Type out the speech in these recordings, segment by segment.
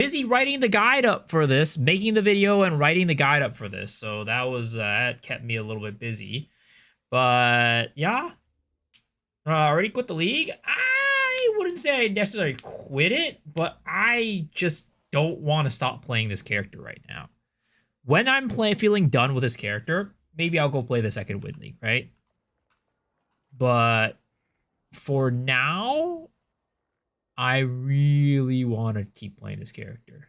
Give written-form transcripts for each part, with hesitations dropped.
busy writing the guide up for this, making the video and writing the guide up for this. So that was that kept me a little bit busy. But yeah, already quit the league. I wouldn't say I necessarily quit it, but I just don't want to stop playing this character right now. When I'm feeling done with this character, maybe I'll go play the second Win League, right? But for now, I really want to keep playing this character.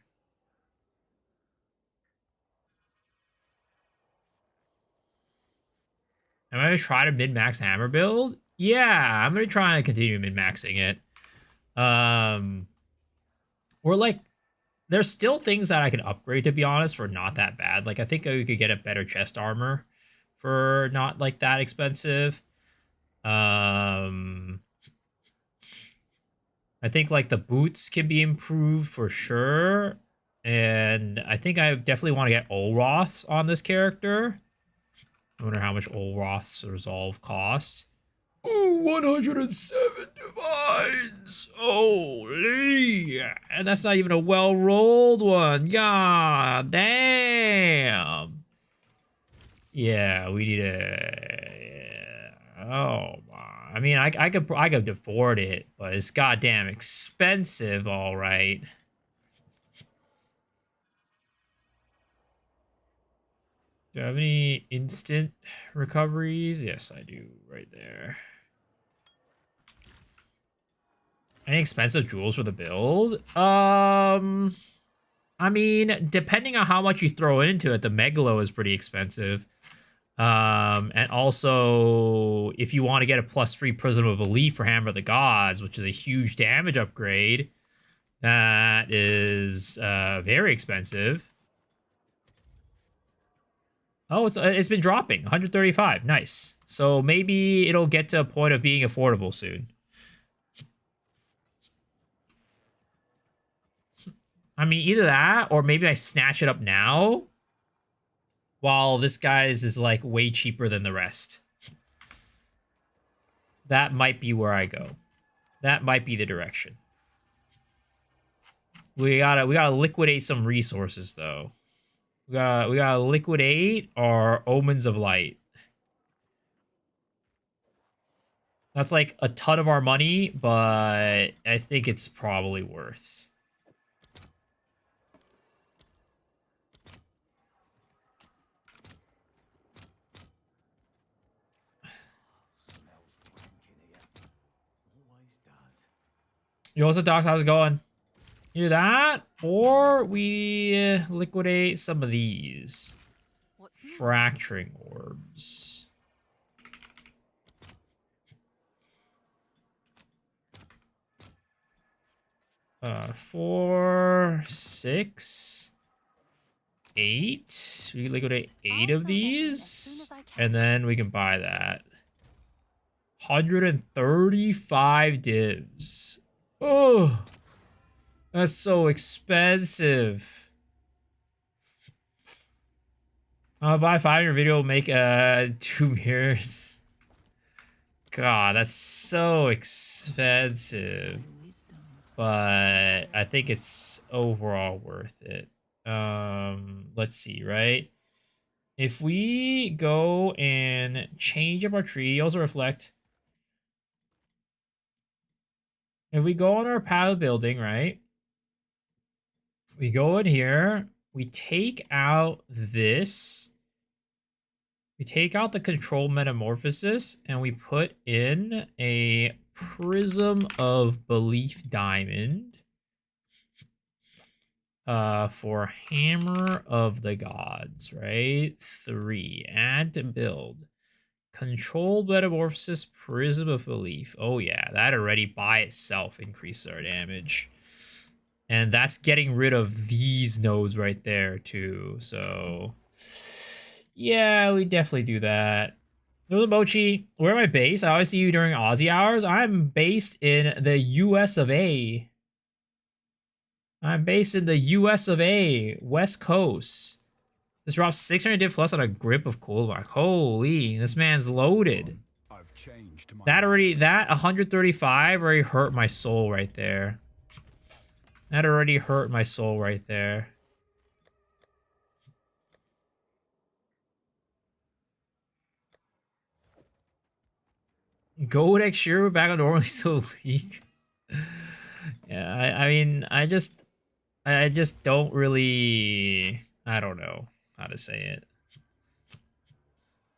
Am I going to try to min-max hammer build? Yeah, I'm going to try and continue min-maxing it. Or like, there's still things that I can upgrade, to be honest, for not that bad. Like, I think we could get a better chest armor for not like that expensive. I think like the boots can be improved for sure. And I think I definitely want to get Olroths on this character. I wonder how much Olroth's resolve cost. Ooh, 107 divines. Holy. And that's not even a well-rolled one. God damn. Yeah, we need a... Oh, I mean, I could afford it, but it's goddamn expensive, all right. Do I have any instant recoveries? Yes, I do, right there. Any expensive jewels for the build? I mean, depending on how much you throw into it, the Megalo is pretty expensive. And also, if you want to get a +3 Prism of Belief for Hammer of the Gods, which is a huge damage upgrade, that is very expensive. Oh, it's been dropping. 135. Nice. So maybe it'll get to a point of being affordable soon. I mean, either that, or maybe I snatch it up now, while this guy's is like way cheaper than the rest. That might be where I go. That might be the direction. We gotta liquidate some resources though. We gotta liquidate our Omens of Light. That's like a ton of our money, but I think it's probably worth. Yo, what's up, Doc? How's it going? Either that, or we liquidate some of these. Fracturing orbs. Four, 6, 8. We liquidate 8 of these, and then we can buy that. 135 divs. Oh, that's so expensive. I'll buy 5 in your video, make 2 mirrors. God, that's so expensive. But I think it's overall worth it. Let's see, right? If we go and change up our tree, also reflect. If we go on our path building, right? We go in here, we take out this. We take out the control metamorphosis and we put in a Prism of Belief diamond for Hammer of the Gods, right? 3. Add to build. Controlled Metamorphosis, Prism of Belief. Oh yeah, that already by itself increases our damage. And that's getting rid of these nodes right there too. So yeah, we definitely do that. Little Mochi, where am I based? I always see you during Aussie hours. I'm based in the US of A. I'm based in the US of A, West Coast. This drops 600 div plus on a grip of Coldmark. Holy, this man's loaded. That 135 already hurt my soul right there. That already hurt my soul right there. Go next year, we're back on normally so league. Yeah, I mean, I just don't really, I don't know how to say it.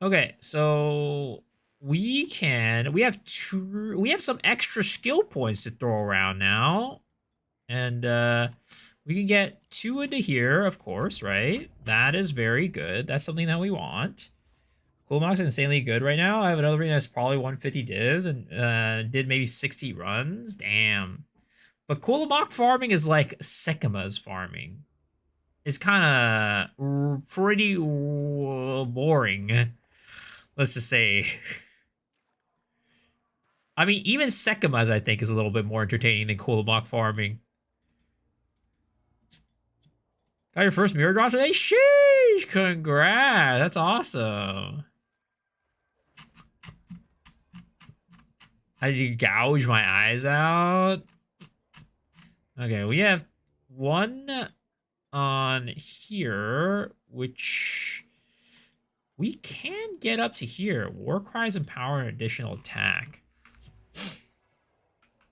Okay, so we have some extra skill points to throw around now. And we can get 2 into here, of course, right? That is very good. That's something that we want. Coolmock's insanely good right now. I have another ring that's probably 150 divs and did maybe 60 runs. Damn. But Coolmock farming is like Sekama's farming. It's kind of pretty boring. Let's just say. I mean, even Sekama's, I think, is a little bit more entertaining than Coolmock farming. Got your first mirror drop today? Sheesh! Congrats! That's awesome. How did you gouge my eyes out? Okay, we have one on here, which we can get up to here. War Cries empower an additional attack,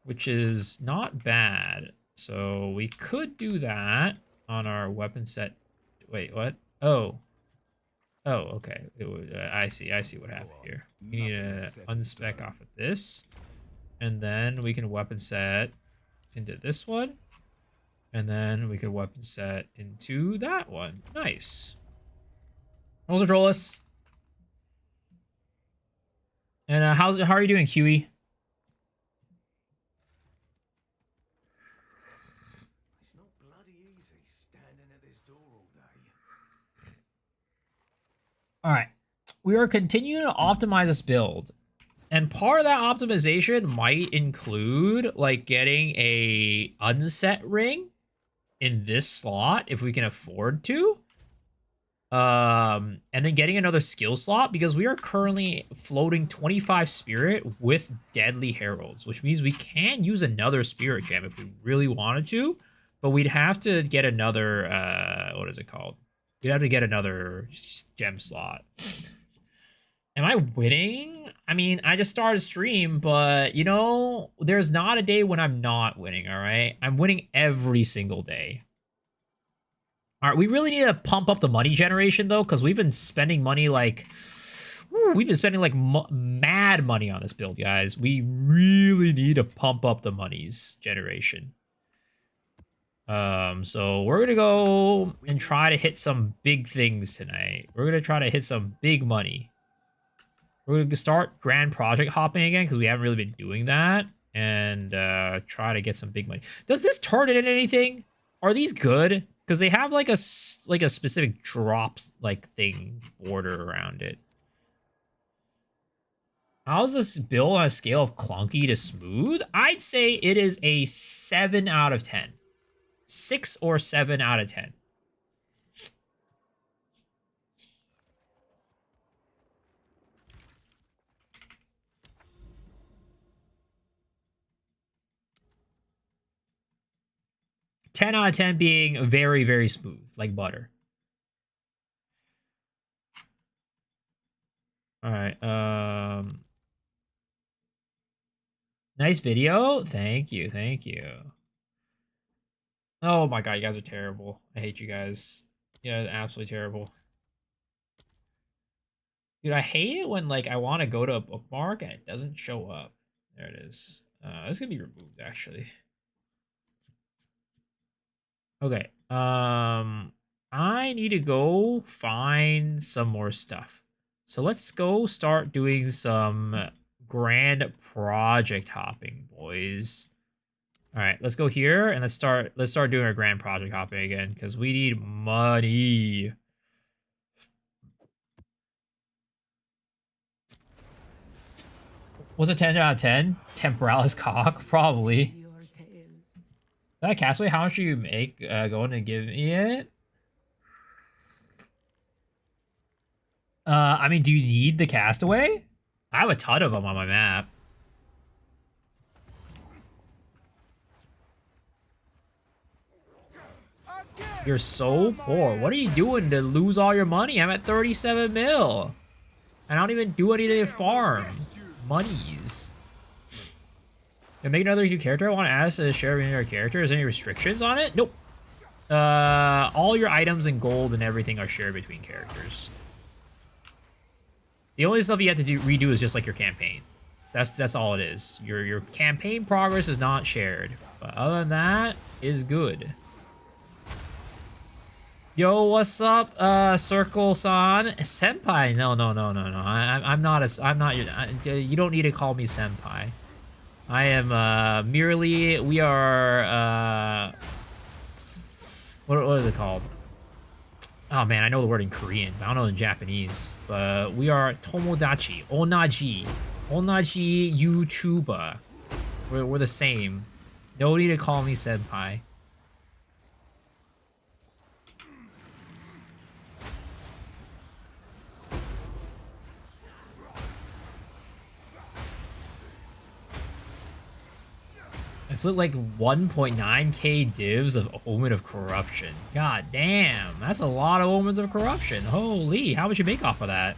which is not bad. So we could do that on our weapon set. Wait, what? Oh, okay. I see what happened here. We need to unspec off of this, and then we can weapon set into this one, and then we can weapon set into that one. Nice. Rolls are Trollus. And how are you doing, QE? All right, we are continuing to optimize this build, and part of that optimization might include like getting a unset ring in this slot if we can afford to, and then getting another skill slot, because we are currently floating 25 spirit with deadly heralds, which means we can use another spirit gem if we really wanted to, but we'd have to get another what is it called? We'd have to get another gem slot. Am I winning? I mean, I just started a stream, but you know, there's not a day when I'm not winning, all right? I'm winning every single day. All right, we really need to pump up the money generation, though, because we've been spending money like... we've been spending like mad money on this build, guys. We really need to pump up the monies generation. So we're gonna go and try to hit some big things tonight. We're gonna try to hit some big money. We're gonna start grand project hopping again because we haven't really been doing that, and try to get some big money. Does this turn into anything? Are these good? Because they have like a specific drop like thing border around it. How's this build on a scale of clunky to smooth? I'd say it is a 7 out of 10. 6 or 7 out of 10. Ten out of 10 being very, very smooth, like butter. All right. Nice video. Thank you. Thank you. Oh my god, you guys are terrible. I hate you guys. You guys are absolutely terrible. Dude, I hate it when like I want to go to a bookmark and it doesn't show up. There it is. It's gonna be removed actually. Okay. I need to go find some more stuff. So let's go start doing some grand project hopping, boys. All right, let's go here and let's start doing our grand project hopping again because we need money. Was it 10 out of 10? Temporalis cock, probably. Is that a castaway? How much do you make going and give me it? I mean, do you need the castaway? I have a ton of them on my map. You're so poor. What are you doing to lose all your money? I'm at 37 mil. I don't even do anything to farm. Monies. And make another new character. I want to add us a share of another character. Is there any restrictions on it? Nope. All your items and gold and everything are shared between characters. The only stuff you have to redo is just like your campaign. That's all it is. Your campaign progress is not shared. But other than that, is good. Yo, what's up, Circle-san? Senpai? No. I'm not your. You don't need to call me senpai. I am merely. We are. What is it called? Oh man, I know the word in Korean, but I don't know in Japanese. But we are Tomodachi, Onaji YouTuber. We're the same. No need to call me senpai. I flipped like 1.9k divs of Omen of Corruption. God damn, that's a lot of Omens of Corruption. Holy, how much you make off of that?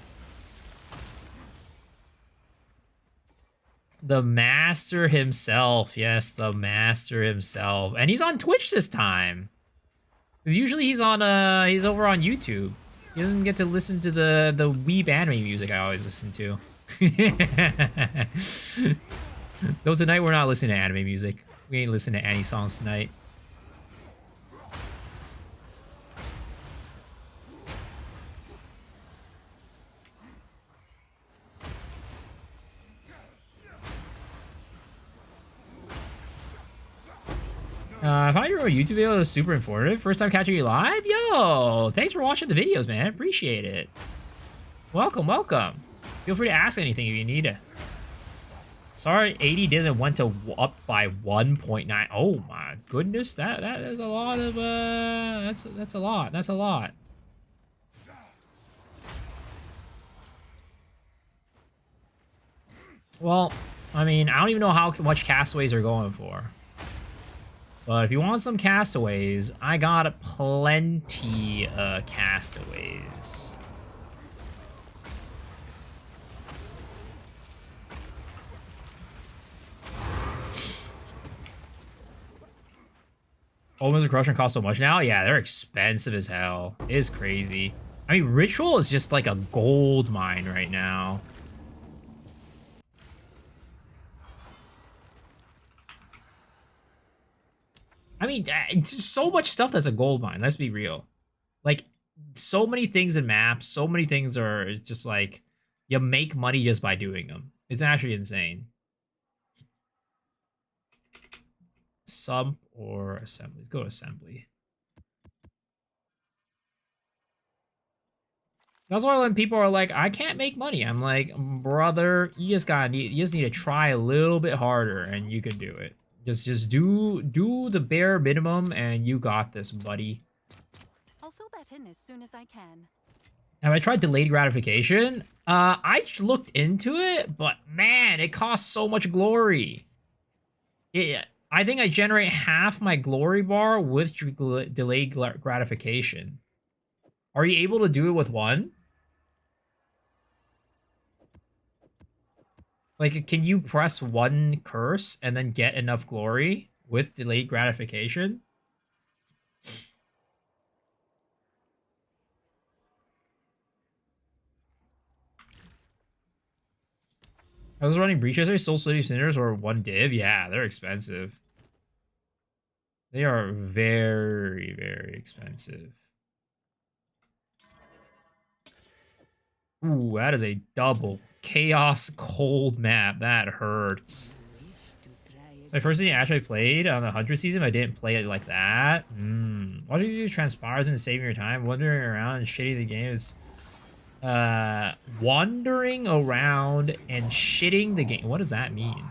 The master himself. Yes, the master himself. And he's on Twitch this time. Because usually he's on he's over on YouTube. He doesn't get to listen to the weeb anime music I always listen to. Though tonight we're not listening to anime music. We ain't listening to any songs tonight. I found your YouTube video was super informative. First time catching you live? Yo, thanks for watching the videos, man. Appreciate it. Welcome. Feel free to ask anything if you need it. Sorry, 80 didn't went to up by 1.9. Oh my goodness, that is a lot of that's a lot. That's a lot. Well, I mean, I don't even know how much castaways are going for. But if you want some castaways, I got plenty of castaways. Omens of Corruption cost so much now? Yeah, they're expensive as hell. It is crazy. I mean, Ritual is just like a gold mine right now. I mean, it's so much stuff that's a gold mine. Let's be real. Like, so many things in maps, so many things are just like, you make money just by doing them. It's actually insane. Sub or assembly? Let's go to assembly. That's why when people are like, I can't make money, I'm like, brother, you just need to try a little bit harder and you can do it. Just do the bare minimum and you got this, buddy. I'll fill that in as soon as I can. Have I tried delayed gratification? I looked into it, but man, it costs so much glory. I think I generate half my glory bar with delayed gratification. Are you able to do it with one? Like, can you press one curse and then get enough glory with delayed gratification? I was running breaches. Are Soul City Sinners or one div? Yeah, they're expensive. They are very, very expensive. Ooh, that is a double chaos cold map. That hurts. So my first thing I actually played on the 100 season, I didn't play it like that. What do you do? Transpires into saving your time, wandering around and shitting the game is wandering around and shitting the game. What does that mean?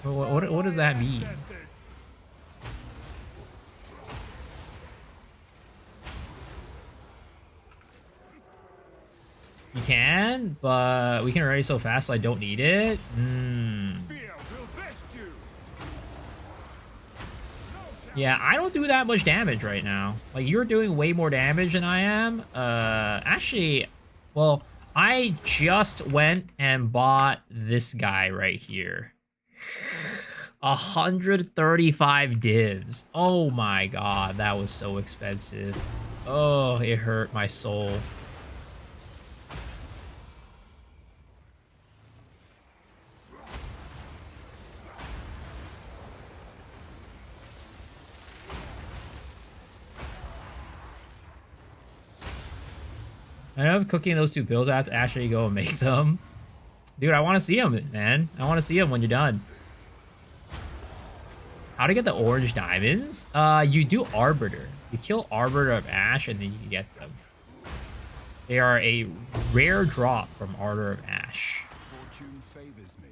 What does that mean? You can, but we can already so fast, so I don't need it. Yeah, I don't do that much damage right now. Like, you're doing way more damage than I am. Actually, well, I just went and bought this guy right here. 135 divs. Oh my god, that was so expensive. Oh, it hurt my soul. I know cooking those two builds, I have to actually go and make them. Dude, I want to see them, man. I want to see them when you're done. How to get the orange diamonds? You do Arbiter. You kill Arbiter of Ash and then you can get them. They are a rare drop from Arbiter of Ash. Fortune favors me.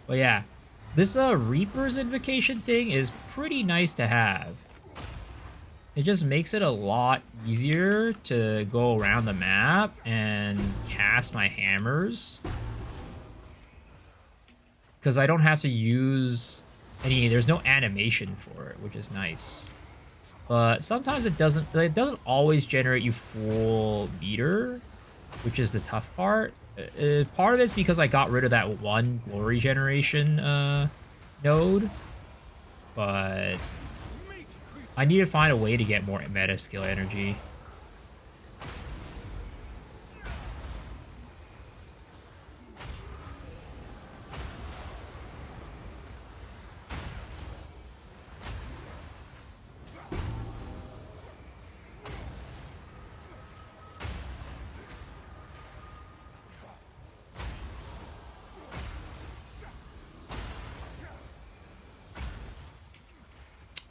But yeah, this Reaper's Invocation thing is pretty nice to have. It just makes it a lot easier to go around the map and cast my hammers. Because I don't have to use there's no animation for it, which is nice. But sometimes it doesn't always generate you full meter, which is the tough part. Part of it's because I got rid of that one glory generation node, but I need to find a way to get more meta skill energy.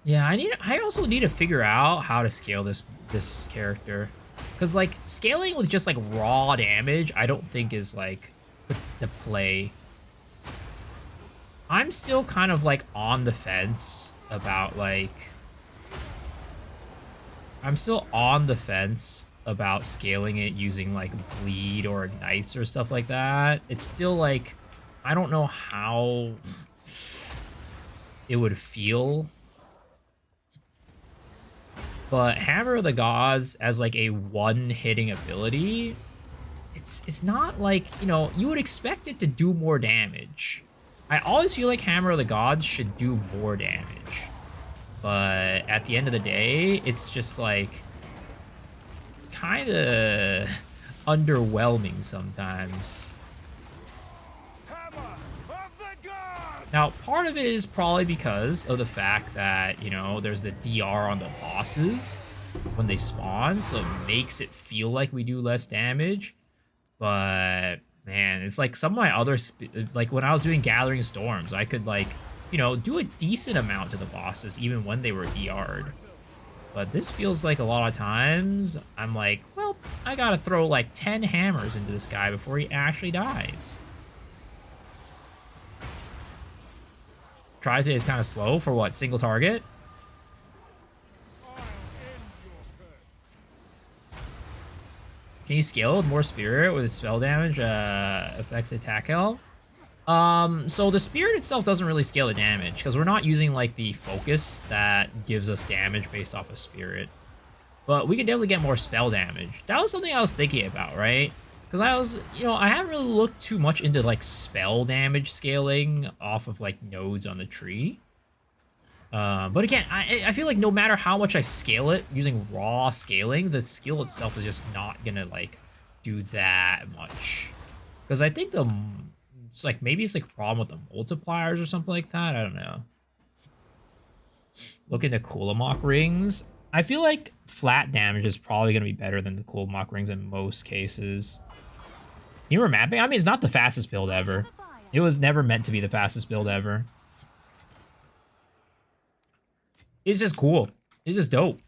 Yeah, I also need to figure out how to scale this character. Cause like scaling with just like raw damage, I don't think is like the play. I'm still kind of like on the fence about like scaling it using like bleed or ignites or stuff like that. It's still like I don't know how it would feel. But Hammer of the Gods as like a one-hitting ability, it's not like, you know, you would expect it to do more damage. I always feel like Hammer of the Gods should do more damage. But at the end of the day, it's just like kind of underwhelming sometimes. Now, part of it is probably because of the fact that, you know, there's the DR on the bosses when they spawn, so it makes it feel like we do less damage. But, man, it's like some of my other, like when I was doing Gathering Storms, I could, like, you know, do a decent amount to the bosses even when they were DR'd. But this feels like a lot of times I'm like, well, I gotta throw like 10 hammers into this guy before he actually dies. Try today is kind of slow for what? Single target? Can you scale with more spirit with spell damage affects attack health? So the spirit itself doesn't really scale the damage because we're not using like the focus that gives us damage based off of spirit. But we can definitely get more spell damage. That was something I was thinking about, right? Because I was, you know, I haven't really looked too much into like spell damage scaling off of like nodes on the tree. But again, I feel like no matter how much I scale it using raw scaling, the skill itself is just not gonna like do that much. Because I think it's like maybe it's like a problem with the multipliers or something like that. I don't know. Look into Kulamok rings. I feel like flat damage is probably gonna be better than the Kulamok rings in most cases. Humor mapping? I mean, it's not the fastest build ever. It was never meant to be the fastest build ever. It's just cool. It's just dope.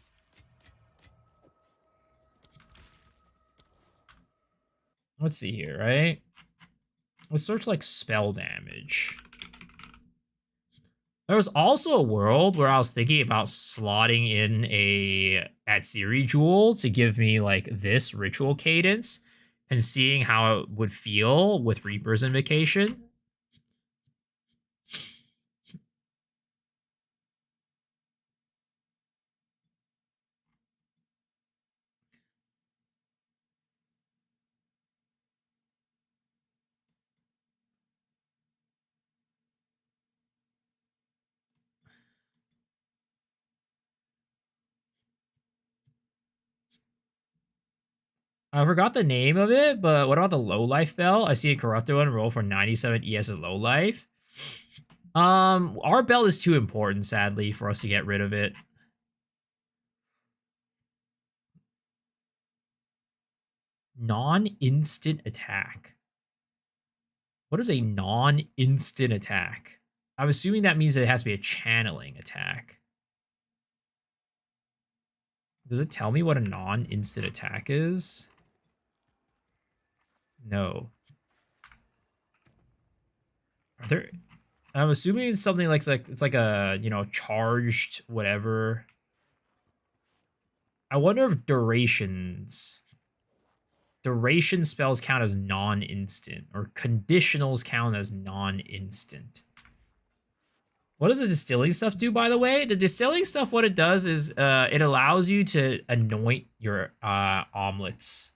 Let's see here, right? Let's search like spell damage. There was also a world where I was thinking about slotting in a Atziri Jewel to give me like this ritual cadence and seeing how it would feel with Reaper's Invocation. I forgot the name of it, but what about the low life bell? I see a corrupted one roll for 97 ES at low life. Our bell is too important, sadly, for us to get rid of it. Non-instant attack. What is a non-instant attack? I'm assuming that means it has to be a channeling attack. Does it tell me what a non-instant attack is? No. Are there? I'm assuming it's something like it's like a, you know, charged whatever. I wonder if duration spells count as non-instant or conditionals count as non-instant. What does the distilling stuff do, by the way? The distilling stuff, what it does is it allows you to anoint your omelets.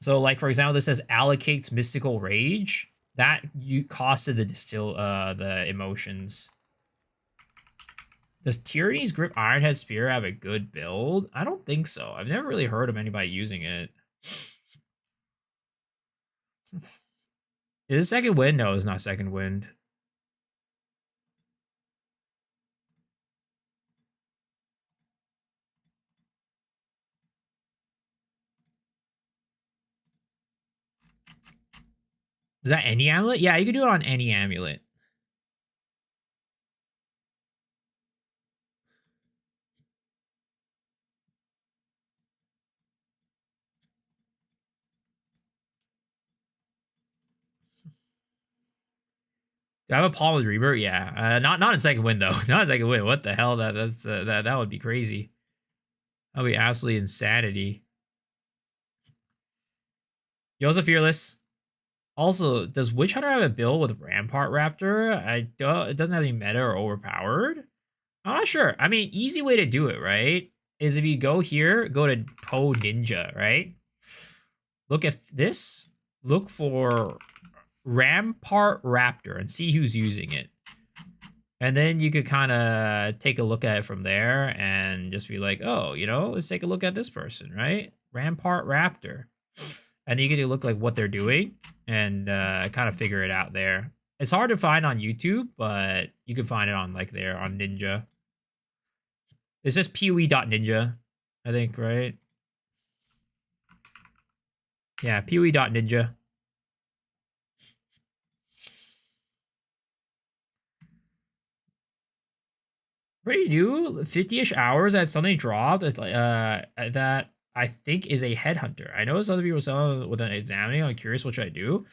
So, like, for example, this says allocates mystical rage. That you costed the emotions. Does Tyranny's Grip Ironhead Spear have a good build? I don't think so. I've never really heard of anybody using it. Is it second wind? No, it's not second wind. Is that any amulet? Yeah, you can do it on any amulet. Do I have a Palm Reaper? Yeah. Not in second wind though. Not in second wind. What the hell? That would be crazy. That would be absolutely insanity. You're also fearless. Also, does Witch Hunter have a build with Rampart Raptor? It doesn't have any meta or overpowered. I'm not sure. I mean, easy way to do it, right? Is if you go here, go to Poe Ninja, right? Look at this. Look for Rampart Raptor and see who's using it. And then you could kind of take a look at it from there and just be like, oh, you know, let's take a look at this person, right? Rampart Raptor. And you get to look like what they're doing and kind of figure it out there. It's hard to find on YouTube, but you can find it on like there on Ninja. It's just PoE.ninja, I think, right? Yeah, PoE.ninja. Pretty new, 50-ish hours at something dropped that's like that I think is a headhunter. I noticed other people selling with an examining. I'm curious what should I do.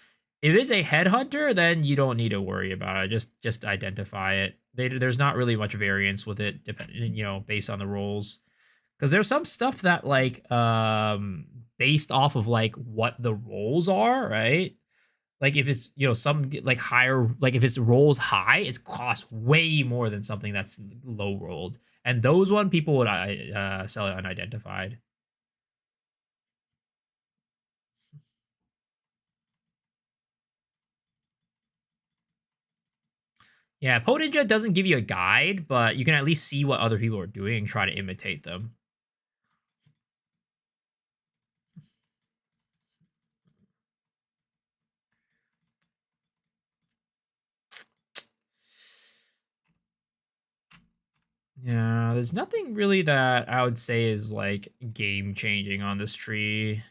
If it's a headhunter, then you don't need to worry about it. Just identify it. There's not really much variance with it, depending, you know, based on the roles. Because there's some stuff that like based off of like what the roles are, right? Like if it's, you know, some like higher, like if it's rolls high, it's cost way more than something that's low rolled. And those one people would sell it unidentified. Yeah, Poninja doesn't give you a guide, but you can at least see what other people are doing and try to imitate them. Yeah, there's nothing really that I would say is like game changing on this tree.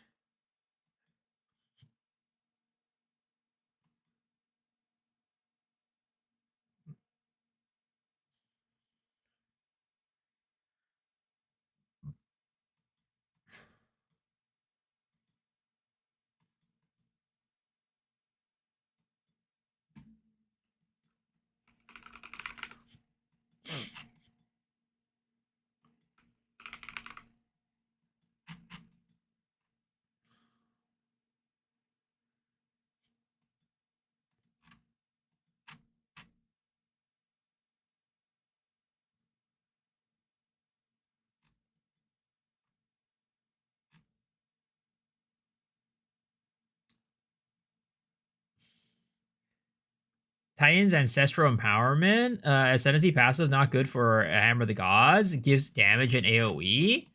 Titan's Ancestral Empowerment. Ascendancy passive, not good for Hammer of the Gods. It gives damage and AoE.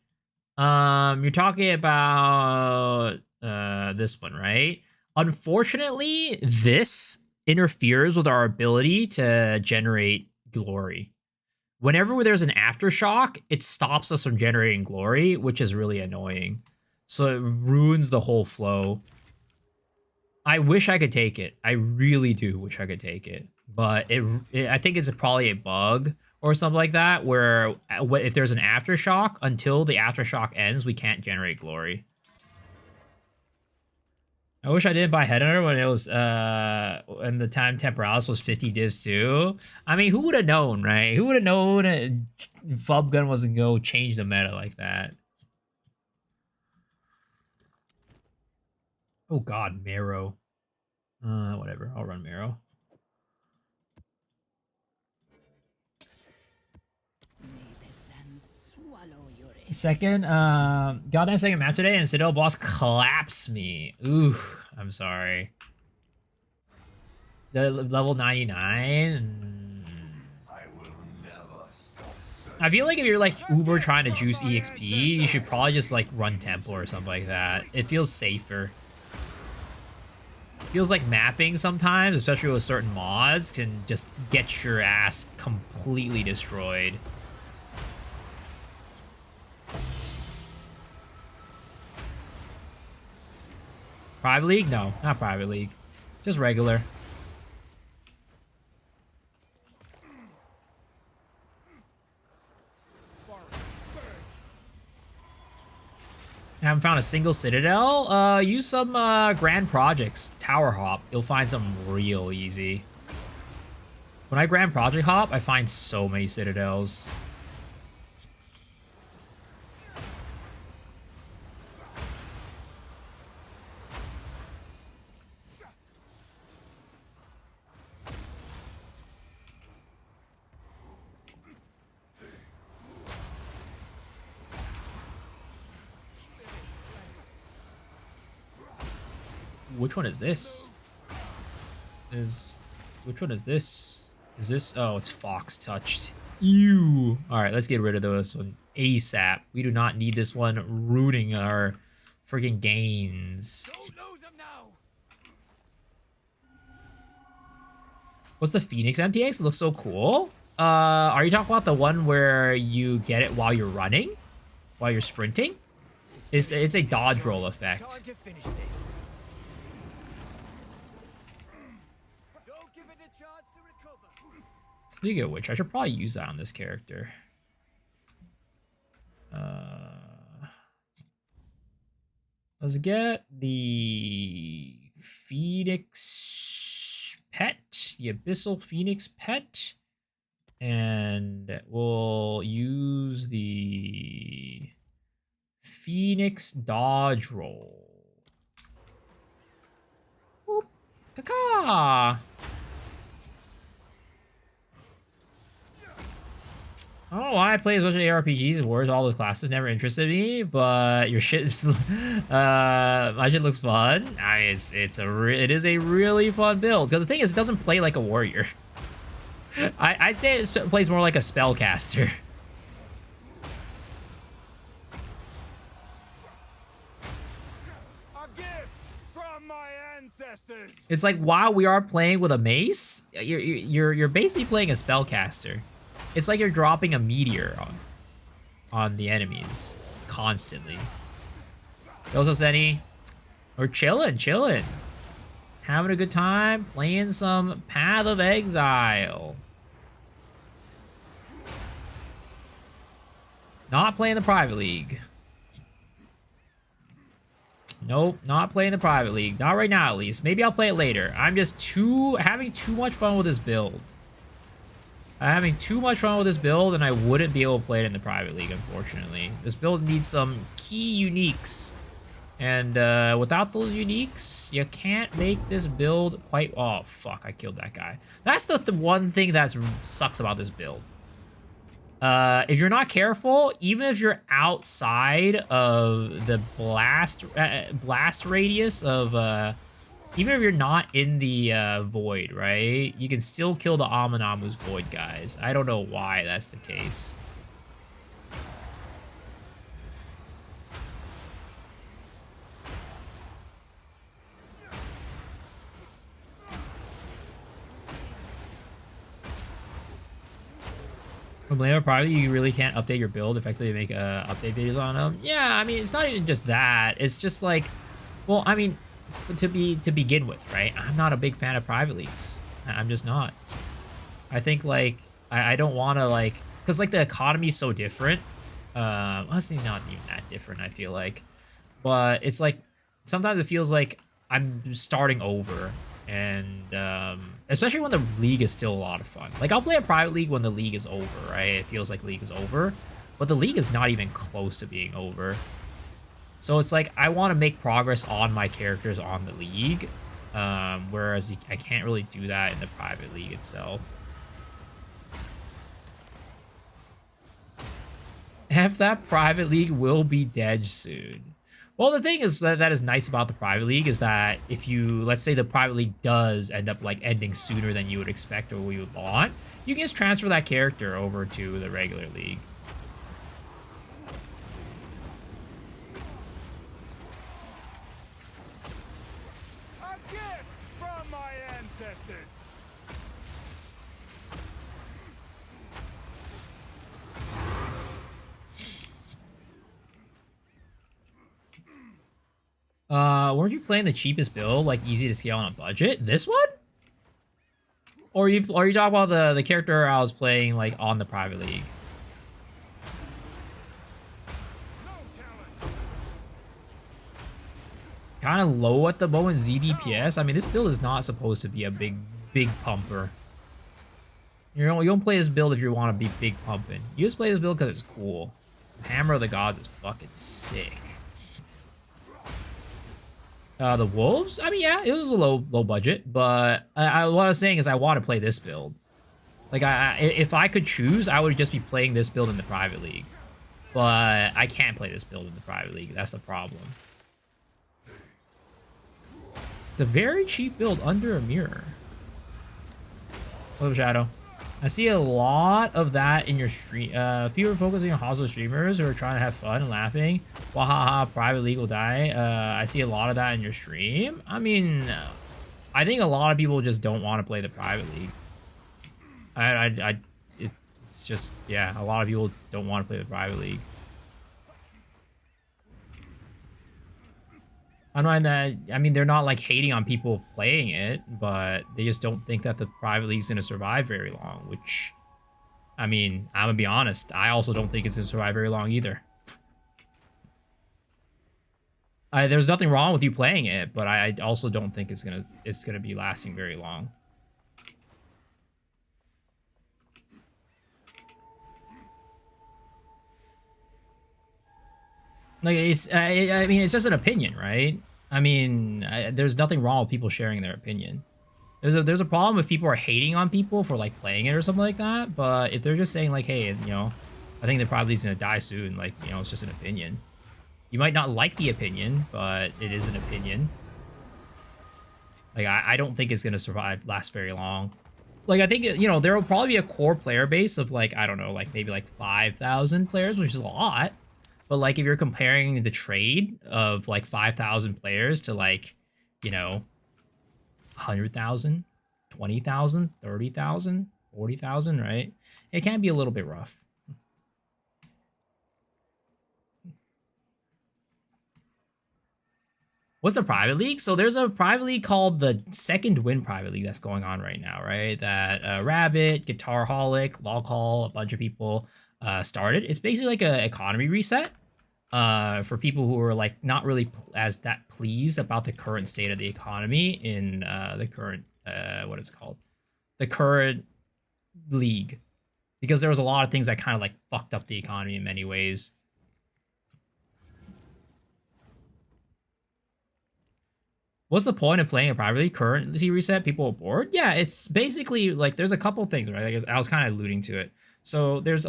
You're talking about this one, right? Unfortunately, this interferes with our ability to generate glory. Whenever there's an aftershock, it stops us from generating glory, which is really annoying. So it ruins the whole flow. I wish I could take it. I really do wish I could take it. But I think it's probably a bug or something like that, where if there's an aftershock, until the aftershock ends, we can't generate glory. I wish I didn't buy Headhunter when it was when the time Temporalis was 50 divs too. I mean, who would have known, right? Who would have known Fub Gun wasn't going to change the meta like that? Oh god, Marrow. Whatever. I'll run Marrow. Second, goddamn second match today, and Citadel boss claps me. Ooh, I'm sorry. The level 99. I feel like if you're like uber trying to juice EXP, you should probably just like run Temple or something like that. It feels safer. Feels like mapping sometimes, especially with certain mods, can just get your ass completely destroyed. Private League? No, not Private League. Just regular. I haven't found a single Citadel. Use some Grand Projects. Tower hop. You'll find some real easy. When I Grand Project hop, I find so many Citadels. Which one is this? Which one is this? Is this? Oh, it's Fox touched. Ew. All right, let's get rid of this one ASAP. We do not need this one ruining our freaking gains. What's the Phoenix MTX? It looks so cool. Are you talking about the one where you get it while you're running? While you're sprinting? It's a dodge roll effect. Speaking of which, I should probably use that on this character. Let's get the Phoenix pet, the Abyssal Phoenix pet, and we'll use the Phoenix dodge roll. Boop. Caca. I don't know why I play as much ARPGs. Wars, all those classes never interested me, but your shit, my shit looks fun. I mean, it is a really fun build because the thing is, it doesn't play like a warrior. I'd say it plays more like a spellcaster. A gift from my ancestors. It's like while we are playing with a mace, you're basically playing a spellcaster. It's like you're dropping a meteor on the enemies constantly. Also, Senny, we're chilling. Having a good time, playing some Path of Exile. Not playing the Private League. Nope, not playing the Private League. Not right now, at least. Maybe I'll play it later. I'm just having too much fun with this build. I'm having too much fun with this build, and I wouldn't be able to play it in the Private League, unfortunately. This build needs some key uniques. And without those uniques, you can't make this build quite... Oh, fuck, I killed that guy. That's the one thing that sucks about this build. If you're not careful, even if you're outside of the blast radius of even if you're not in the void, right? You can still kill the Aminamu's void guys. I don't know why that's the case. Problema, probably you really can't update your build effectively, make update videos on them. Yeah, I mean, it's not even just that. It's just like, well, I mean, to begin with, right? I'm not a big fan of private leagues. I'm just not. I think like I don't want to like, because like the economy is so different. Honestly, not even that different. I feel like, but it's like sometimes it feels like I'm starting over. And especially when the league is still a lot of fun. Like, I'll play a private league when the league is over, right? It feels like league is over. But the league is not even close to being over. So it's like, I want to make progress on my characters on the league. Whereas I can't really do that in the private league itself. If that private league will be dead soon. Well, the thing is that is nice about the private league is that if you, let's say the private league does end up like ending sooner than you would expect or we would want, you can just transfer that character over to the regular league. A gift from my ancestors. Weren't you playing the cheapest build, like easy to scale on a budget? This one? Or are you talking about the character I was playing like on the private league? Kind of low at the moment, ZDPS. I mean, this build is not supposed to be a big pumper. You don't play this build if you want to be big pumping. You just play this build because it's cool. Hammer of the Gods is fucking sick. The Wolves? I mean, yeah, it was a low budget, but what I was saying is I want to play this build. Like, if I could choose, I would just be playing this build in the private league. But I can't play this build in the private league. That's the problem. It's a very cheap build under a mirror. What up, Shadow? I see a lot of that in your stream. People are focusing on hostile streamers who are trying to have fun and laughing. Wahaha, private league will die. I see a lot of that in your stream. I mean, I think a lot of people just don't want to play the private league. It's just, yeah, a lot of people don't want to play the private league. I mind that, I mean, they're not like hating on people playing it, but they just don't think that the private league's going to survive very long, which, I mean, I'm going to be honest, I also don't think it's going to survive very long either. There's nothing wrong with you playing it, but I also don't think it's gonna be lasting very long. Like, I mean, it's just an opinion, right? I mean, there's nothing wrong with people sharing their opinion. There's a problem if people are hating on people for like playing it or something like that. But if they're just saying like, hey, you know, I think the private league's gonna die soon, like, you know, it's just an opinion. You might not like the opinion, but it is an opinion. Like, I don't think it's gonna last very long. Like, I think, you know, there will probably be a core player base of like, I don't know, like maybe like 5,000 players, which is a lot. But like, if you're comparing the trade of like 5,000 players to like, you know, 100,000, 20,000, 30,000, 40,000, right? It can be a little bit rough. What's a private league? So there's a private league called the Second Wind Private League that's going on right now, right? That Rabbit, Guitarholic, Loghaul, a bunch of people started. It's basically like an economy reset for people who are like not really as that pleased about the current state of the economy in the current what is it called? The current league, because there was a lot of things that kind of like fucked up the economy in many ways. What's the point of playing a private league? Currency reset? People are bored? Yeah, it's basically like there's a couple things, right? Like, I was kind of alluding to it. So there's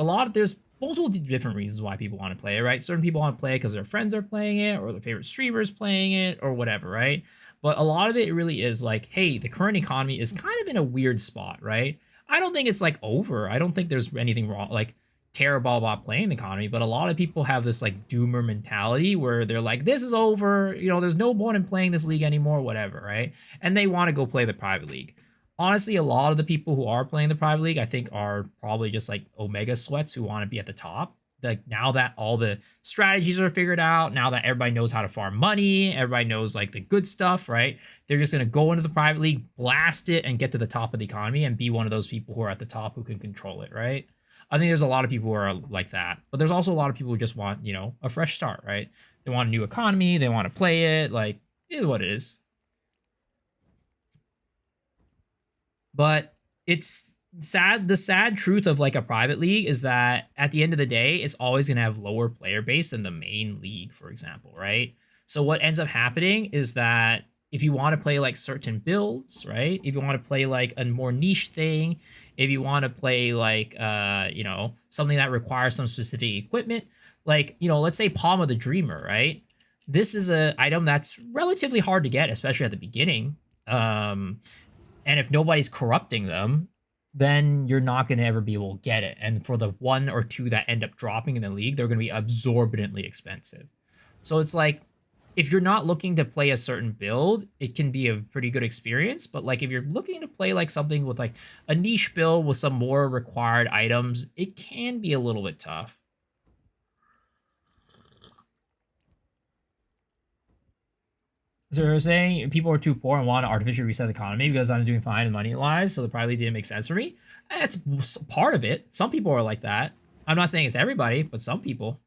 multiple different reasons why people want to play it, right? Certain people want to play it because their friends are playing it or their favorite streamers playing it or whatever, right? But a lot of it really is like, hey, the current economy is kind of in a weird spot, right? I don't think it's like over. I don't think there's anything wrong, like terrible about playing the economy, but a lot of people have this like doomer mentality where they're like, this is over, you know, there's no point in playing this league anymore, whatever, right? And they want to go play the private league. Honestly, a lot of the people who are playing the private league, I think, are probably just like Omega sweats who want to be at the top. Like now that all the strategies are figured out, now that everybody knows how to farm money, everybody knows like the good stuff, right? They're just going to go into the private league, blast it, and get to the top of the economy and be one of those people who are at the top who can control it, right? I think there's a lot of people who are like that, but there's also a lot of people who just want, you know, a fresh start, right? They want a new economy, they want to play it, like, it is what it is. But it's sad. The sad truth of like a private league is that at the end of the day, it's always going to have lower player base than the main league, for example, right? So what ends up happening is that if you want to play like certain builds, right? If you want to play like a more niche thing, if you want to play like, you know, something that requires some specific equipment, like, you know, let's say Palm of the Dreamer, right? This is an item that's relatively hard to get, especially at the beginning. And if nobody's corrupting them, then you're not going to ever be able to get it. And for the 1 or 2 that end up dropping in the league, they're going to be absorbently expensive. So it's like, if you're not looking to play a certain build, it can be a pretty good experience. But like, if you're looking to play like something with like a niche build with some more required items, it can be a little bit tough. So they're saying people are too poor and want to artificially reset the economy because I'm doing fine and money wise, so the probably didn't make sense for me. That's part of it. Some people are like that. I'm not saying it's everybody, but some people.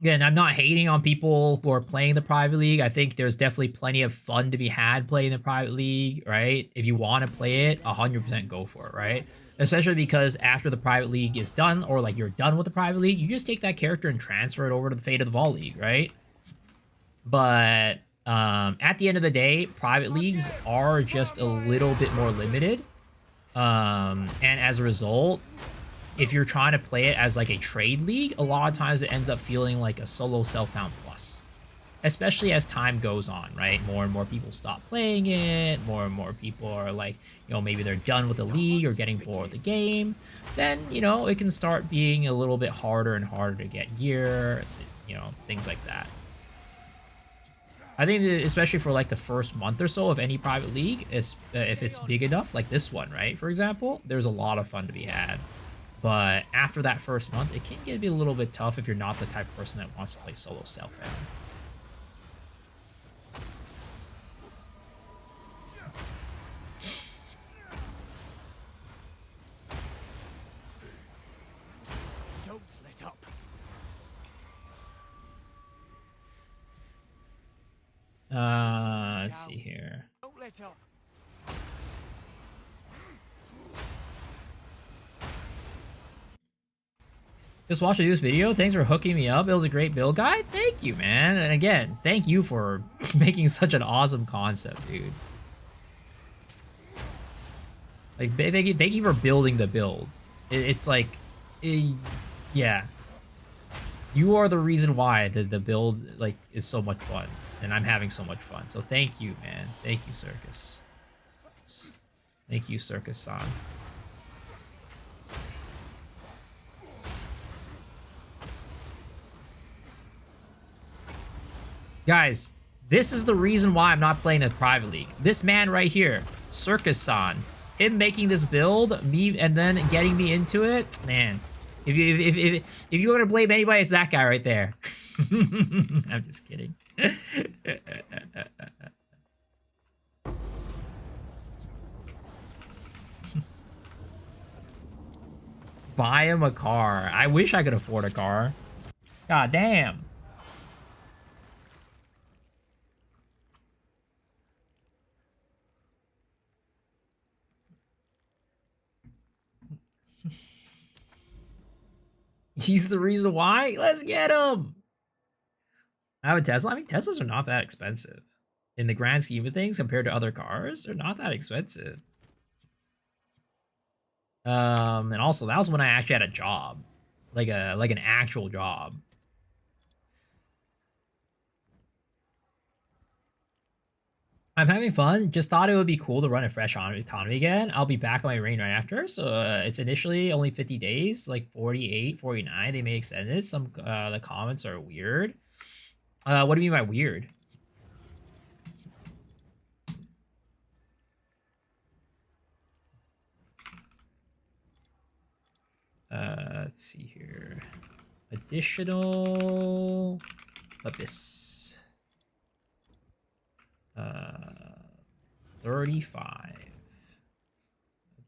Again, I'm not hating on people who are playing the private league. I think there's definitely plenty of fun to be had playing the private league, right? If you want to play it, 100% go for it, right? Especially because after the private league is done, or like you're done with the private league, you just take that character and transfer it over to the Fate of the Vault League, right? But at the end of the day, private leagues are just a little bit more limited. And as a result, if you're trying to play it as like a trade league, a lot of times it ends up feeling like a solo self-found plus. Especially as time goes on, right? More and more people stop playing it. More and more people are like, you know, maybe they're done with the league or getting bored of the game. Then, you know, it can start being a little bit harder and harder to get gear, you know, things like that. I think that especially for like the first month or so of any private league, if it's big enough, like this one, right? For example, there's a lot of fun to be had. But after that first month, it can get to be a little bit tough if you're not the type of person that wants to play solo self-found. Let's see here. Don't let up. Just watched a news video. Thanks for hooking me up. It was a great build guide. Thank you, man. And again, thank you for making such an awesome concept, dude. Like, thank you for building the build. It's like, yeah. You are the reason why the build like is so much fun, and I'm having so much fun. So thank you, man. Thank you, Circus. Thank you, Circus-san. Guys, this is the reason why I'm not playing the private league. This man right here, Circus-san, him making this build, me, and then getting me into it, man. If you want to blame anybody, it's that guy right there. I'm just kidding. Buy him a car. I wish I could afford a car. God damn. He's the reason why? Let's get him! I have a Tesla. I mean, Teslas are not that expensive. in the grand scheme of things compared to other cars. They're not that expensive. And also that was when I actually had a job, like an actual job. I'm having fun. Just thought it would be cool to run a fresh on economy again. I'll be back on my reign right after. So it's initially only 50 days, like 48, 49. They may extend it. Some the comments are weird. What do you mean by weird? Let's see here. Additional Abyss. 35.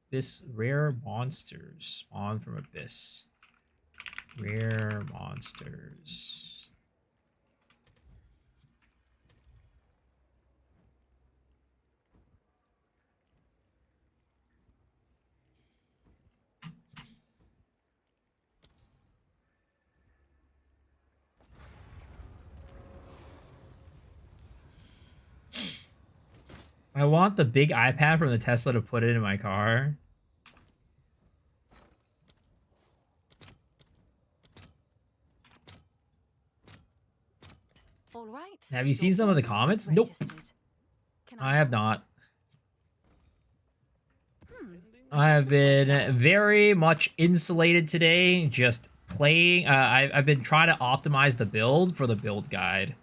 Abyss rare monsters spawn from Abyss. Rare monsters. I want the big iPad from the Tesla to put it in my car. All right. Have you seen some of the comments? Nope. I have not. I have been very much insulated today, just playing. I've been trying to optimize the build for the build guide.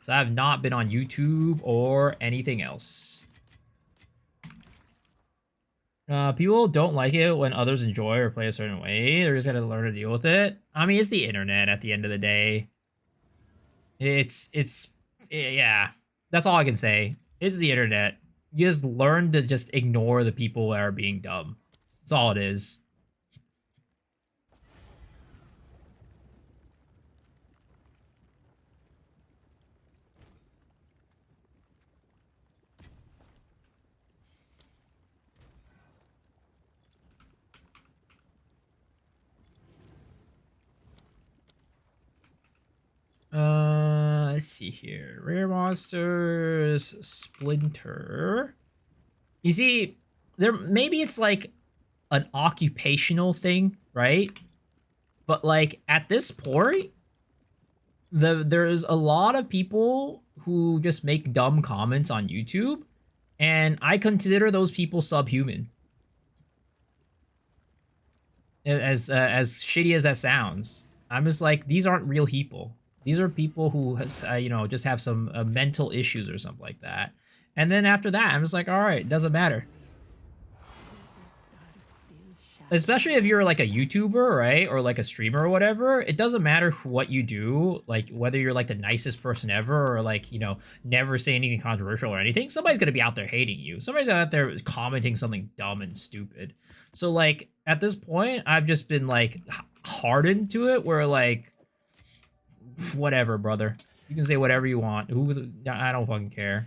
So I have not been on YouTube or anything else. People don't like it when others enjoy or play a certain way. They're just gonna learn to deal with it. I mean, it's the internet at the end of the day. Yeah. That's all I can say. It's the internet. You just learn to just ignore the people that are being dumb. That's all it is. Let's see here. Rare monsters, Splinter. You see, maybe it's like an occupational thing, right? But like at this point, there's a lot of people who just make dumb comments on YouTube, and I consider those people subhuman. As shitty as that sounds, I'm just like, these aren't real people. These are people who has, just have some mental issues or something like that. And then after that, I'm just like, all right, doesn't matter. Especially if you're like a YouTuber, right? Or like a streamer or whatever. It doesn't matter what you do, like whether you're like the nicest person ever or like, never say anything controversial or anything. Somebody's going to be out there hating you. Somebody's out there commenting something dumb and stupid. So like at this point, I've just been like hardened to it where like, whatever, brother. You can say whatever you want. I don't fucking care.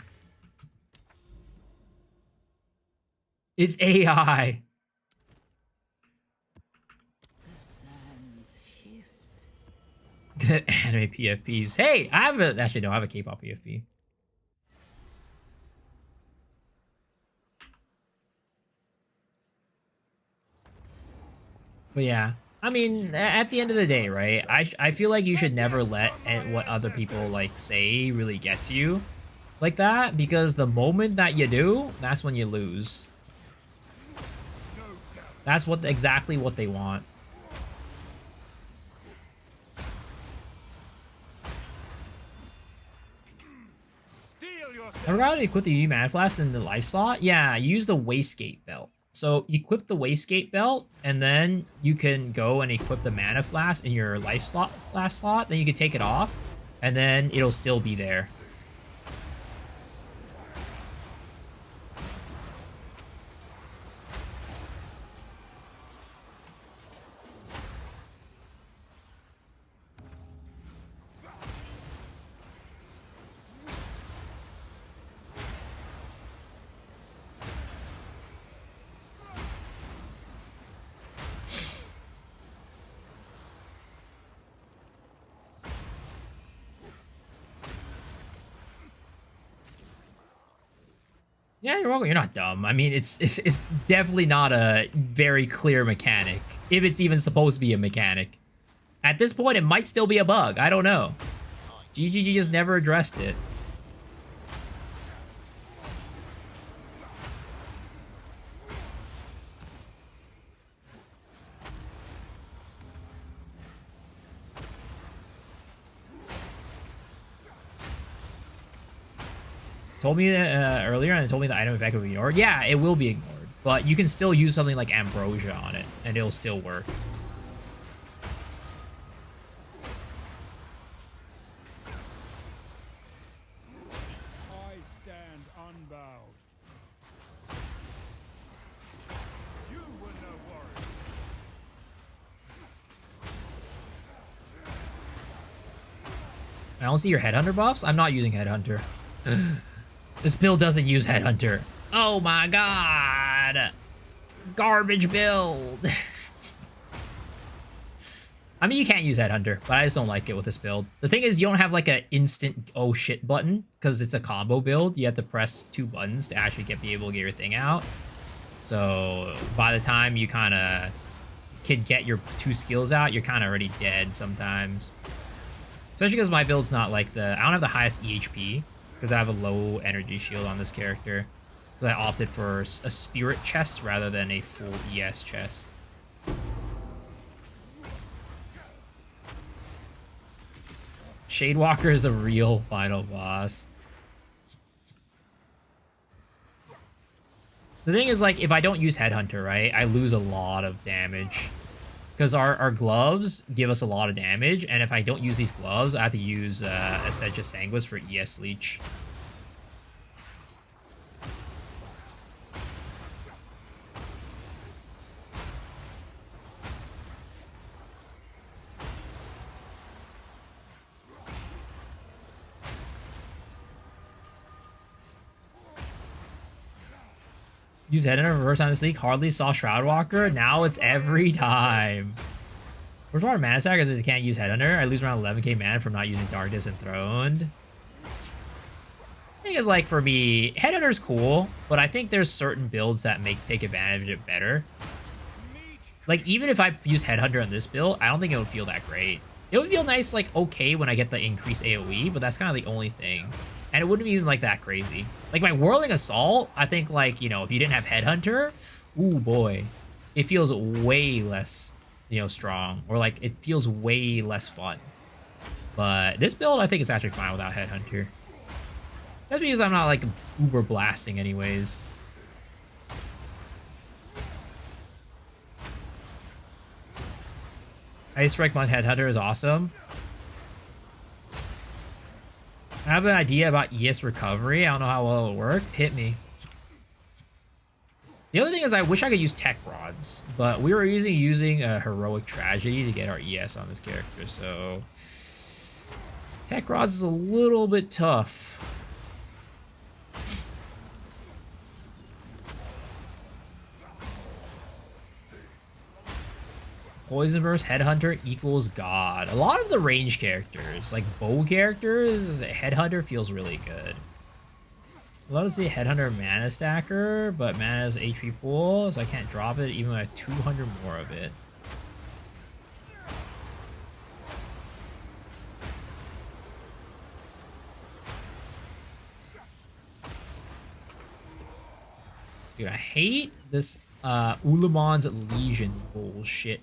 It's AI. Anime PFPs. Hey, I have a K-pop PFP. But yeah, I mean, at the end of the day, right? I feel like you should never let what other people like say really get to you like that, because the moment that you do, that's when you lose. That's exactly what they want. I forgot to equip the UV Mana Flask in the life slot. Yeah, use the Wastegate belt. So equip the Wastegate belt, and then you can go and equip the Mana Flask in your life slot. Then you can take it off, and then it'll still be there. Yeah, you're welcome. You're not dumb. I mean, it's definitely not a very clear mechanic, if it's even supposed to be a mechanic. At this point, it might still be a bug. I don't know. GGG just never addressed it. Told me earlier, and it told me the item effect will be ignored. Yeah, it will be ignored, but you can still use something like Ambrosia on it, and it'll still work. I stand unbowed. You were no warrior. I don't see your Headhunter buffs. I'm not using Headhunter. This build doesn't use Headhunter. Oh my god. Garbage build. I mean, you can't use Headhunter, but I just don't like it with this build. The thing is, you don't have like an instant oh shit button because it's a combo build. You have to press 2 buttons to actually be able to get your thing out. So by the time you kind of can get your 2 skills out, you're kind of already dead sometimes. Especially because my build's not like I don't have the highest EHP because I have a low energy shield on this character. So I opted for a spirit chest rather than a full ES chest. Shadewalker is the real final boss. The thing is, like, if I don't use Headhunter, right, I lose a lot of damage. Because our gloves give us a lot of damage, and if I don't use these gloves, I have to use Essentia Sanguis for ES Leech. Use Headhunter reverse on this league. Hardly saw Shroudwalker. Now it's every time. First part of Mana Stack is I can't use Headhunter. I lose around 11k mana from not using Darkness Enthroned. I think it's like, for me, Headhunter's cool, but I think there's certain builds that take advantage of it better. Like, even if I use Headhunter on this build, I don't think it would feel that great. It would feel nice, like, okay when I get the increased AoE, but that's kind of the only thing. And it wouldn't be even, like, that crazy. Like, my Whirling Assault, I think, like, you know, if you didn't have Headhunter, ooh, boy. It feels way less, you know, strong. Or, like, it feels way less fun. But this build, I think it's actually fine without Headhunter. That's because I'm not, like, uber blasting anyways. Ice Strike Mud Headhunter is awesome. I have an idea about ES recovery. I don't know how well it'll work. Hit me. The other thing is I wish I could use Tech Rods, but we were using a Heroic Tragedy to get our ES on this character, so Tech Rods is a little bit tough. Poison Burst Headhunter equals God. A lot of the range characters, like bow characters, Headhunter feels really good. I'd love to see Headhunter Mana Stacker, but Mana is HP pool, so I can't drop it even with 200 more of it. Dude, I hate this Ulamon's Legion bullshit.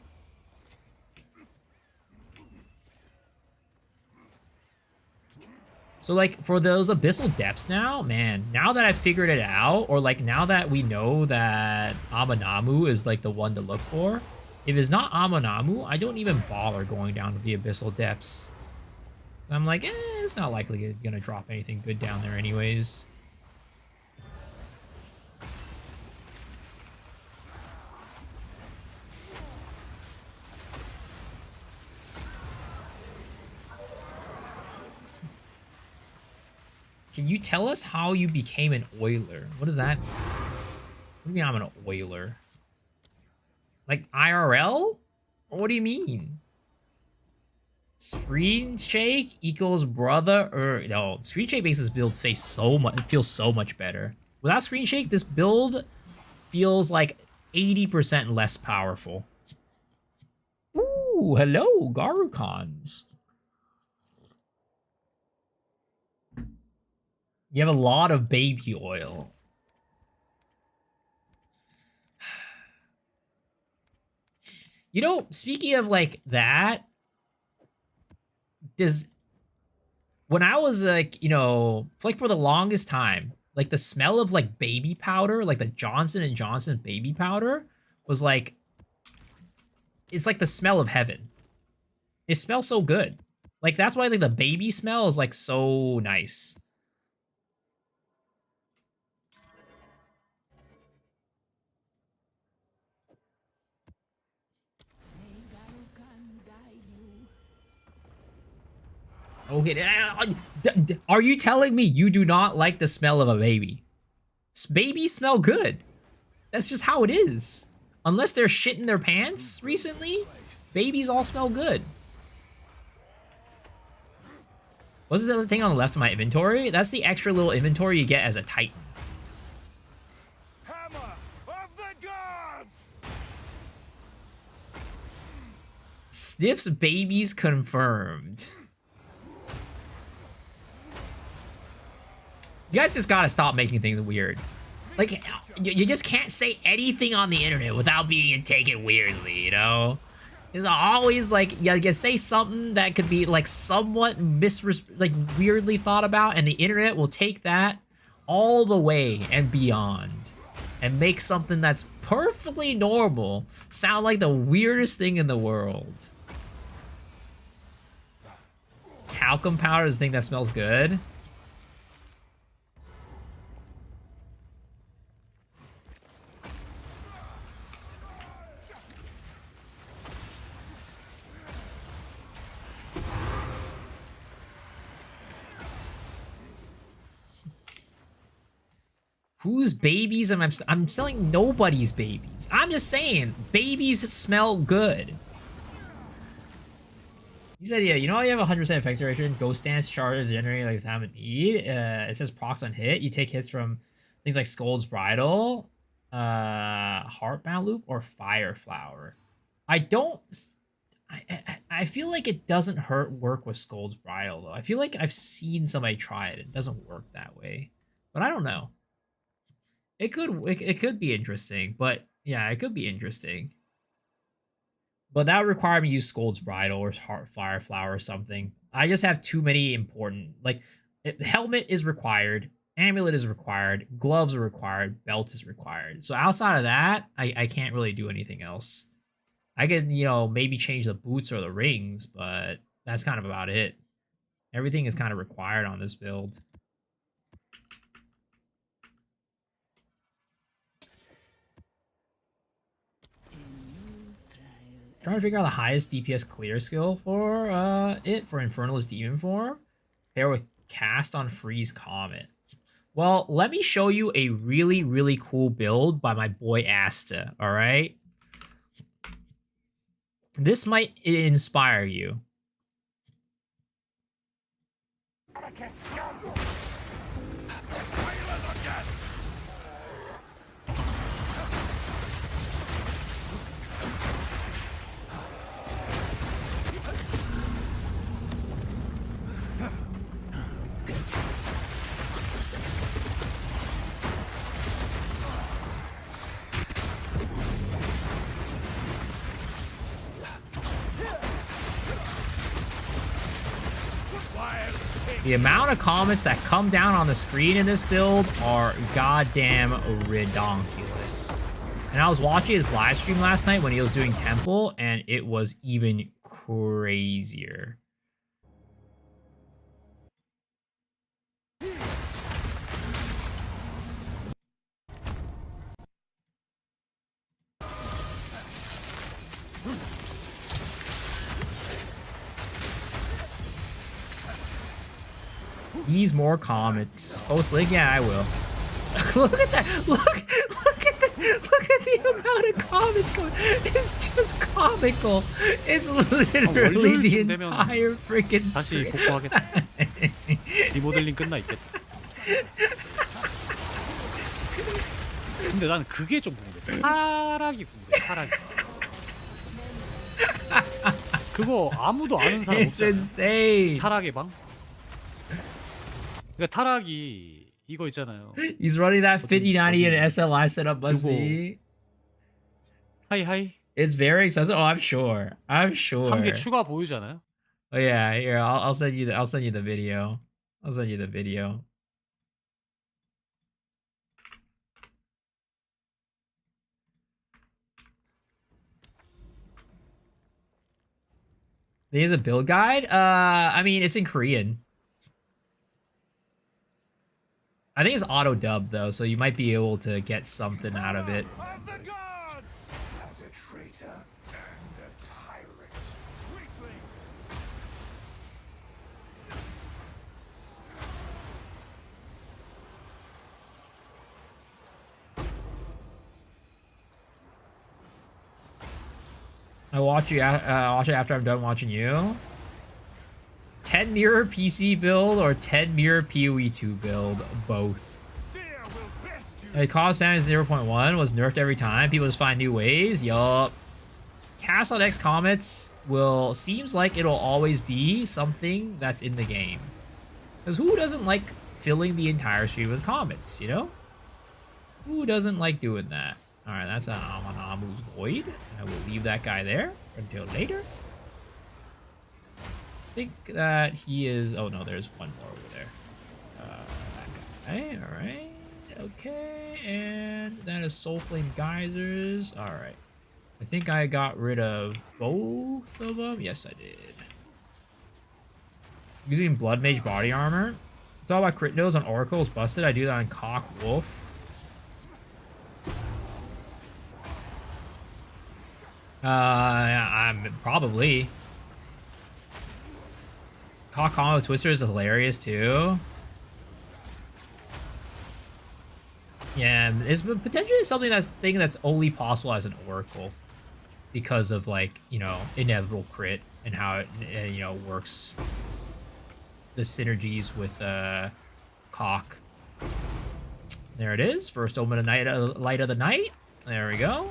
So, like, for those Abyssal Depths now, man, now that I've figured it out, or, like, now that we know that Amanamu is, like, the one to look for, if it's not Amanamu, I don't even bother going down to the Abyssal Depths. So I'm like, it's not likely gonna drop anything good down there anyways. Can you tell us how you became an oiler? What does that mean? What do you mean I'm an oiler? Like IRL? Or what do you mean? Screen Shake equals brother, or no, Screen Shake makes this build face so much, it feels so much better. Without Screen Shake, this build feels like 80% less powerful. Ooh, hello, Garukons. You have a lot of baby oil. You know, speaking of like that, when I was like, you know, like for the longest time, like the smell of like baby powder, like the Johnson & Johnson baby powder was like, it's like the smell of heaven. It smells so good. Like that's why like the baby smell is like so nice. Okay, are you telling me you do not like the smell of a baby? Babies smell good. That's just how it is. Unless they're shitting their pants recently, babies all smell good. What's the other thing on the left of my inventory? That's the extra little inventory you get as a Titan. Hammer of the gods! Sniff's babies confirmed. You guys just gotta stop making things weird. Like, you just can't say anything on the internet without being taken weirdly, you know? It's always like, you say something that could be like somewhat weirdly thought about, and the internet will take that all the way and beyond and make something that's perfectly normal sound like the weirdest thing in the world. Talcum powder is the thing that smells good. Whose babies am I'm selling nobody's babies. I'm just saying, babies smell good. He said, yeah, you know how you have 100% effective rate, ghost stance charges generate like the time of need. It says procs on hit. You take hits from things like Scold's Bridle, Heartbound Loop, or Fire Flower. I feel like it doesn't work with Scold's Bridle though. I feel like I've seen somebody try it. It doesn't work that way, but I don't know. It could be interesting, but yeah, it could be interesting. But that would require me to use Scold's Bridle or Fire Flower or something. I just have too many important, like, helmet is required, amulet is required, gloves are required, belt is required. So outside of that, I can't really do anything else. I could, you know, maybe change the boots or the rings, but that's kind of about it. Everything is kind of required on this build. Trying to figure out the highest DPS clear skill for Infernalist Demon Form. Pair with Cast on Freeze Comet. Well, let me show you a really, really cool build by my boy Asta, alright? This might inspire you. The amount of comments that come down on the screen in this build are goddamn redonkulous. And I was watching his live stream last night when he was doing Temple, and it was even crazier. Needs more comments. Post link? Yeah, I will. Look at that! Look at the amount of comments going. It's just comical. It's literally the entire freaking screen. 리모델링 끝나 있겠다. 근데 나는 그게 좀 궁금해. 타락이 궁금해. 타락이. 그거 아무도 아는 사람 It's 없잖아요. insane. 타락의 방? 그러니까 타락이 이거 있잖아요. He's running that 어디- 5090 and 어디- SLI setup must 요거- be. 하이 It's very expensive. Oh, I'm sure. I'm sure. 한 개 추가 보이잖아요. Oh yeah, here I'll send you I'll send you the video. I'll send you the video. There's a build guide. I mean it's in Korean. I think it's auto dubbed though, so you might be able to get something out of it. Of the gods! As a traitor and a tyrant. Weakling! I watch you. Watch it after I'm done watching you. 10 mirror PC build or 10 mirror PoE 2 build, both. Fear will best you! A cost damage 0.1 was nerfed every time. People just find new ways. Yup. Cast on X Comets will seems like it'll always be something that's in the game. Because who doesn't like filling the entire stream with comets, you know? Who doesn't like doing that? Alright, that's an Amanamu's Void. I will leave that guy there until later. I think that he is... Oh no, there's one more over there. That guy, alright. Okay, and that is Soulflame Geysers. Alright. I think I got rid of both of them. Yes, I did. Using Blood Mage body armor. It's all about crit nose on Oracles busted. I do that on Cock Wolf. I'm probably. Cock combo with Twister is hilarious too. Yeah, it's potentially something that's only possible as an Oracle, because of like, you know, inevitable crit and how it you know, works. The synergies with Cock. There it is. First Omen of Night, Light of the Night. There we go.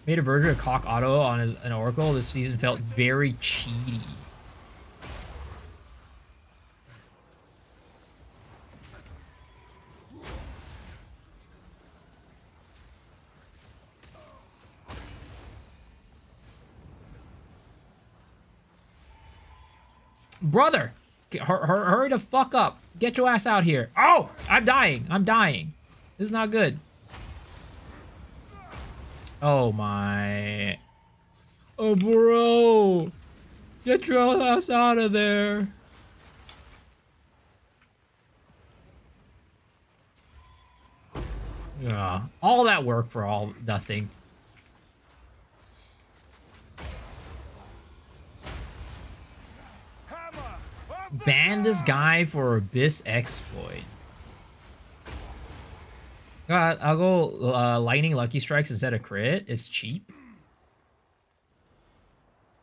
Made a version of Cock Auto on an Oracle. This season felt very cheaty. Brother, hurry the fuck up. Get your ass out here. Oh, I'm dying. I'm dying. This is not good. Oh my. Oh, bro. Get your ass out of there. Yeah, all that work for all nothing. Hammer of the Ban this gods! guy for Abyss exploit. I'll go lightning lucky strikes instead of crit. It's cheap.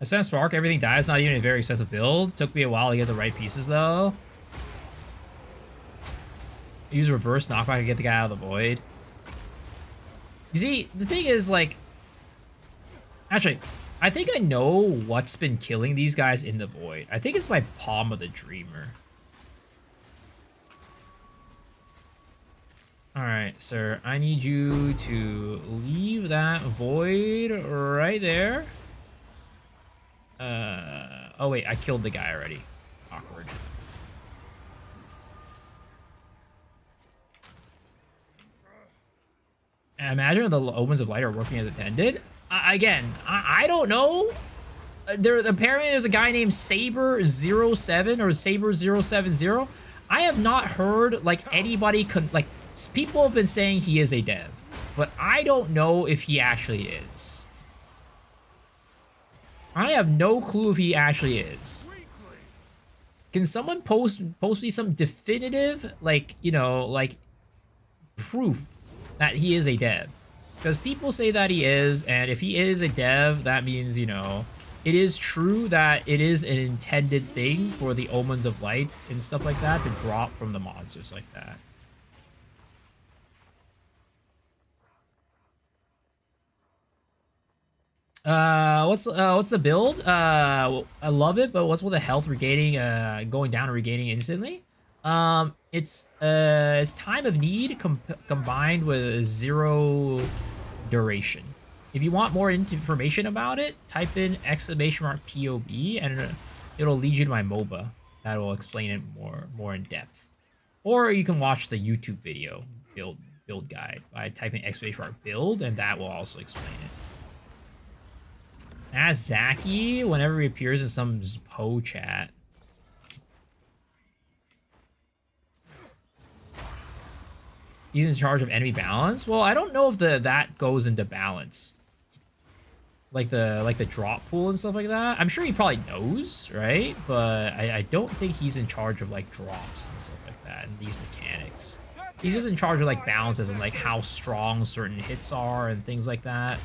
I sent Spark, everything dies, not even a very expensive build. Took me a while to get the right pieces though. Use reverse knockback to get the guy out of the void. You see, the thing is, like, actually, I think I know what's been killing these guys in the void. I think it's my Palm of the Dreamer. Alright, sir. I need you to leave that void right there. Oh wait, I killed the guy already. Awkward. Imagine if the Omens of Light are working as intended. Again, I don't know. Apparently there's a guy named Saber07 or Saber070. I have not heard like anybody people have been saying he is a dev, but I don't know if he actually is. I have no clue if he actually is. Can someone post me some definitive, like, you know, like proof that he is a dev? Because people say that he is, and if he is a dev, that means, you know, it is true that it is an intended thing for the Omens of Light and stuff like that to drop from the monsters like that. What's the build? I love it, but what's with the health regaining, going down and regaining instantly? It's time of need combined with 0 duration. If you want more information about it, type in !POB and it'll lead you to my MOBA. That will explain it more in depth. Or you can watch the YouTube video build guide by typing !build, and that will also explain it. Ask Zaki whenever he appears in some Poe chat. He's in charge of enemy balance. Well, I don't know if that goes into balance, like the drop pool and stuff like that. I'm sure he probably knows, right? But I don't think he's in charge of like drops and stuff like that and these mechanics. He's just in charge of like balance, as in like how strong certain hits are and things like that.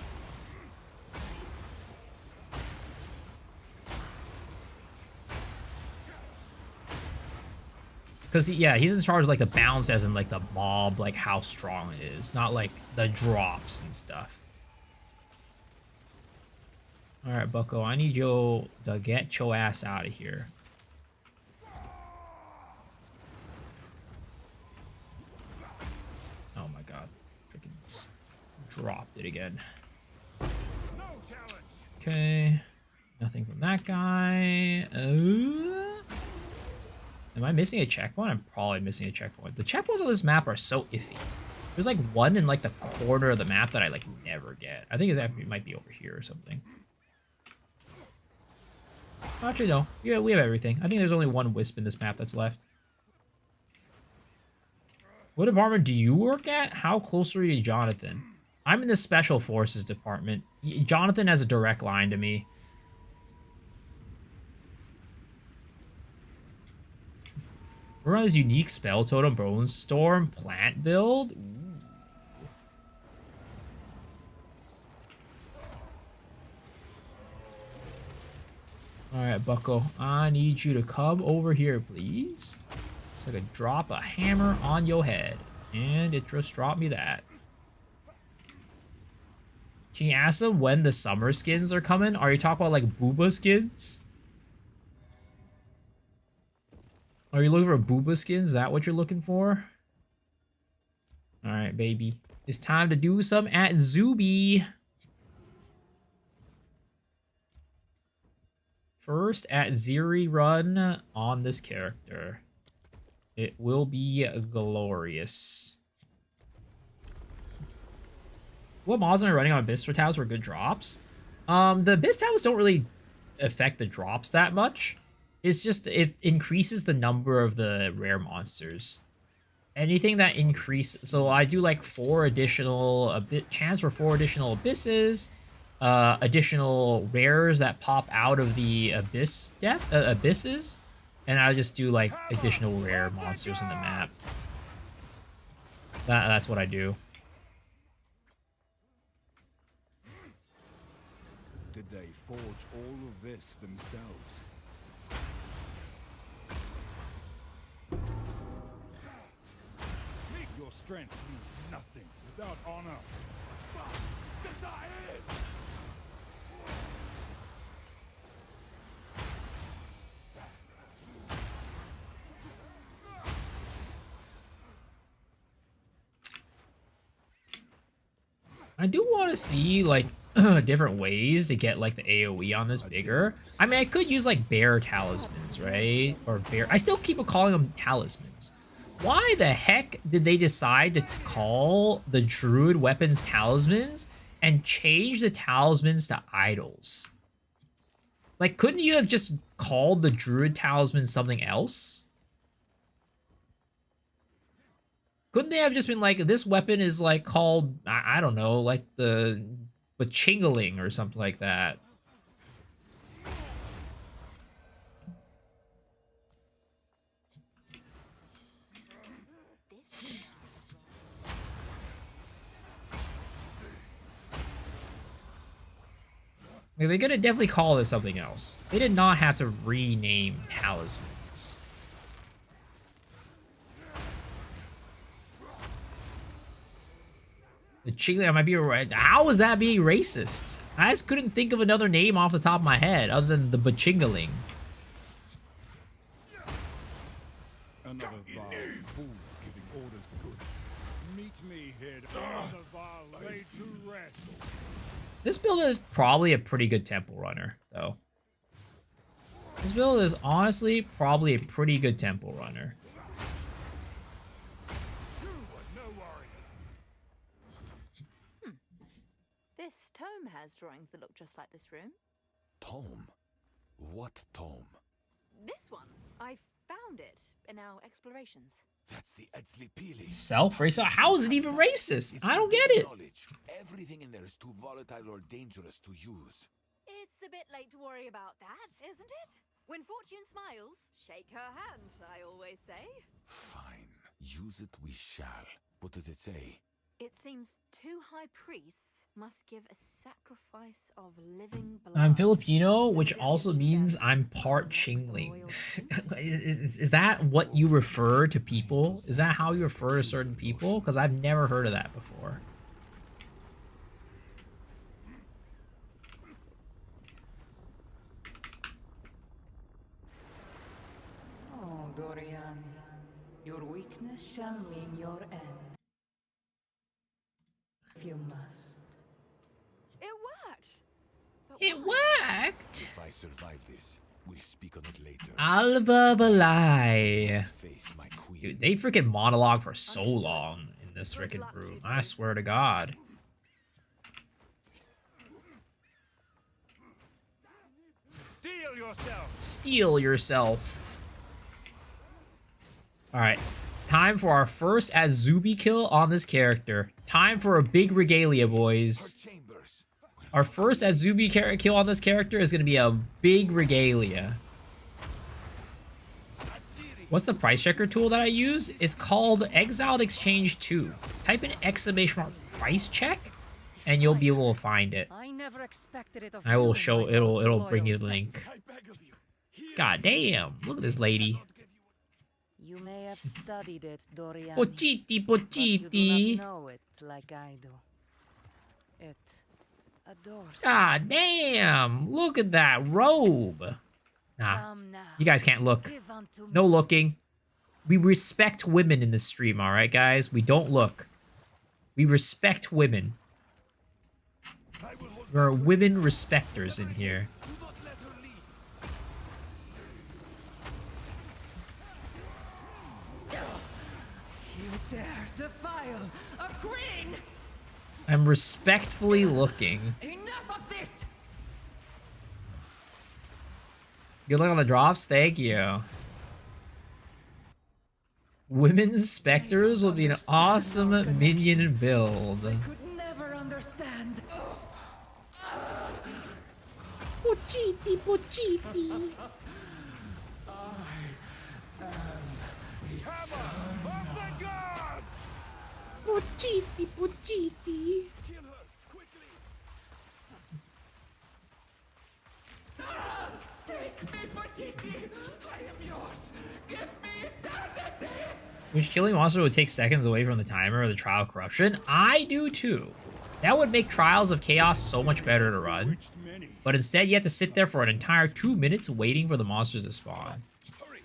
Because, yeah, he's in charge of, like, the balance as in, like, the mob, like, how strong it is. Not, like, the drops and stuff. Alright, Bucko, I need you to get your ass out of here. Oh, my God. Freaking dropped it again. Okay. Nothing from that guy. Am I missing a checkpoint? I'm probably missing a checkpoint. The checkpoints on this map are so iffy. There's like one in like the corner of the map that I like never get. I think it might be over here or something. Actually, no. Yeah, we have everything. I think there's only one wisp in this map that's left. What department do you work at? How close are you to Jonathan? I'm in the Special Forces department. Jonathan has a direct line to me. We're on this unique spell totem bone storm plant build. Alright, Bucko. I need you to come over here, please. So I could drop a hammer on your head. And it just dropped me that. Can you ask them when the summer skins are coming? Are you talking about like Booba skins? Are you looking for Booba skins? Is that what you're looking for? Alright, baby. It's time to do some at Zuby. First at Ziri run on this character. It will be glorious. What mods am I running on Abyss for tabs for good drops? The Abyss tabs don't really affect the drops that much. It's just, it increases the number of the rare monsters. Anything that increases, so I do like 4 additional, chance for 4 additional abysses, additional rares that pop out of the abysses, and I just do like additional rare monsters in the map. That's what I do. Did they forge all of this themselves? Your strength means nothing without honor. I do want to see like different ways to get like the AoE on this bigger. I mean, I could use like bear talismans, right? Or bear. I still keep calling them talismans. Why the heck did they decide to call the druid weapons talismans and change the talismans to idols? Like, couldn't you have just called the druid talisman something else? Couldn't they have just been like, this weapon is like called, I don't know, like the Chingaling or something like that? Like, they could have definitely called it something else. They did not have to rename talismans. The Chingling might be right. How is that being racist? I just couldn't think of another name off the top of my head other than the Bachingling. Another vile fool giving orders good. Meet me here to another vile laid to rest. This build is probably a pretty good temple runner, though. This build is honestly probably a pretty good temple runner. You are no warrior. This tome has drawings that look just like this room. Tome? What tome? This one. I found it in our explorations. That's the Edsley Peely. Self-racist? How is it even racist? I don't get it. Knowledge. Everything in there is too volatile or dangerous to use. It's a bit late to worry about that, isn't it? When fortune smiles, shake her hand, I always say. Fine. Use it we shall. What does it say? It seems 2 high priests must give a sacrifice of living blood. I'm Filipino, which The also village means them I'm from part the Chingling. royal prince. Is that what you refer to people? Is that how you refer to certain people? Because I've never heard of that before. Oh, Dorian, your weakness shall mean your end. If you must. It worked! But It why? worked! If I survive this, we'll speak on it later. Alva Valai. Face my queen. Dude, they freaking monologue for so long in this freaking room. I swear to God. Steel yourself! Steal yourself. Alright. Time for our first Azubi kill on this character. Time for a big regalia, Her boys. chambers. Our first Azubi kill on this character is going to be a big regalia. What's the price checker tool that I use? It's called Exiled Exchange 2. Type in exclamation mark price check and you'll be able to find it. I never expected it of I will you, show my it'll most bring you loyal the link. I beg of you. Hear God damn, look at this lady. You may have studied it, Dorian. Pochiti, but you do pochiti. not know it like I do. It adores. God damn, look at that robe. Nah, Come now. you guys can't look. Give unto No me. looking. We respect women in this stream, alright guys? We don't look. We respect women. I will hold There are women respecters in here. Do not let her leave. You dare defile a queen! I'm respectfully looking. Enough of this! Good luck on the drops, thank you. Women's specters will be an awesome minion build. Could never understand. Pochiti, pochiti. Hammer of the gods! Pochiti, pochiti. Kill her quickly. Take me, Pochiti! I am yours! Give me eternity! Which killing monster would take seconds away from the timer or the Trial of Corruption? I do too. That would make Trials of Chaos so much better to run. Reached many. But instead, you have to sit there for an entire 2 minutes waiting for the monsters to spawn. Hurry.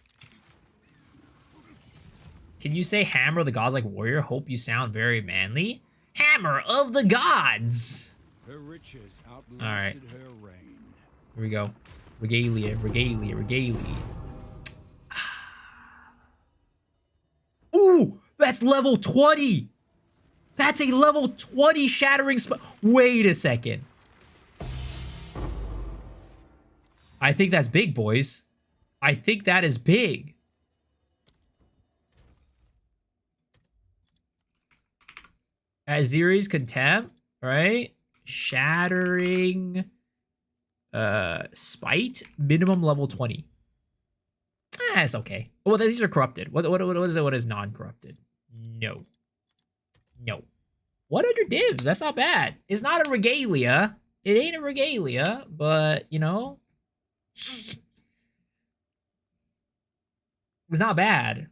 Can you say Hammer of the Gods like Warrior? Hope you sound very manly. Hammer of the Gods! Her riches outlasted Alright. her reign. Here we go. Regalia, regalia, regalia. Ooh! That's level 20! That's a level 20 Shattering Wait a second. I think that's big, boys. I think that is big. Aziri's Contempt, right? Shattering Spite, minimum level 20. It's okay. Well, these are corrupted. What is it? What is non-corrupted? No. No. 100 divs. That's not bad. It's not a regalia. It ain't a regalia, but you know, it's not bad.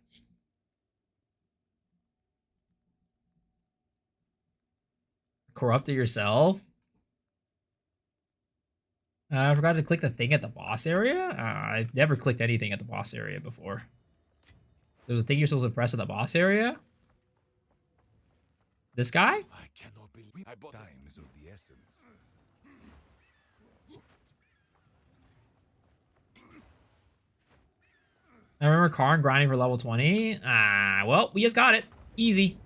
Corrupt it yourself. I forgot to click the thing at the boss area. I've never clicked anything at the boss area before. There's a thing you're supposed to press at the boss area. This guy? I cannot believe I bought time is of the essence. I remember Karn grinding for level 20. Well, we just got it. Easy.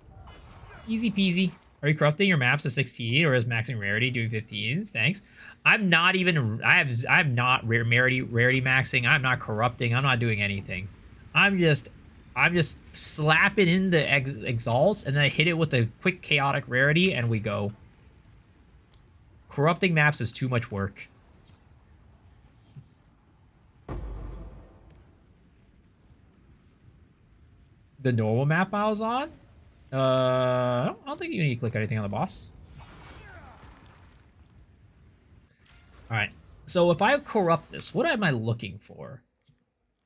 Easy peasy. Are you corrupting your maps to 16 or is maxing rarity doing 15s? Thanks. I'm not even I'm not rarity maxing. I'm not corrupting. I'm not doing anything. I'm just slapping in the exalts and then I hit it with a quick chaotic rarity and we go. Corrupting maps is too much work. The normal map I was on? I don't think you need to click anything on the boss. Alright, so if I corrupt this, what am I looking for?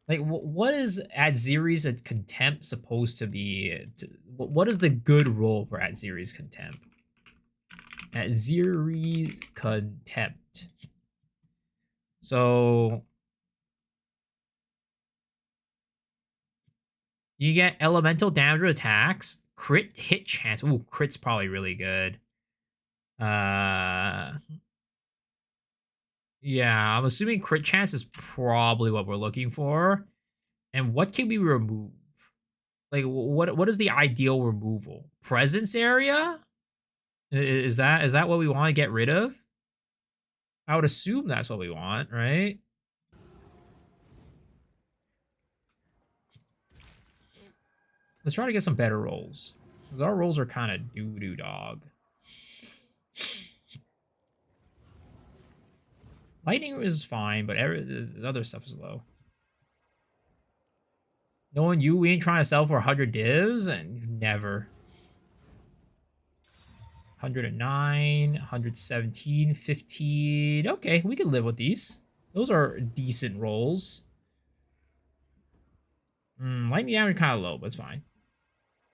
Like, what is Adziri's Contempt supposed to be? What is the good role for Adziri's Contempt? Adziri's Contempt. So... you get elemental damage with attacks, crit hit chance. Ooh, crit's probably really good. Yeah, I'm assuming crit chance is probably what we're looking for. And what can we remove? Like, what is the ideal removal? Presence area? Is that what we want to get rid of? I would assume that's what we want, right? Let's try to get some better rolls. Because our rolls are kind of doo-doo dog. Lightning is fine, but the other stuff is low. Knowing you, we ain't trying to sell for 100 divs, and never. 109, 117, 15. Okay, we can live with these. Those are decent rolls. Lightning damage kind of low, but it's fine.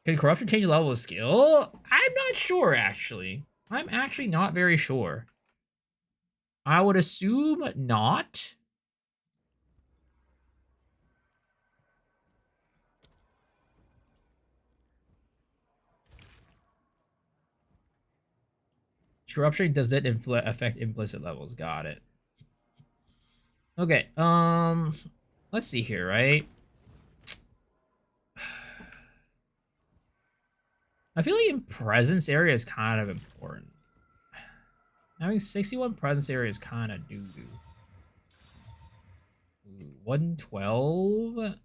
Can corruption change the level of skill? I'm not sure, actually. I'm actually not very sure. I would assume not. Corruption does not affect implicit levels. Got it. Okay, let's see here, right? I feel like in presence area is kind of important. Having 61 presence area is kind of doo-doo. 112,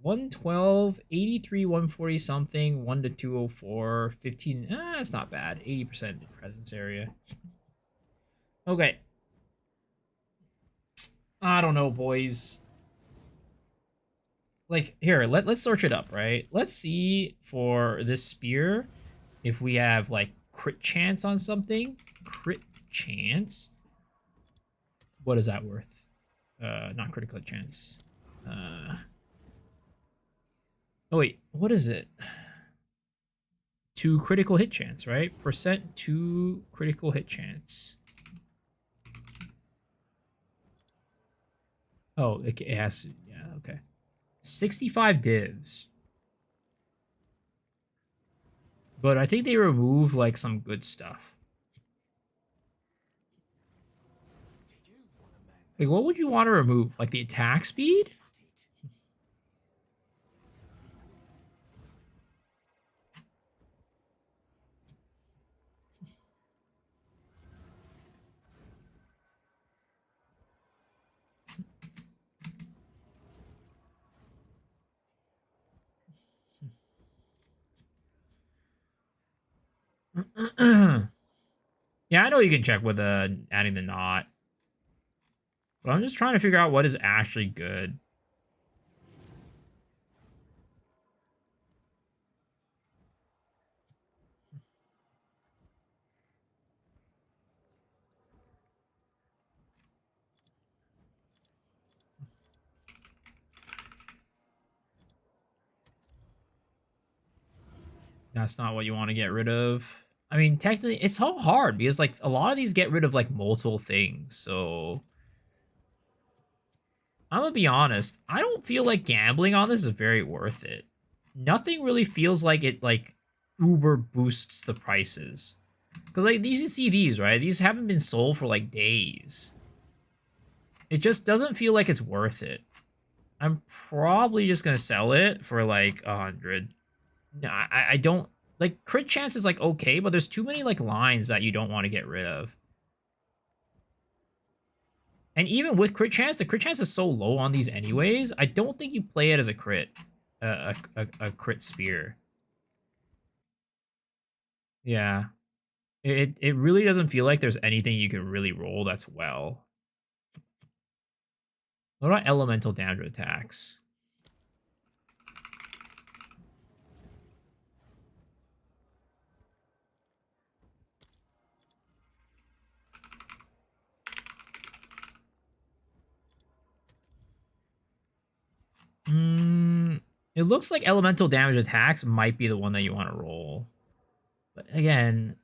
112, 83, 140 something, 1 to 204, 15. That's not bad. 80% presence area. Okay. I don't know, boys. Like, here, let's search it up, right? Let's see for this spear if we have, like, crit chance on something. Crit chance. What is that worth? Not critical chance. Oh, wait. What is it? 2 critical hit chance, right? Percent 2 critical hit chance. Oh, it has... yeah, okay. 65 divs. But I think they remove, like, some good stuff. Like, what would you want to remove? Like, the attack speed? Yeah, I know you can check with adding the knot. But I'm just trying to figure out what is actually good. That's not what you want to get rid of. I mean, technically, it's so hard because like a lot of these get rid of like multiple things. So I'm gonna be honest. I don't feel like gambling on this is very worth it. Nothing really feels like it like uber boosts the prices. Because like you see these, right? These haven't been sold for like days. It just doesn't feel like it's worth it. I'm probably just gonna sell it for like 100. No, I don't like crit chance is like okay, but there's too many like lines that you don't want to get rid of. And even with crit chance, the crit chance is so low on these anyways. I don't think you play it as a crit, a crit spear. Yeah, it really doesn't feel like there's anything you can really roll that's well. What about elemental damage attacks? It looks like elemental damage attacks might be the one that you want to roll. But again,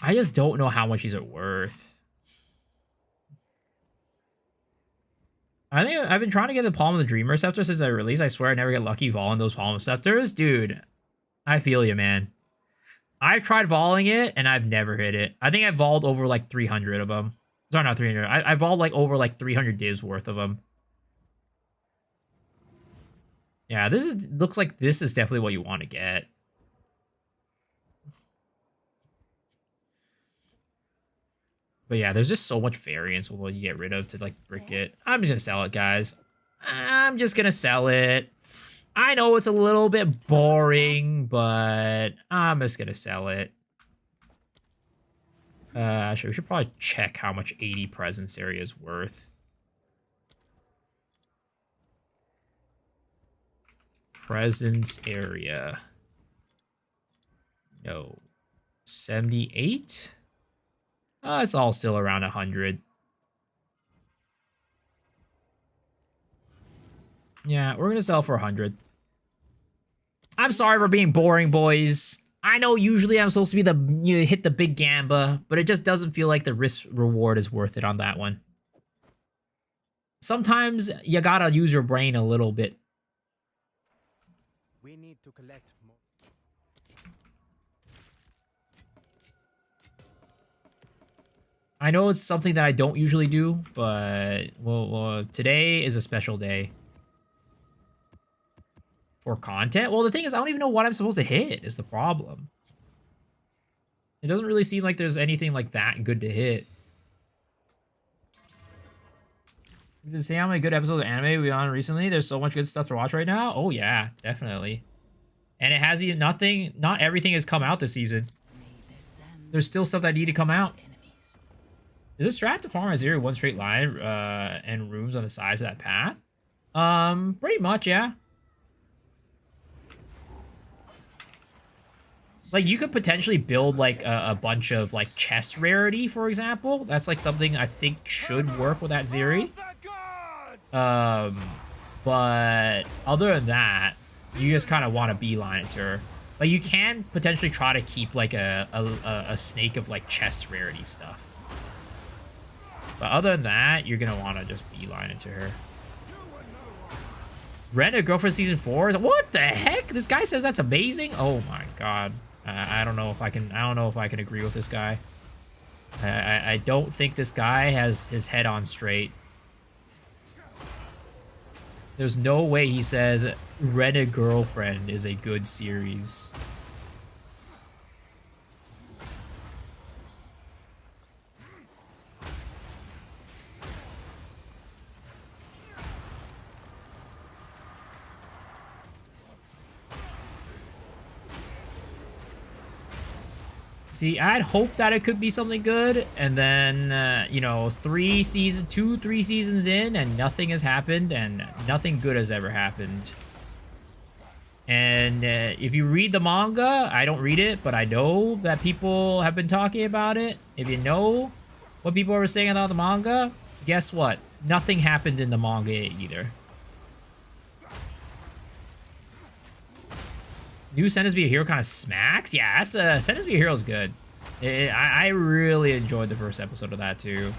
I just don't know how much these are worth. I think I've been trying to get the Palm of the Dreamer Scepter since I released. I swear I never get lucky voling those Palm Scepters. Dude, I feel you, man. I've tried voling it, and I've never hit it. I think I volled over like 300 of them. Sorry, not 300. I volled like over like 300 divs worth of them. Yeah, looks like this is definitely what you want to get. But yeah, there's just so much variance with what you get rid of to like brick it. I'm just gonna sell it, guys. I'm just gonna sell it. I know it's a little bit boring, but I'm just gonna sell it. Actually, we should probably check how much 80 presence area is worth. Presence area. No. 78? It's all still around 100. Yeah, we're gonna sell for 100. I'm sorry for being boring, boys. I know usually I'm supposed to be hit the big gamba, but it just doesn't feel like the risk reward is worth it on that one. Sometimes you gotta use your brain a little bit. We need to collect more. I know it's something that I don't usually do, but well, today is a special day. For content? Well, the thing is, I don't even know what I'm supposed to hit is the problem. It doesn't really seem like there's anything like that good to hit. To see how many good episodes of anime we on recently, there's so much good stuff to watch right now. Oh yeah, definitely. And it has even nothing, not everything has come out this season. There's still stuff that need to come out. Is it strat to farm a 0 one straight line and rooms on the sides of that path? Pretty much, yeah. Like, you could potentially build, like, a bunch of, like, chest rarity, for example. That's, like, something I think should work with that Ziri. But other than that, you just kind of want to beeline it to her. Like, you can potentially try to keep, like, a snake of, like, chest rarity stuff. But other than that, you're going to want to just beeline it to her. Rent a Girlfriend Season 4? What the heck? This guy says that's amazing? Oh, my God. I don't know if I can. I don't know if I can agree with this guy. I don't think this guy has his head on straight. There's no way he says Rent a Girlfriend is a good series. See, I'd hope that it could be something good, and then, you know, 3 seasons in, and nothing has happened, and nothing good has ever happened. And if you read the manga, I don't read it, but I know that people have been talking about it. If you know what people were saying about the manga, guess what? Nothing happened in the manga either. New Sentence Be a Hero kind of smacks. Yeah, that's Sentence Be a Hero is good. I really enjoyed the first episode of that too.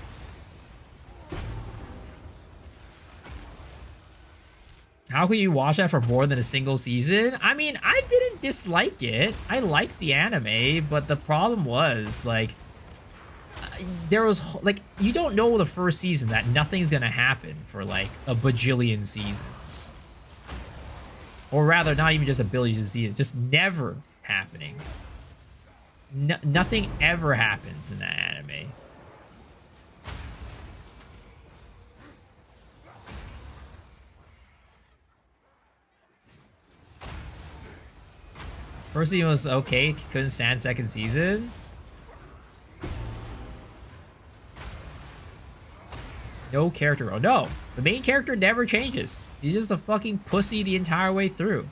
How could you watch that for more than a single season? I mean, I didn't dislike it. I liked the anime, but the problem was, like, there was, like, you don't know the first season that nothing's gonna happen for, like, a bajillion seasons. Or rather, not even just a billion seasons, just never happening. Nothing ever happens in that anime. First season was okay, couldn't stand second season. No character growth. No, the main character never changes. He's just a fucking pussy the entire way through.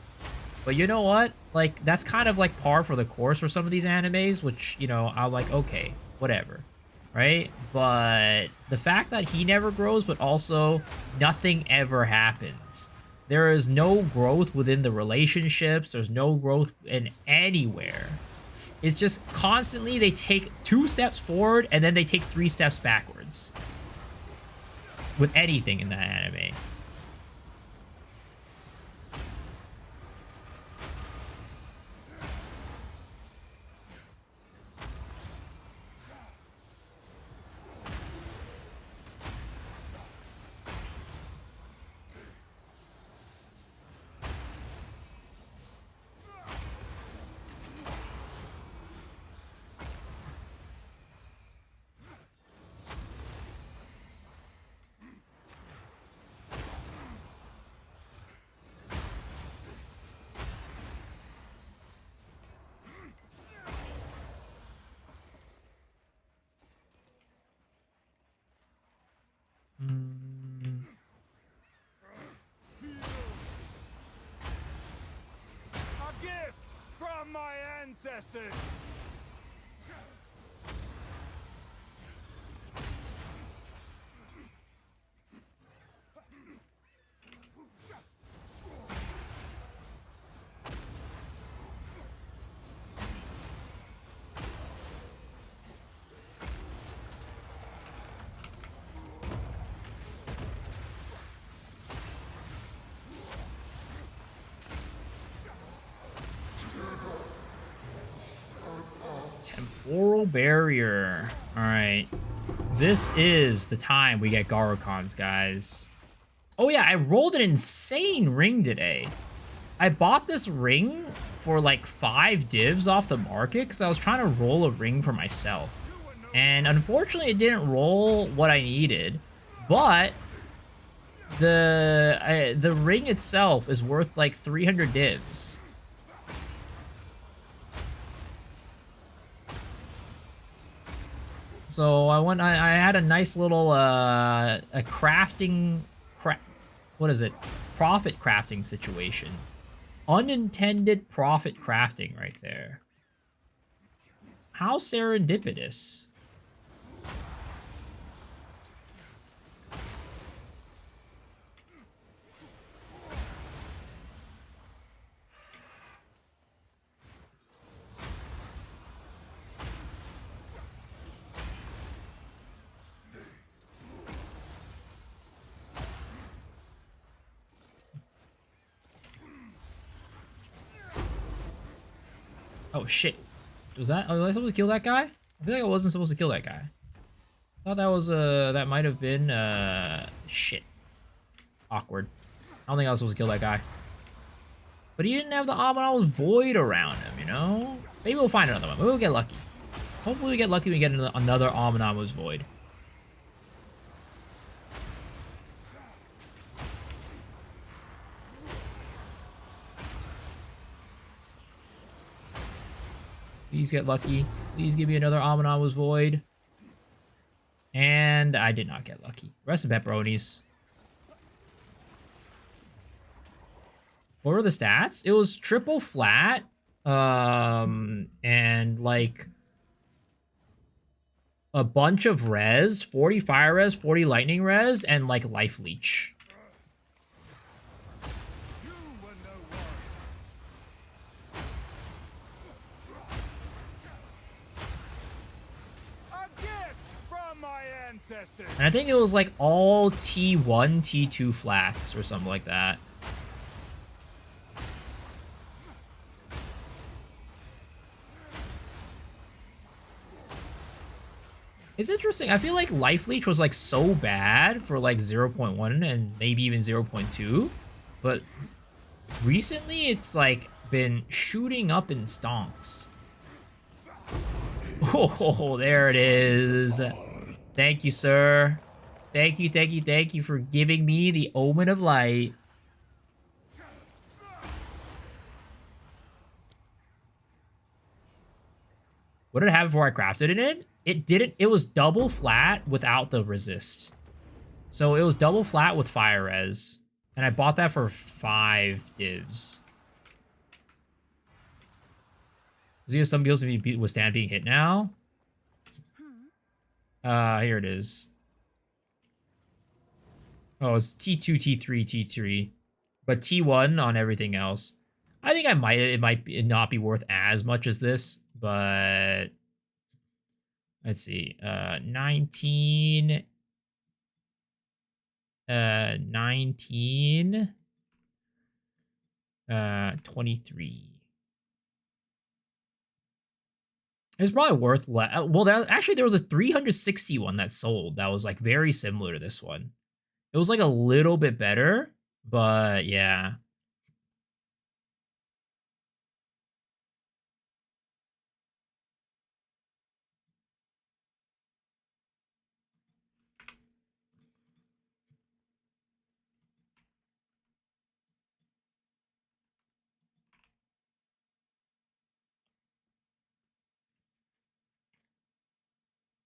But you know what? Like, that's kind of like par for the course for some of these animes, which, you know, I'm like, okay, whatever. Right? But the fact that he never grows, but also nothing ever happens. There is no growth within the relationships. There's no growth in anywhere. It's just constantly they take 2 steps forward and then they take 3 steps backwards. With anything in that anime. A gift from my ancestors. Temporal barrier. Alright. This is the time we get Garokons, guys. Oh yeah, I rolled an insane ring today. I bought this ring for like 5 divs off the market because I was trying to roll a ring for myself. And unfortunately it didn't roll what I needed. But the ring itself is worth like 300 divs. So I had a nice little a crafting what is it? Profit crafting situation. Unintended profit crafting right there. How serendipitous. Oh shit. Was I supposed to kill that guy? I feel like I wasn't supposed to kill that guy. I thought that was that might have been shit. Awkward. I don't think I was supposed to kill that guy. But he didn't have the Abominable Void around him, you know? Maybe we'll find another one. Maybe we'll get lucky. Hopefully we get lucky and we get another Abominable Void. Please get lucky. Please give me another Abominable Void. And I did not get lucky. Rest of pepperonis. What were the stats? It was triple flat. And like a bunch of res, 40 fire res, 40 lightning res, and like life leech. ancestors. And I think it was like all T1, T2 flats or something like that. It's interesting. I feel like Life Leech was like so bad for like 0.1 and maybe even 0.2. But recently it's like been shooting up in stonks. Oh, there it is. Thank you, sir. Thank you, thank you, thank you for giving me the Omen of Light. What did it have before I crafted it in? It didn't. It was double flat without the resist. So it was double flat with fire res. And I bought that for 5 divs. Because some builds can withstand being hit now. Here it is. Oh, it's T2, T3, T3. But T1 on everything else. I think it might not be worth as much as this, but let's see. 19 23. It's probably worth well, there was a 360 one that sold that was like very similar to this one. It was like a little bit better, but yeah.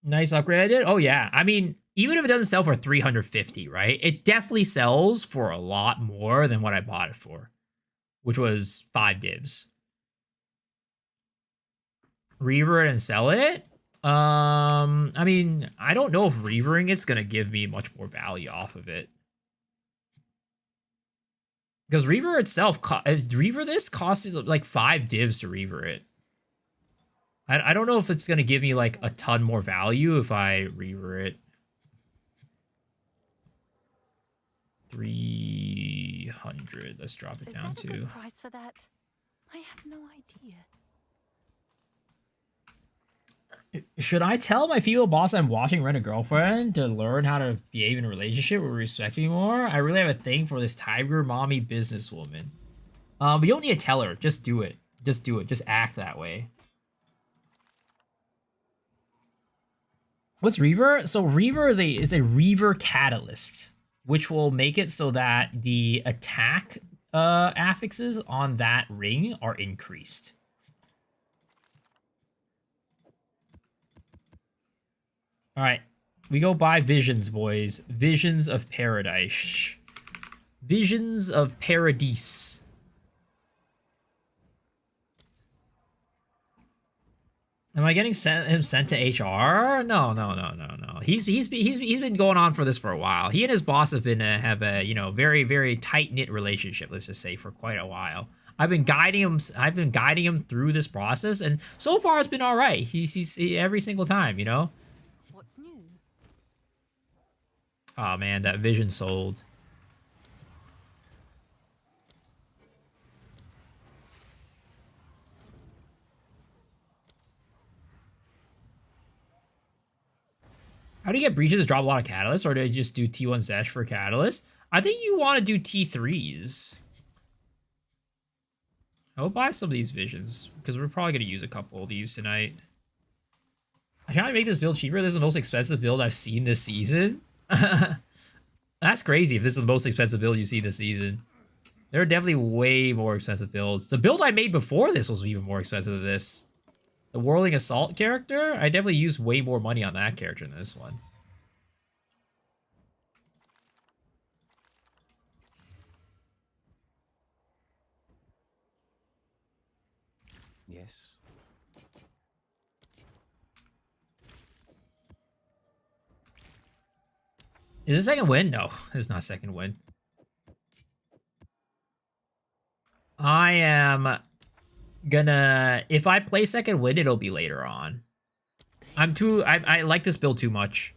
Nice upgrade I did. Oh yeah. I mean, even if it doesn't sell for 350, right? It definitely sells for a lot more than what I bought it for, which was 5 divs. Reaver it and sell it? I mean, I don't know if reavering it's gonna give me much more value off of it. Because Reaver itself, Reaver this costs like 5 divs to Reaver it. I don't know if it's going to give me like a ton more value if I Reaver it. 300. Let's drop it down Is that a to. good price for that? I have no idea. Should I tell my female boss I'm watching Rent a Girlfriend to learn how to behave in a relationship with respect me more? I really have a thing for this tiger mommy businesswoman. But you don't need to tell her. Just do it. Just do it. Just act that way. What's Reaver? So Reaver is a Reaver catalyst, which will make it so that the attack affixes on that ring are increased. All right, we go buy visions, boys. Visions of Paradise. Visions of Paradise. Am I getting him sent to HR? No. He's been going on for this for a while. He and his boss have been have a very very tight knit relationship. Let's just say for quite a while. I've been guiding him through this process, and so far it's been all right. He's every single time, What's new? Oh man, that vision sold. How do you get breaches to drop a lot of catalysts, or do you just do T1 Zesh for catalyst? I think you want to do T3s. I will buy some of these visions, because we're probably going to use a couple of these tonight. Can I make this build cheaper? This is the most expensive build I've seen this season. That's crazy if this is the most expensive build you've seen this season. There are definitely way more expensive builds. The build I made before this was even more expensive than this. The Whirling Assault character, I definitely used way more money on that character than this one. Yes. Is it second win? No, it's not second win. I am gonna, if I play second win, it'll be later on. I like this build too much.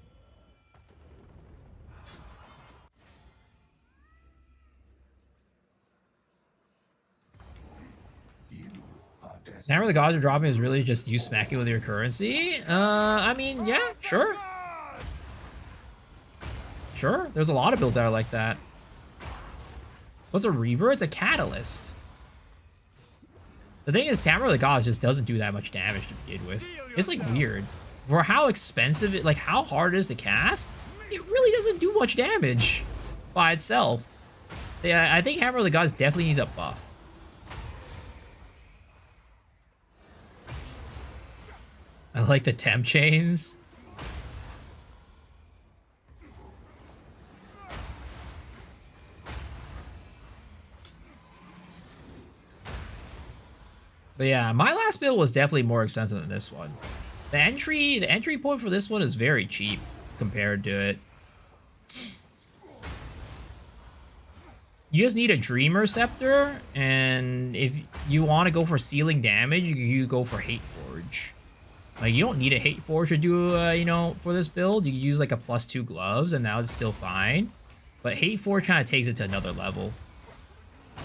Hammer of the Gods you're dropping is really just you smacking with your currency. I mean, yeah, sure. Sure, there's a lot of builds that are like that. What's a Reaver? It's a Catalyst. The thing is, Hammer of the Gods just doesn't do that much damage to begin with. It's like weird. For how expensive it, like how hard it is to cast, it really doesn't do much damage by itself. Yeah, I think Hammer of the Gods definitely needs a buff. I like the temp chains. But yeah, my last build was definitely more expensive than this one. The entry point for this one is very cheap compared to it. You just need a Dreamer Scepter, and if you want to go for sealing damage, you go for Hate Forge. Like, you don't need a Hate Forge to do, you know, for this build. You can use, like, a +2 gloves, and now it's still fine. But Hate Forge kind of takes it to another level.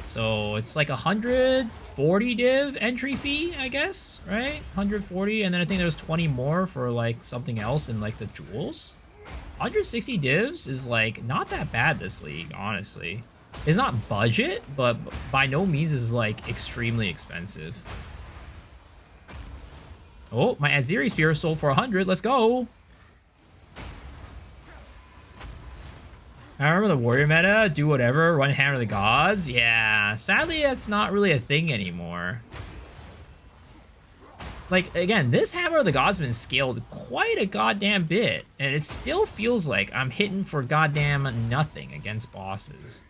So, it's like 140 div entry fee, I guess, right? 140, and then I think there's 20 more for, like, something else in, like, the jewels. 160 divs is, like, not that bad this league, honestly. It's not budget, but by no means is, like, extremely expensive. Oh, my Aziri Spear sold for 100. Let's go. I remember the Warrior meta. Do whatever. Run Hammer of the Gods. Yeah. Sadly, that's not really a thing anymore. Like, again, this Hammer of the Gods has been scaled quite a goddamn bit. And it still feels like I'm hitting for goddamn nothing against bosses.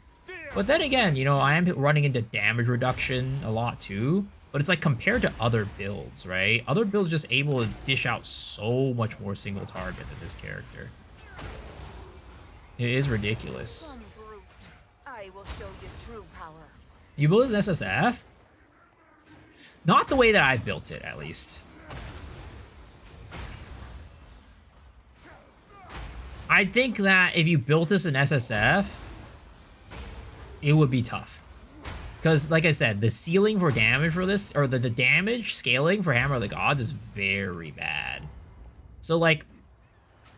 But then again, you know, I am running into damage reduction a lot too. But it's like compared to other builds, right? Other builds are just able to dish out so much more single target than this character. It is ridiculous. I will show you true power. You build as an SSF? Not the way that I've built it, at least. I think that if you built this in SSF, it would be tough. Because, like I said, the ceiling for damage for this, or the damage scaling for Hammer of the Gods is very bad. So, like,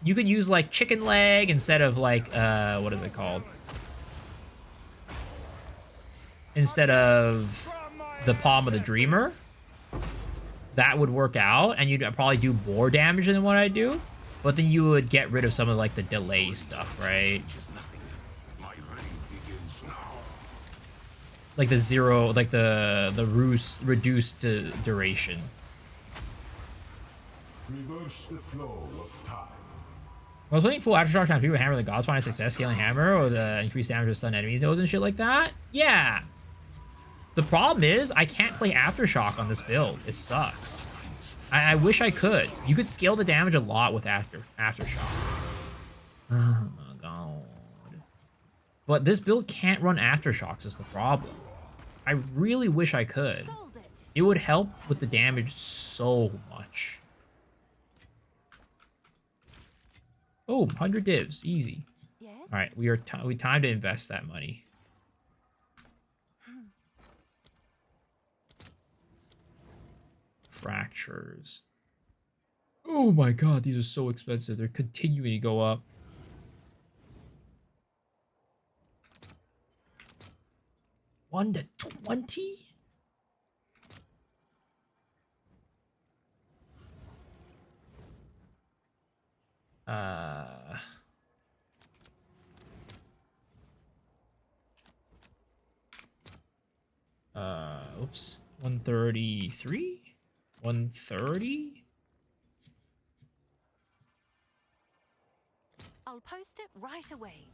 you could use, like, Chicken Leg instead of, like, what is it called? Instead of the Palm of the Dreamer. That would work out, and you'd probably do more damage than what I do. But then you would get rid of some of, like, the delay stuff, right? Like the zero, like the reduced duration. Reverse the flow of time. I was playing full Aftershock times people Hammer of the Gods find success scaling Hammer or the increased damage of stun enemy those and shit like that. Yeah. The problem is I can't play Aftershock on this build. It sucks. I wish I could. You could scale the damage a lot with Aftershock. Oh my god. But this build can't run Aftershocks is the problem. I really wish I could. It would help with the damage so much. Oh, 100 divs. Easy. Yes? Alright, we time to invest that money. Fractures. Oh my god, these are so expensive. They're continuing to go up. 1 to 20? Oops. 133? 130? I'll post it right away.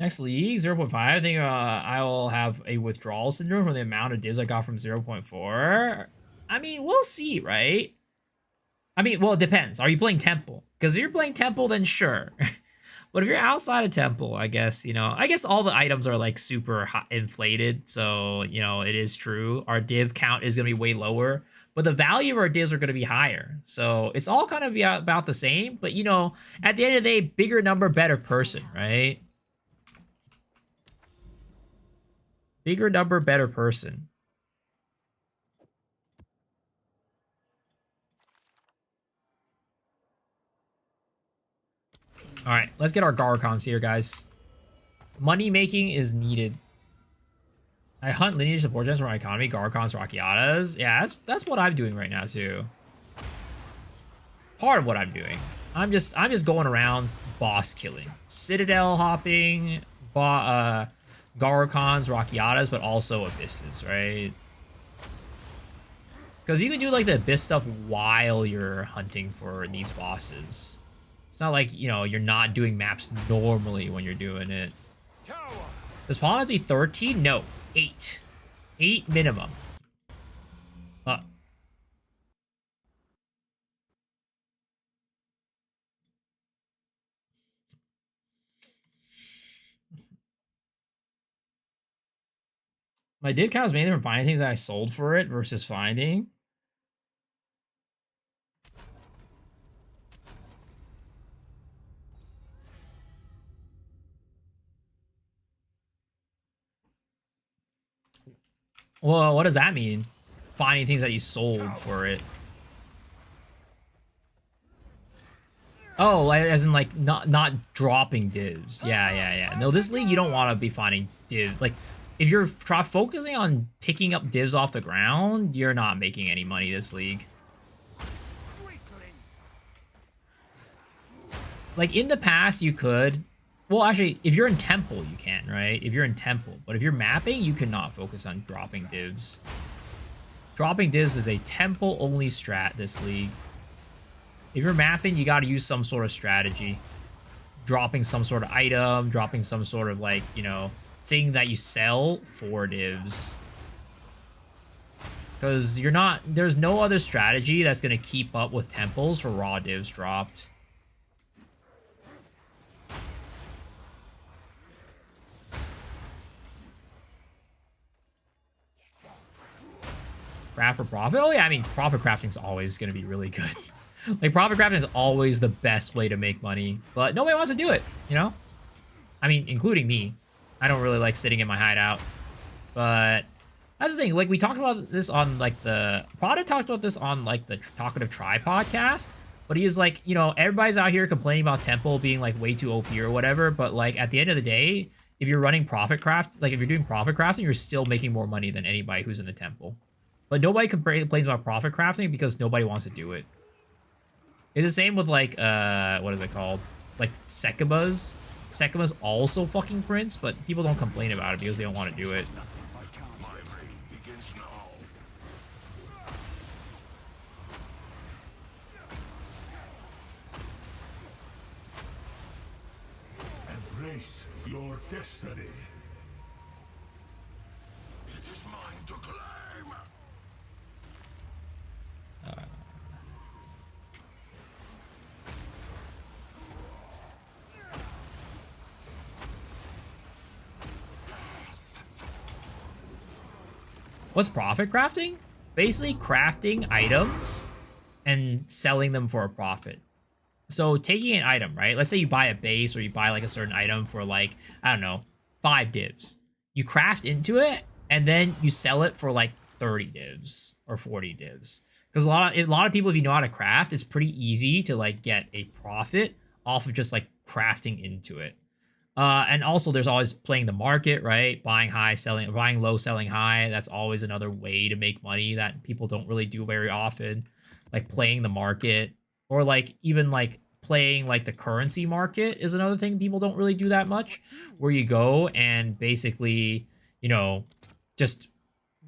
Next league, 0.5. I think I will have a withdrawal syndrome from the amount of divs I got from 0.4. I mean, we'll see, right? I mean, well, it depends. Are you playing Temple? Because if you're playing Temple, then sure. But if you're outside of Temple, I guess, you know, I guess all the items are like super inflated. So, you know, it is true. Our div count is going to be way lower, but the value of our divs are going to be higher. So it's all kind of about the same. But, you know, at the end of the day, bigger number, better person, right? Bigger number, better person. All right, let's get our Garcons here, guys. Money making is needed. I hunt lineage support gens for my economy, Garcons, Rakiatas. Yeah, that's what I'm doing right now too. Part of what I'm doing. I'm just going around boss killing, Citadel hopping, Garcons, Rakiatas, but also Abysses, right? Because you can do like the Abyss stuff while you're hunting for these bosses. It's not like, you know, you're not doing maps normally when you're doing it. Does Palm have to be 13? No, 8. 8 minimum. My div count is mainly from finding things that I sold for it versus finding. Well, what does that mean? Finding things that you sold for it. Oh, like, as in like not dropping divs. Yeah. No, this league you don't want to be finding divs. Like, if you're focusing on picking up divs off the ground, you're not making any money this league. Like, in the past, you could. Well, actually, if you're in Temple, you can, right? If you're in Temple. But if you're mapping, you cannot focus on dropping divs. Dropping divs is a Temple-only strat this league. If you're mapping, you got to use some sort of strategy. Dropping some sort of item, dropping some sort of, like, you know, thing that you sell for divs. Because you're not... There's no other strategy that's going to keep up with Temples for raw divs dropped. Craft for profit? Oh yeah, I mean, profit crafting is always going to be really good. Like, profit crafting is always the best way to make money, but nobody wants to do it, you know? I mean, including me. I don't really like sitting in my hideout, but that's the thing. Like, we talked about this on, like, the... Prada talked about this on, like, the Talkative Try podcast, but he was like, you know, everybody's out here complaining about Temple being, like, way too OP or whatever, but, like, at the end of the day, if you're running profit craft, like, if you're doing profit crafting, you're still making more money than anybody who's in the Temple. But nobody complains about profit crafting because nobody wants to do it. It's the same with, like, what is it called? Like, Sekibas. Sekibas also fucking prints, but people don't complain about it because they don't want to do it. Embrace your destiny. It is mine to claim. What's profit crafting? Basically crafting items and selling them for a profit. So taking an item, right? Let's say you buy a base or you buy like a certain item for like, I don't know, 5 divs. You craft into it and then you sell it for like 30 divs or 40 divs. Because a lot of people, if you know how to craft, it's pretty easy to like get a profit off of just like crafting into it. And also there's always playing the market, right? Buying high, selling, buying low, selling high. That's always another way to make money that people don't really do very often. Like playing the market, or like even like playing like the currency market is another thing people don't really do that much, where you go and basically, you know, just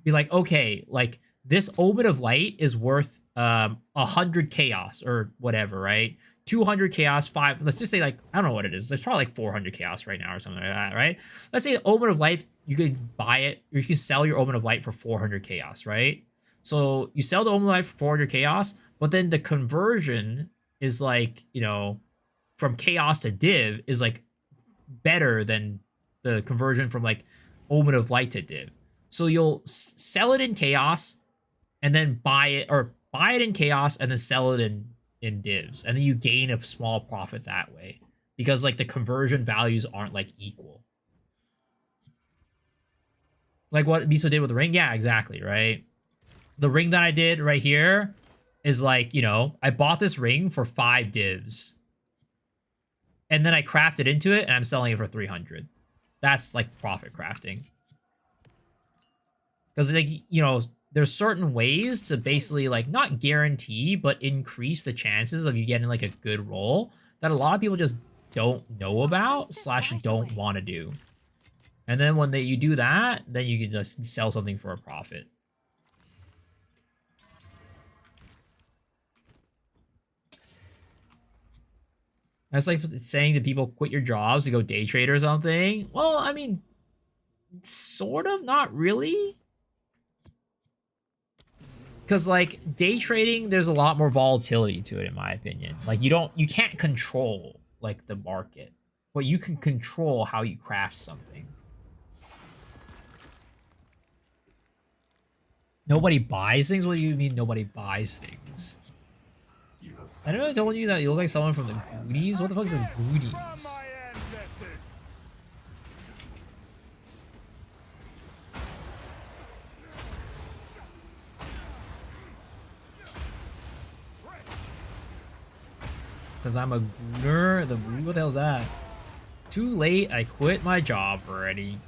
be like, okay, like this Omen of Light is worth 100 chaos or whatever, right? 200 chaos, 5, let's just say like, I don't know what it is. There's probably like 400 chaos right now or something like that, right? Let's say Omen of Light, you could buy it, or you can sell your Omen of Light for 400 chaos, right? So you sell the Omen of Light for 400 chaos, but then the conversion is like, you know, from chaos to div is like better than the conversion from like Omen of Light to div. So you'll sell it in chaos and then buy it, or buy it in chaos and then sell it in divs, and then you gain a small profit that way because like the conversion values aren't like equal. Like what Miso did with the ring. Yeah, exactly, right? The ring that I did right here is like, you know, I bought this ring for 5 divs. and then I craft it into it, and I'm selling it for 300. That's like profit crafting. Because, like, you know, there's certain ways to basically, like, not guarantee, but increase the chances of you getting, like, a good roll that a lot of people just don't know about / don't want to do. And then when you do that, then you can just sell something for a profit. That's like saying to people, quit your jobs to go day trade or something. Well, I mean, sort of, not really. Because, like, day trading, there's a lot more volatility to it, in my opinion. Like, you can't control, like, the market. But you can control how you craft something. Nobody buys things? What do you mean nobody buys things? I know I told you that you look like someone from the Goonies? What the fuck is the Goonies? Because I'm a gooner. What the hell's that? Too late. I quit my job already.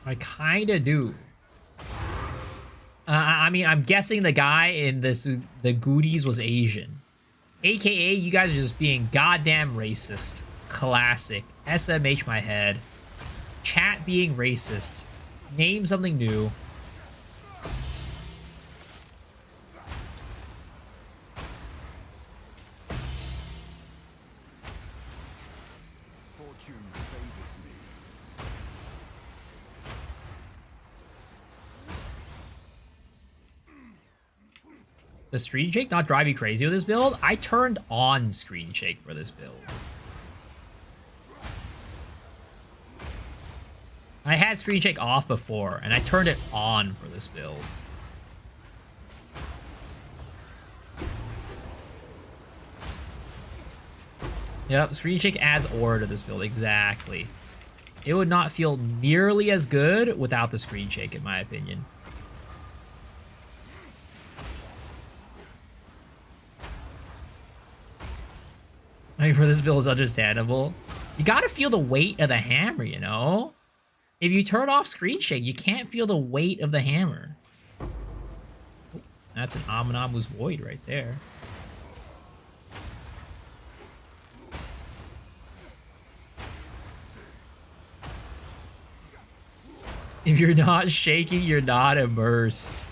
I kinda do. I mean, I'm guessing the guy in the Goonies was Asian. AKA, you guys are just being goddamn racist. Classic. SMH my head. Chat being racist. Name something new. Does Screen Shake not drive you crazy with this build? I turned on Screen Shake for this build. I had Screen Shake off before, and I turned it on for this build. Yep, Screen Shake adds aura to this build, exactly. It would not feel nearly as good without the Screen Shake, in my opinion. I mean, for this build is understandable. You gotta feel the weight of the hammer, you know? If you turn off Screen Shake, you can't feel the weight of the hammer. Oh, that's an Aminamu's Void right there. If you're not shaking, you're not immersed.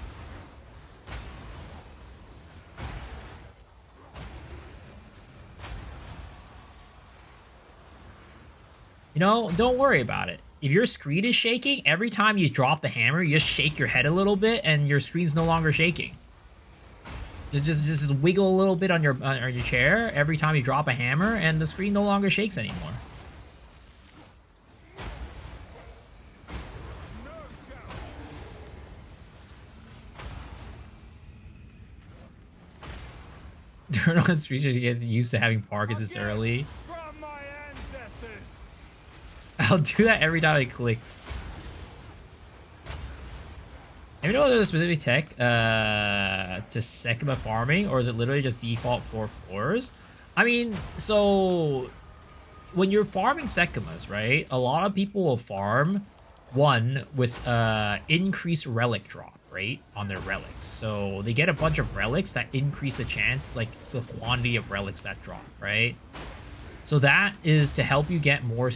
You know, don't worry about it. If your screen is shaking, every time you drop the hammer, you just shake your head a little bit and your screen's no longer shaking. Just wiggle a little bit on your chair every time you drop a hammer and the screen no longer shakes anymore. Turn on screen to get used to having Parkinson's early. I'll do that every time it clicks. Have you know there's a specific tech to Sekima farming, or is it literally just default 4 floors? I mean, so when you're farming Sekimas, right? A lot of people will farm one with increased relic drop, right? On their relics. So they get a bunch of relics that increase the chance, like the quantity of relics that drop, right? So that is to help you get more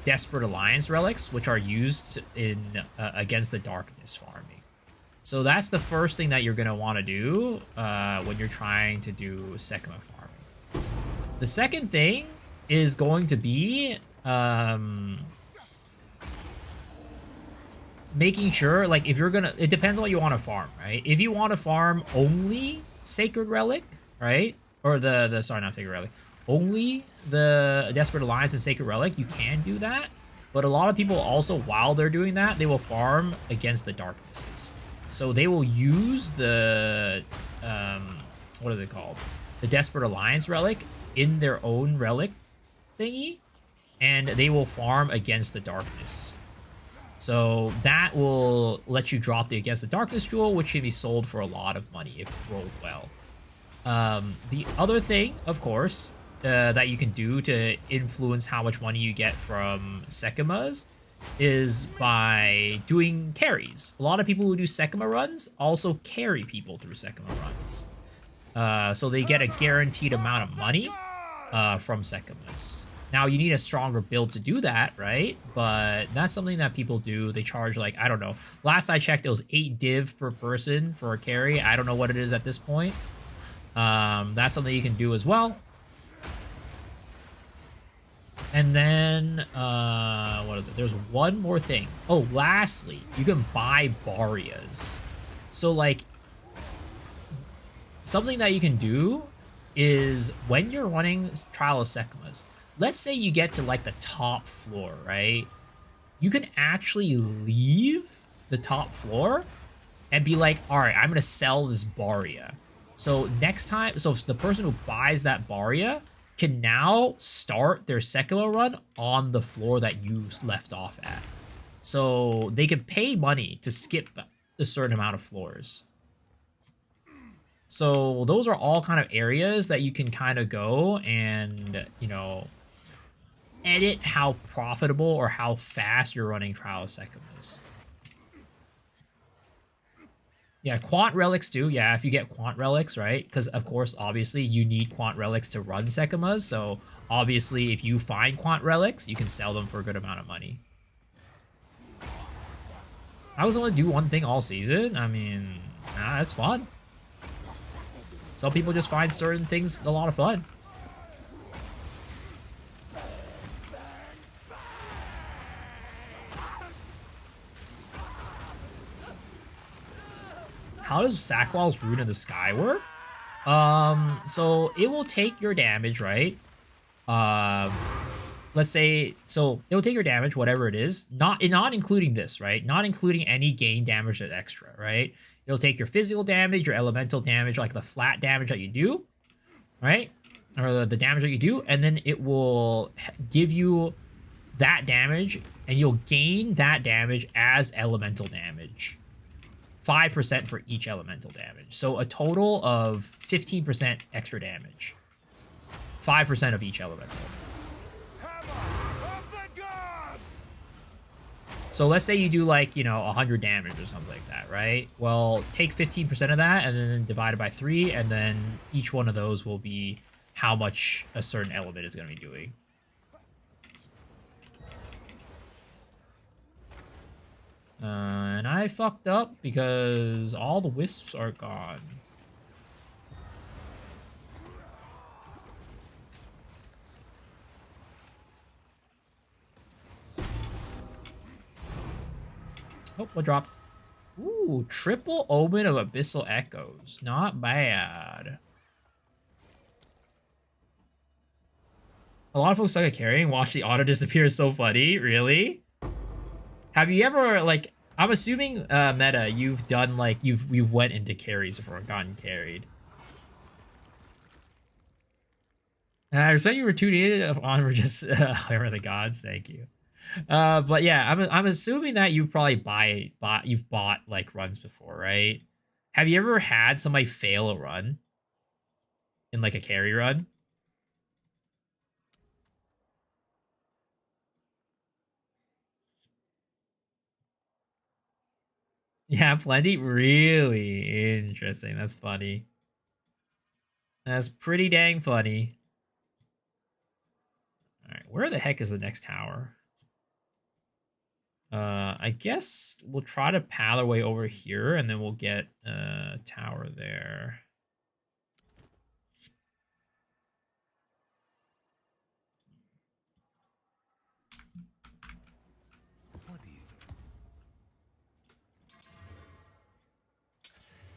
Desperate Alliance relics, which are used in against the darkness farming. So that's the first thing that you're going to want to do when you're trying to do Sekima farming. The second thing is going to be making sure, like, if you're going to... It depends on what you want to farm, right? If you want to farm only Sacred Relic, right? Or sorry, not Sacred Relic. Only the Desperate Alliance and Sacred Relic, you can do that. But a lot of people also, while they're doing that, they will farm against the darknesses. So they will use the, what is it called? The Desperate Alliance Relic in their own relic thingy. And they will farm against the darkness. So that will let you drop the Against the Darkness Jewel, which can be sold for a lot of money if rolled well. The other thing, of course, that you can do to influence how much money you get from Sekimas is by doing carries. A lot of people who do Sekima runs also carry people through Sekima runs. So they get a guaranteed amount of money from Sekimas. Now, you need a stronger build to do that, right? But that's something that people do. They charge, like, I don't know. Last I checked, it was 8 div per person for a carry. I don't know what it is at this point. That's something you can do as well. And then, what is it? There's one more thing. Oh, lastly, you can buy Barias. So, like, something that you can do is when you're running Trial of Sekimas, let's say you get to, like, the top floor, right? You can actually leave the top floor and be like, all right, I'm going to sell this Baria. So next time, so the person who buys that Baria can now start their Sekima run on the floor that you left off at. So they can pay money to skip a certain amount of floors. So those are all kind of areas that you can kind of go and, you know, edit how profitable or how fast you're running Trial of Sekimas. Yeah, Quant Relics too. Yeah, if you get Quant Relics, right? Because, of course, obviously, you need Quant Relics to run Sekimas. So, obviously, if you find Quant Relics, you can sell them for a good amount of money. I was only do one thing all season. I mean, that's fun. Some people just find certain things a lot of fun. How does Sakwal's Rune of the Sky work? So it will take your damage, right? Let's say, so it will take your damage, whatever it is, not including this, right? Not including any gain damage that's extra, right? It'll take your physical damage, your elemental damage, like the flat damage that you do, right? Or the damage that you do, and then it will give you that damage, and you'll gain that damage as elemental damage. 5% for each elemental damage. So a total of 15% extra damage. 5% of each elemental. So let's say you do, like, you know, 100 damage or something like that, right? Well, take 15% of that and then divide it by 3, and then each one of those will be how much a certain element is going to be doing. And I fucked up because all the wisps are gone. Oh, what dropped? Ooh, triple Omen of Abyssal Echoes. Not bad. A lot of folks suck at carrying. Watch the auto disappear is so funny. Really? Have you ever, like, I'm assuming, Meta, you've done, like, you've went into carries before, gotten carried. I thought you were tuning in on for just Hammer the Gods, thank you. But yeah, I'm assuming that you probably you've bought, like, runs before, right? Have you ever had somebody fail a run? In, like, a carry run? Yeah, plenty. Really interesting. That's funny. That's pretty dang funny. All right, where the heck is the next tower? I guess we'll try to pal our way over here, and then we'll get a tower there.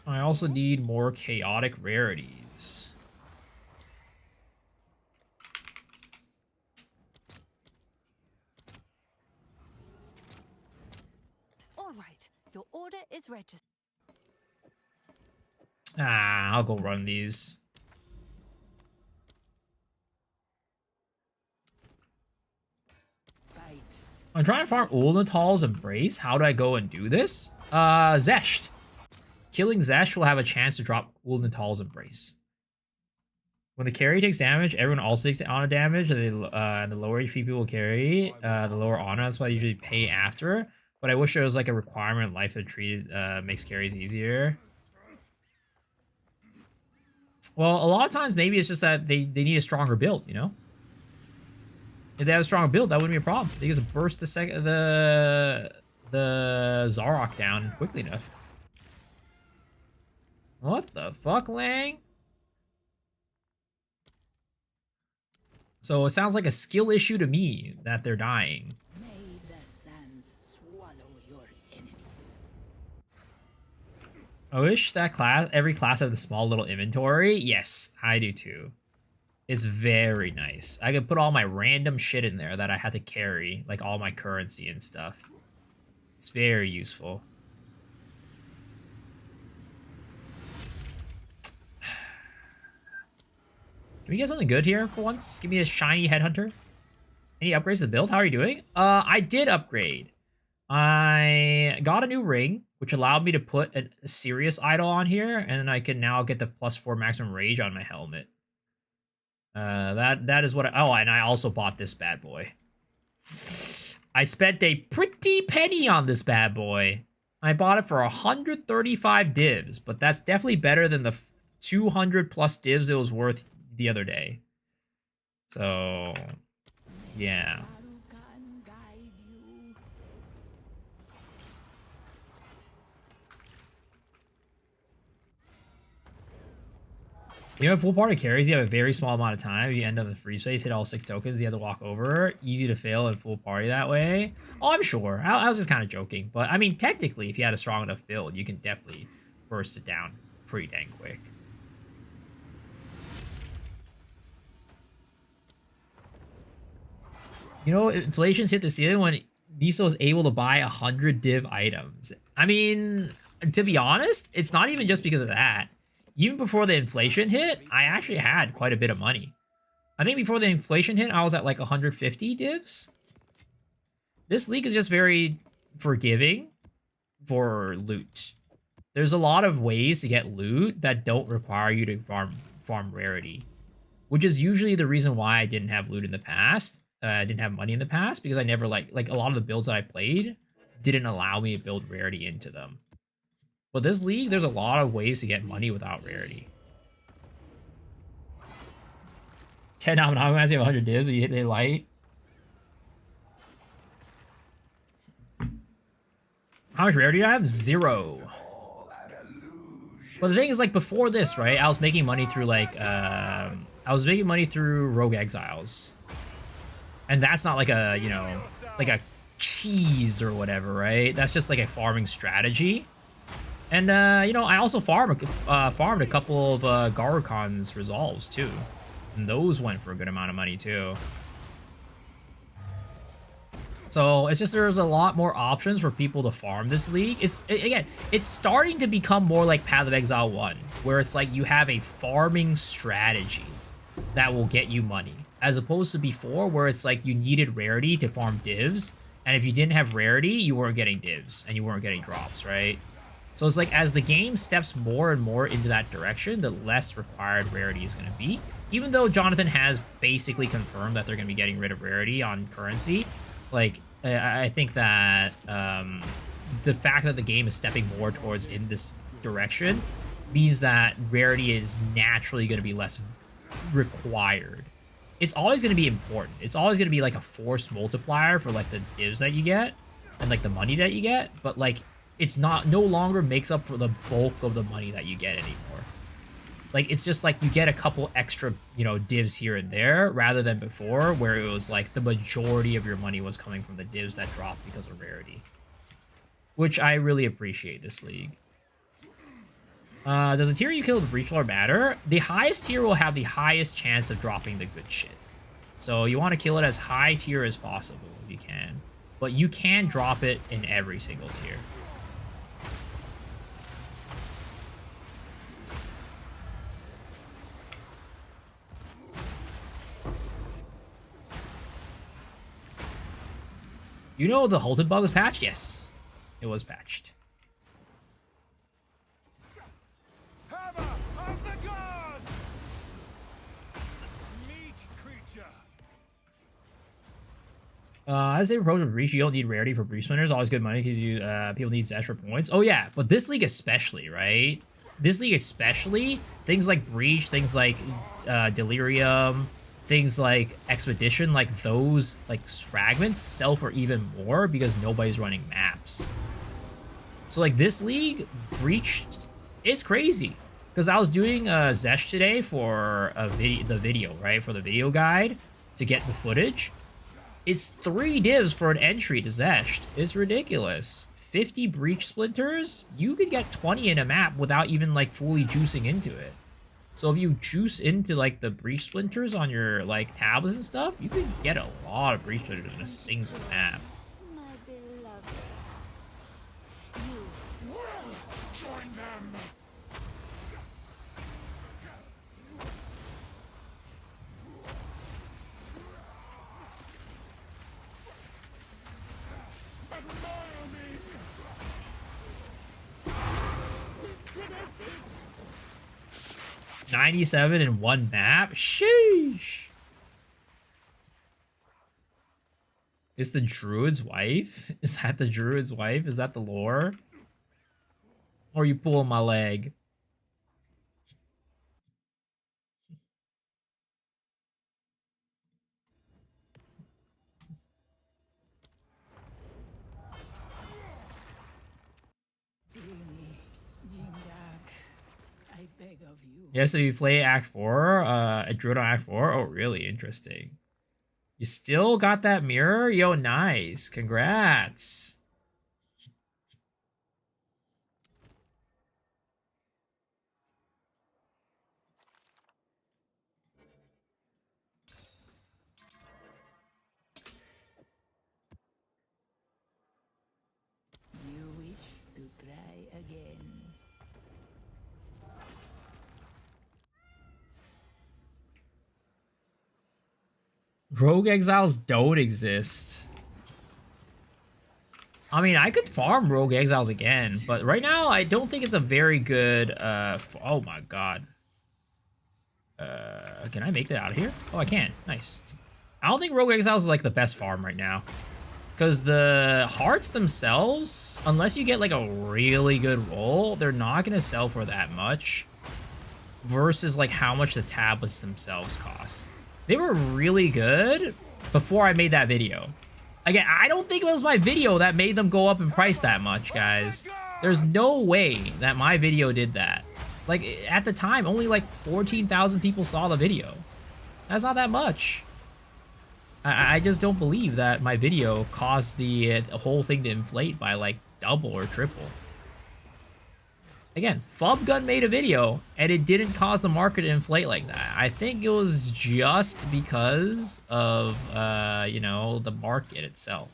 I also need more chaotic rarities. All right, your order is registered. Ah, I'll go run these. Fight I'm trying to farm Ulnatal's Embrace. How do I go and do this? Zesht. Killing Zesht will have a chance to drop Ulnatal's Embrace. When the carry takes damage, everyone also takes Ana damage. And the lower HP people carry, the lower Ana. That's why I usually pay after. But I wish there was like a requirement in life that treated makes carries easier. Well, a lot of times maybe it's just that they need a stronger build, you know? If they have a stronger build, that wouldn't be a problem. They just burst the Zarok down quickly enough. What the fuck, Lang? So it sounds like a skill issue to me that they're dying. May the sands swallow your enemies. I wish that every class had a small little inventory. Yes, I do too. It's very nice. I could put all my random shit in there that I had to carry, like all my currency and stuff. It's very useful. Can we get something good here for once? Give me a shiny headhunter. Any upgrades to the build? How are you doing? I did upgrade. I got a new ring, which allowed me to put a serious idol on here, and I can now get the +4 maximum rage on my helmet. That is what oh, and I also bought this bad boy. I spent a pretty penny on this bad boy. I bought it for 135 divs, but that's definitely better than the 200 plus divs it was worth the other day. So, yeah. You know, full party carries, you have a very small amount of time. If you end up in the free space, hit all 6 tokens, you have to walk over. Easy to fail in full party that way. Oh, I'm sure. I was just kind of joking. But, I mean, technically, if you had a strong enough build, you can definitely burst it down pretty dang quick. You know, inflation's hit the ceiling when Miso is able to buy 100 div items. I mean, to be honest, it's not even just because of that. Even before the inflation hit, I actually had quite a bit of money. I think before the inflation hit, I was at like 150 divs. This league is just very forgiving for loot. There's a lot of ways to get loot that don't require you to farm rarity, which is usually the reason why I didn't have loot in the past. I didn't have money in the past because I never like a lot of the builds that I played didn't allow me to build rarity into them. But this league, there's a lot of ways to get money without rarity. 10 Namanagamas, you have 100 divs, and you hit a light. How much rarity do I have? 0. But the thing is, like, before this, right, I was making money through, like, Rogue Exiles. And that's not like a, you know, like a cheese or whatever, right? That's just like a farming strategy. And, you know, I also farmed a couple of Garukon's Resolves, too. And those went for a good amount of money, too. So, it's just there's a lot more options for people to farm this league. Again, it's starting to become more like Path of Exile 1, where it's like you have a farming strategy that will get you money. As opposed to before, where it's like you needed rarity to farm divs. And if you didn't have rarity, you weren't getting divs. And you weren't getting drops, right? So it's like as the game steps more and more into that direction, the less required rarity is going to be. Even though Jonathan has basically confirmed that they're going to be getting rid of rarity on currency, like I think that the fact that the game is stepping more towards in this direction means that rarity is naturally going to be less required. It's always going to be important. It's always going to be like a force multiplier for like the divs that you get and like the money that you get, but like it's no longer makes up for the bulk of the money that you get anymore. Like, it's just like you get a couple extra, you know, divs here and there rather than before where it was like the majority of your money was coming from the divs that dropped because of rarity. Which I really appreciate this league. Does the tier you kill with Breach Lord matter? The highest tier will have the highest chance of dropping the good shit. So you want to kill it as high tier as possible if you can. But you can drop it in every single tier. You know the halted bug was patched? Yes, it was patched. Hammer of the gods! Meat creature! As they approach with Breach, you don't need rarity for Breach winners. Always good money because you people need Zesh for points. Oh yeah, but this league especially, right? This league especially, things like Breach, things like Delirium, things like Expedition, like those like fragments sell for even more because nobody's running maps. So like this league, Breach, it's crazy. Because I was doing Zesh today for the video, right? For the video guide to get the footage. It's 3 divs for an entry to Zeshed. It's ridiculous. 50 Breach Splinters, you could get 20 in a map without even like fully juicing into it. So if you juice into like the Breach Splinters on your like tablets and stuff, you could get a lot of Breach Splinters in a single map. My beloved. You Will join them! Admire me! 97 in one map? Sheesh. Is the Druid's wife? Is that the Druid's wife? Is that the lore? Or are you pulling my leg? I beg of you. Yes, if you play Act 4, a Druid on Act 4. Oh, really interesting. You still got that mirror? Yo, nice. Congrats. You wish to try again. Rogue Exiles don't exist. I mean, I could farm Rogue Exiles again, but right now I don't think it's a very good, oh my god. Can I make that out of here? Oh, I can. Nice. I don't think Rogue Exiles is like the best farm right now. Because the hearts themselves, unless you get like a really good roll, they're not going to sell for that much. Versus like how much the tablets themselves cost. They were really good before I made that video. Again, I don't think it was my video that made them go up in price that much, guys. There's no way that my video did that. Like, at the time, only like 14,000 people saw the video. That's not that much. I just don't believe that my video caused the whole thing to inflate by like double or triple. Again, Fubgun made a video, and it didn't cause the market to inflate like that. I think it was just because of, you know, the market itself.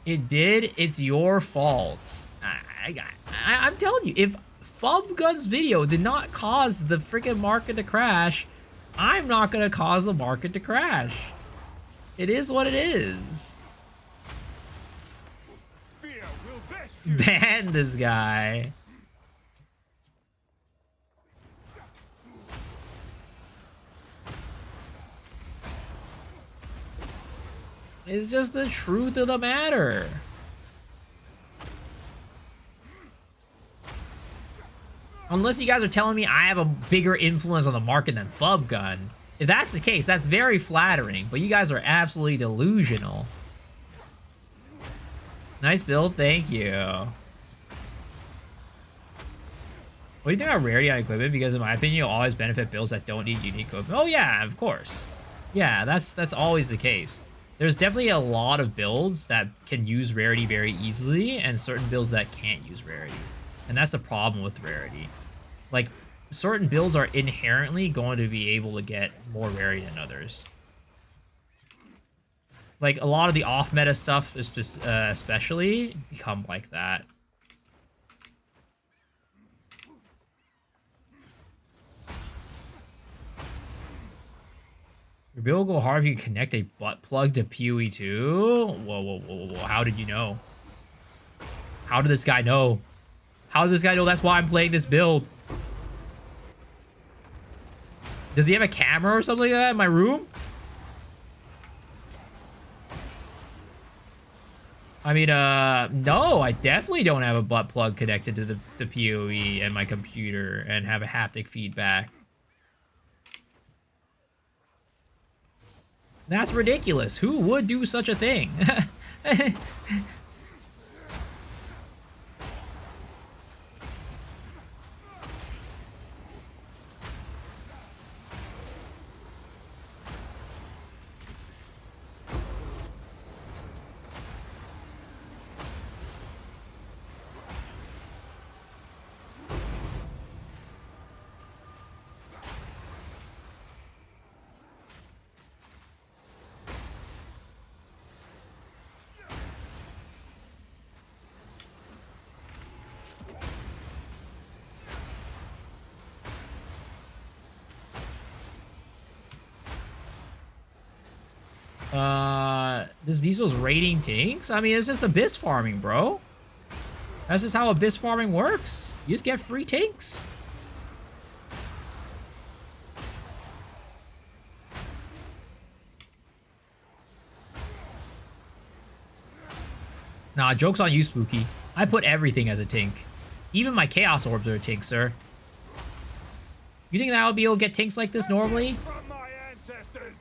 It did. It's your fault. I'm telling you, if Fubgun's video did not cause the freaking market to crash, I'm not going to cause the market to crash. It is what it is. Fear will best you! Ban this guy. It's just the truth of the matter. Unless you guys are telling me I have a bigger influence on the market than Fubgun. If that's the case, that's very flattering, but you guys are absolutely delusional. Nice build, thank you. What do you think about rarity on equipment? Because in my opinion, you'll always benefit builds that don't need unique equipment. Oh yeah, of course. Yeah, that's always the case. There's definitely a lot of builds that can use rarity very easily, and certain builds that can't use rarity. And that's the problem with rarity. Like, certain builds are inherently going to be able to get more rarity than others. Like, a lot of the off-meta stuff, especially, become like that. Your build will go hard if you can connect a butt plug to PoE 2. Whoa. How did you know? How did this guy know? How did this guy know that's why I'm playing this build? Does he have a camera or something like that in my room? I mean, no, I definitely don't have a butt plug connected to the PoE and my computer and have a haptic feedback. That's ridiculous. Who would do such a thing? This Vizsla raiding tanks? I mean, it's just abyss farming, bro. That's just how abyss farming works. You just get free tanks. Nah, joke's on you, Spooky. I put everything as a tank. Even my Chaos Orbs are a tank, sir. You think that I would be able to get tanks like this normally? From my ancestors.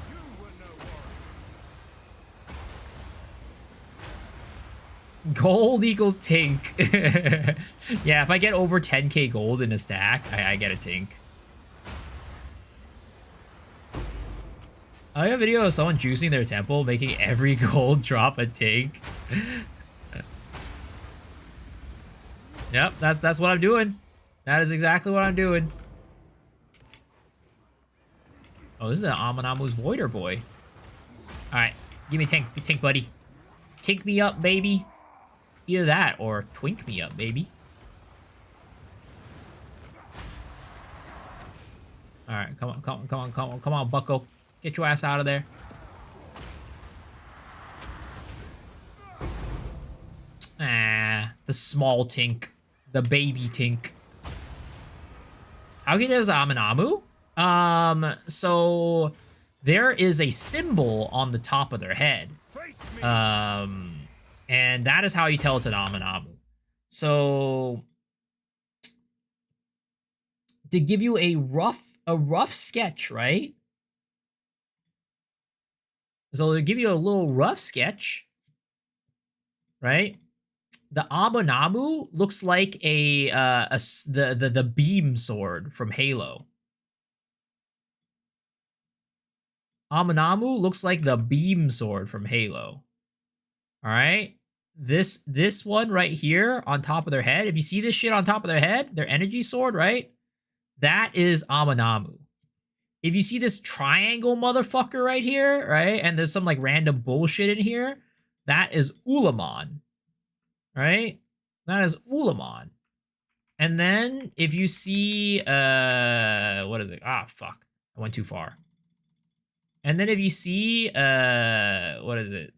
You were no warrior. Gold equals tank. Yeah, if I get over 10k gold in a stack, I get a tank. I have a video of someone juicing their temple, making every gold drop a tank. Yep, that's what I'm doing. That is exactly what I'm doing. Oh, this is an Amanamu's Voider boy. Alright, give me a tank, buddy. Tink me up, baby. Either that or twink me up, baby. Alright, come on, bucko. Get your ass out of there. Ah, the small tink. The baby tink. How can there's Amanamu? So there is a symbol on the top of their head. Face me. And that is how you tell it's an Amanamu. So to give you a rough sketch, right? So to give you a little rough sketch, right? The Amanamu looks like the beam sword from Halo. Amanamu looks like the beam sword from Halo. All right? This one right here on top of their head, if you see this shit on top of their head, their energy sword, right? That is Amanamu. If you see this triangle motherfucker right here, right? And there's some like random bullshit in here, that is Ulamon. Right? That is Ulamon. And then if you see what is it? Ah, fuck. I went too far. And then if you see what is it?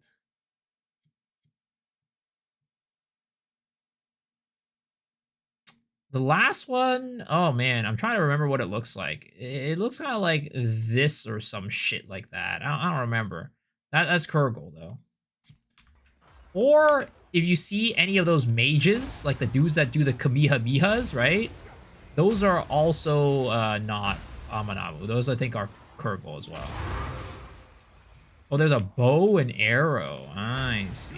The last one, oh man, I'm trying to remember what it looks like. It looks kind of like this or some shit like that. I don't remember. That's Kurgle though. Or if you see any of those mages, like the dudes that do the Kamehamehas, right? Those are also not Amanamu. Those I think are Kurgle as well. Oh, there's a bow and arrow. I see.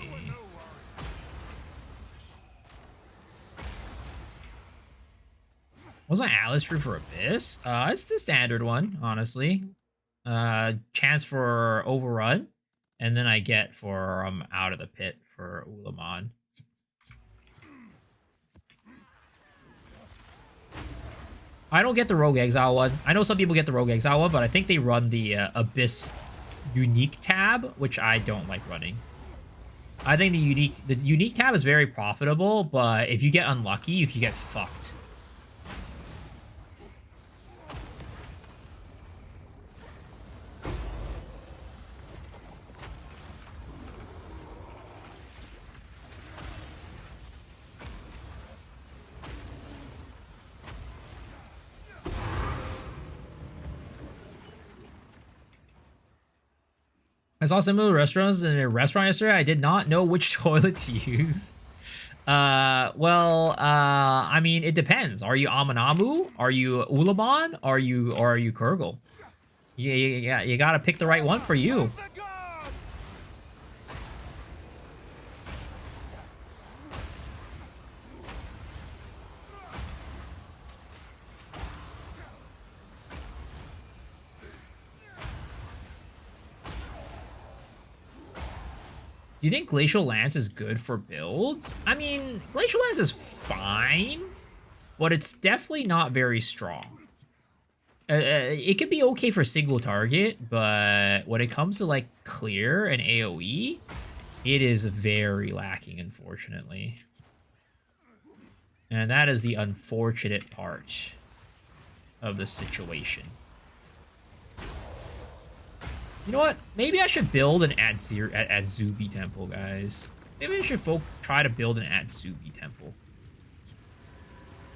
Wasn't Alice true for Abyss? It's the standard one, honestly. Chance for overrun, and then I get for out of the pit for Ulamon. I don't get the Rogue Exile one. I know some people get the Rogue Exile one, but I think they run the Abyss unique tab, which I don't like running. I think the unique tab is very profitable, but if you get unlucky, you can get fucked. I saw similar restaurants in a restaurant yesterday. I did not know which toilet to use. I mean, it depends. Are you Amanamu? Are you Ulaban? Are you Kurgle? Yeah, you gotta pick the right one for you. The gods! Do you think Glacial Lance is good for builds? I mean, Glacial Lance is fine, but it's definitely not very strong. It could be okay for single target, but when it comes to like clear and AoE, it is very lacking, unfortunately. And that is the unfortunate part of the situation. You know what? Maybe I should build an Adzubi temple, guys. Maybe I should try to build an Adzubi temple.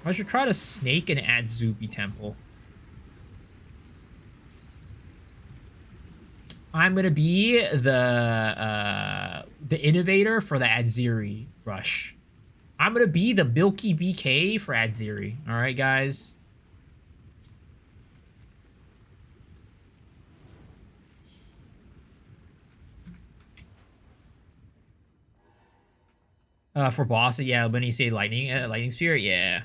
I should try to snake an Adzubi temple. I'm gonna be the innovator for the Adziri rush. I'm gonna be the Milky BK for Adziri. All right, guys. For boss, yeah, when you say lightning spirit, yeah.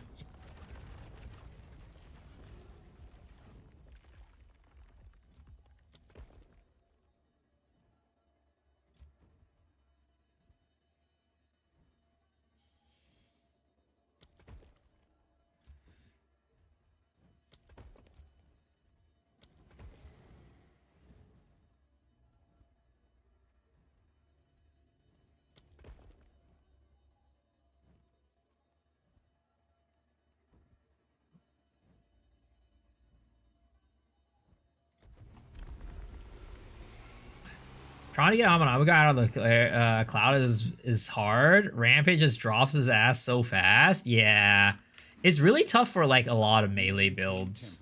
Trying to get Amanamu guy out of the cloud is hard. Rampage just drops his ass so fast. Yeah. It's really tough for like a lot of melee builds.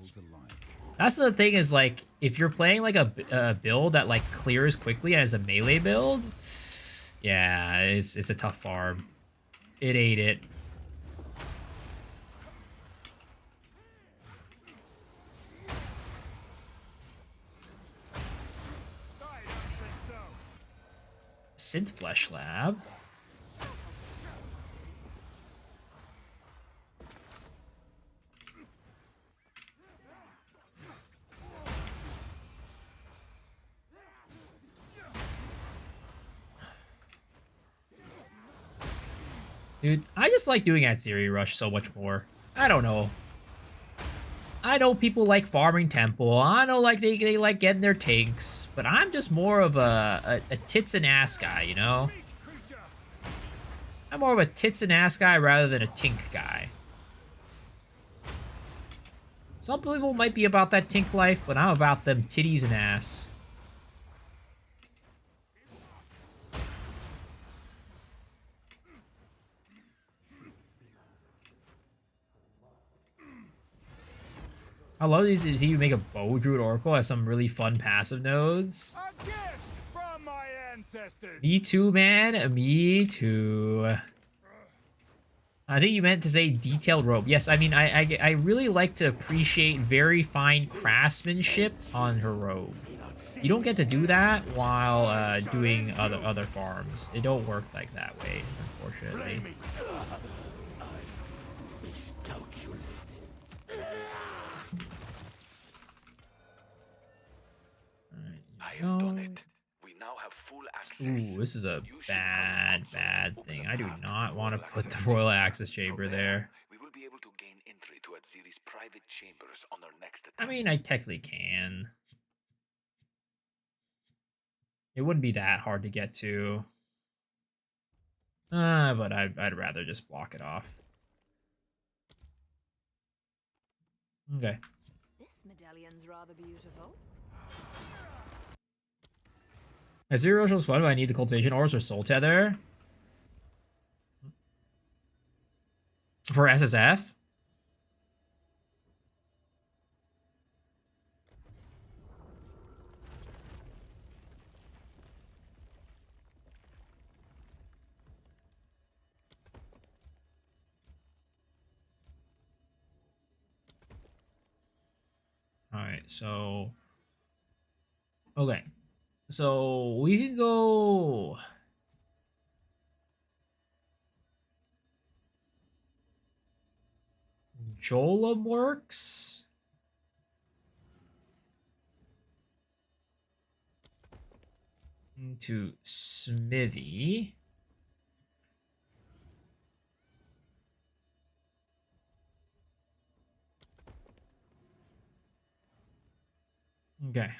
That's the thing is like, if you're playing like a build that like clears quickly as a melee build, yeah, it's a tough farm. It ate it. Synth Flesh Lab. Dude, I just like doing Atziri Rush so much more. I don't know. I know people like farming temple. I know like they like getting their tanks, but I'm just more of a tits and ass guy, you know? I'm more of a tits and ass guy rather than a tink guy. Some people might be about that tink life, but I'm about them titties and ass. I love these. See you make a Bow Druid Oracle has some really fun passive nodes. A gift from my ancestors. Me too, man. Me too. I think you meant to say detailed robe. Yes, I mean I really like to appreciate very fine craftsmanship on her robe. You don't get to do that while doing other farms. It don't work like that way, unfortunately. I have done it. We now have full access. Ooh, this is a bad thing. I do not want to put the Royal Access Chamber there. We will be able to gain entry to Adziri's private chambers on our next attack. I mean, I technically can. It wouldn't be that hard to get to. But I'd rather just block it off. Okay. This medallion's rather beautiful. Zero was fun, but I need the cultivation ores or soul tether. For SSF? right, so okay, so we can go. Jolum works. To Smithy. Okay,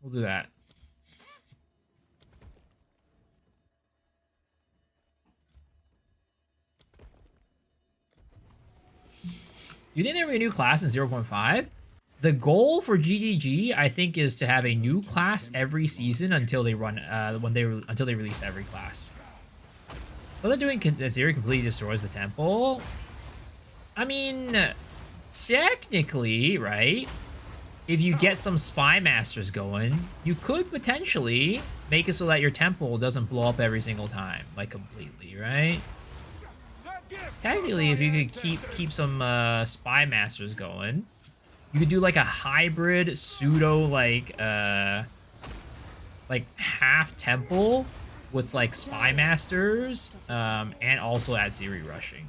we'll do that. You think there will be a new class in 0.5? The goal for GGG, I think, is to have a new class every season until they run until they release every class. What they're doing that Zeri completely destroys the temple. I mean, technically, right? If you get some spy masters going, you could potentially make it so that your temple doesn't blow up every single time, like completely, right? Technically, if you could keep some spy masters going, you could do like a hybrid pseudo like half temple with like spy masters and also add Zeri rushing.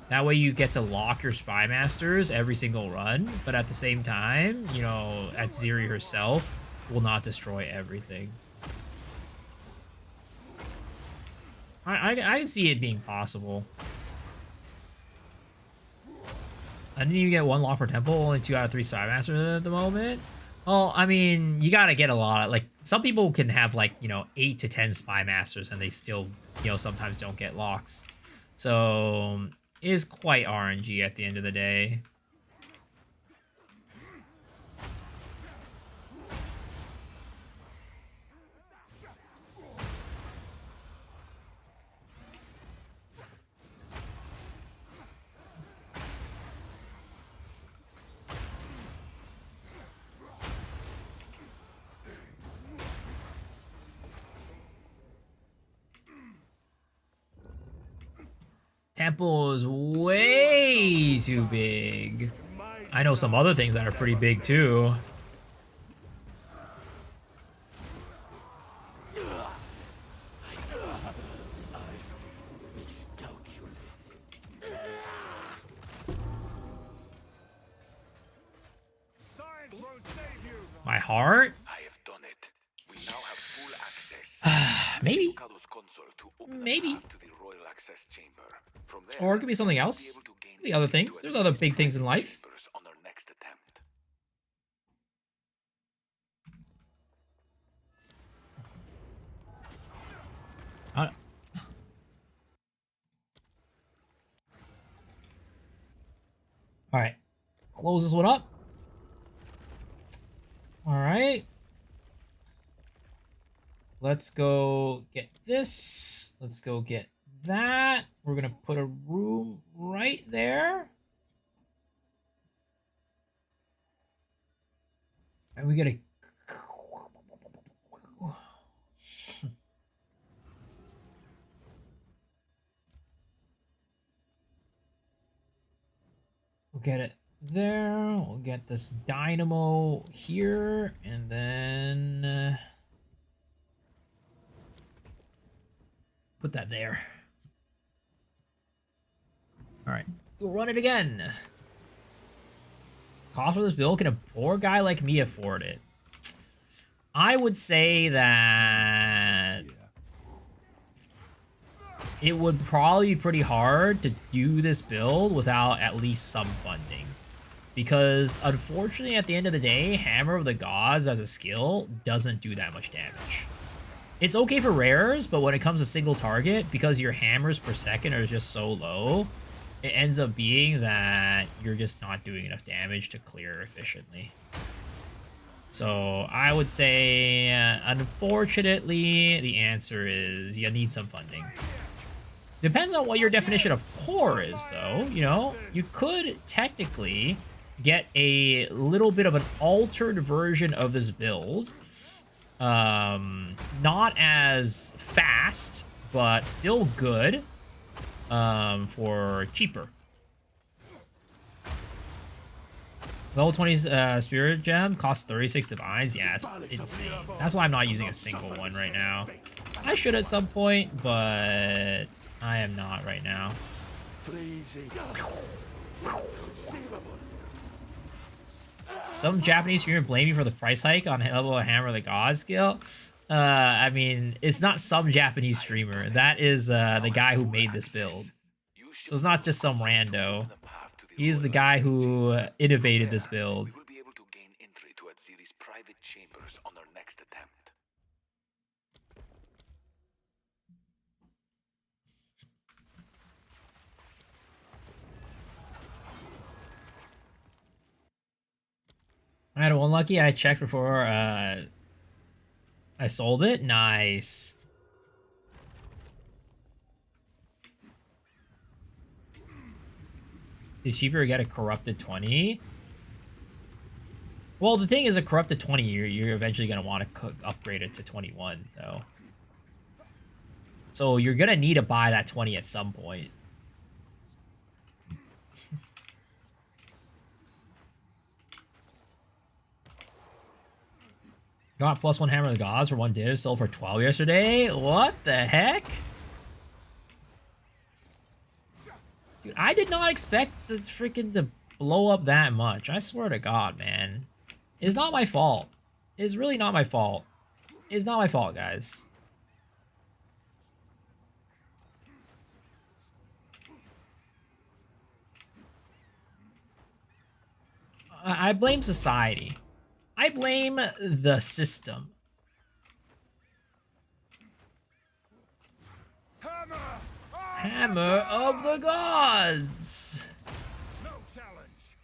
That way you get to lock your spy masters every single run, but at the same time, you know, at Zeri herself will not destroy everything. I can see it being possible. I didn't even get 1 lock per temple, only 2 out of 3 spy masters at the moment. Well, I mean, you gotta get a lot of, like, some people can have, like, you know, 8 to 10 spy masters and they still, you know, sometimes don't get locks. So, it is quite RNG at the end of the day. Temple is way too big. I know some other things that are pretty big too. My heart? I have done it. We now have full access. Maybe. Ducado's console to open Maybe. the path to the royal access chamber. From there, Or it could be something we'll else. able to gain The other entry things. to There's other big things in life. chambers on our next attempt. All right, close this one up. All right, let's go get this. Let's go get that. We're gonna put a room right there. And we gotta. We'll get it there. We'll get this dynamo here, and then put that there. All right, we'll run it again. Cost for this build, can a poor guy like me afford it? I would say that it would probably be pretty hard to do this build without at least some funding. Because, unfortunately, at the end of the day, Hammer of the Gods as a skill doesn't do that much damage. It's okay for rares, but when it comes to single target, because your hammers per second are just so low, it ends up being that you're just not doing enough damage to clear efficiently. So, I would say, unfortunately, the answer is you need some funding. Depends on what your definition of poor is, though. You know, you could technically get a little bit of an altered version of this build. Not as fast, but still good for cheaper. Level 20 spirit gem costs 36 divines. Yeah, it's insane. That's why I'm not using a single one right now. I should at some point, but I am not right now. Some Japanese streamer blame me for the price hike on level of Hammer of the God skill. I mean, it's not some Japanese streamer. That is the guy who made this build. So it's not just some rando. He's the guy who innovated this build. We will be able to gain entry to Atziri's private chambers on our next attempt. I had one lucky. I checked before I sold it. Nice. It's cheaper to get a corrupted 20. Well, the thing is, a corrupted 20, you're eventually going to want to upgrade it to 21, though. So you're going to need to buy that 20 at some point. Got +1 Hammer of the Gods for 1 div, sold for 12 yesterday. What the heck? Dude, I did not expect the freaking to blow up that much. I swear to God, man. It's not my fault. It's really not my fault. It's not my fault, guys. I blame society. I blame the system. Hammer of the Gods. No challenge.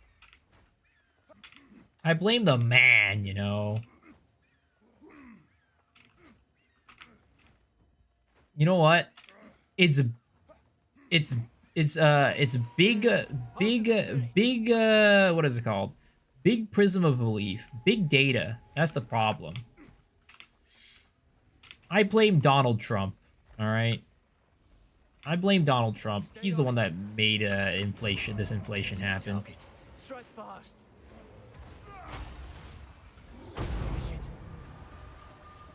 I blame the man, you know. You know what? It's big, what is it called? Big prism of belief. Big data. That's the problem. I blame Donald Trump. All right. I blame Donald Trump. He's the one that made this inflation happen. Strike fast.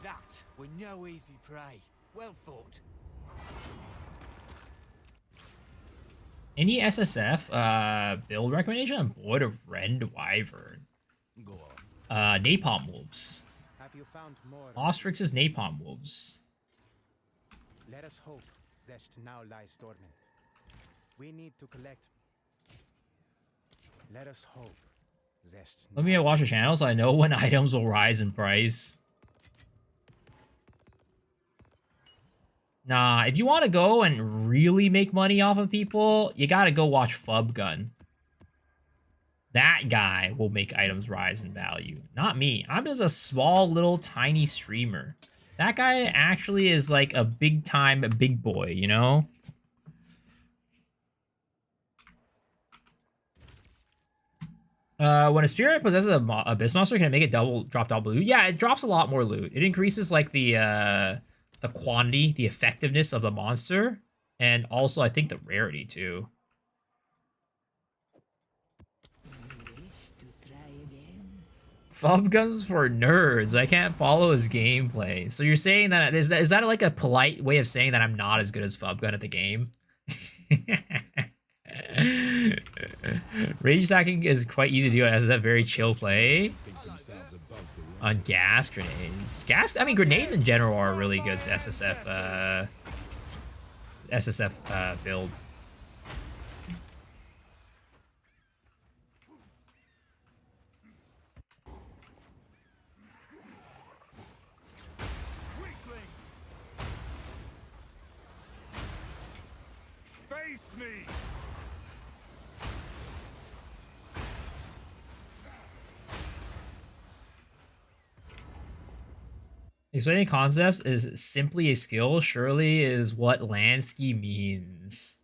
That were no easy prey. Well fought. Any SSF build recommendation? Void of Rend Wyvern. Go on. Napalm Wolves. Have you found more? Ostrix's Napalm Wolves. Let us hope Zest now lies dormant. We need to collect. Let us hope Zest. Let me watch your channel so I know when items will rise in price. Nah, if you want to go and really make money off of people, you gotta go watch Fubgun. That guy will make items rise in value. Not me. I'm just a small, little, tiny streamer. That guy actually is like a big-time big boy, you know? When a spirit possesses a Abyss Monster, can it make it drop double loot? Yeah, it drops a lot more loot. It increases like the quantity, the effectiveness of the monster, and also I think the rarity too. Fubgun's for nerds. I can't follow his gameplay. So you're saying that is that like a polite way of saying that I'm not as good as Fubgun at the game? Rage stacking is quite easy to do as a very chill play. On gas grenades. Grenades in general are really good to SSF build. Weakling. Face me. Explaining concepts is simply a skill, surely is what Lansky means.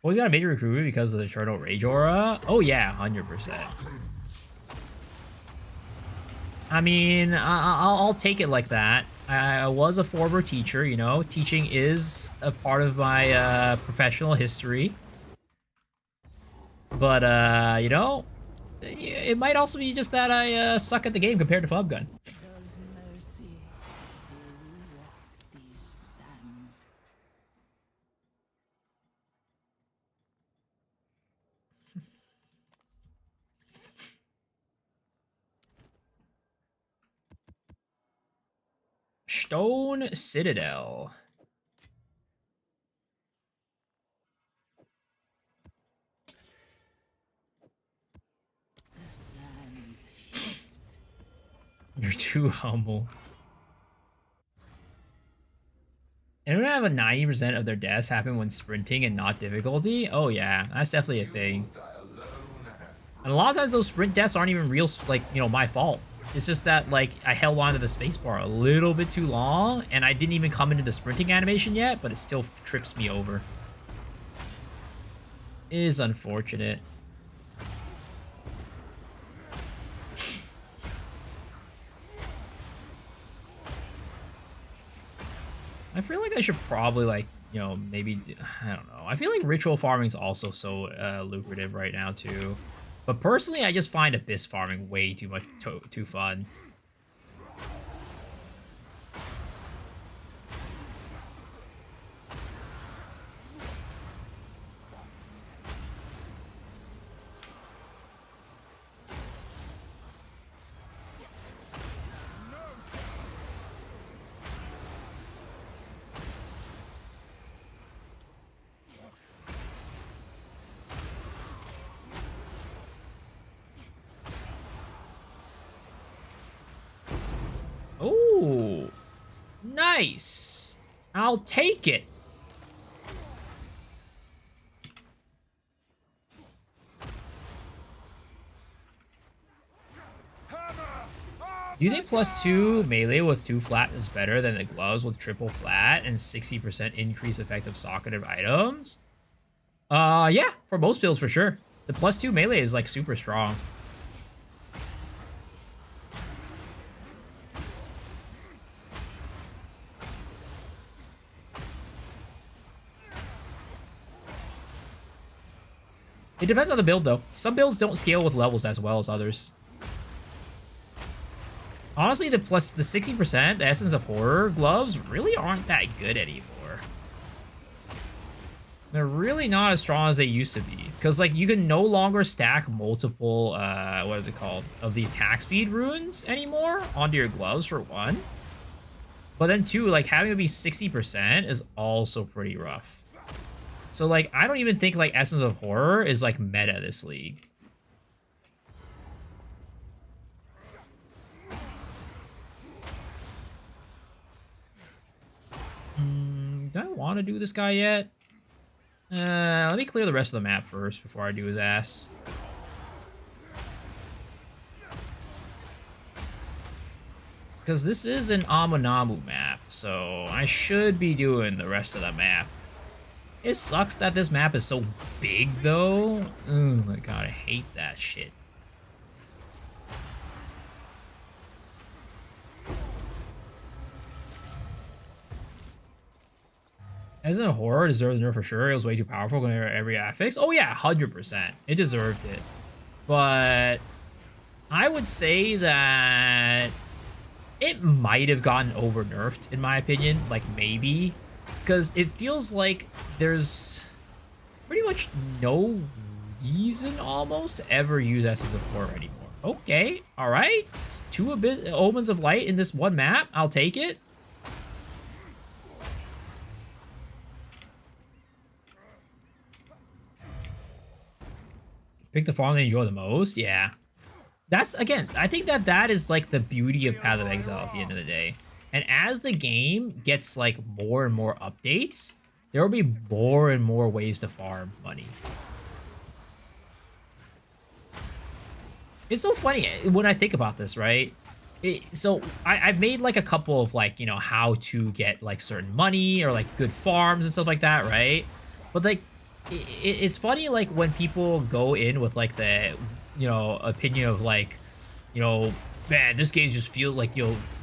Always got a major recruitment because of the Eternal Rage Aura? Oh yeah, 100%. I mean, I'll take it like that. I was a former teacher, you know. Teaching is a part of my professional history. But, you know, it might also be just that I suck at the game compared to Fubgun. Stone Citadel. You're too humble. Anyone have a 90% of their deaths happen when sprinting and not difficulty? Oh yeah, that's definitely a thing. And a lot of times those sprint deaths aren't even real, like, you know, my fault. It's just that, like, I held onto the spacebar a little bit too long, and I didn't even come into the sprinting animation yet, but it still trips me over. It is unfortunate. I feel like I should probably, like, you know, maybe, I don't know. I feel like ritual farming is also so lucrative right now, too. But personally, I just find abyss farming way too much too fun. Oh, nice. I'll take it. Do you think +2 melee with 2 flat is better than the gloves with triple flat and 60% increase effective socketed items? Yeah, for most builds for sure. The +2 melee is like super strong. It depends on the build, though. Some builds don't scale with levels as well as others. Honestly, the 60%, the Essence of Horror gloves really aren't that good anymore. They're really not as strong as they used to be. Because, like, you can no longer stack multiple, what is it called, of the attack speed runes anymore onto your gloves, for one. But then, two, like, having it be 60% is also pretty rough. So, like, I don't even think, like, Essence of Horror is, like, meta this league. Do I want to do this guy yet? Let me clear the rest of the map first before I do his ass. Because this is an Amunamu map, so I should be doing the rest of the map. It sucks that this map is so big, though. Oh my god, I hate that shit. As a horror, it deserved the nerf for sure. It was way too powerful compared to every affix. Oh yeah, 100%. It deserved it. But I would say that it might have gotten over nerfed, in my opinion. Like, maybe. Because it feels like there's pretty much no reason almost to ever use Essence of Horror anymore. Okay, alright. It's 2 Omens of Light in this one map. I'll take it. Pick the farm that you enjoy the most? Yeah. That's, again, I think that is, like, the beauty of Path of Exile at the end of the day. And as the game gets, like, more and more updates, there will be more and more ways to farm money. It's so funny when I think about this, right? So I've made, like, a couple of, like, you know, how to get, like, certain money or, like, good farms and stuff like that, right? But, like, it's funny, like, when people go in with, like, the, you know, opinion of, like, you know, man, this game just feels like,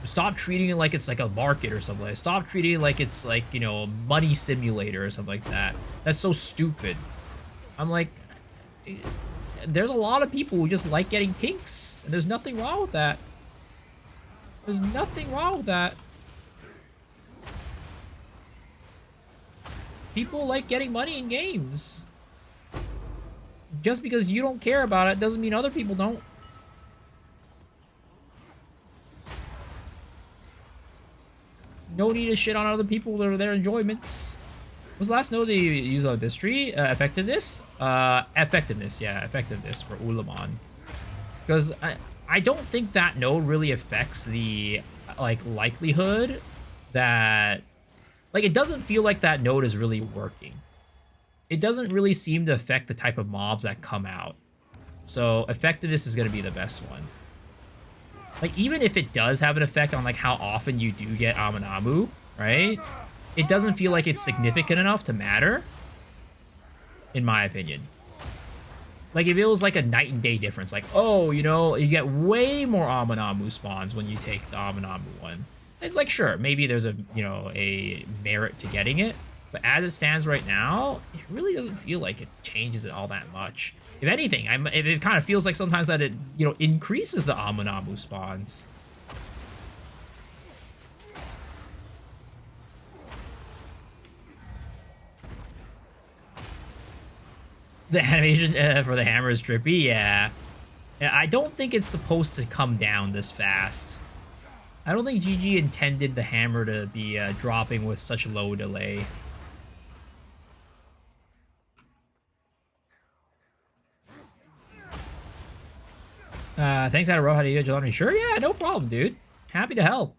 stop treating it like it's like a market or something. Like, stop treating it like it's like, a money simulator or something like that. That's so stupid. I'm like, there's a lot of people who just like getting tinks, and there's nothing wrong with that. There's nothing wrong with that. People like getting money in games. Just because you don't care about it doesn't mean other people don't. No need to shit on other people or their enjoyments. What's the last node that you use on Bistri? Effectiveness? Effectiveness, yeah, effectiveness for Ulamon. Because I don't think that node really affects the, like, likelihood that... Like, it doesn't feel like that node is really working. It doesn't really seem to affect the type of mobs that come out. So, effectiveness is going to be the best one. Like, even if it does have an effect on, like, how often you do get Amunamu, right? It doesn't feel like it's significant enough to matter, in my opinion. Like, if it was, like, a night and day difference, like, oh, you get way more Amunamu spawns when you take the Amunamu one. It's like, sure, maybe there's a merit to getting it, but as it stands right now, it really doesn't feel like it changes it all that much. If anything, it kind of feels like sometimes that it, increases the Amunamu spawns. The animation for the hammer is trippy, yeah. I don't think it's supposed to come down this fast. I don't think GG intended the hammer to be dropping with such low delay. Thanks, Adaro. How do you get Sure, yeah, no problem, dude. Happy to help.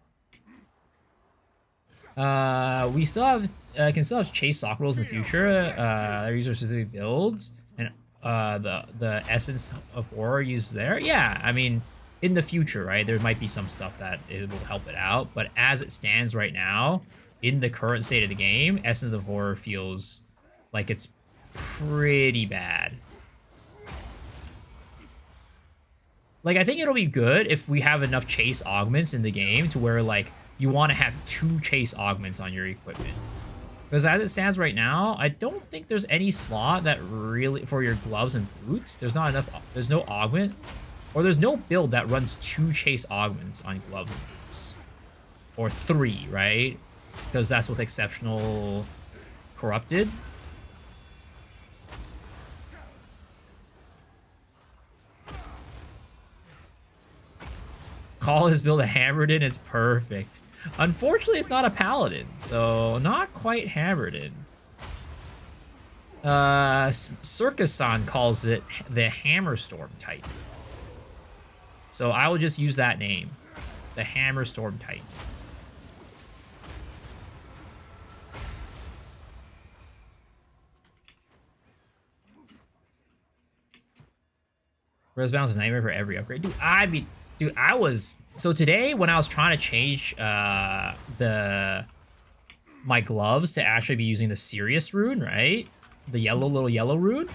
We still have can still have chase soccer rules in the future. User specific builds and the essence of horror used there. Yeah, I mean, in the future, right? There might be some stuff that it will help it out, but as it stands right now, in the current state of the game, essence of horror feels like it's pretty bad. Like, I think it'll be good if we have enough chase augments in the game to where, like, you want to have 2 chase augments on your equipment. Because as it stands right now, I don't think there's any slot that really, for your gloves and boots, there's not enough, there's no augment, or there's no build that runs 2 chase augments on gloves and boots. Or 3, right? Because that's with exceptional corrupted. Call his build a hammered in, it's perfect. Unfortunately, it's not a paladin, so not quite hammered in. Circus-san calls it the Hammerstorm type. So I will just use that name, the Hammerstorm type. Resbound's a nightmare for every upgrade. Dude, I was... So today, when I was trying to change my gloves to actually be using the Sirius rune, right? The little yellow rune.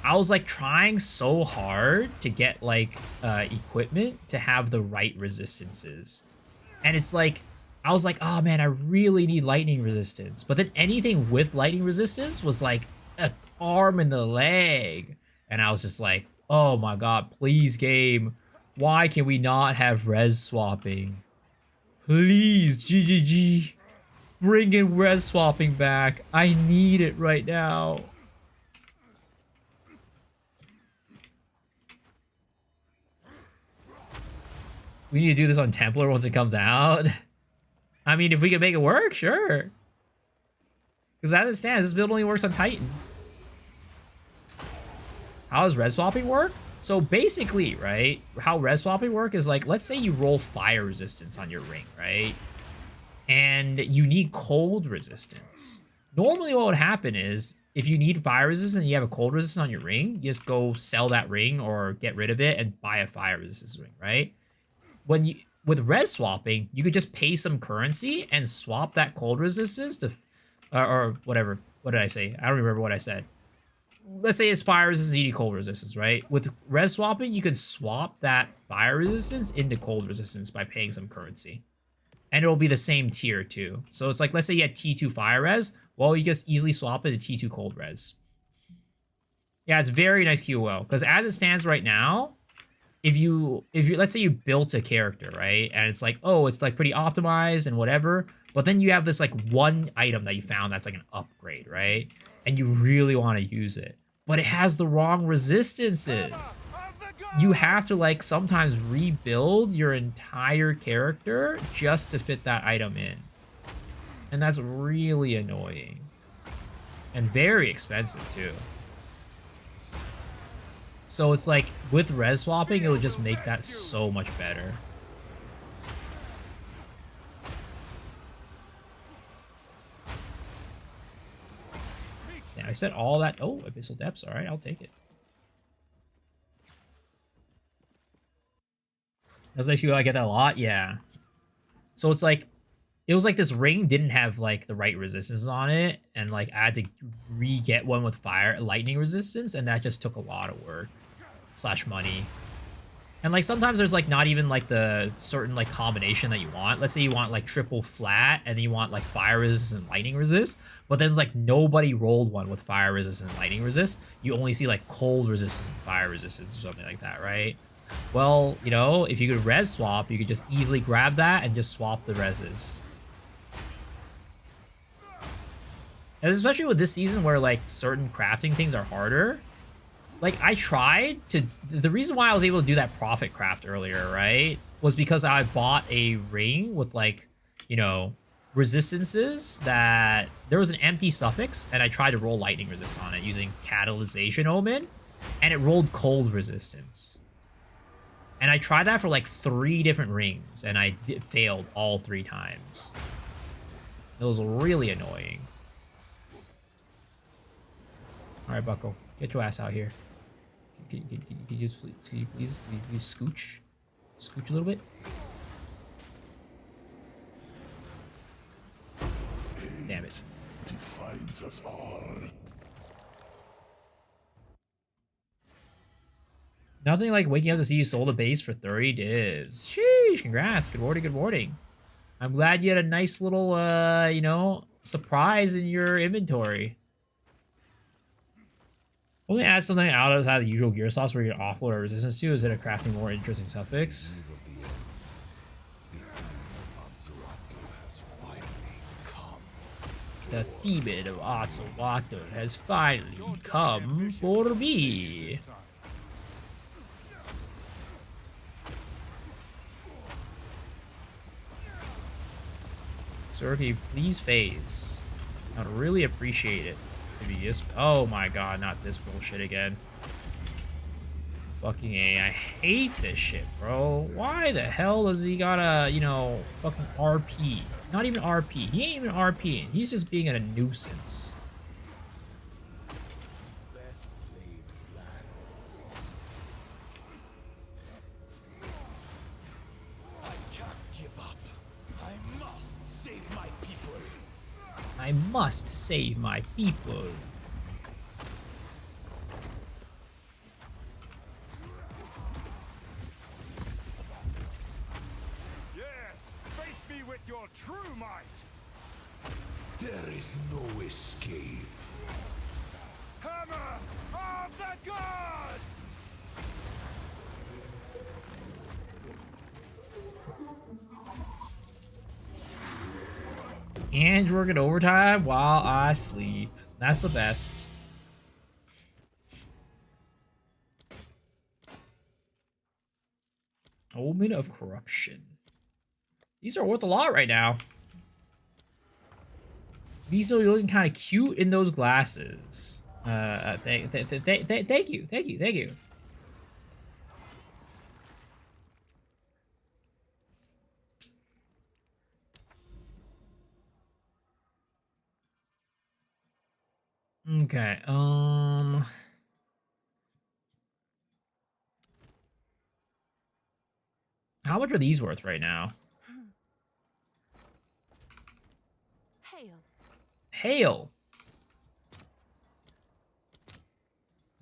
I was, like, trying so hard to get, like, equipment to have the right resistances. And it's like... I was like, oh, man, I really need lightning resistance. But then anything with lightning resistance was, like, an arm and the leg. And I was just like, oh, my God, please, game. Why can we not have res swapping? Please, GGG. Bring in res swapping back. I need it right now. We need to do this on Templar once it comes out. I mean, if we can make it work, sure. Because as it stands, this build only works on Titan. How does res swapping work? So basically, right, how res swapping work is like, let's say you roll fire resistance on your ring, right? And you need cold resistance. Normally what would happen is, if you need fire resistance and you have a cold resistance on your ring, you just go sell that ring or get rid of it and buy a fire resistance ring, right? With res swapping, you could just pay some currency and swap that cold resistance to, or whatever. What did I say? I don't remember what I said. let's say it's fire resistance, you need cold resistance, right? With res swapping, you can swap that fire resistance into cold resistance by paying some currency. And it'll be the same tier too. So it's like, let's say you had T2 fire res, well, you just easily swap it to T2 cold res. Yeah, it's very nice QOL. Because as it stands right now, if you let's say you built a character, right? And it's like, oh, it's like pretty optimized and whatever. But then you have this like one item that you found that's like an upgrade, right? And you really want to use it. But it has the wrong resistances. You have to like sometimes rebuild your entire character just to fit that item in. And that's really annoying. And very expensive too. So it's like with res swapping, it would just make that so much better. Yeah, I said all that. Oh, Abyssal Depths. All right, I'll take it. Does I feel I get that a lot? Yeah. So it's like, it was like this ring didn't have like the right resistances on it, and like I had to re-get one with lightning resistance, and that just took a lot of work / money. And like sometimes there's like not even like the certain like combination that you want. Let's say you want like triple flat, and then you want like fire resist and lightning resist, but then it's like nobody rolled one with fire resist and lightning resist. You only see like cold resistance and fire resistance or something like that, right? Well, you know, if you could res swap, you could just easily grab that and just swap the reses. And especially with this season where like certain crafting things are harder. Like I tried to, the reason why I was able to do that profit craft earlier, right, was because I bought a ring with like, you know, resistances that there was an empty suffix, and I tried to roll lightning resist on it using catalyzation omen, and it rolled cold resistance. And I tried that for like 3 different rings, and I failed all 3 times. It was really annoying. All right, Bucko, get your ass out here. Can you please scooch? Scooch a little bit? Damn it. Defines us all. Nothing like waking up to see you sold a base for 30 divs. Sheesh, congrats. Good morning, good morning. I'm glad you had a nice little, you know, surprise in your inventory. Only add something outside of the usual gear slots where you can offload our resistance to instead of crafting more interesting suffix. The demon of Atsuwato has finally come for me. Sir, can you please phase? I'd really appreciate it. If you just, oh my god, not this bullshit again. Fucking A, I hate this shit, bro. Why the hell does he gotta, you know, fucking RP? Not even RP. He ain't even RPing. He's just being a nuisance. I must save my people. Yes, face me with your true might. There is no escape. Hammer of the gods! And working overtime while I sleep. That's the best. Omen of Corruption. These are worth a lot right now. Viso, you're looking kind of cute in those glasses. Thank you, thank you. Okay, how much are these worth right now? Hail. Hail.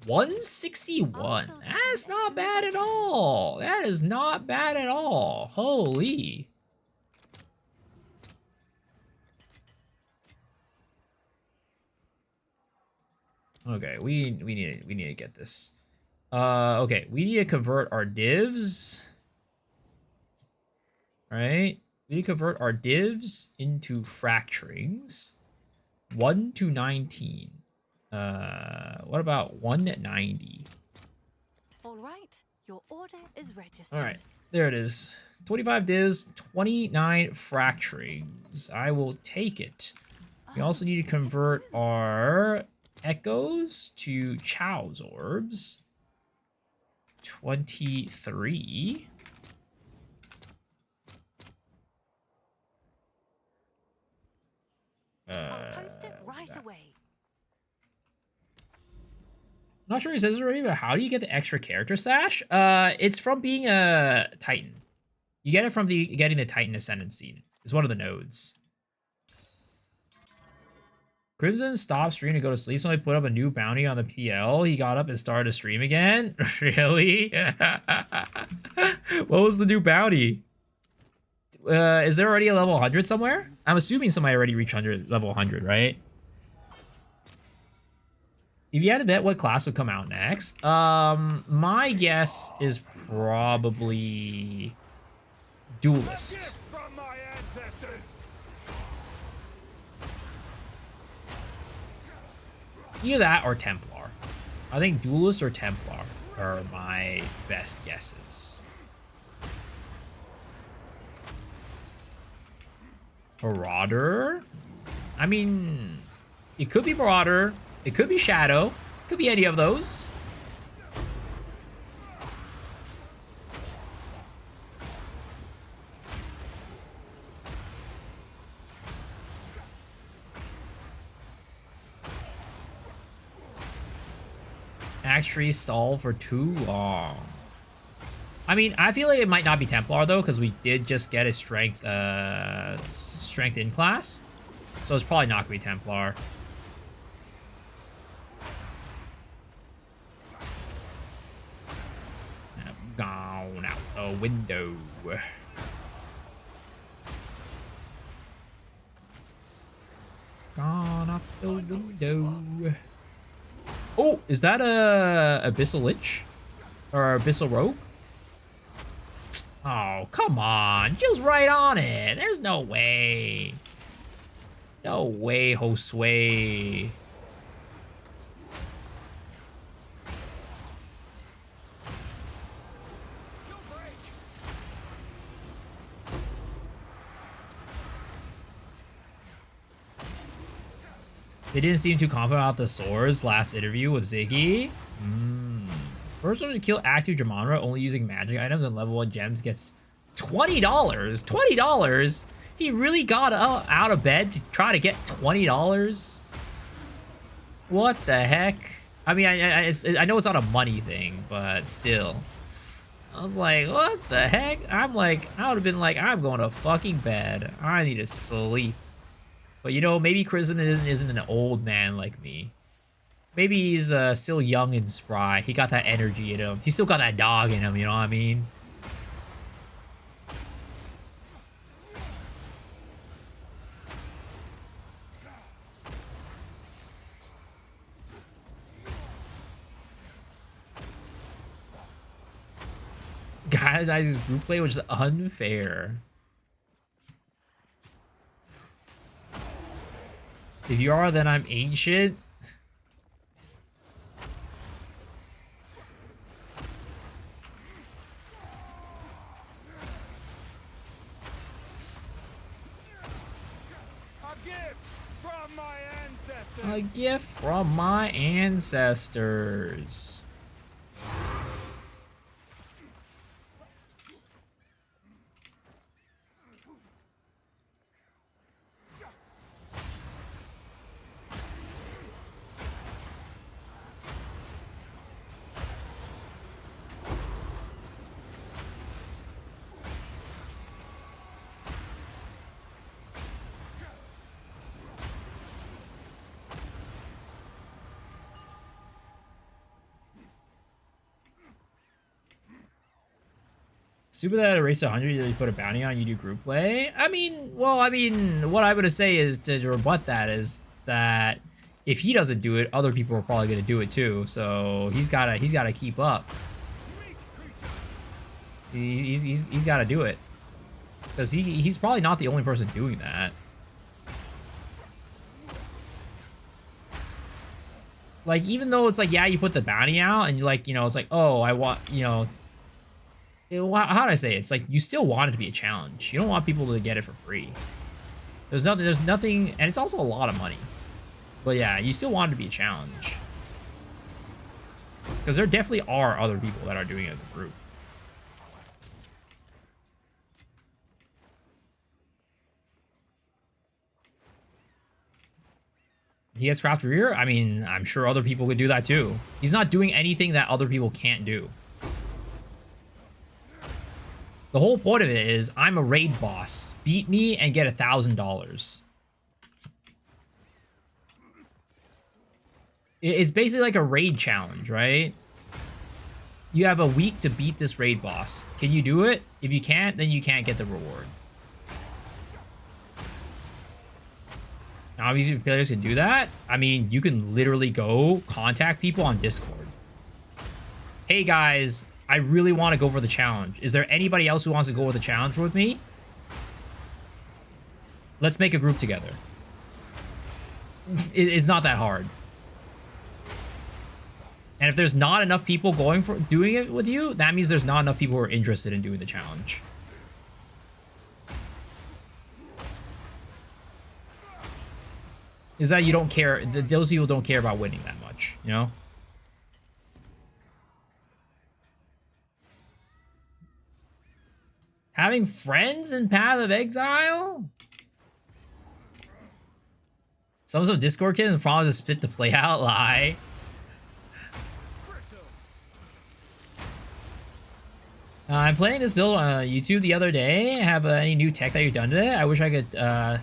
161. That's not bad at all. That is not bad at all. Holy. Okay, we need to get this. Okay, we need to convert our divs. Right? We need to convert our divs into fracturings. 1 to 19. What about 190? All right, your order is registered. All right, there it is. 25 divs, 29 fracturings. I will take it. We also need to convert our echoes to Chow's orbs. 23. I'll post it right away. I'm not sure he says it already, but how do you get the extra character stash? It's from being a Titan. You get it from getting the Titan Ascendancy. It's one of the nodes. Crimson stopped streaming to go to sleep, so I put up a new bounty on the PL. He got up and started to stream again. Really? What was the new bounty? Is there already a level 100 somewhere? I'm assuming somebody already reached level 100, right? If you had to bet what class would come out next, my guess is probably Duelist. From my ancestors. Either that or Templar. I think Duelist or Templar are my best guesses. Marauder? I mean, it could be Marauder. It could be Shadow. It could be any of those. Axe Tree stalled for too long. I mean, I feel like it might not be Templar though, because we did just get a strength in class, so it's probably not gonna be Templar. Gone out the window. Gone out the window. Oh, is that a Abyssal Lich? Or Abyssal Rogue? Oh, come on. Jill's right on it. There's no way. No way, Josue. They didn't seem too confident about the swords last interview with Ziggy. First one to kill active Jamandra only using magic items and level 1 gems gets $20. $20? He really got out of bed to try to get $20? What the heck? I mean, I know it's not a money thing, but still. I was like, what the heck? I'm like, I would have been like, I'm going to fucking bed. I need to sleep. But you know, maybe Chrism isn't an old man like me. Maybe he's still young and spry. He got that energy in him. He still got that dog in him, you know what I mean? Guys, group play was unfair. If you are, then I'm ancient. A gift from my ancestors. Super that at a race to 100, you put a bounty on, you do group play. I mean, well, I mean, what I'm gonna say is to rebut that is that if he doesn't do it, other people are probably gonna do it too. So he's gotta keep up. He's gotta do it because he's probably not the only person doing that. Like, even though it's like, yeah, you put the bounty out and you're like, you know, it's like, oh, I want, you know, how do I say it? It's like you still want it to be a challenge. You don't want people to get it for free. There's nothing, and it's also a lot of money. But yeah, you still want it to be a challenge. Because there definitely are other people that are doing it as a group. He has craft rear. I mean, I'm sure other people could do that too. He's not doing anything that other people can't do. The whole point of it is, I'm a raid boss. Beat me and get $1,000. It's basically like a raid challenge, right? You have a week to beat this raid boss. Can you do it? If you can't, then you can't get the reward. Now, obviously, players can do that. I mean, you can literally go contact people on Discord. Hey, guys, I really want to go for the challenge. Is there anybody else who wants to go with the challenge with me? Let's make a group together. It's not that hard. And if there's not enough people doing it with you, that means there's not enough people who are interested in doing the challenge. Is that you don't care, those people don't care about winning that much, you know? Having friends in Path of Exile? Some Discord kids and promise to spit the play out, lie. I'm playing this build on YouTube the other day. Have any new tech that you've done today? I wish I could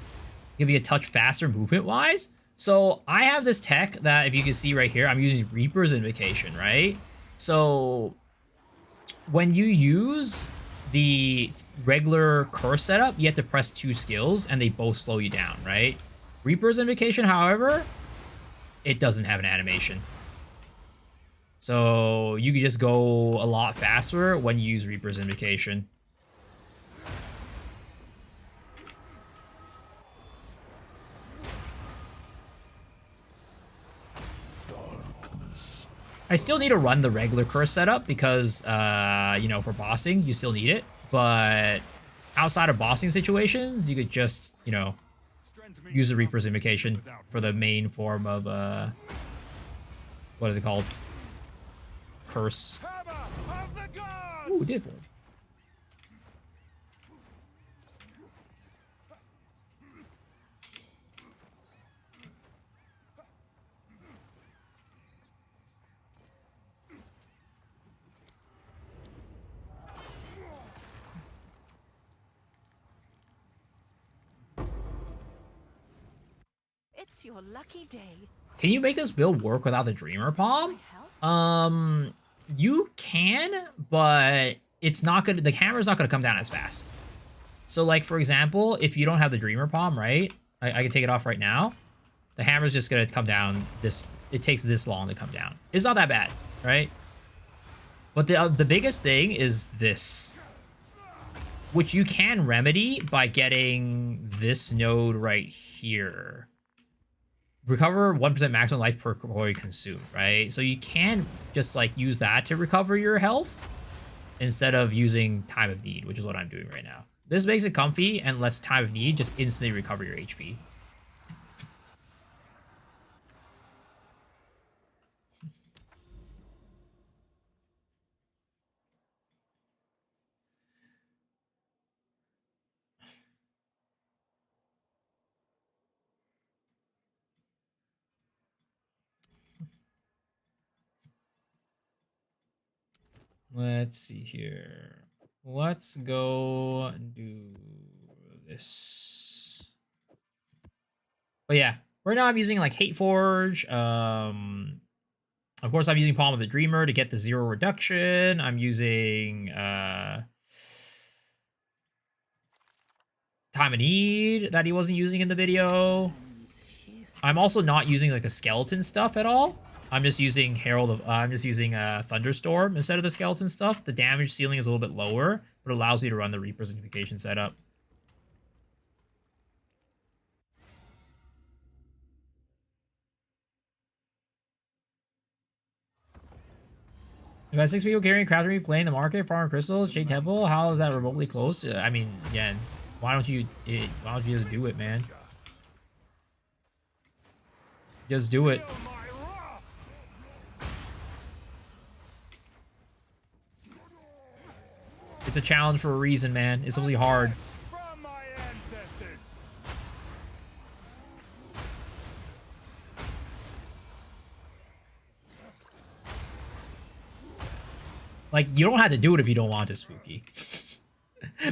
give you a touch faster movement-wise. So I have this tech that, if you can see right here, I'm using Reaper's Invocation, right? So when you use the regular curse setup, you have to press 2 skills, and they both slow you down, right? Reaper's Invocation, however, it doesn't have an animation. So you can just go a lot faster when you use Reaper's Invocation. I still need to run the regular curse setup because, you know, for bossing, you still need it. But outside of bossing situations, you could just, you know, use the Reaper's Invocation for the main form of, what is it called? Curse. Ooh, did one. It's your lucky day. Can you make this build work without the Dreamer Palm? You can, but it's not good. The hammer's not going to come down as fast. So, like, for example, if you don't have the Dreamer Palm, right? I can take it off right now. The hammer's just going to come down this. It takes this long to come down. It's not that bad, right? But the biggest thing is this, which you can remedy by getting this node right here. Recover 1% maximum life per calorie consumed, right? So you can just like use that to recover your health instead of using Time of Need, which is what I'm doing right now. This makes it comfy and lets Time of Need just instantly recover your HP. Let's see here. Let's go do this. But yeah, right now I'm using like Hate Forge. Of course, I'm using Palm of the Dreamer to get the 0 reduction. I'm using time of need that he wasn't using in the video. I'm also not using like the skeleton stuff at all. I'm just using Thunderstorm instead of the skeleton stuff. The damage ceiling is a little bit lower, but it allows me to run the Reaper Signification setup. If I have 6 people carrying Craftery playing the market, farming crystals, Shade Temple, how is that remotely close? I mean, again, why don't you just do it, man? Just do it. It's a challenge for a reason, man. It's supposed to be hard. From my ancestors. Like, you don't have to do it if you don't want to, Spooky.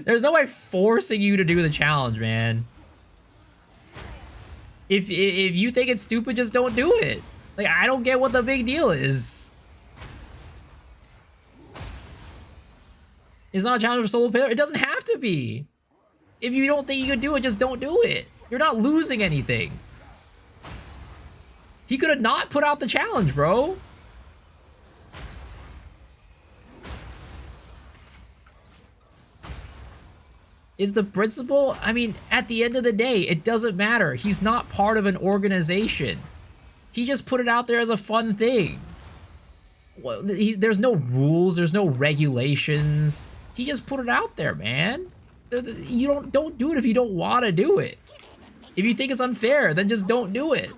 There's no way forcing you to do the challenge, man. If you think it's stupid, just don't do it. Like, I don't get what the big deal is. It's not a challenge for solo player. It doesn't have to be. If you don't think you could do it, just don't do it. You're not losing anything. He could have not put out the challenge, bro. Is the principle? I mean, at the end of the day, it doesn't matter. He's not part of an organization. He just put it out there as a fun thing. Well, there's no rules. There's no regulations. He just put it out there, man. You don't do it if you don't want to do it. If you think it's unfair, then just don't do it.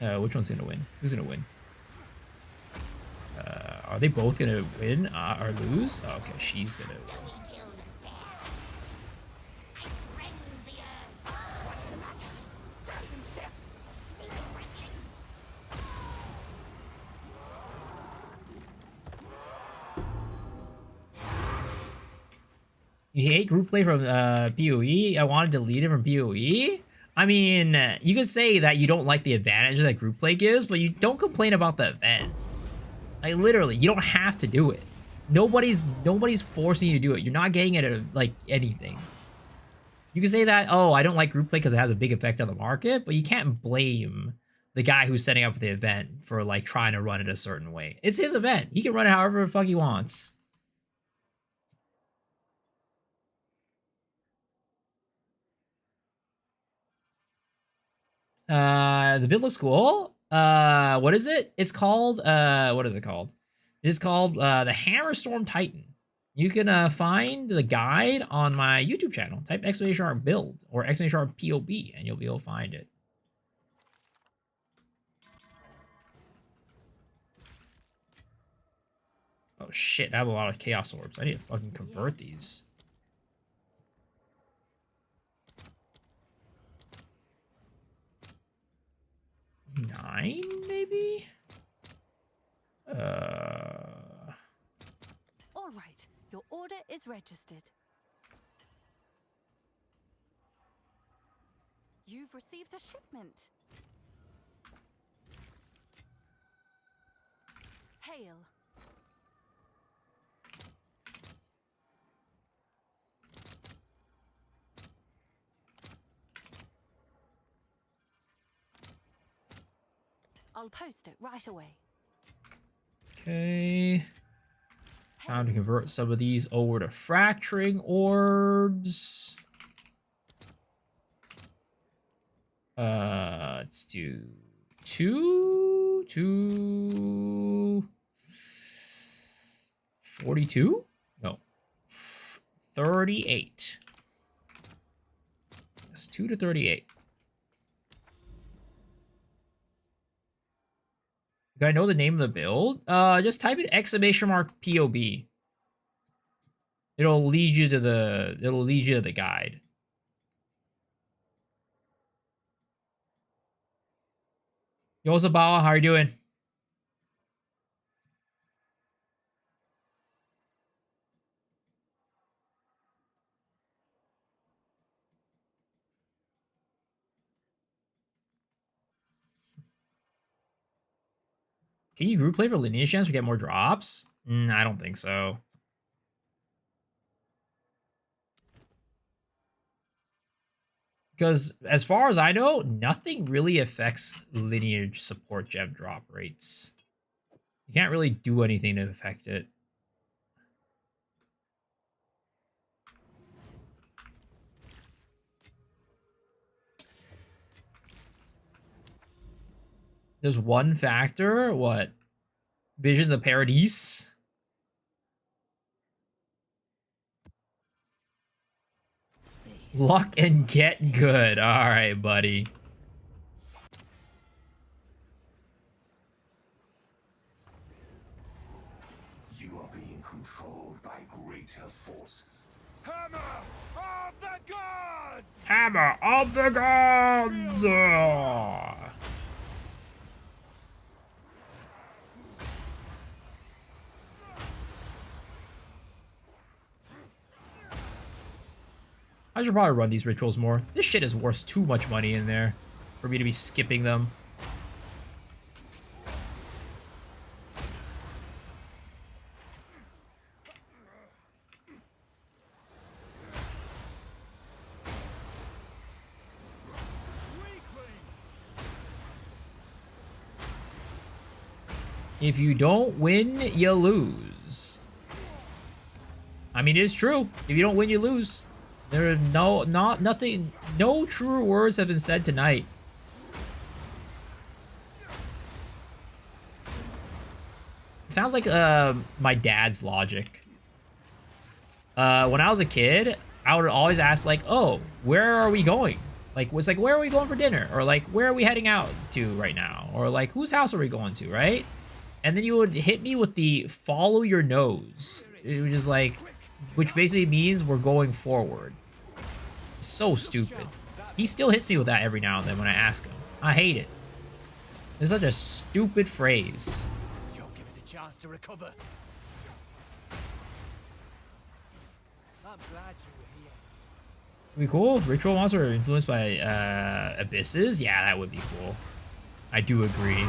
Which one's gonna win? Who's gonna win? Are they both gonna win or lose? Oh, okay, she's gonna win. You hate group play from PoE? I want to delete it from PoE? I mean, you could say that you don't like the advantage that group play gives, but you don't complain about the event. Like, literally, you don't have to do it. Nobody's forcing you to do it. You're not getting it at, like, anything. You can say that, oh, I don't like group play because it has a big effect on the market, but you can't blame the guy who's setting up the event for, like, trying to run it a certain way. It's his event. He can run it however the fuck he wants. The build looks cool. What is it? It's called, what is it called? It is called, the Hammerstorm Titan. You can, find the guide on my YouTube channel. Type !build or !POB and you'll be able to find it. Oh shit, I have a lot of Chaos Orbs. I need to fucking convert these. Nine, maybe? All right, your order is registered. You've received a shipment. Hail. I'll post it right away. Okay. Time to convert some of these over to fracturing orbs. Let's do 42? No. 38. Yes, 2 to 38. You gotta know the name of the build? Just type in !POB. It'll lead you to the guide. Yo, Zabawa, how are you doing? Can you group play for lineage chance to get more drops? I don't think so. Because as far as I know, nothing really affects lineage support gem drop rates. You can't really do anything to affect it. There's one factor. What? Visions of Paradise? Luck and get good. Alright, buddy. You are being controlled by greater forces. Hammer of the gods! Hammer of the Gods! I should probably run these rituals more. This shit is worth too much money in there for me to be skipping them. If you don't win, you lose. I mean, it's true. If you don't win, you lose. There are no truer words have been said tonight. It sounds like my dad's logic. When I was a kid, I would always ask like, "Oh, where are we going?" Like, was like, "Where are we going for dinner?" Or like, "Where are we heading out to right now?" Or like, "Whose house are we going to?" Right? And then you would hit me with the "follow your nose," which is like, which basically means we're going forward. So stupid. He still hits me with that every now and then when I ask him. I hate it. It's such a stupid phrase. Don't give it a chance to recover. I'm glad you were here. Would be cool. Ritual monsters are influenced by abysses. Yeah, that would be cool. I do agree.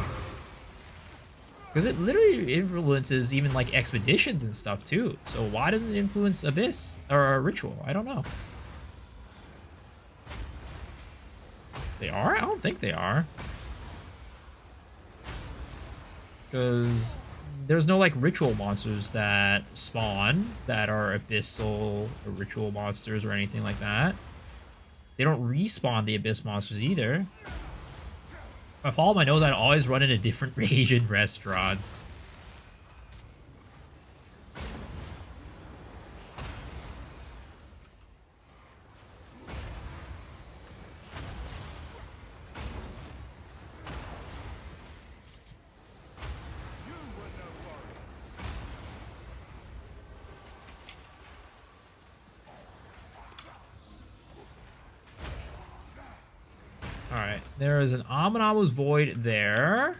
Because it literally influences even like expeditions and stuff too. So why doesn't it influence abyss or a ritual? I don't know. They are? I don't think they are. Because there's no like ritual monsters that spawn that are abyssal or ritual monsters or anything like that. They don't respawn the abyss monsters either. If I follow my nose, I'd always run into different Asian restaurants. Alright, there is an Amanama's Void there.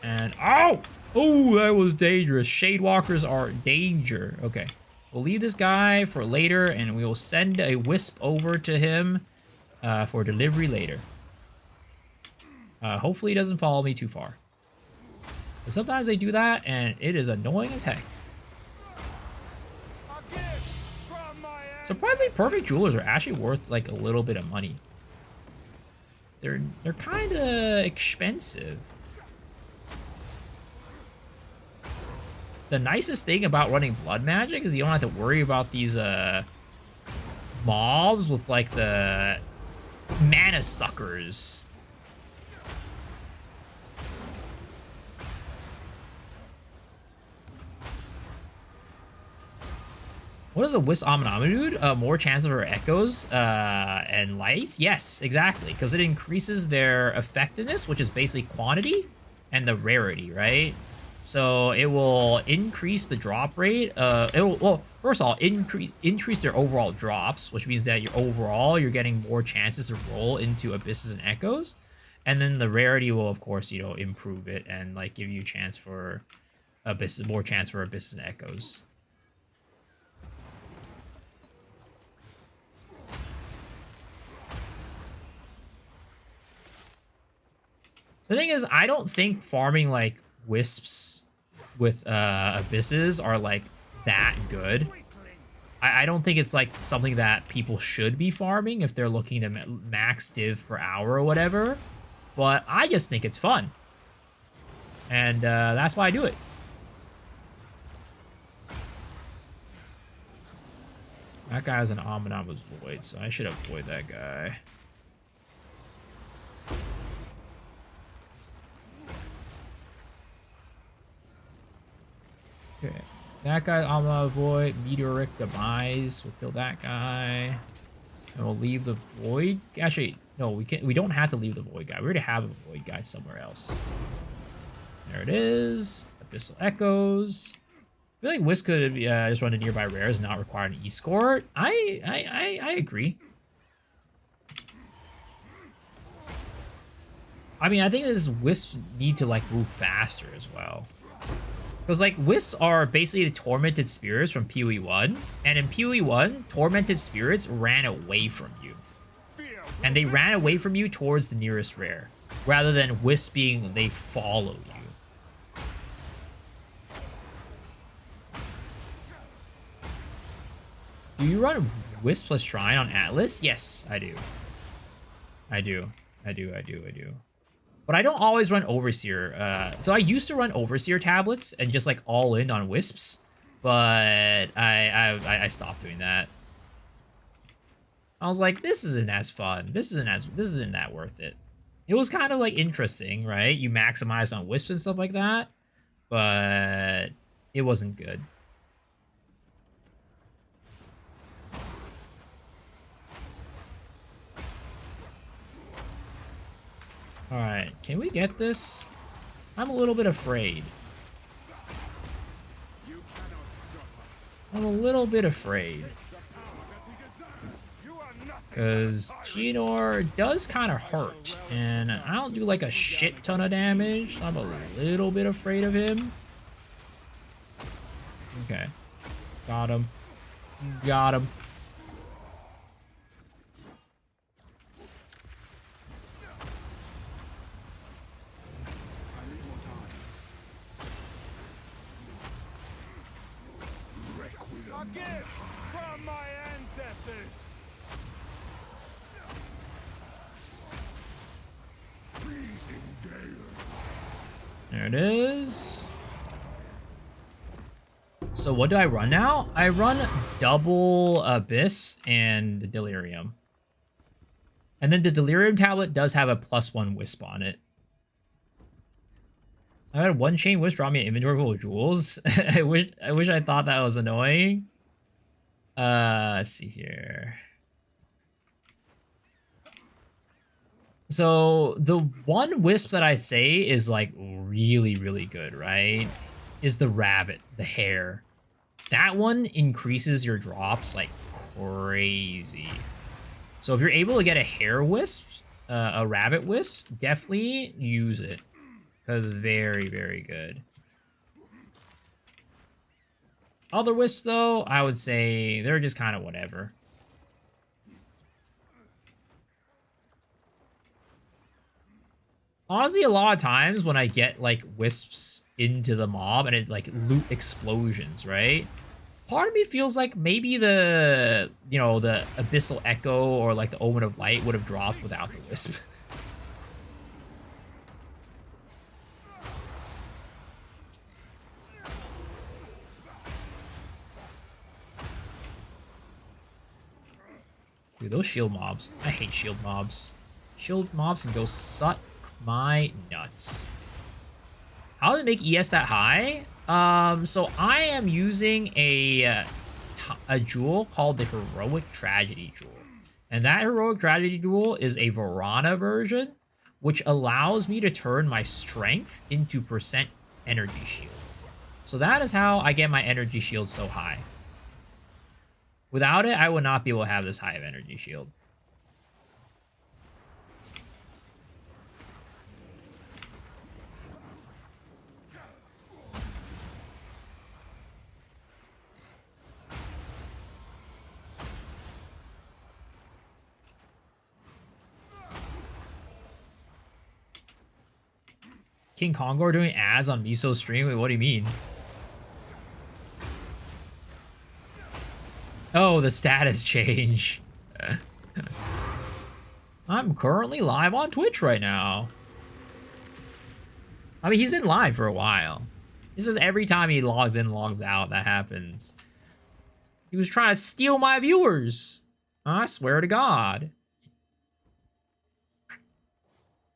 And, oh! Oh, that was dangerous. Shadewalkers are danger. Okay, we'll leave this guy for later, and we will send a Wisp over to him for delivery later. Hopefully he doesn't follow me too far. But sometimes they do that, and it is annoying as heck. Surprisingly, perfect jewelers are actually worth like a little bit of money. They're kind of expensive. The nicest thing about running blood magic is you don't have to worry about these mobs with like the mana suckers. What does a Wisp Amanama do? More chance of her echoes and lights? Yes, exactly. Because it increases their effectiveness, which is basically quantity, and the rarity, right? So it will increase the drop rate. Well, first of all, increase their overall drops, which means that you're getting more chances to roll into abysses and echoes. And then the rarity will, of course, improve it and like give you a chance for abysses, more chance for abysses and echoes. The thing is, I don't think farming like wisps with abysses are like that good. I don't think it's like something that people should be farming if they're looking to max div per hour or whatever. But I just think it's fun. And that's why I do it. That guy has an Omnibus Void, so I should avoid that guy. Okay. That guy, Omnibus Void, Meteoric Demise. We'll kill that guy. And we'll leave the Void. Actually, no, we don't have to leave the Void guy. We already have a Void guy somewhere else. There it is. Abyssal Echoes. I feel like Wisp could just run to nearby rares and not require an escort. I agree. I mean, I think this Wisps need to like move faster as well. Because like Wisps are basically the tormented spirits from PoE 1. And in PoE 1, tormented spirits ran away from you. And they ran away from you towards the nearest rare. Rather than Wisps being they follow you. Do you run Wisp plus Shrine on Atlas? Yes, I do. I do. But I don't always run Overseer. So I used to run Overseer tablets and just like all in on Wisps. But I stopped doing that. I was like, this isn't as fun. This isn't that worth it. It was kind of like interesting, right? You maximize on Wisps and stuff like that. But it wasn't good. Alright, can we get this? I'm a little bit afraid. Because Geonor does kind of hurt. And I don't do like a shit ton of damage. So I'm a little bit afraid of him. Okay. Got him. A gift from my ancestors. There it is. So what do I run now? I run double Abyss and Delirium. And then the Delirium tablet does have a +1 Wisp on it. I had one chain Wisp draw me an inventory full of jewels. I wish I thought that was annoying. Let's see here. So the one Wisp that I say is like really, really good, right? Is the rabbit, the hare. That one increases your drops like crazy. So if you're able to get a hare Wisp, a rabbit Wisp, definitely use it. Because it's very, very good. Other Wisps, though, I would say they're just kind of whatever. Honestly, a lot of times when I get, like, Wisps into the mob and it, like, loot explosions, right? Part of me feels like maybe the, you know, the Abyssal Echo or, like, the Omen of Light would have dropped without the Wisp. Dude, those shield mobs. I hate shield mobs. Shield mobs can go suck my nuts. How did it make ES that high? So I am using a jewel called the Heroic Tragedy Jewel. And that Heroic Tragedy Jewel is a Varana version, which allows me to turn my strength into % energy shield. So that is how I get my energy shield so high. Without it, I would not be able to have this high of energy shield. King Kongor doing ads on Miso's stream? Wait, what do you mean? Oh, the status change. I'm currently live on Twitch right now. I mean, he's been live for a while. This is every time he logs in, logs out, that happens. He was trying to steal my viewers. I swear to God.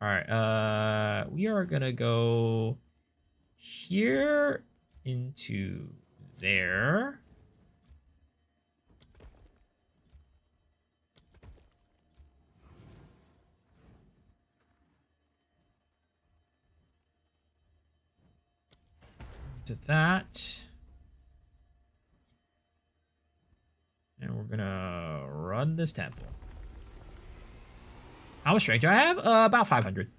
All right, we are gonna go here into there. To that. And we're gonna run this temple. How much strength do I have? About 500.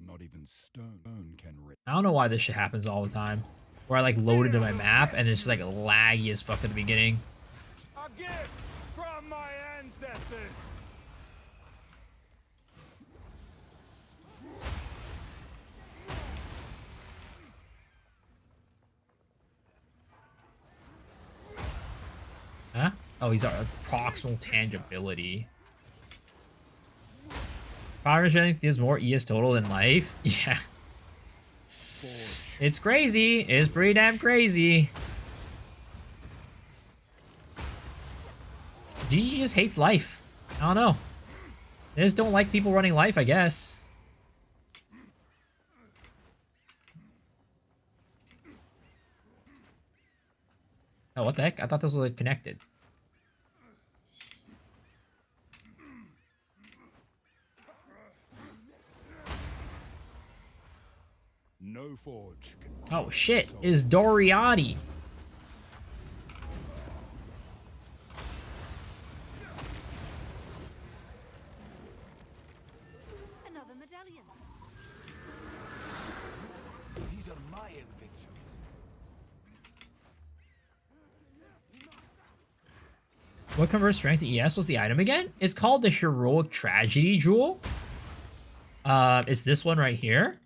Not even stone can rip. I don't know why this shit happens all the time. Where I like load into my map and it's just like laggy as fuck at the beginning. A gift from my ancestors. Huh? Oh, he's our proximal tangibility. Power strength gives more ES total than life. Yeah. It's crazy. It's pretty damn crazy. GG just hates life. I don't know. They just don't like people running life, I guess. Oh, what the heck? I thought those were like, connected. No forge can Oh shit, is Doriati. Another medallion. These are my inventions. What converts strength to ES was the item again? It's called the Heroic Tragedy Jewel. It's this one right here.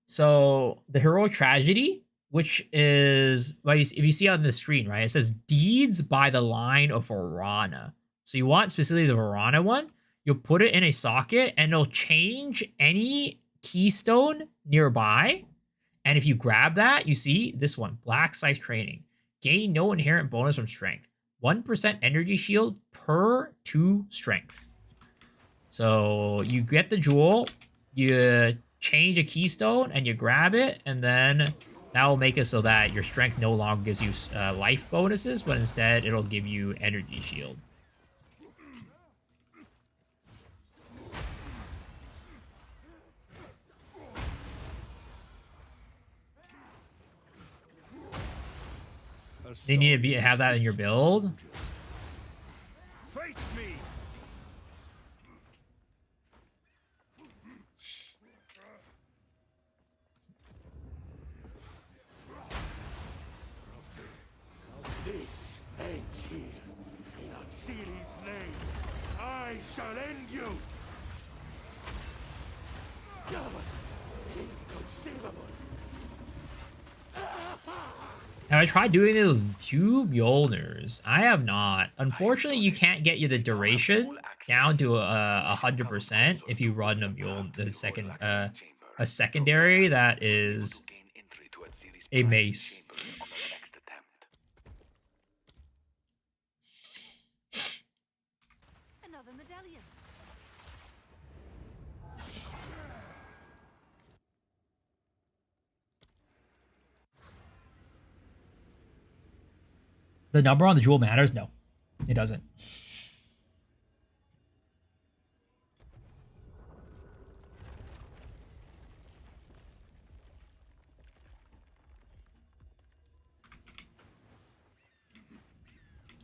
So the Heroic Tragedy, which is, well, if you see on the screen, right, it says Deeds by the Line of Varana. So you want specifically the Varana one. You'll put it in a socket and it'll change any keystone nearby. And if you grab that, you see this one, Black Scythe Training. Gain no inherent bonus from strength. 1% energy shield per 2 strength. So you get the jewel, you change a keystone, and you grab it, and then that will make it so that your strength no longer gives you life bonuses, but instead it'll give you energy shield. They need to have that in your build. face me. This ends here. In Atziri's name, I shall end you. Inconceivable. Have I tried doing those two Mjolnirs? I have not. Unfortunately, you can't get the duration down to 100% if you run a a secondary that is a mace. Another medallion. The number on the jewel matters? No, it doesn't.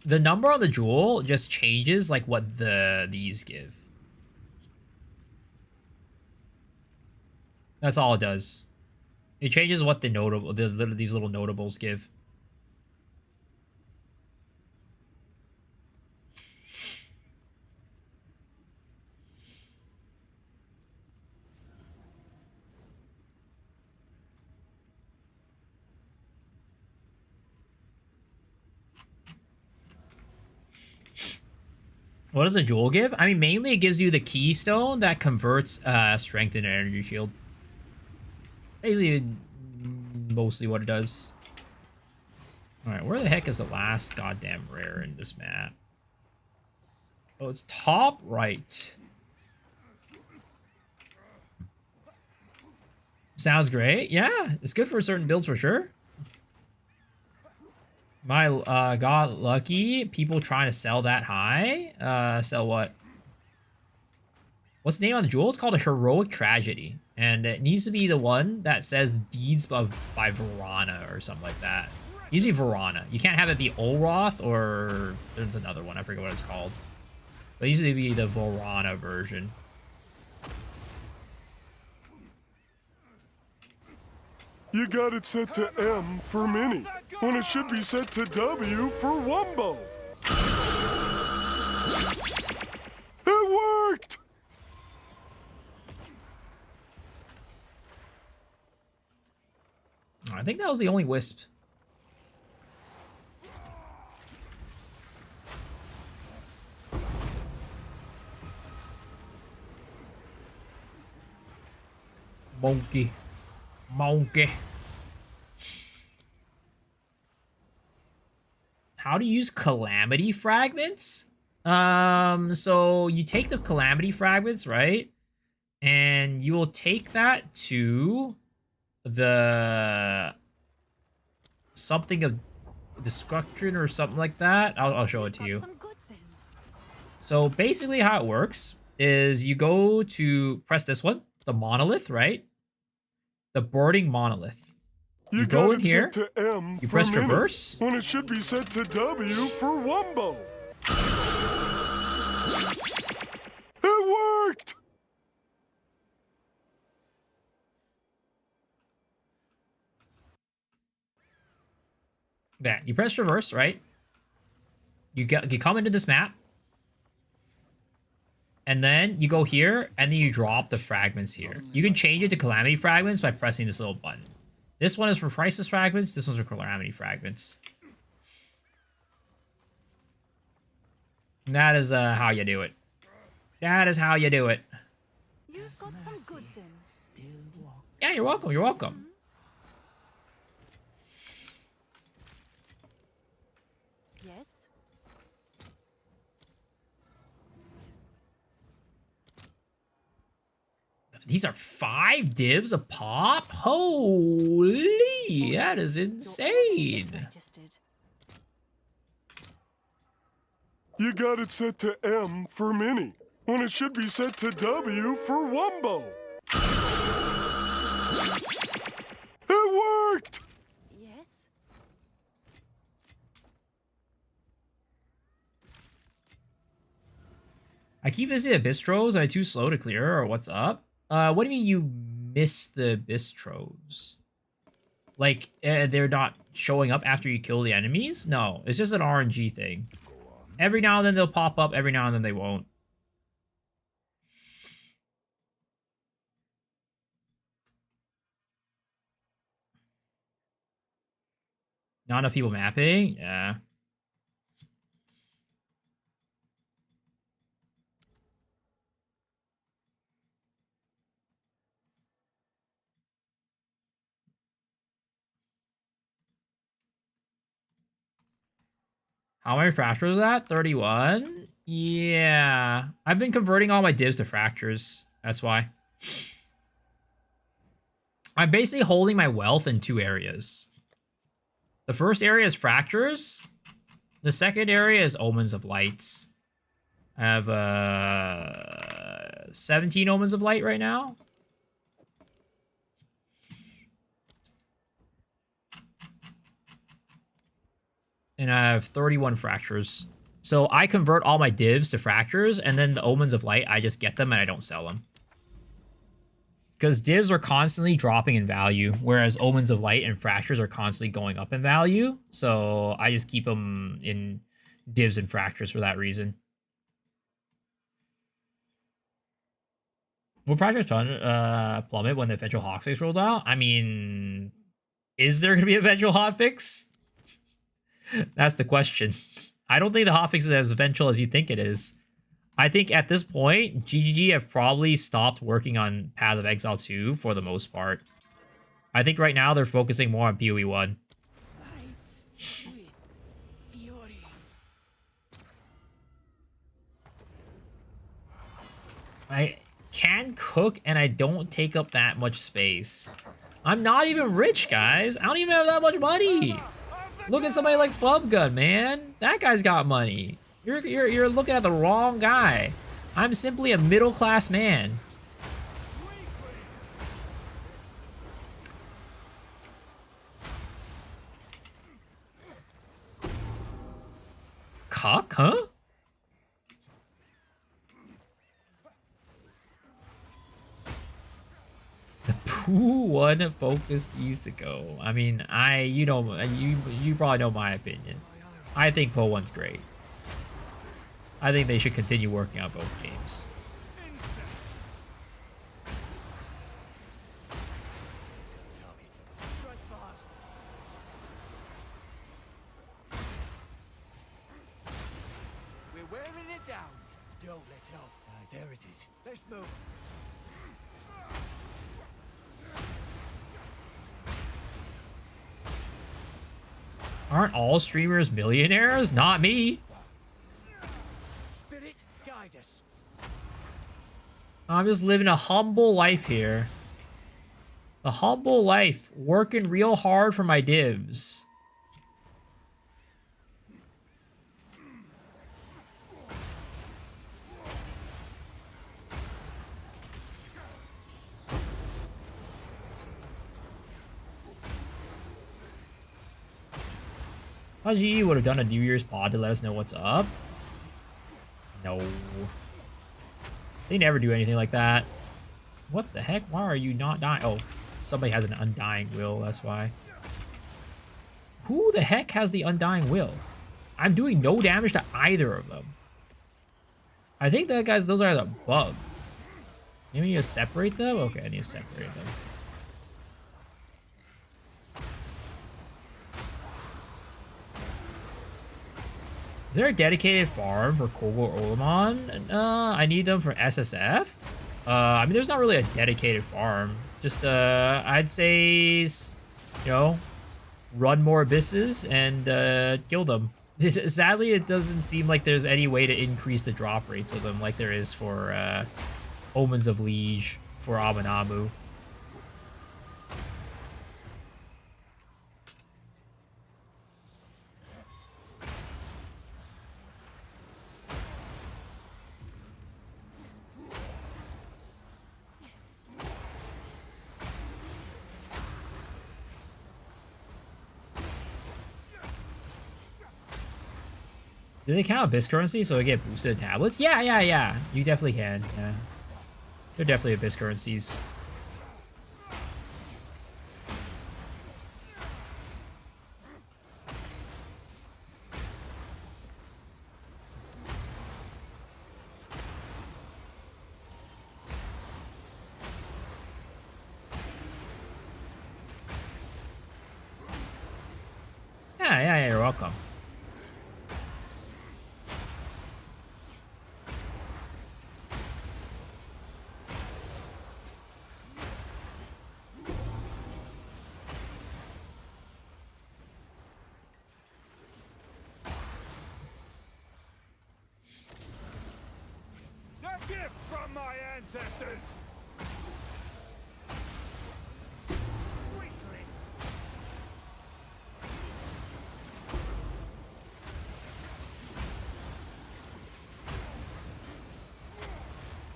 The number on the jewel just changes like what these give. That's all it does. It changes what these little notables give. What does a jewel give? I mean, mainly it gives you the keystone that converts strength into energy shield. Basically, mostly what it does. Alright, where the heck is the last goddamn rare in this map? Oh, it's top right. Sounds great. Yeah, it's good for certain builds for sure. My got lucky. People trying to sell that high. Sell what? What's the name on the jewel? It's called a heroic tragedy, and it needs to be the one that says deeds by Verana or something like that. Usually Verana. You can't have it be Olroth or there's another one. I forget what it's called. But usually be the Verana version. You got it set to M for mini, when it should be set to W for Wumbo. It worked! I think that was the only wisp. Monkey. Monkey. How to use calamity fragments? So you take the calamity fragments, right? And you will take that to the something of destruction or something like that. I'll show it to you. So basically how it works is you go to press this one, the monolith, right? The boarding monolith. You go in here, you press traverse. When it should be set to W for Wumbo. It worked! Yeah, you press traverse, right? You come into this map. And then you go here, and then you drop the fragments here. You can change it to calamity fragments by pressing this little button. This one is for crisis fragments. This one's for calamity fragments. And that is how you do it. That is how you do it. You've got some goods in. Yeah, you're welcome. You're welcome. Yes. These are 5 divs a pop? Holy, that is insane. You got it set to M for mini, when it should be set to W for Wumbo. It worked! Yes. I keep missing the bistros. Am I too slow to clear, or what's up? What do you mean you miss the bistros? Like, they're not showing up after you kill the enemies? No, it's just an RNG thing. Every now and then they'll pop up, every now and then they won't. Not enough people mapping? Yeah. How many fractures is that? 31? Yeah. I've been converting all my divs to fractures. That's why. I'm basically holding my wealth in 2 areas. The first area is fractures. The second area is omens of lights. I have 17 omens of light right now. And I have 31 fractures. So I convert all my divs to fractures, and then the omens of light, I just get them and I don't sell them. Because divs are constantly dropping in value, whereas omens of light and fractures are constantly going up in value. So I just keep them in divs and fractures for that reason. Will fractures plummet when the eventual hotfix rolls out? I mean, is there going to be an eventual hotfix? That's the question. I don't think the hotfix is as eventual as you think it is. I think at this point, GGG have probably stopped working on Path of Exile 2 for the most part. I think right now they're focusing more on PoE 1. I can cook and I don't take up that much space. I'm not even rich, guys. I don't even have that much money. Look at somebody like Flubgun, man. That guy's got money. You're looking at the wrong guy. I'm simply a middle-class man. Cock, huh? The Pooh one focused needs to go. I mean, you probably know my opinion. I think Poe 1's great. I think they should continue working on both games. We're wearing it down. Don't let up. There it is. Let's move. Aren't all streamers millionaires? Not me. Spirit, guide us. I'm just living a humble life here. A humble life, working real hard for my divs. GE would have done a New Year's pod to let us know what's up. No. They never do anything like that. What the heck? Why are you not dying? Oh, somebody has an undying will, that's why. Who the heck has the undying will? I'm doing no damage to either of them. I think that those are a bug. Maybe I need to separate them? Okay, I need to separate them. Is there a dedicated farm for Kogor Olamon? I need them for SSF. I mean, there's not really a dedicated farm. Just, I'd say, run more abysses and kill them. Sadly, it doesn't seem like there's any way to increase the drop rates of them like there is for Omens of Liege, for Aminamu. Do they count Abyss currency so I get boosted tablets? Yeah. You definitely can, yeah. They're definitely Abyss currencies. Yeah, you're welcome. A gift from my ancestors. Weakling.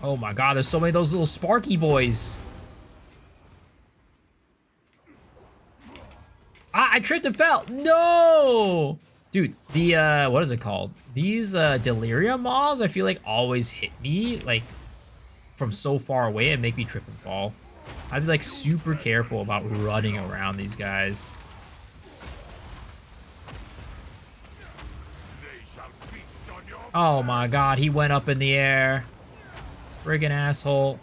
Oh my god, there's so many of those little Sparky boys. Ah, I tripped and fell. No! Dude, the, what is it called? These, Delirium mobs, I feel like always hit me, like, from so far away and make me trip and fall. I'd be, like, super careful about running around these guys. Oh my god, he went up in the air. Friggin' asshole.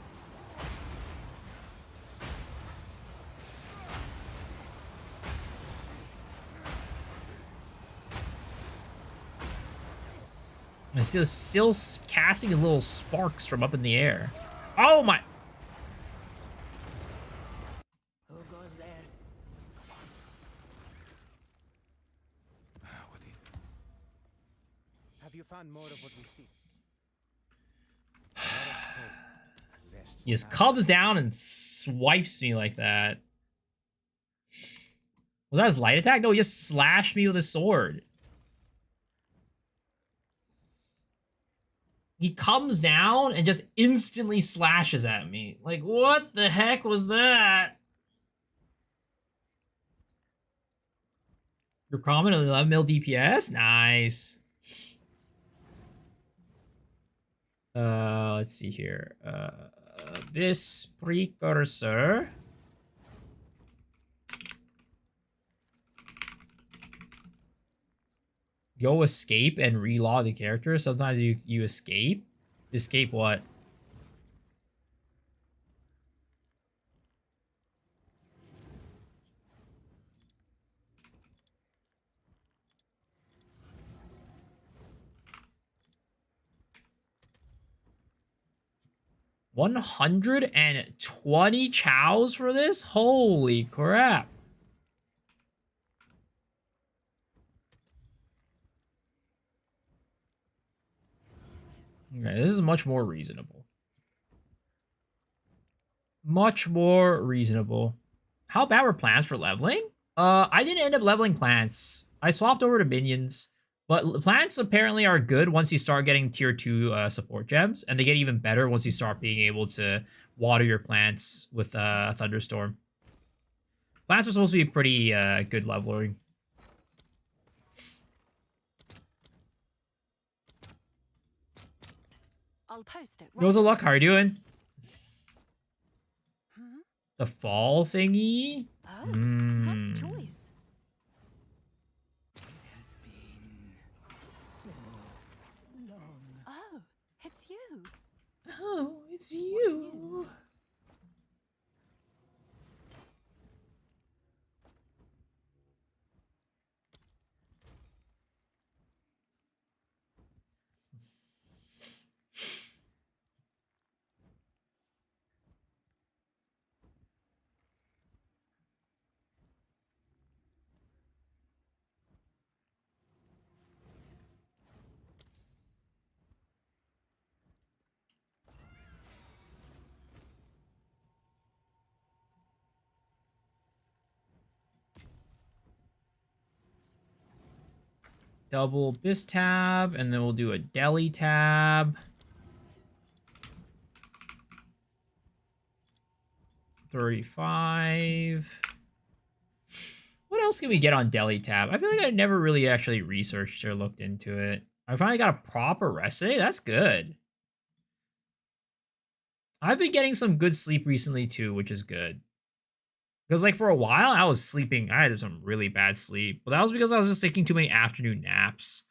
I'm still casting little sparks from up in the air. Oh my! Who goes there? Have you found more of what we seek? Let us hope Zest He just now comes down and swipes me like that. Was that his light attack? No, he just slashed me with a sword. He comes down and just instantly slashes at me. Like, what the heck was that? Your common 11 mil DPS? Nice. Let's see here. This precursor. Go escape and reload the character. Sometimes you escape. Escape what? $120 chows for this? Holy crap. Okay, this is much more reasonable. Much more reasonable. How bad were plants for leveling? I didn't end up leveling plants. I swapped over to minions. But plants apparently are good once you start getting tier 2 support gems. And they get even better once you start being able to water your plants with Thunderstorm. Plants are supposed to be pretty good leveling. I'll post it. Rose of Luck, how are you doing? Hmm? The fall thingy? Oh, nice choice. It has been so long. Oh, it's you. Oh, it's you. Double this tab, and then we'll do a deli tab. 35. What else can we get on deli tab? I feel like I never really actually researched or looked into it. I finally got a proper rest day. That's good. I've been getting some good sleep recently too, which is good. Because, like, for a while, I was sleeping. I had some really bad sleep. But that was because I was just taking too many afternoon naps.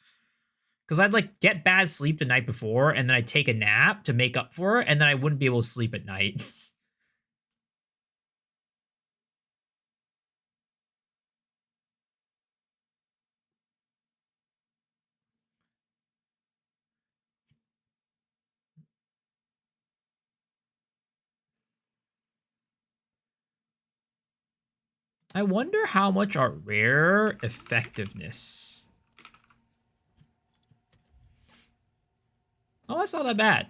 Because I'd, like, get bad sleep the night before, and then I'd take a nap to make up for it, and then I wouldn't be able to sleep at night. I wonder how much are rare effectiveness. Oh, that's not that bad.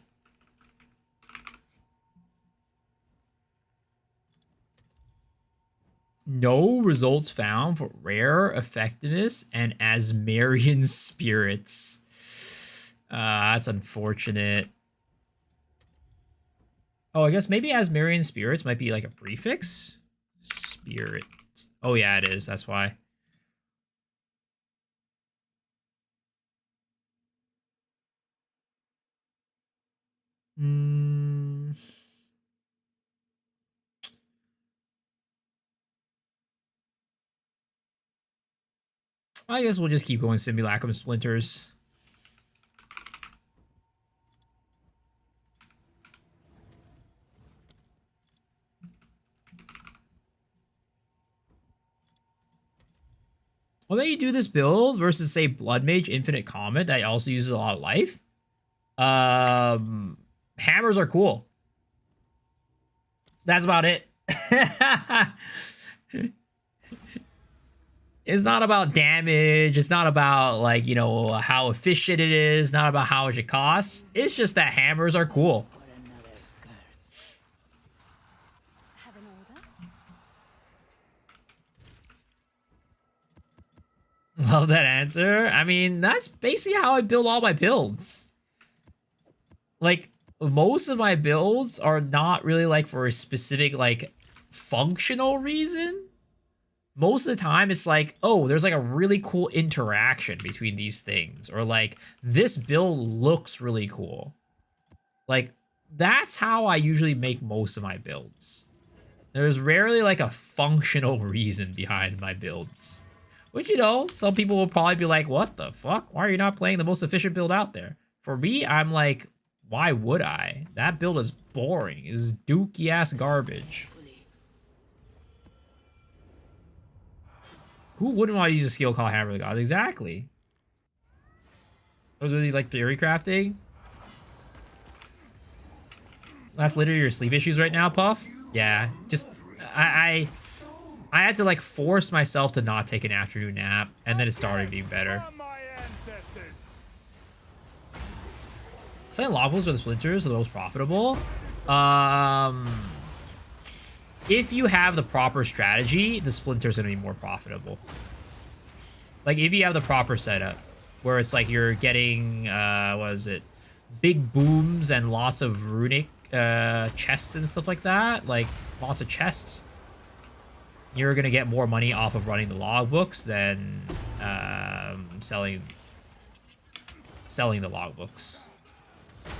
No results found for rare effectiveness and Asmarian spirits. That's unfortunate. Oh, I guess maybe Asmarian spirits might be like a prefix. Spirit. Oh yeah, it is. That's why. I guess we'll just keep going Simulacrum Splinters. What made you do this build versus say Blood Mage Infinite Comet that also uses a lot of life? Hammers are cool. That's about it. It's not about damage. It's not about, like, you know, how efficient it is. Not about how much it costs. It's just that hammers are cool. Have an order? Love that answer. I mean, that's basically how I build all my builds. Like, most of my builds are not really, like, for a specific, like, functional reason. Most of the time, it's like, oh, there's, like, a really cool interaction between these things. Or, like, this build looks really cool. Like, that's how I usually make most of my builds. There's rarely, like, a functional reason behind my builds. Which, you know, some people will probably be like, what the fuck? Why are you not playing the most efficient build out there? For me, I'm like, why would I? That build is boring. It's dookie-ass garbage. Who wouldn't want to use a skill called Hammer of the Gods? Exactly. Those really like theory crafting. That's literally your sleep issues right now, Puff. Yeah, just I had to like force myself to not take an afternoon nap, and then it started being better. Selling logbooks or the splinters are the most profitable. If you have the proper strategy, the splinters are gonna be more profitable. Like if you have the proper setup, where it's like you're getting what is it, big booms and lots of runic chests and stuff like that, like lots of chests, you're gonna get more money off of running the logbooks than selling the logbooks.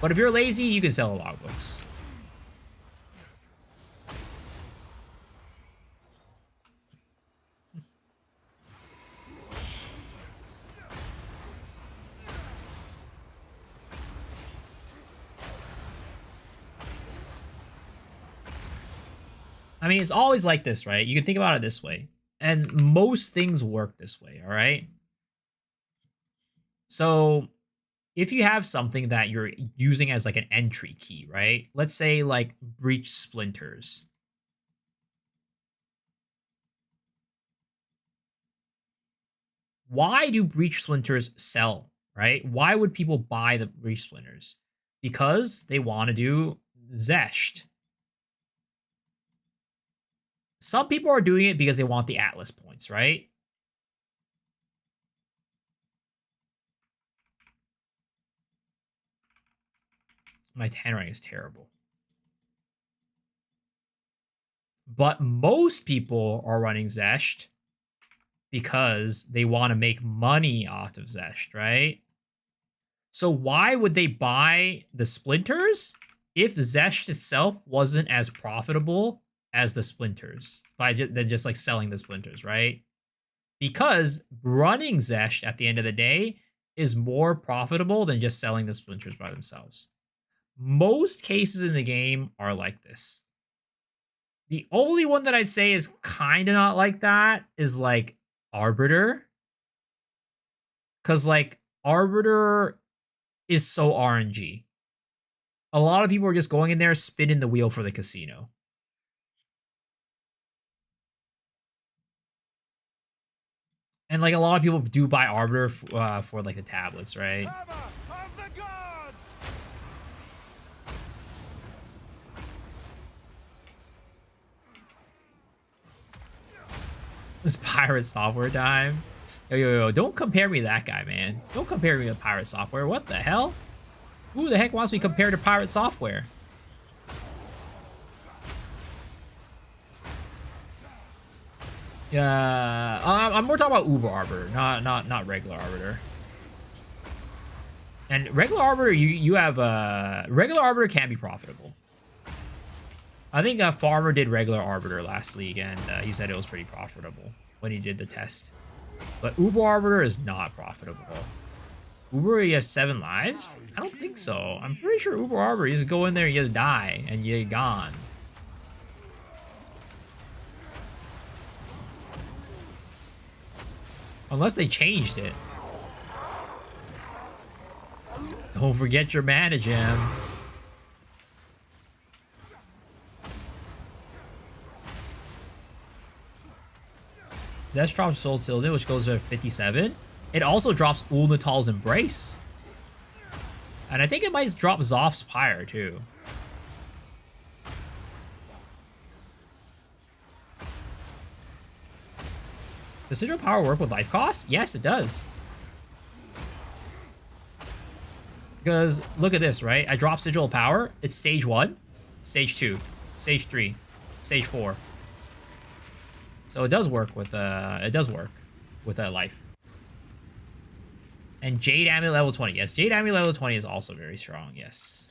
But if you're lazy, you can sell the logbooks. I mean, it's always like this, right? You can think about it this way. And most things work this way, all right? So if you have something that you're using as like an entry key, right? Let's say like Breach Splinters. Why do Breach Splinters sell, right? Why would people buy the Breach Splinters? Because they want to do Zesht. Some people are doing it because they want the Atlas points, right? My handwriting is terrible. But most people are running Zesht because they want to make money off of Zesht, right? So why would they buy the Splinters if Zesht itself wasn't as profitable as the Splinters than just like selling the Splinters, right? Because running Zesht at the end of the day is more profitable than just selling the Splinters by themselves. Most cases in the game are like this. The only one that I'd say is kind of not like that is like Arbiter. Because like Arbiter is so RNG. A lot of people are just going in there spinning the wheel for the casino. And like a lot of people do buy Arbiter for like the tablets, right? This pirate software time. Yo, don't compare me to that guy, man. Don't compare me to pirate software. What the hell? Who the heck wants me compared to pirate software? Yeah, I'm more talking about Uber Arbiter, not regular Arbiter. And regular Arbiter, you have regular Arbiter can be profitable. I think Farmer did regular Arbiter last league, and he said it was pretty profitable when he did the test. But Uber Arbiter is not profitable. Uber, you have 7 lives? I don't think so. I'm pretty sure Uber Arbiter, you just go in there, you just die, and you're gone. Unless they changed it. Don't forget your mana gem. Zesh drops Soul Tilden, which goes to 57. It also drops Ulnatal's Embrace. And I think it might drop Zoth's Pyre, too. Does Sigil Power work with life cost? Yes, it does. Because, look at this, right? I drop Sigil Power. It's stage 1, stage 2, stage 3, stage 4. So it does work with life. And Jade Amulet level 20. Yes, Jade Amulet level 20 is also very strong. Yes.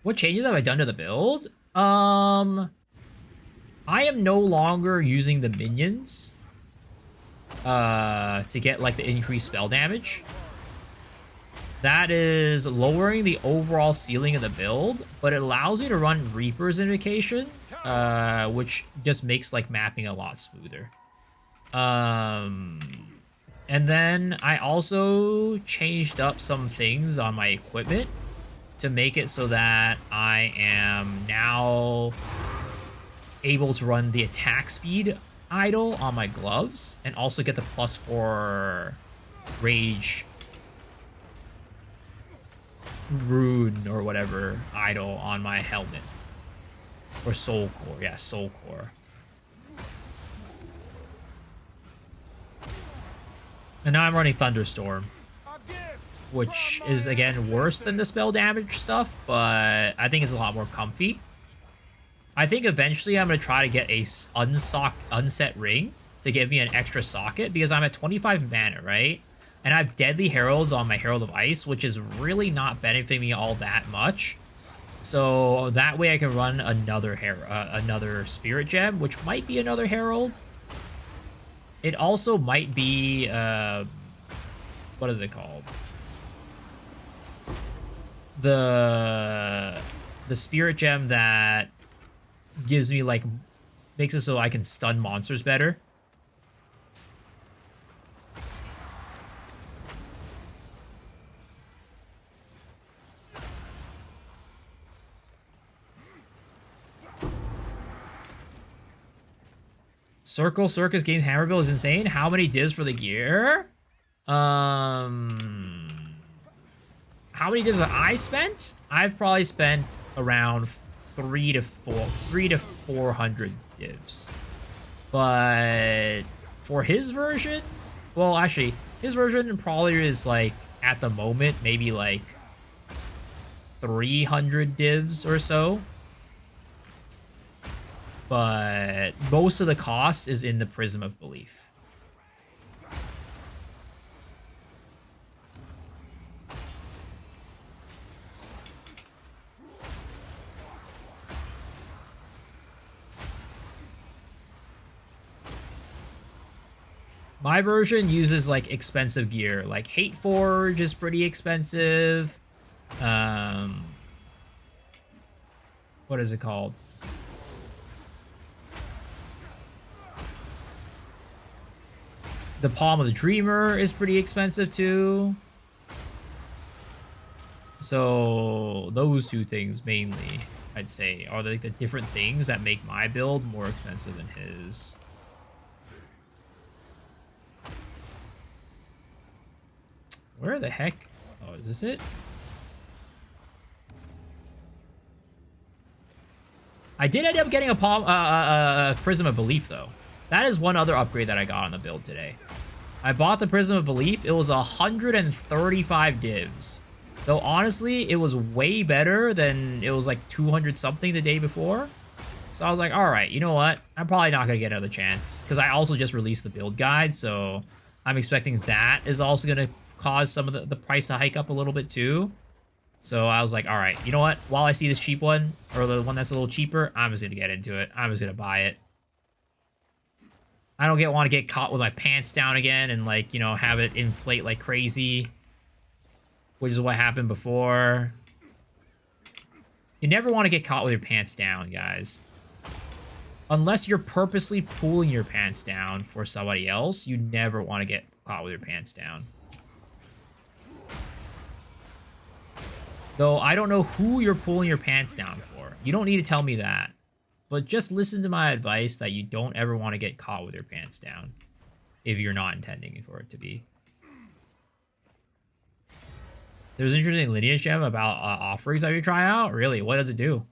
What changes have I done to the build? I am no longer using the minions to get like the increased spell damage. That is lowering the overall ceiling of the build, but it allows me to run Reaper's Invocation, which just makes like mapping a lot smoother. And then I also changed up some things on my equipment to make it so that I am now able to run the attack speed idol on my gloves and also get the +4 rage rune or whatever idol on my helmet. Or soul core. Yeah, soul core. And now I'm running Thunderstorm, which is, again, worse than the spell damage stuff, but I think it's a lot more comfy. I think eventually I'm going to try to get a unset ring to give me an extra socket, because I'm at 25 mana, right? And I have Deadly Heralds on my Herald of Ice, which is really not benefiting me all that much. So that way I can run another Spirit Gem, which might be another Herald. It also might be, what is it called? The Spirit Gem that gives me, like, makes it so I can stun monsters better. Circle Circus Games Hammer Bill is insane. How many divs for the gear? How many divs have I spent? I've probably spent around 300 to 400 divs. But for his version, well, actually, his version probably is like, at the moment, maybe like 300 divs or so. But most of the cost is in the Prism of Belief. My version uses like expensive gear, like Hate Forge is pretty expensive. What is it called? The Palm of the Dreamer is pretty expensive too. So those two things mainly, I'd say, are like the different things that make my build more expensive than his. Where the heck? Oh, is this it? I did end up getting a Prism of Belief though. That is one other upgrade that I got on the build today. I bought the Prism of Belief. It was 135 divs. Though honestly, it was way better than it was like 200 something the day before. So I was like, all right, you know what? I'm probably not going to get another chance. Because I also just released the build guide. So I'm expecting that is also going to cause some of the price to hike up a little bit too. So I was like, all right, you know what? While I see this cheap one, or the one that's a little cheaper, I'm just going to get into it. I'm just going to buy it. I don't want to get caught with my pants down again and, like, you know, have it inflate like crazy. Which is what happened before. You never want to get caught with your pants down, guys. Unless you're purposely pulling your pants down for somebody else, you never want to get caught with your pants down. Though I don't know who you're pulling your pants down for. You don't need to tell me that. But just listen to my advice that you don't ever want to get caught with your pants down. If you're not intending for it to be. There's an interesting lineage gem about offerings that you try out. Really, what does it do?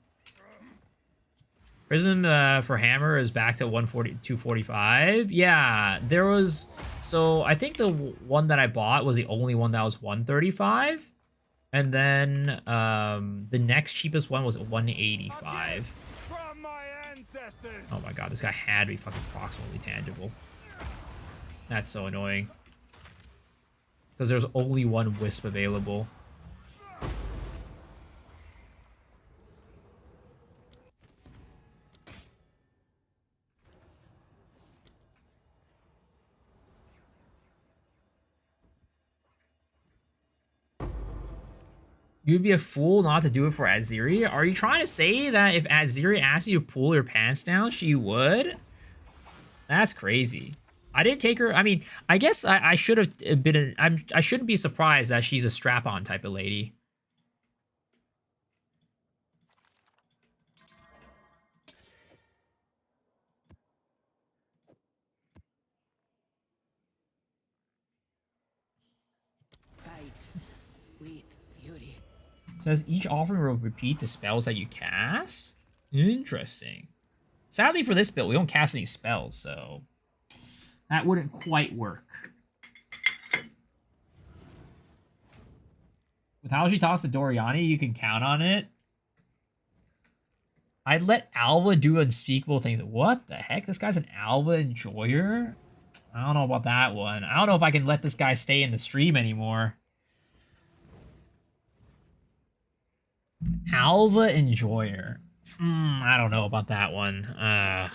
Prism for hammer is back to 245. Yeah, there was... So I think the one that I bought was the only one that was 135. And then the next cheapest one was 185. Oh my god, this guy had to be fucking approximately tangible. That's so annoying. Because there's only one wisp available. You'd be a fool not to do it for Aziri? Are you trying to say that if Aziri asked you to pull your pants down, she would? That's crazy. I didn't take her... I mean, I guess I should have been... I shouldn't be surprised that she's a strap-on type of lady. Says each offering will repeat the spells that you cast? Interesting. Sadly for this build, we don't cast any spells, so that wouldn't quite work. With how she talks to Doriani, you can count on it. I'd let Alva do unspeakable things. What the heck? This guy's an Alva enjoyer? I don't know about that one. I don't know if I can let this guy stay in the stream anymore. Alva enjoyer. I don't know about that one. I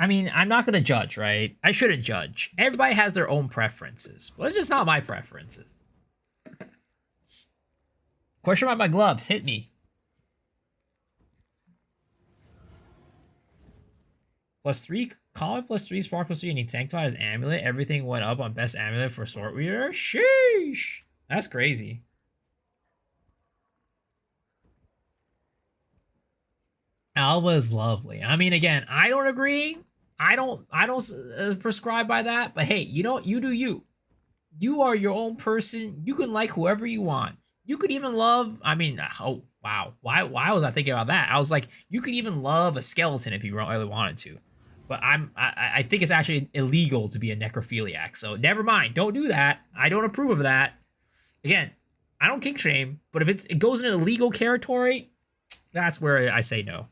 mean, I'm not going to judge, right? I shouldn't judge. Everybody has their own preferences. But it's just not my preferences. Question about my gloves. Hit me. +3, Comet +3, Spark +3, and he Sanctified his amulet. Everything went up on best amulet for Sword Reader. Sheesh. That's crazy. Alva is lovely. I mean, again, I don't agree. I don't prescribe by that. But hey, you know, you do you. You are your own person. You can like whoever you want. You could even love. I mean, oh wow, why was I thinking about that? I was like, you could even love a skeleton if you really wanted to. But I think it's actually illegal to be a necrophiliac. So never mind. Don't do that. I don't approve of that. Again, I don't kink shame. But if it goes into illegal territory, that's where I say no.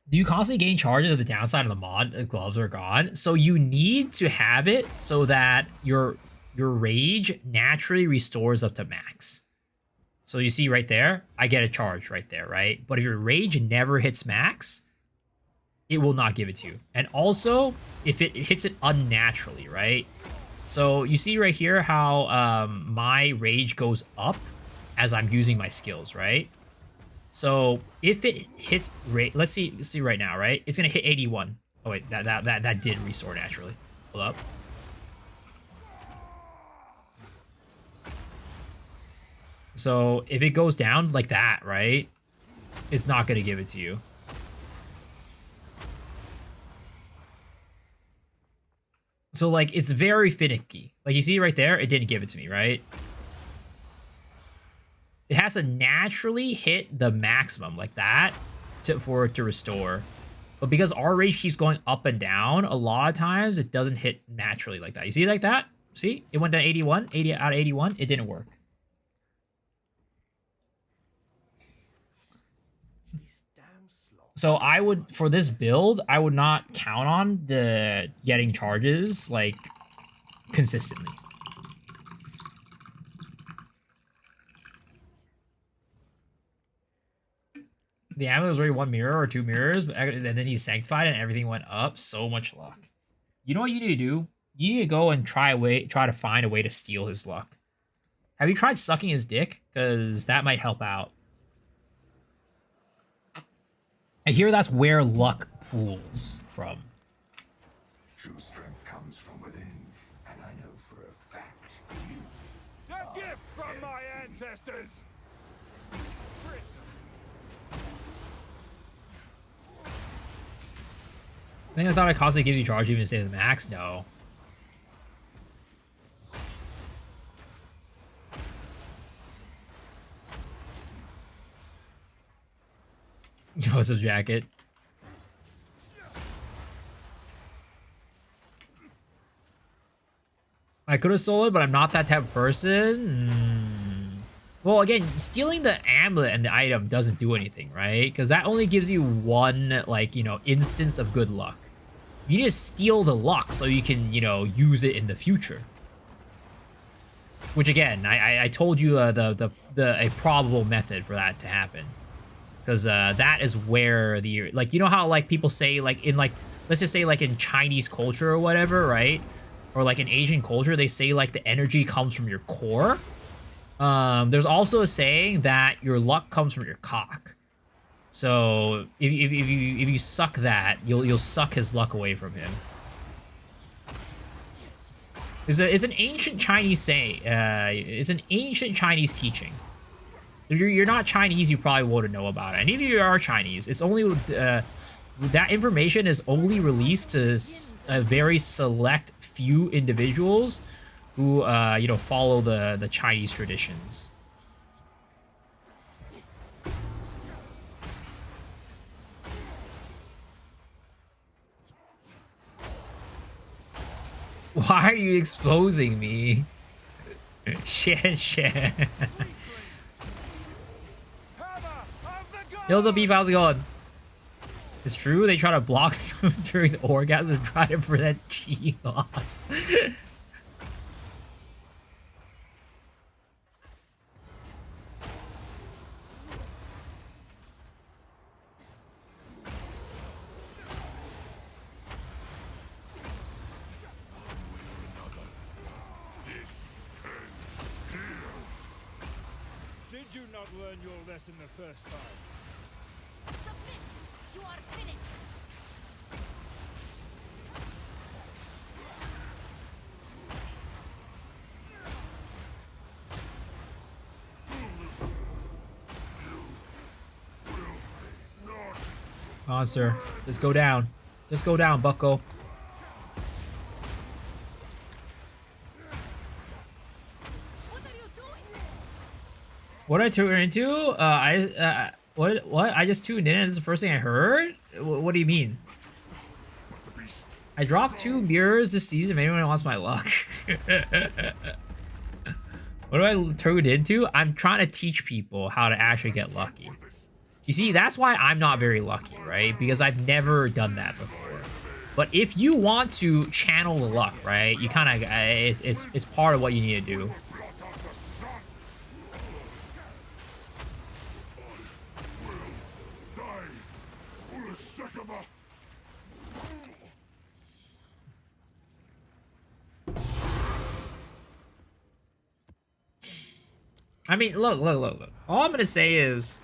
Do you constantly gain charges at the downside of the mod? The gloves are gone. So you need to have it so that your rage naturally restores up to max. So you see right there, I get a charge right there, right? But if your rage never hits max, it will not give it to you. And also, if it hits it unnaturally, right? So you see right here how my rage goes up as I'm using my skills, right? So if it hits let's see right now, right? It's gonna hit 81. Oh wait, that did restore naturally. Hold up. So if it goes down like that, right? It's not gonna give it to you. So like it's very finicky. Like you see right there, it didn't give it to me, right? It has to naturally hit the maximum like that for it to restore. But because our rage keeps going up and down, a lot of times it doesn't hit naturally like that. You see it like that? See? It went down 81, 80 out of 81. It didn't work. So I would, for this build, I would not count on the getting charges, like, consistently. The amulet was already 1 mirror or 2 mirrors, and then he sanctified and everything went up. So much luck. You know what you need to do? You need to go and try to find a way to steal his luck. Have you tried sucking his dick? Because that might help out. I hear that's where luck pools from. True strength comes from within, and I know for a fact you. A gift from my ancestors. I thought I constantly give you charge even to stay the max. No. Joseph jacket. I could have sold it, but I'm not that type of person. Well, again, stealing the amulet and the item doesn't do anything, right? Because that only gives you one, like, you know, instance of good luck. You need to steal the luck so you can, you know, use it in the future. Which, again, I told you a probable method for that to happen. Because that is where the, like, you know how, like, people say, like, in, like, let's just say, like, in Chinese culture or whatever, right? Or, like, in Asian culture, they say, like, the energy comes from your core. There's also a saying that your luck comes from your cock. So, if you suck that, you'll suck his luck away from him. It's an ancient Chinese saying. It's an ancient Chinese teaching. If you're not Chinese, you probably wouldn't know about it. And if you are Chinese, it's only that information is only released to a very select few individuals who you know, follow the Chinese traditions. Why are you exposing me? Shit. Yo, what's up, Beef? How's it going? It's true, they try to block during the orgasm and try to prevent chi loss. Did you not learn your lesson the first time? Submit! You are finished! Come on, sir. Just go down. Just go down, bucko. What are you doing? What did I tune into? What? I just tuned in and this is the first thing I heard? What do you mean? I dropped 2 mirrors this season if anyone wants my luck. What do I tune into? I'm trying to teach people how to actually get lucky. You see, that's why I'm not very lucky, right? Because I've never done that before. But if you want to channel the luck, right? You kind of, it's part of what you need to do. I mean, look. All I'm gonna say is,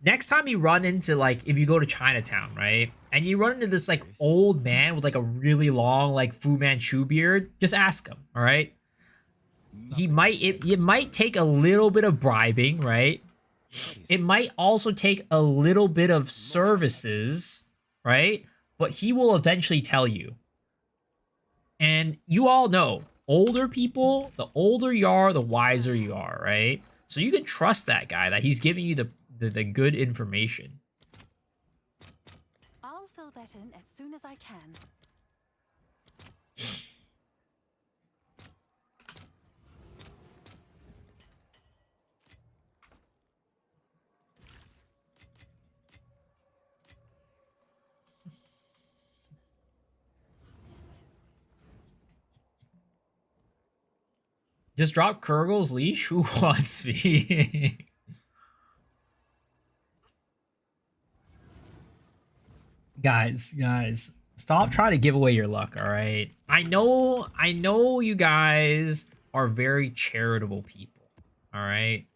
next time you run into, like, if you go to Chinatown, right, and you run into this, like, old man with, like, a really long, like, Fu Manchu beard, just ask him, all right? He might, it might take a little bit of bribing, right? It might also take a little bit of services, right? But he will eventually tell you. And you all know, older people, the older you are, the wiser you are, right? So you can trust that guy, that he's giving you the good information. I'll fill that in as soon as I can. Just drop Kurgle's leash? Who wants me? Guys, stop trying to give away your luck, all right? I know you guys are very charitable people, all right?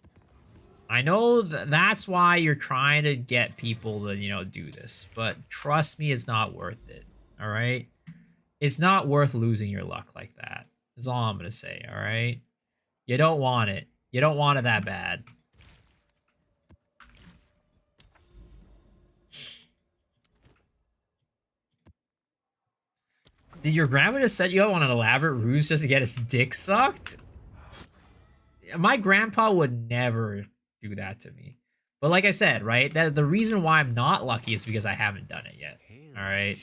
I know that's why you're trying to get people to, you know, do this, but trust me, it's not worth it, all right? It's not worth losing your luck like that. That's all I'm going to say, all right? You don't want it. You don't want it that bad. Did your grandma just set you up on an elaborate ruse just to get his dick sucked? My grandpa would never do that to me. But like I said, right? That the reason why I'm not lucky is because I haven't done it yet. All right.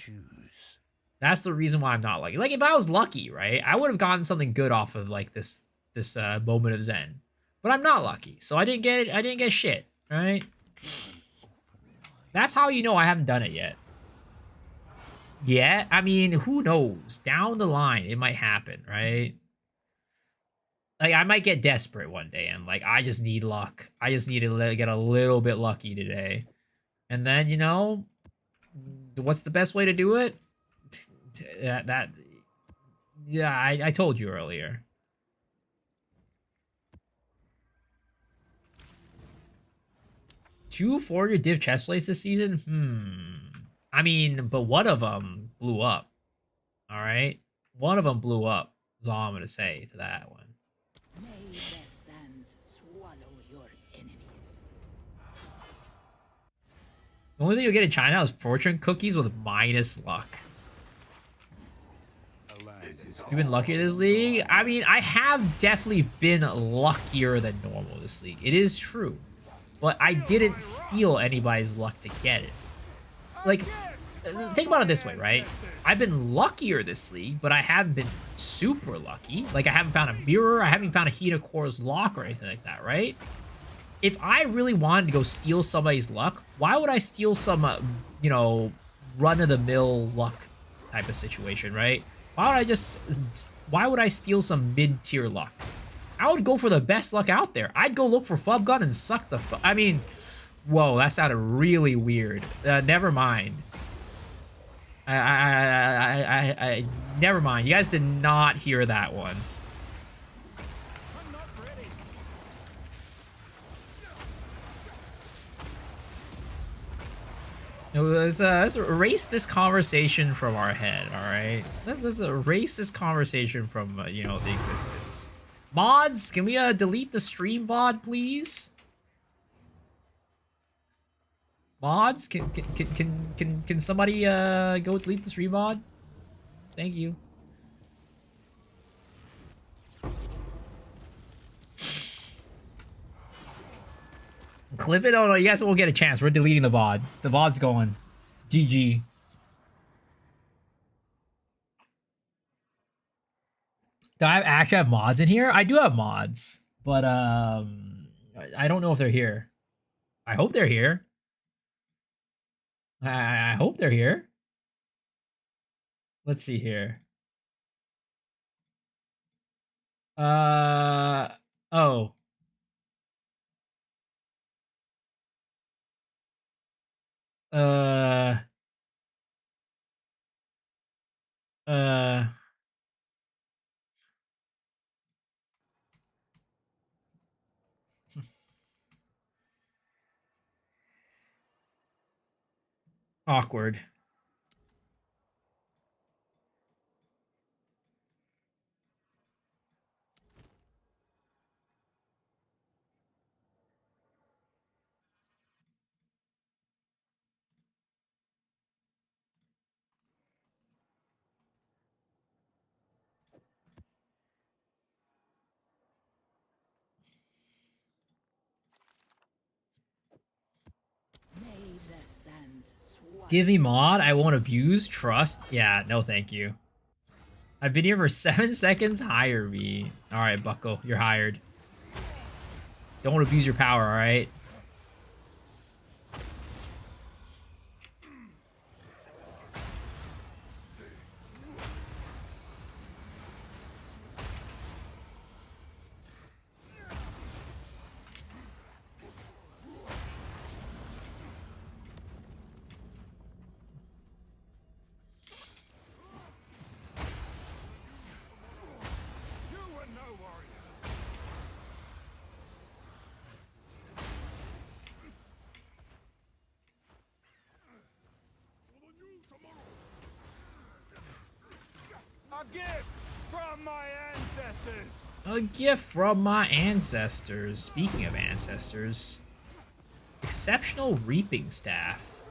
That's the reason why I'm not lucky. Like if I was lucky, right, I would have gotten something good off of like this moment of Zen. But I'm not lucky, so I didn't get it. I didn't get shit. Right? That's how you know I haven't done it yet. Yeah, I mean, who knows? Down the line, it might happen, right? Like, I might get desperate one day and, like, I just need luck. I just need to get a little bit lucky today. And then, you know, what's the best way to do it? Yeah, I told you earlier. Two 4-year div chest plays this season? I mean, but one of them blew up. All right? One of them blew up. That's all I'm going to say to that one. May the sands swallow your enemies. The only thing you'll get in China is fortune cookies with minus luck. You've been luckier this league? I mean, I have definitely been luckier than normal this league. It is true. But I didn't steal anybody's luck to get it. Like, think about it this way, right? I've been luckier this league, but I haven't been super lucky. Like, I haven't found a mirror, I haven't found a Hina Core's lock or anything like that, right? If I really wanted to go steal somebody's luck, why would I steal some, you know, run-of-the-mill luck type of situation, right? Why would I steal some mid-tier luck? I would go for the best luck out there. I'd go look for Flub Gun and suck the I mean, whoa, that sounded really weird. Never mind. I never mind. You guys did not hear that one. Let's erase this conversation from our head, all right? Let's erase this conversation from, you know, the existence. Mods, can we delete the stream VOD, please? Mods, can somebody go delete the stream VOD? Thank you. Clip it? Oh no, you guys won't get a chance. We're deleting the VOD. The VOD's going. GG. Do I actually have mods in here? I do have mods, but I don't know if they're here. I hope they're here. I hope they're here. Let's see here. Oh. Awkward. Give me mod, I won't abuse, trust. Yeah, no thank you. I've been here for 7 seconds, hire me. Alright, Bucko, you're hired. Don't abuse your power, alright? A gift from my ancestors. A gift from my ancestors. Speaking of ancestors, exceptional reaping staff.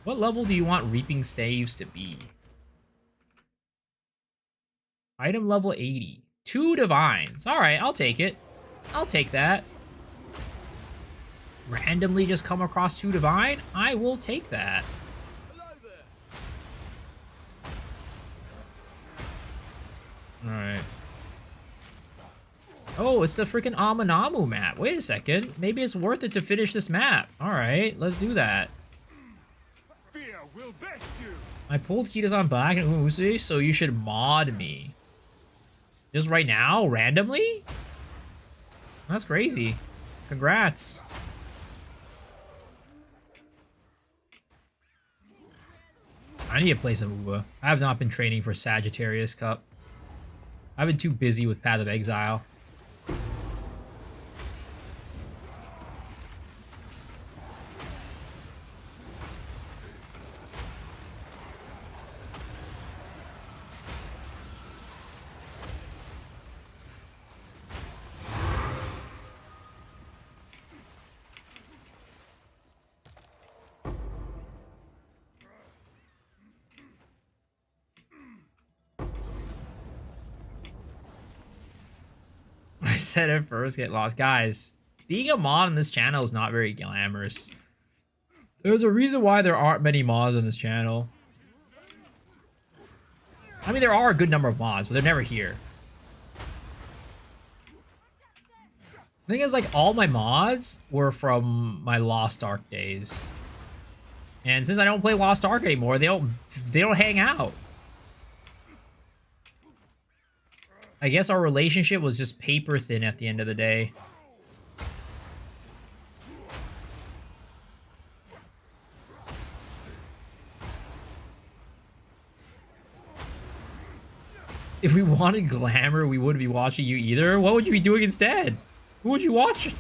What level do you want reaping staves to be? Item level 80. 2 divines. Alright, I'll take it. I'll take that. Randomly just come across 2 divine? I will take that. Alright. Oh, it's the freaking Amanamu map. Wait a second. Maybe it's worth it to finish this map. Alright, let's do that. Fear will best you. I pulled Kitas on black and Umusi, so you should mod me. Just right now? Randomly? That's crazy. Congrats. I need to play some Uba. I have not been training for Sagittarius Cup. I've been too busy with Path of Exile. I said it first, get lost. Guys, being a mod on this channel is not very glamorous. There's a reason why there aren't many mods on this channel. I mean, there are a good number of mods, but they're never here. The thing is, like, all my mods were from my Lost Ark days. And since I don't play Lost Ark anymore, they don't hang out. I guess our relationship was just paper thin at the end of the day. If we wanted glamour, we wouldn't be watching you either. What would you be doing instead? Who would you watch?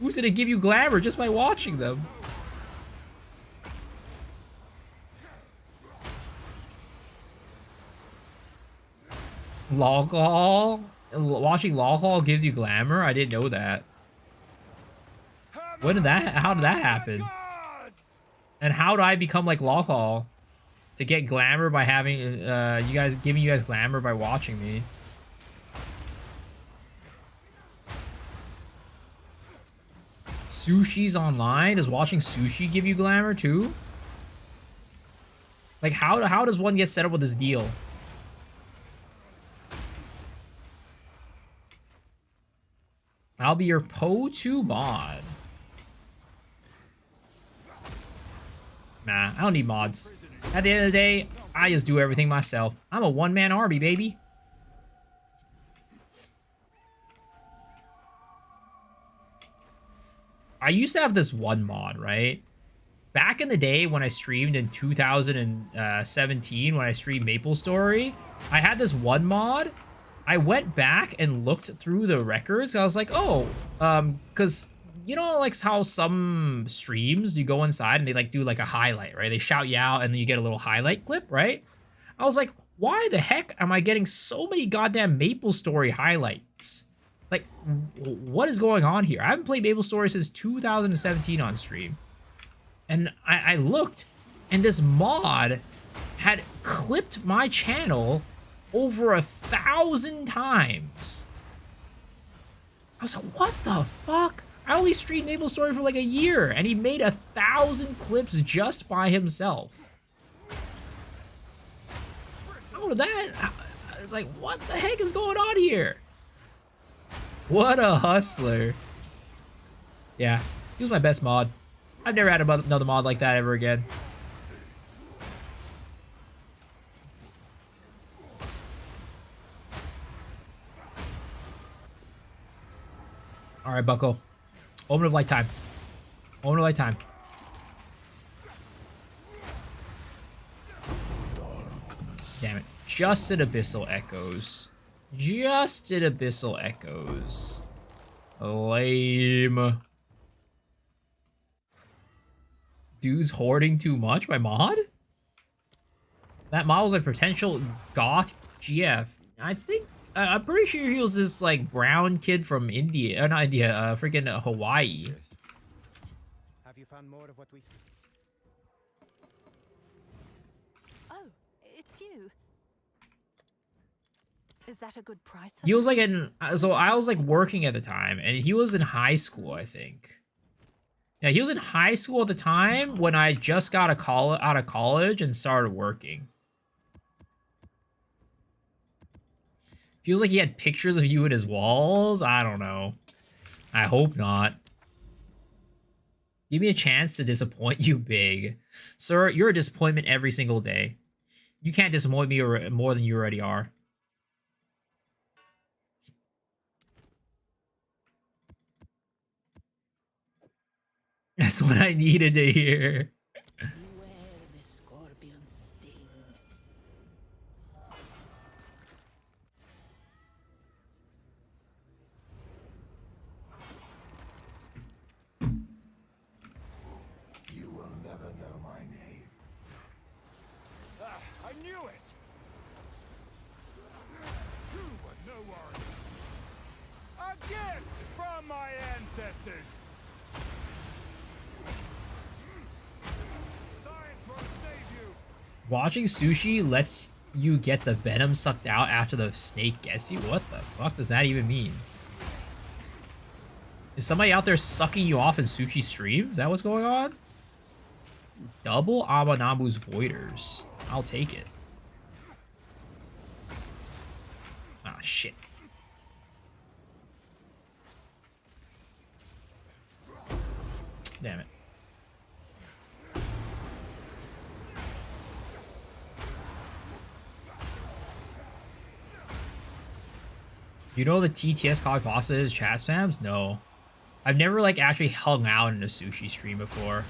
Who's gonna give you glamour just by watching them? Lolhall? Watching Lolhall gives you glamour? I didn't know that. How did that happen? And how do I become like Lolhall? To get glamour by having giving you guys glamour by watching me. Sushi's online? Does watching Sushi give you glamour too? Like how does one get set up with this deal? I'll be your Po2 mod. Nah, I don't need mods. At the end of the day, I just do everything myself. I'm a one-man army, baby. I used to have this one mod, right? Back in the day when I streamed in 2017, when I streamed MapleStory, I had this one mod. I went back and looked through the records. I was like, oh, because you know, like how some streams you go inside and they like do like a highlight, right? They shout you out and then you get a little highlight clip, right? I was like, why the heck am I getting so many goddamn MapleStory highlights? Like, what is going on here? I haven't played MapleStory since 2017 on stream. And I looked, and this mod had clipped my channel over 1,000 times. I was like, what the fuck? I only streamed Maple Story for like a year, and he made 1,000 clips just by himself. How did that? It's like, what the heck is going on here? What a hustler. Yeah, he was my best mod. I've never had another mod like that ever again. All right, Bucko. Omen of Light time. Omen of Light time. Damn it. Just did Abyssal Echoes. Just did Abyssal Echoes. Lame. Dude's hoarding too much by mod? That mod was a potential goth GF. I think I'm pretty sure he was this like brown kid from India, not India, freaking Hawaii. Have you found more of what we? Oh, it's you. Is that a good price? He was like in, so I was like working at the time, and he was in high school, I think. Yeah, he was in high school at the time when I just got out of college and started working. Feels like he had pictures of you in his walls. I don't know. I hope not. Give me a chance to disappoint you big. Sir, you're a disappointment every single day. You can't disappoint me more than you already are. That's what I needed to hear. Beware the scorpion sting. You will never know my name. Ah, I knew it! You were no worry. A gift from my ancestors! Science won't save you! Watching sushi lets you get the venom sucked out after the snake gets you? What the fuck does that even mean? Is somebody out there sucking you off in sushi stream? Is that what's going on? Double Abanabu's Voiders. I'll take it. Ah, shit. Damn it. You know the TTS Comic Pasta is chat spams? No. I've never like actually hung out in a sushi stream before.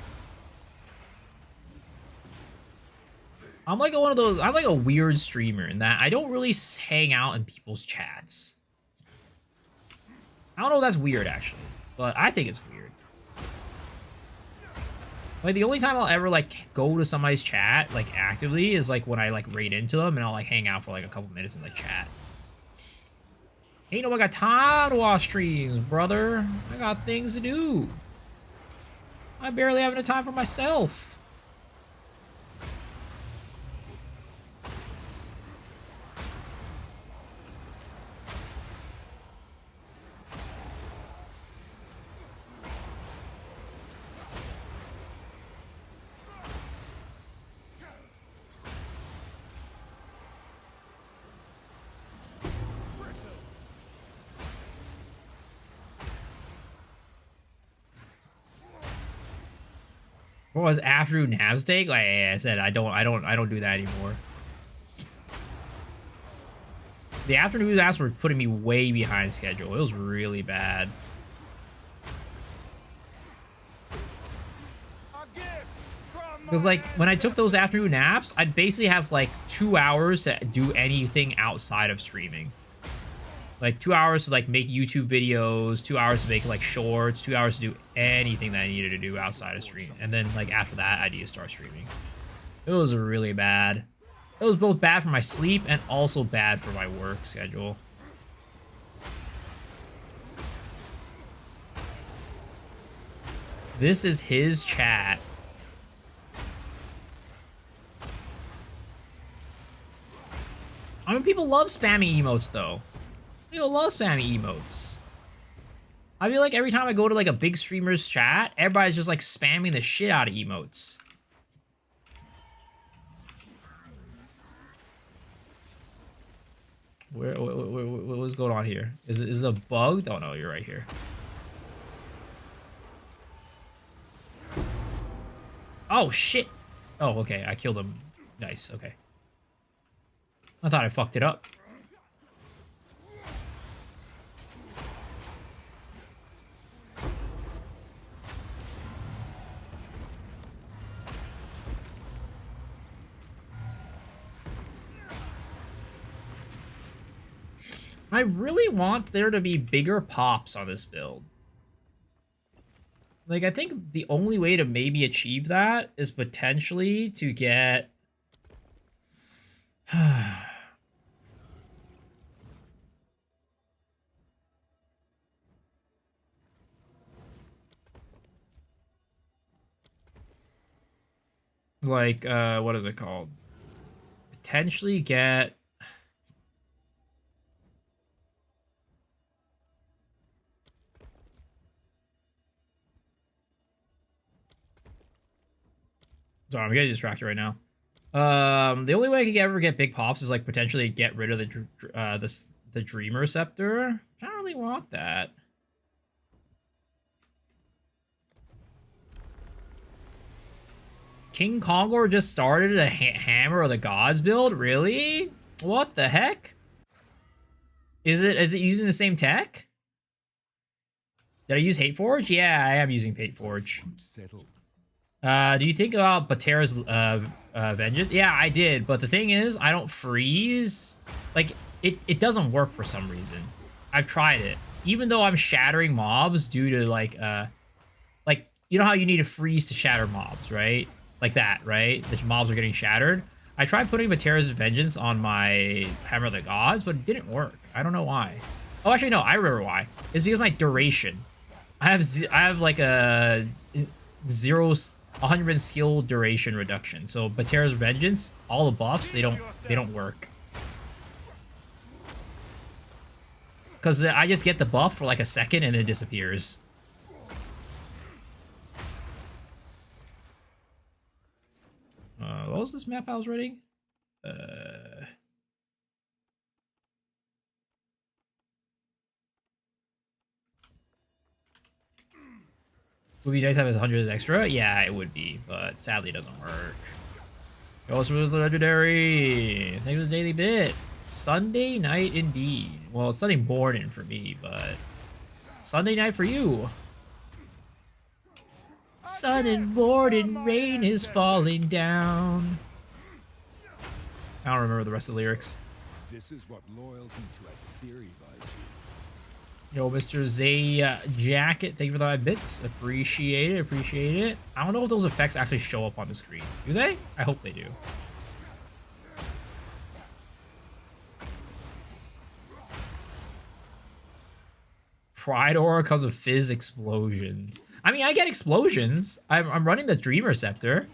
I'm like one of those, I'm like a weird streamer in that I don't really hang out in people's chats. I don't know if that's weird actually, but I think it's weird. Like the only time I'll ever like go to somebody's chat like actively is like when I like raid into them and I'll like hang out for like a couple minutes and like chat. Ain't nobody got time to watch streams, brother. I got things to do. I barely have enough time for myself. What was afternoon nap steak? Like I said, I don't do that anymore. The afternoon naps were putting me way behind schedule. It was really bad. Because like when I took those afternoon naps, I'd basically have like 2 hours to do anything outside of streaming. Like 2 hours to like make YouTube videos, 2 hours to make like shorts, 2 hours to do anything that I needed to do outside of stream. And then like after that, I need to start streaming. It was really bad. It was both bad for my sleep and also bad for my work schedule. This is his chat. I mean, people love spamming emotes though. People love spamming emotes. I feel like every time I go to like a big streamer's chat, everybody's just like spamming the shit out of emotes. What was going on here? Is it a bug? Oh no, you're right here. Oh shit! Oh, okay, I killed him. Nice, okay. I thought I fucked it up. I really want there to be bigger pops on this build. Like, I think the only way to maybe achieve that is potentially to get... like, what is it called? Potentially get... Sorry, I'm getting distracted right now. The only way I could ever get big pops is like potentially get rid of the Dreamer Scepter. I don't really want that. King Kongor just started a Hammer of the Gods build? Really? What the heck? Is it using the same tech? Did I use Hateforge? Yeah, I am using Hateforge. Do you think about Batera's Vengeance? Yeah, I did, but the thing is, I don't freeze. Like, it doesn't work for some reason. I've tried it. Even though I'm shattering mobs due to, like, you know how you need to freeze to shatter mobs, right? Like that, right? The mobs are getting shattered. I tried putting Batera's Vengeance on my Hammer of the Gods, but it didn't work. I don't know why. Oh, actually, no, I remember why. It's because of my duration. I have like a 100 skill duration reduction. So Batera's Vengeance, all the buffs, they don't work. Because I just get the buff for like a second and then it disappears. What was this map I was reading? Would be nice to have his 100 extra? Yeah, it would be, but sadly it doesn't work. Goes with the legendary. Thanks for the daily bit. Sunday night indeed. Well, it's Sunday morning for me, but Sunday night for you. Sun and morning rain is falling down. I don't remember the rest of the lyrics. This is what loyalty to Atsiri buys you. Yo, Mr. Zay Jacket, thank you for the 5 bits. Appreciate it, appreciate it. I don't know if those effects actually show up on the screen. Do they? I hope they do. Pride Aura comes with Fizz explosions. I mean, I get explosions. I'm running the Dreamer Scepter.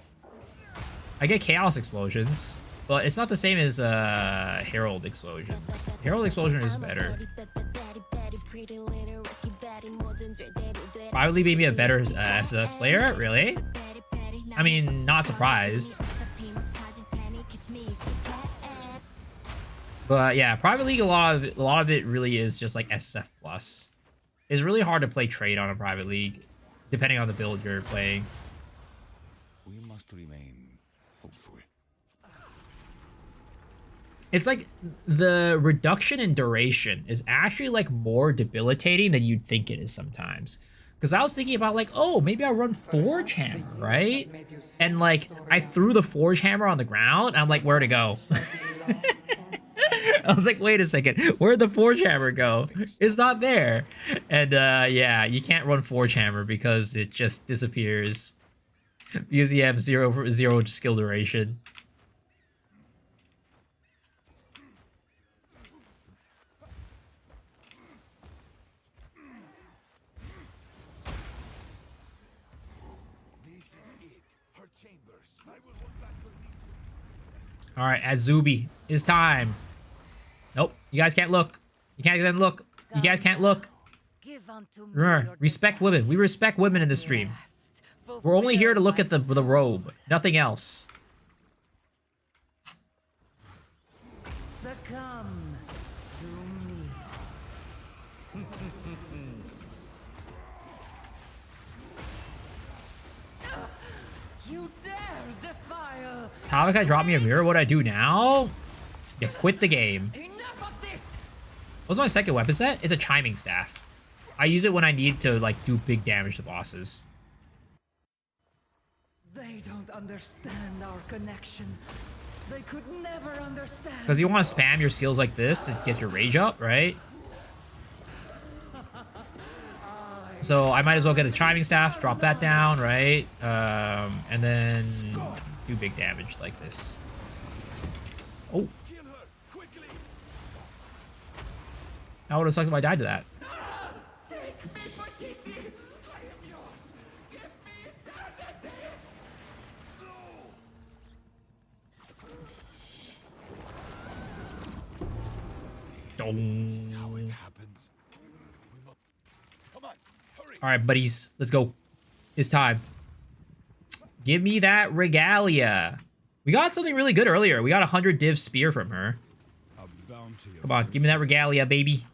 I get Chaos explosions. But it's not the same as Herald explosions. Herald explosion is better. Probably made me a better SF player, really? I mean, not surprised. But yeah, Private League, a lot of it really is just like SF plus. It's really hard to play trade on a Private League, depending on the build you're playing. We must remain hopeful. It's like the reduction in duration is actually like more debilitating than you'd think it is sometimes. Because I was thinking about like, oh, maybe I'll run Forge Hammer, right? And like, I threw the Forge Hammer on the ground. I'm like, where'd it go? I was like, wait a second, where'd the Forge Hammer go? It's not there. And yeah, you can't run Forge Hammer because it just disappears. Because you have zero skill duration. All right, Azubi, it's time. Nope, you guys can't look. You guys can't look. You guys can't look. Give unto me Remember, your respect desire. women. We respect women in the stream. Rest. We're only here to Fulfill look at my the robe, nothing else. Succumb to me. You dare defile. Talakai dropped me a mirror. What do I do now? You quit the game. Enough of this. What's my second weapon set? It's a chiming staff. I use it when I need to like do big damage to bosses. They don't understand our connection. They could never understand. Because you want to spam your skills like this to get your rage up, right? So I might as well get a chiming staff, drop that down, right? And then do big damage like this. Oh. How would have sucked if I died to that? Take me for cheating. I am yours. Give me eternity. How it happens. Come on, hurry. All right, buddies, let's go. It's time. Give me that regalia. We got something really good earlier. We got 100 div spear from her. A bounty of Come on, give me that regalia, baby.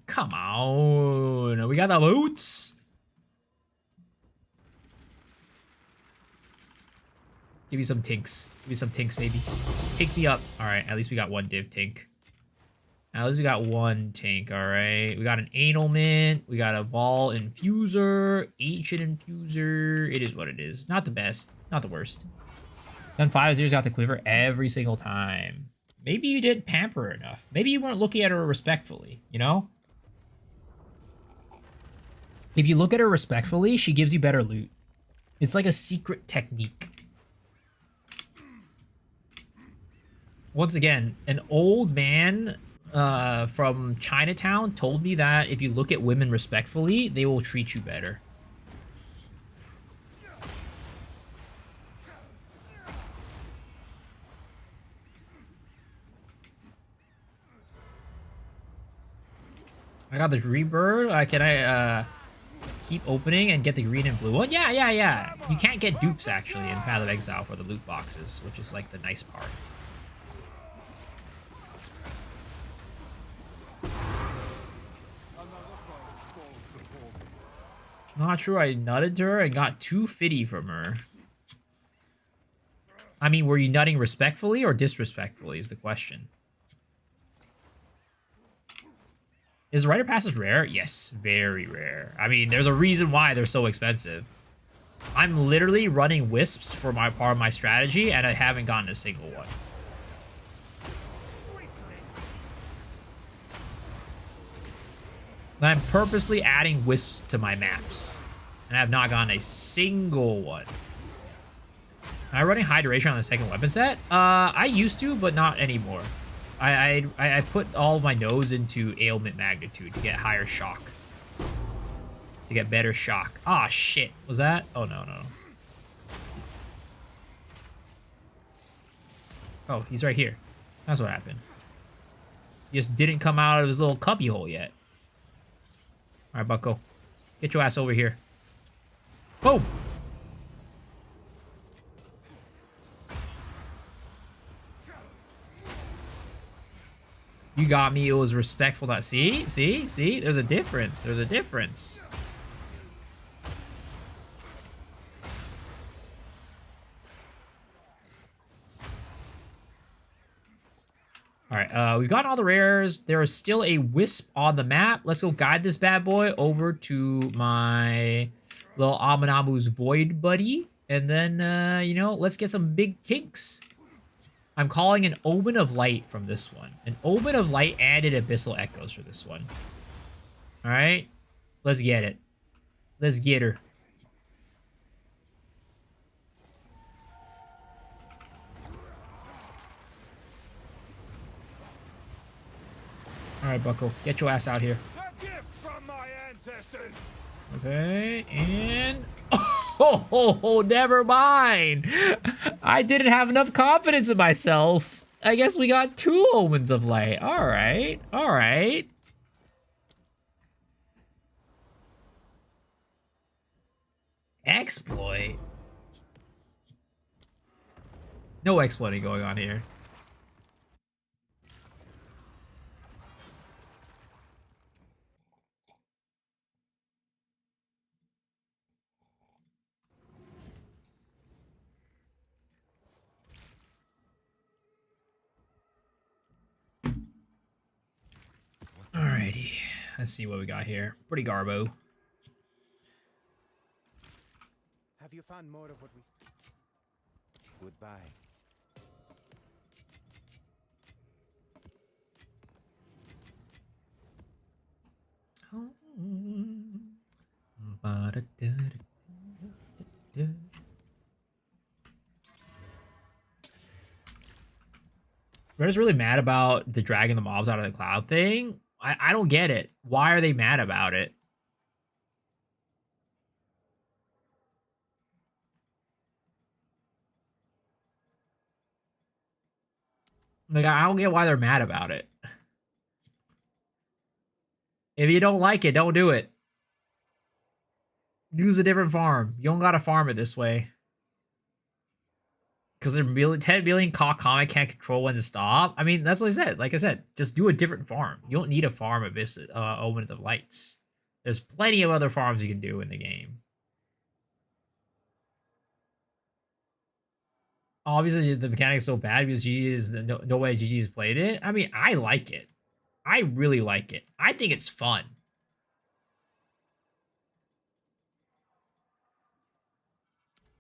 Come on. We got the boots. Give me some tinks. Give me some tinks, baby. Take me up. All right, at least we got one div tink. At least we got one tank, all right? We got an Annulment. We got a Ball Infuser. Ancient Infuser. It is what it is. Not the best. Not the worst. Then 5-0's got the quiver every single time. Maybe you didn't pamper her enough. Maybe you weren't looking at her respectfully, you know? If you look at her respectfully, she gives you better loot. It's like a secret technique. Once again, an old man from Chinatown told me that if you look at women respectfully, they will treat you better. I got the Rebird. Can I keep opening and get the green and blue one? Yeah. You can't get dupes actually in Path of Exile for the loot boxes, which is like the nice part. Not sure I nutted her and got 250 from her. I mean, were you nutting respectfully or disrespectfully is the question. Is Rite of Passage rare? Yes, very rare. I mean, there's a reason why they're so expensive. I'm literally running Wisps for my part of my strategy, and I haven't gotten a single one. I'm purposely adding Wisps to my maps, and I have not gotten a single one. Am I running high duration on the second weapon set? I used to, but not anymore. I put all of my nodes into ailment magnitude to get higher shock. To get better shock. Ah, shit. Was that? Oh, no. Oh, he's right here. That's what happened. He just didn't come out of his little cubby hole yet. All right, Bucko. Get your ass over here. Boom! You got me. It was respectful. That see? There's a difference. There's a difference. All right, we've got all the rares. There is still a Wisp on the map. Let's go guide this bad boy over to my little Aminamu's Void buddy. And then, you know, let's get some big tinks. I'm calling an Omen of Light from this one. An Omen of Light and an Abyssal Echoes for this one. All right, let's get it. Let's get her. All right, Bucko, get your ass out here. A gift from my ancestors. Okay, and oh, never mind. I didn't have enough confidence in myself. I guess we got 2 Omens of Light. Alright, alright. Exploit? No exploiting going on here. Alrighty, let's see what we got here. Pretty garbo. Have you found more of what we... Goodbye. Red's really mad about the dragging the mobs out of the cloud thing. I don't get it. Why are they mad about it? Like, I don't get why they're mad about it. If you don't like it, don't do it. Use a different farm. You don't gotta farm it this way. Because they're 10 million comic can't control when to stop. I mean, that's what I said. Like I said, just do a different farm. You don't need a farm Abyss Omens of Lights. There's plenty of other farms you can do in the game. Obviously, the mechanic's so bad because GG is no way GG's played it. I mean, I like it. I really like it. I think it's fun.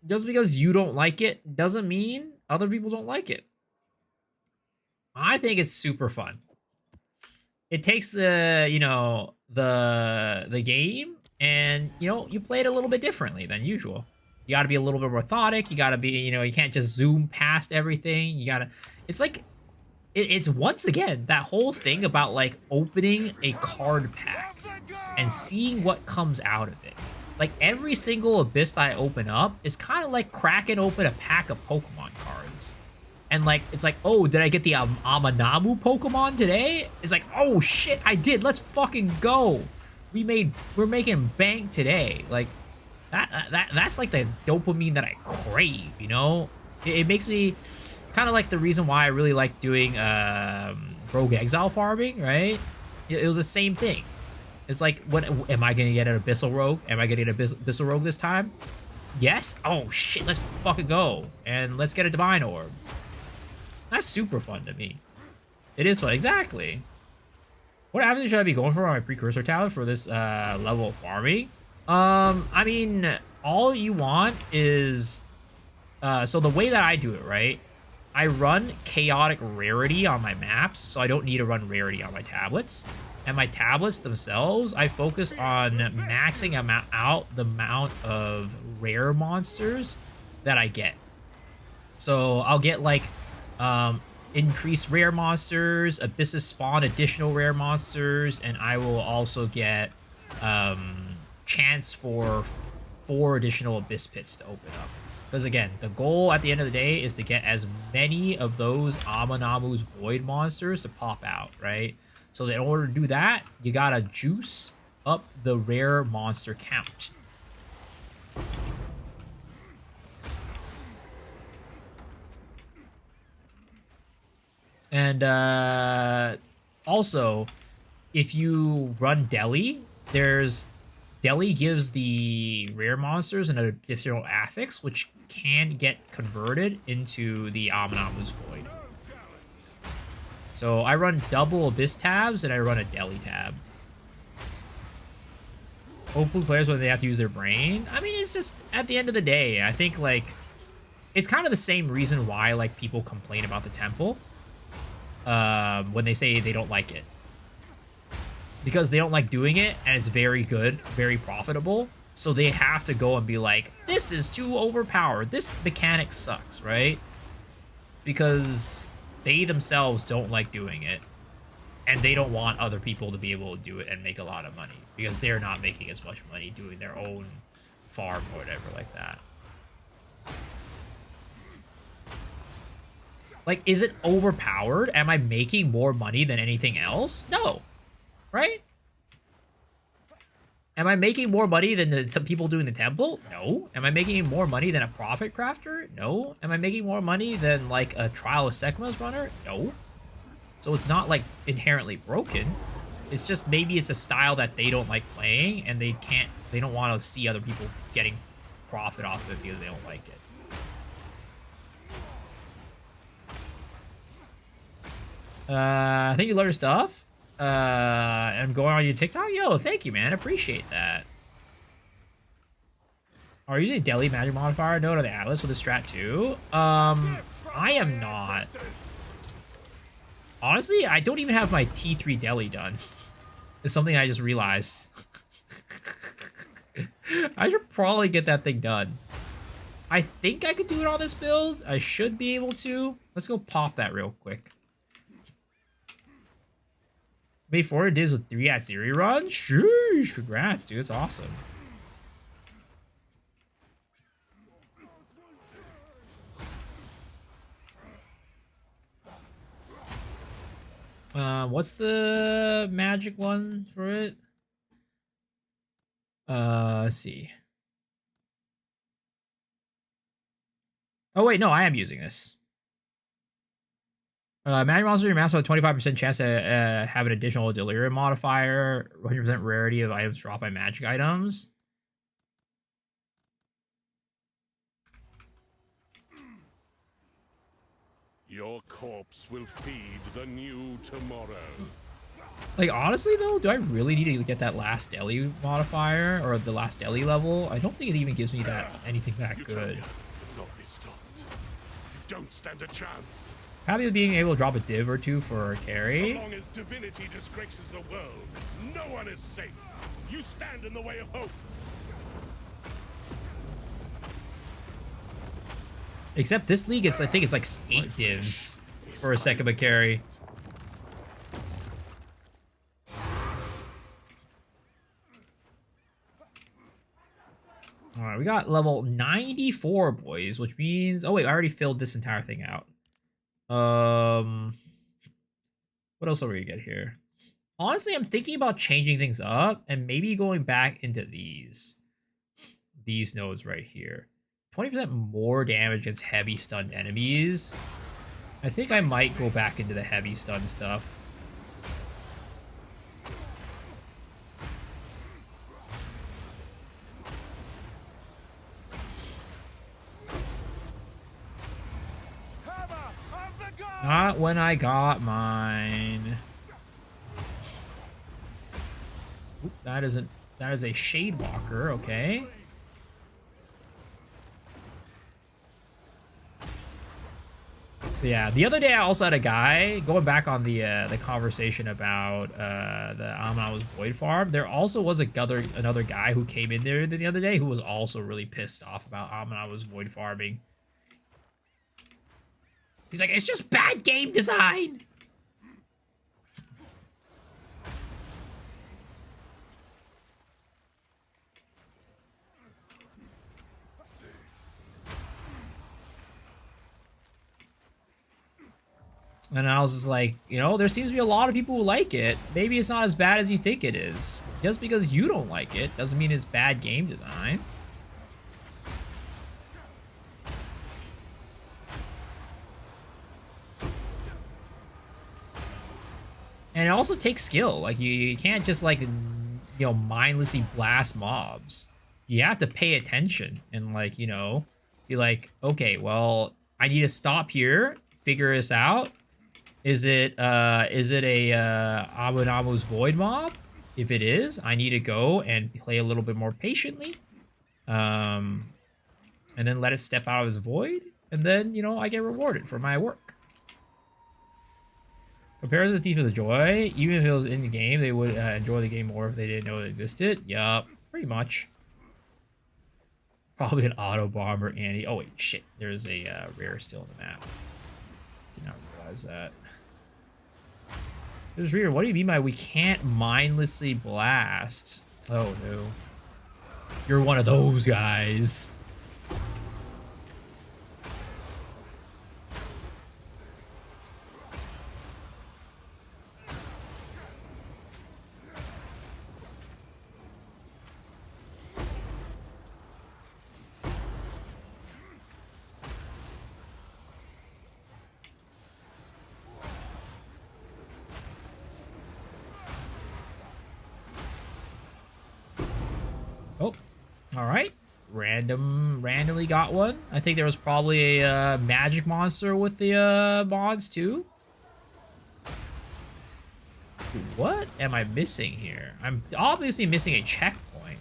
Just because you don't like it doesn't mean other people don't like it. I think it's super fun. It takes the, you know, the game and, you know, you play it a little bit differently than usual. You got to be a little bit more methodic. You got to be, you know, you can't just zoom past everything. You got to, it's like, it's once again, that whole thing about like opening a card pack and seeing what comes out of it. Like every single Abyss that I open up is kind of like cracking open a pack of Pokemon cards. And like, it's like, oh, did I get the Amanamu Pokemon today? It's like, oh shit, I did. Let's fucking go. We're making bank today. Like that's like the dopamine that I crave, you know? It makes me kind of like the reason why I really like doing Rogue Exile farming, right? It was the same thing. It's like, what am I gonna get an Abyssal Rogue? Am I gonna get an Abyssal Rogue this time? Yes? Oh shit, let's fucking go. And let's get a Divine Orb. That's super fun to me. It is fun, exactly. What avenue should I be going for on my precursor talent for this level of farming? I mean, all you want is... so the way that I do it, right? I run chaotic rarity on my maps, so I don't need to run rarity on my tablets. And my tablets themselves, I focus on maxing out the amount of rare monsters that I get. So I'll get like increased rare monsters, Abysses spawn additional rare monsters, and I will also get chance for 4 additional Abyss pits to open up. Because again, the goal at the end of the day is to get as many of those Amanamu's Void monsters to pop out, right? So in order to do that, you gotta juice up the rare monster count. And also, if you run Deli, Deli gives the rare monsters an additional affix, which can get converted into the Amanamu's Void. So I run double Abyss tabs and I run a Deli tab. Hopefully players, when they have to use their brain. I mean, it's just, at the end of the day, I think, like, it's kind of the same reason why, like, people complain about the temple when they say they don't like it. Because they don't like doing it, and it's very good, very profitable. So they have to go and be like, this is too overpowered. This mechanic sucks, right? Because they themselves don't like doing it. And they don't want other people to be able to do it and make a lot of money. Because they're not making as much money doing their own farm or whatever like that. Like, is it overpowered? Am I making more money than anything else? No. Right? Am I making more money than some people doing the temple? No. Am I making more money than a profit crafter? No. Am I making more money than, like, a Trial of Sekhmet's runner? No. So it's not, like, inherently broken. It's just maybe it's a style that they don't like playing, and they don't want to see other people getting profit off of it because they don't like it. I think you love your stuff. I'm going on your TikTok. Yo, thank you, man. Appreciate that. Are you using a Delhi magic modifier node on the Atlas with a strat too? I am not. Honestly, I don't even have my T3 Delhi done. It's something I just realized. I should probably get that thing done. I think I could do it on this build. I should be able to. Let's go pop that real quick. Made 4 divs with 3 at Siri run? Sheesh, congrats, dude. It's awesome. What's the magic one for it? Let's see. Oh, wait, no, I am using this. Magic monster maps have a 25% chance to have an additional delirium modifier, 100% rarity of items dropped by magic items. Your corpse will feed the new tomorrow. Like, honestly, though, do I really need to get that last Delhi modifier or the last Delhi level? I don't think it even gives me that anything that good. Not be stopped. Don't stand a chance. Happy with being able to drop a div or two for a carry. So long as divinity disgraces the world, no one is safe. You stand in the way of hope. Except this league, I think it's like 8 divs for a second of carry. All right, we got level 94, boys, which means... Oh, wait, I already filled this entire thing out. What else are we gonna get here? Honestly, I'm thinking about changing things up and maybe going back into these nodes right here. 20% more damage against heavy stunned enemies. I think I might go back into the heavy stun stuff. Not when I got mine. Oop, that is a Shade Walker, okay. Yeah, the other day I also had a guy, going back on the conversation about the Amanawa's Void Farm, there also was another guy who came in there the other day who was also really pissed off about Amanawa's Void Farming. He's like, it's just bad game design! And I was just like, you know, there seems to be a lot of people who like it. Maybe it's not as bad as you think it is. Just because you don't like it doesn't mean it's bad game design. And it also takes skill. Like, you can't just, like, you know, mindlessly blast mobs. You have to pay attention and, like, you know, be like, okay, well, I need to stop here, figure this out. Is it a Abunamu's Void mob? If it is, I need to go and play a little bit more patiently. And then let it step out of its void. And then, you know, I get rewarded for my work. Compared to the Thief of the Joy, even if it was in the game, they would enjoy the game more if they didn't know it existed. Yup, pretty much. Probably an auto bomber, Andy. Oh wait, shit. There's a rare still in the map. Did not realize that. There's Rear. What do you mean by we can't mindlessly blast? Oh no. You're one of those guys. All right. Randomly got one. I think there was probably a magic monster with the mods too. What am I missing here? I'm obviously missing a checkpoint.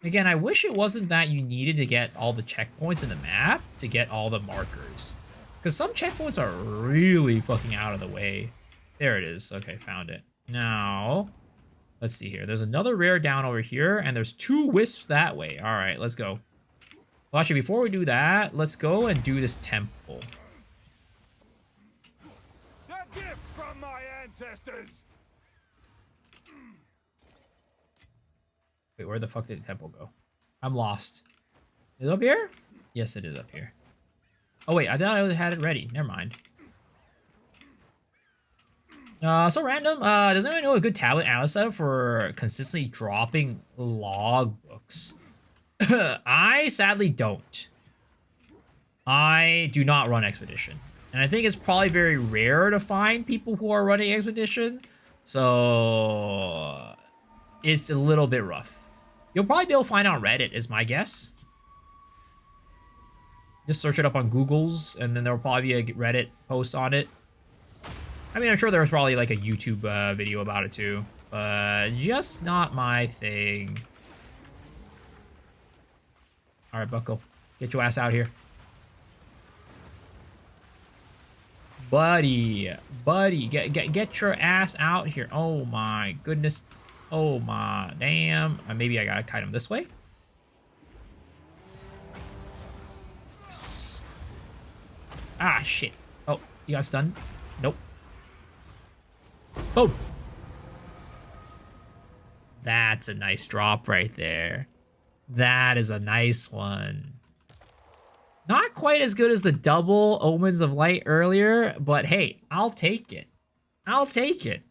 Again, I wish it wasn't that you needed to get all the checkpoints in the map to get all the markers. Because some checkpoints are really fucking out of the way. There it is. Okay, found it. Now, let's see here. There's another rare down over here, and there's 2 wisps that way. All right, let's go. Well, actually, before we do that, let's go and do this temple. A gift from my ancestors. Wait, where the fuck did the temple go? I'm lost. Is it up here? Yes, it is up here. Oh, wait, I thought I had it ready. Never mind. So random. Does anyone know a good tablet analyst setup for consistently dropping logbooks? I sadly don't. I do not run Expedition. And I think it's probably very rare to find people who are running Expedition. So it's a little bit rough. You'll probably be able to find it on Reddit, is my guess. Just search it up on Google's, and then there'll probably be a Reddit post on it. I mean, I'm sure there's probably like a YouTube video about it too, but just not my thing. All right, Buckle, get your ass out here. Buddy, get your ass out here. Oh my goodness. Oh my damn. Maybe I gotta kite him this way. Ah, shit. Oh, you got stunned? Nope. Boom. That's a nice drop right there. That is a nice one. Not quite as good as the double Omens of Light earlier, but hey, I'll take it. I'll take it.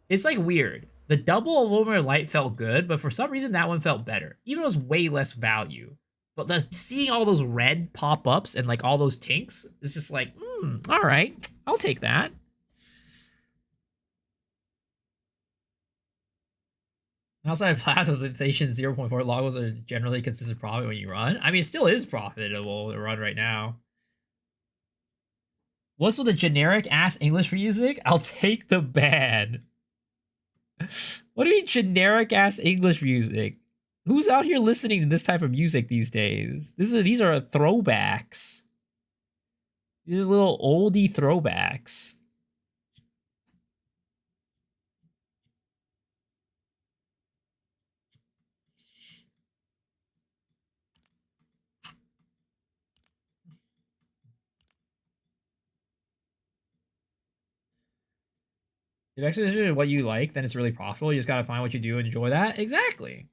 It's like weird. The double Omen of Light felt good, but for some reason that one felt better. Even though it was way less value. But seeing all those red pop-ups and like all those tinks, it's just like, all right, I'll take that. Outside of optimization, 0.4 loggers are generally consistent profit when you run. I mean, it still is profitable to run right now. What's with the generic ass English music? I'll take the ban. What do you mean generic ass English music? Who's out here listening to this type of music these days? These are throwbacks. These are little oldie throwbacks. If Expedition is what you like, then it's really profitable. You just gotta find what you do and enjoy that. Exactly.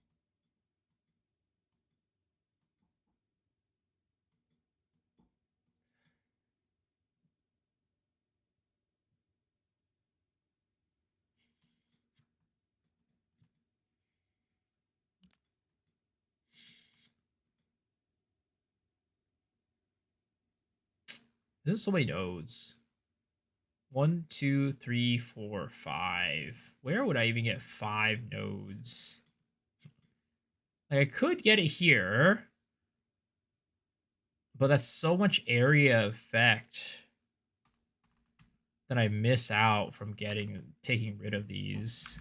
This is so many nodes. 1, 2, 3, 4, 5. Where would I even get 5 nodes? Like, I could get it here, but that's so much area effect that I miss out from taking rid of these.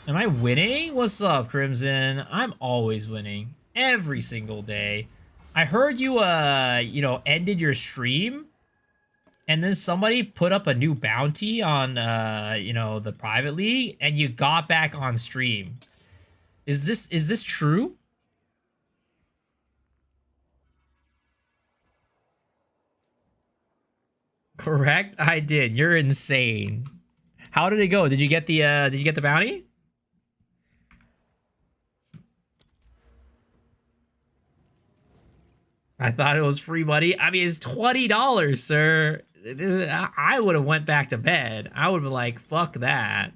Am I winning? What's up, Crimson? I'm always winning every single day. I heard you, ended your stream, and then somebody put up a new bounty on, the private league, and you got back on stream. Is this true? Correct? I did. You're insane. How did it go? Did you get the bounty? I thought it was free money. I mean, it's $20, sir. I would have went back to bed. I would have been like, fuck that.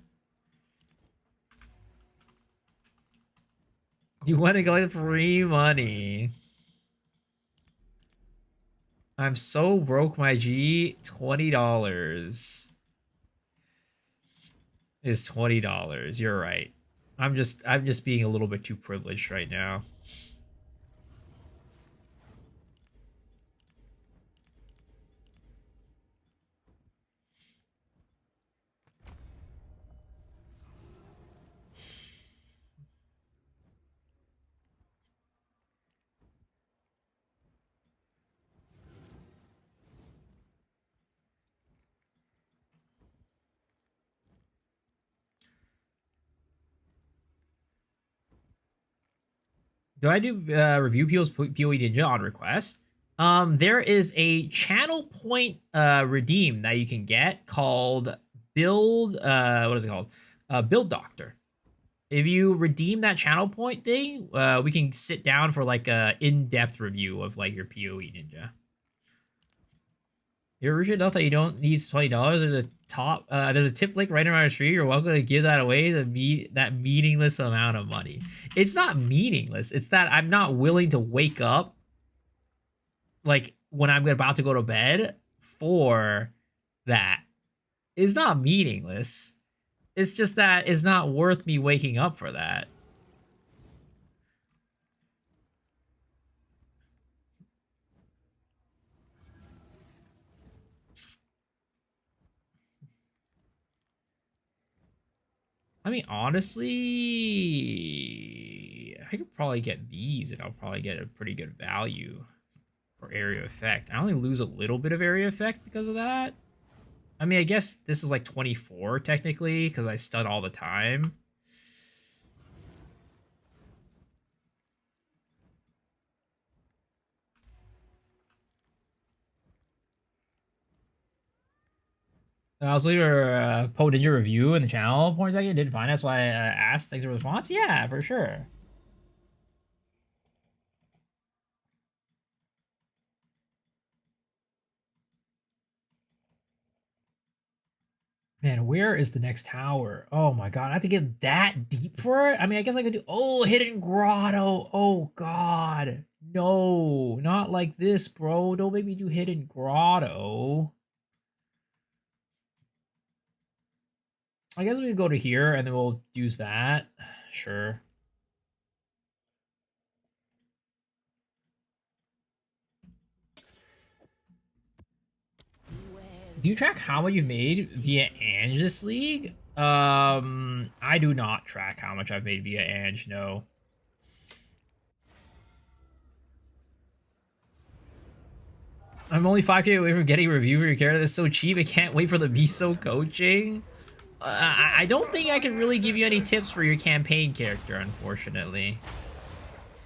You want to go with free money. I'm so broke, my G. $20. is $20. You're right. I'm just being a little bit too privileged right now. Do I do review people's PoE Ninja on request? There is a channel point redeem that you can get called Build. What is it called? Build Doctor. If you redeem that channel point thing, we can sit down for like a in-depth review of like your PoE Ninja. You're rich enough that you don't need $20. There's a tip link right in our stream. You're welcome to give that away. That meaningless amount of money. It's not meaningless. It's that I'm not willing to wake up like when I'm about to go to bed for that. It's not meaningless. It's just that it's not worth me waking up for that. I mean, honestly, I could probably get these and I'll probably get a pretty good value for area effect. I only lose a little bit of area effect because of that. I mean, I guess this is like 24 technically because I stun all the time. I was leaving a PoE Ninja review in the channel for a second. Didn't find it, that's why I asked. Thanks for the response. Yeah, for sure. Man, where is the next tower? Oh my god, I have to get that deep for it? I mean, I guess I could do... Oh, Hidden Grotto. Oh god. No, not like this, bro. Don't make me do Hidden Grotto. I guess we could go to here and then we'll use that. Sure. Do you track how much you've made via Ange this league? I do not track how much I've made via Ange, no. I'm only 5k away from getting a review for your character that's so cheap. I can't wait for the miso coaching. I don't think I can really give you any tips for your campaign character, unfortunately.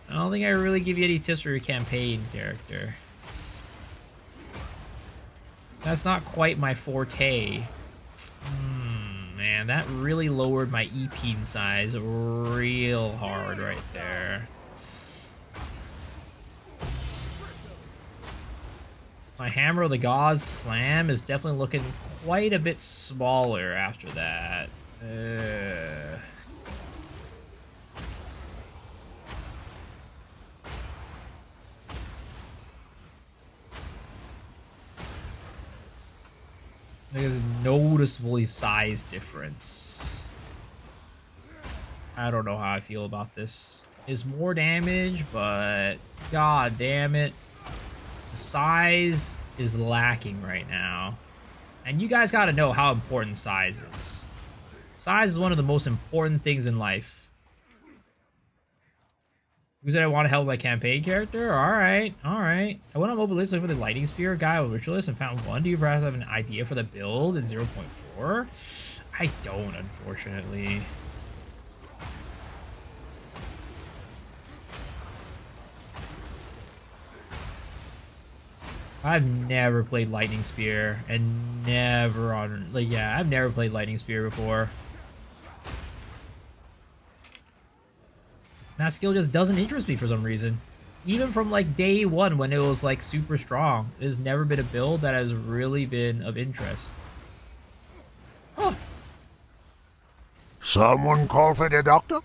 I don't think I really give you any tips for your campaign character. That's not quite my forte. Man, that really lowered my EP size real hard right there. My Hammer of the Gods slam is definitely looking quite a bit smaller after that. There's a noticeably size difference. I don't know how I feel about this. It's more damage, but god damn it. The size is lacking right now. And you guys gotta know how important size is. Size is one of the most important things in life. Who said I want to help my campaign character? Alright, alright. I went on mobile list looking for the Lightning Spear guy with Ritualist and found one. Do you perhaps have an idea for the build in 0.4? I don't, unfortunately. I've never played Lightning Spear and never on... Like, yeah, I've never played Lightning Spear before. That skill just doesn't interest me for some reason. Even from like day one when it was like super strong. It has never been a build that has really been of interest. Huh. Someone call for the doctor?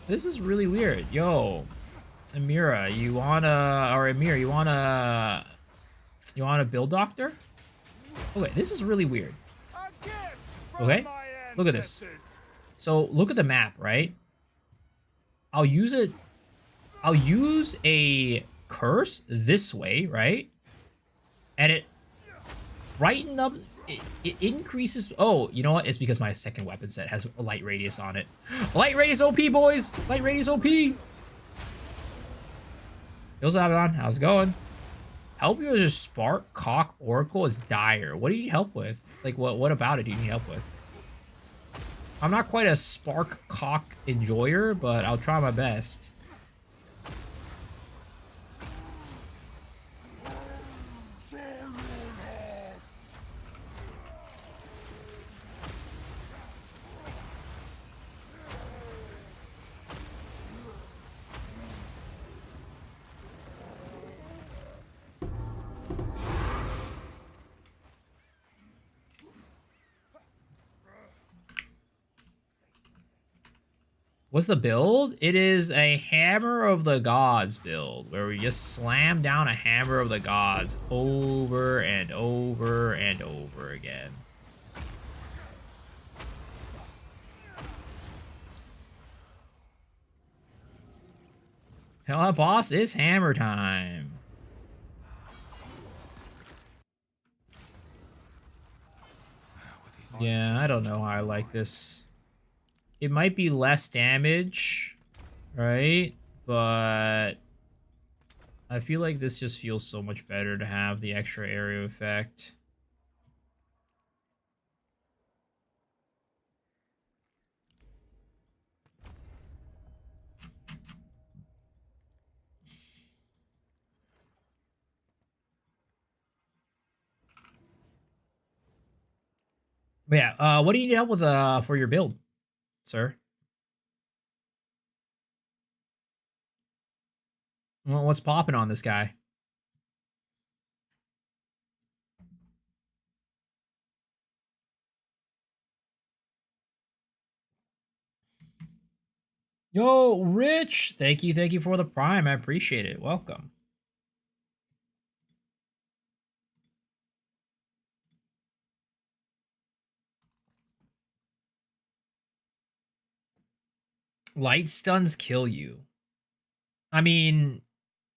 This is really weird. Yo, Amira, you wanna... Or Amir, you wanna build doctor? Okay, this is really weird. Okay. Look at this. So look at the map, right? I'll use a curse this way, right? And it brighten up. It increases. Oh, you know what? It's because my second weapon set has a light radius on it. Light radius OP, boys. Light radius OP. Yo, Abaddon, how's it going? Help you as a Spark Cock Oracle is dire. What do you need help with? Like, what about it do you need help with? I'm not quite a Spark Cock enjoyer, but I'll try my best. What's the build? It is a Hammer of the Gods build, where we just slam down a Hammer of the Gods over and over and over again. Hell, boss, it's hammer time. Yeah, I don't know how I like this. It might be less damage, right? But I feel like this just feels so much better to have the extra area effect. But yeah, what do you need help with for your build, sir? Well, what's popping on this guy? Yo, Rich! Thank you for the Prime. I appreciate it. Welcome. Light stuns kill you. I mean,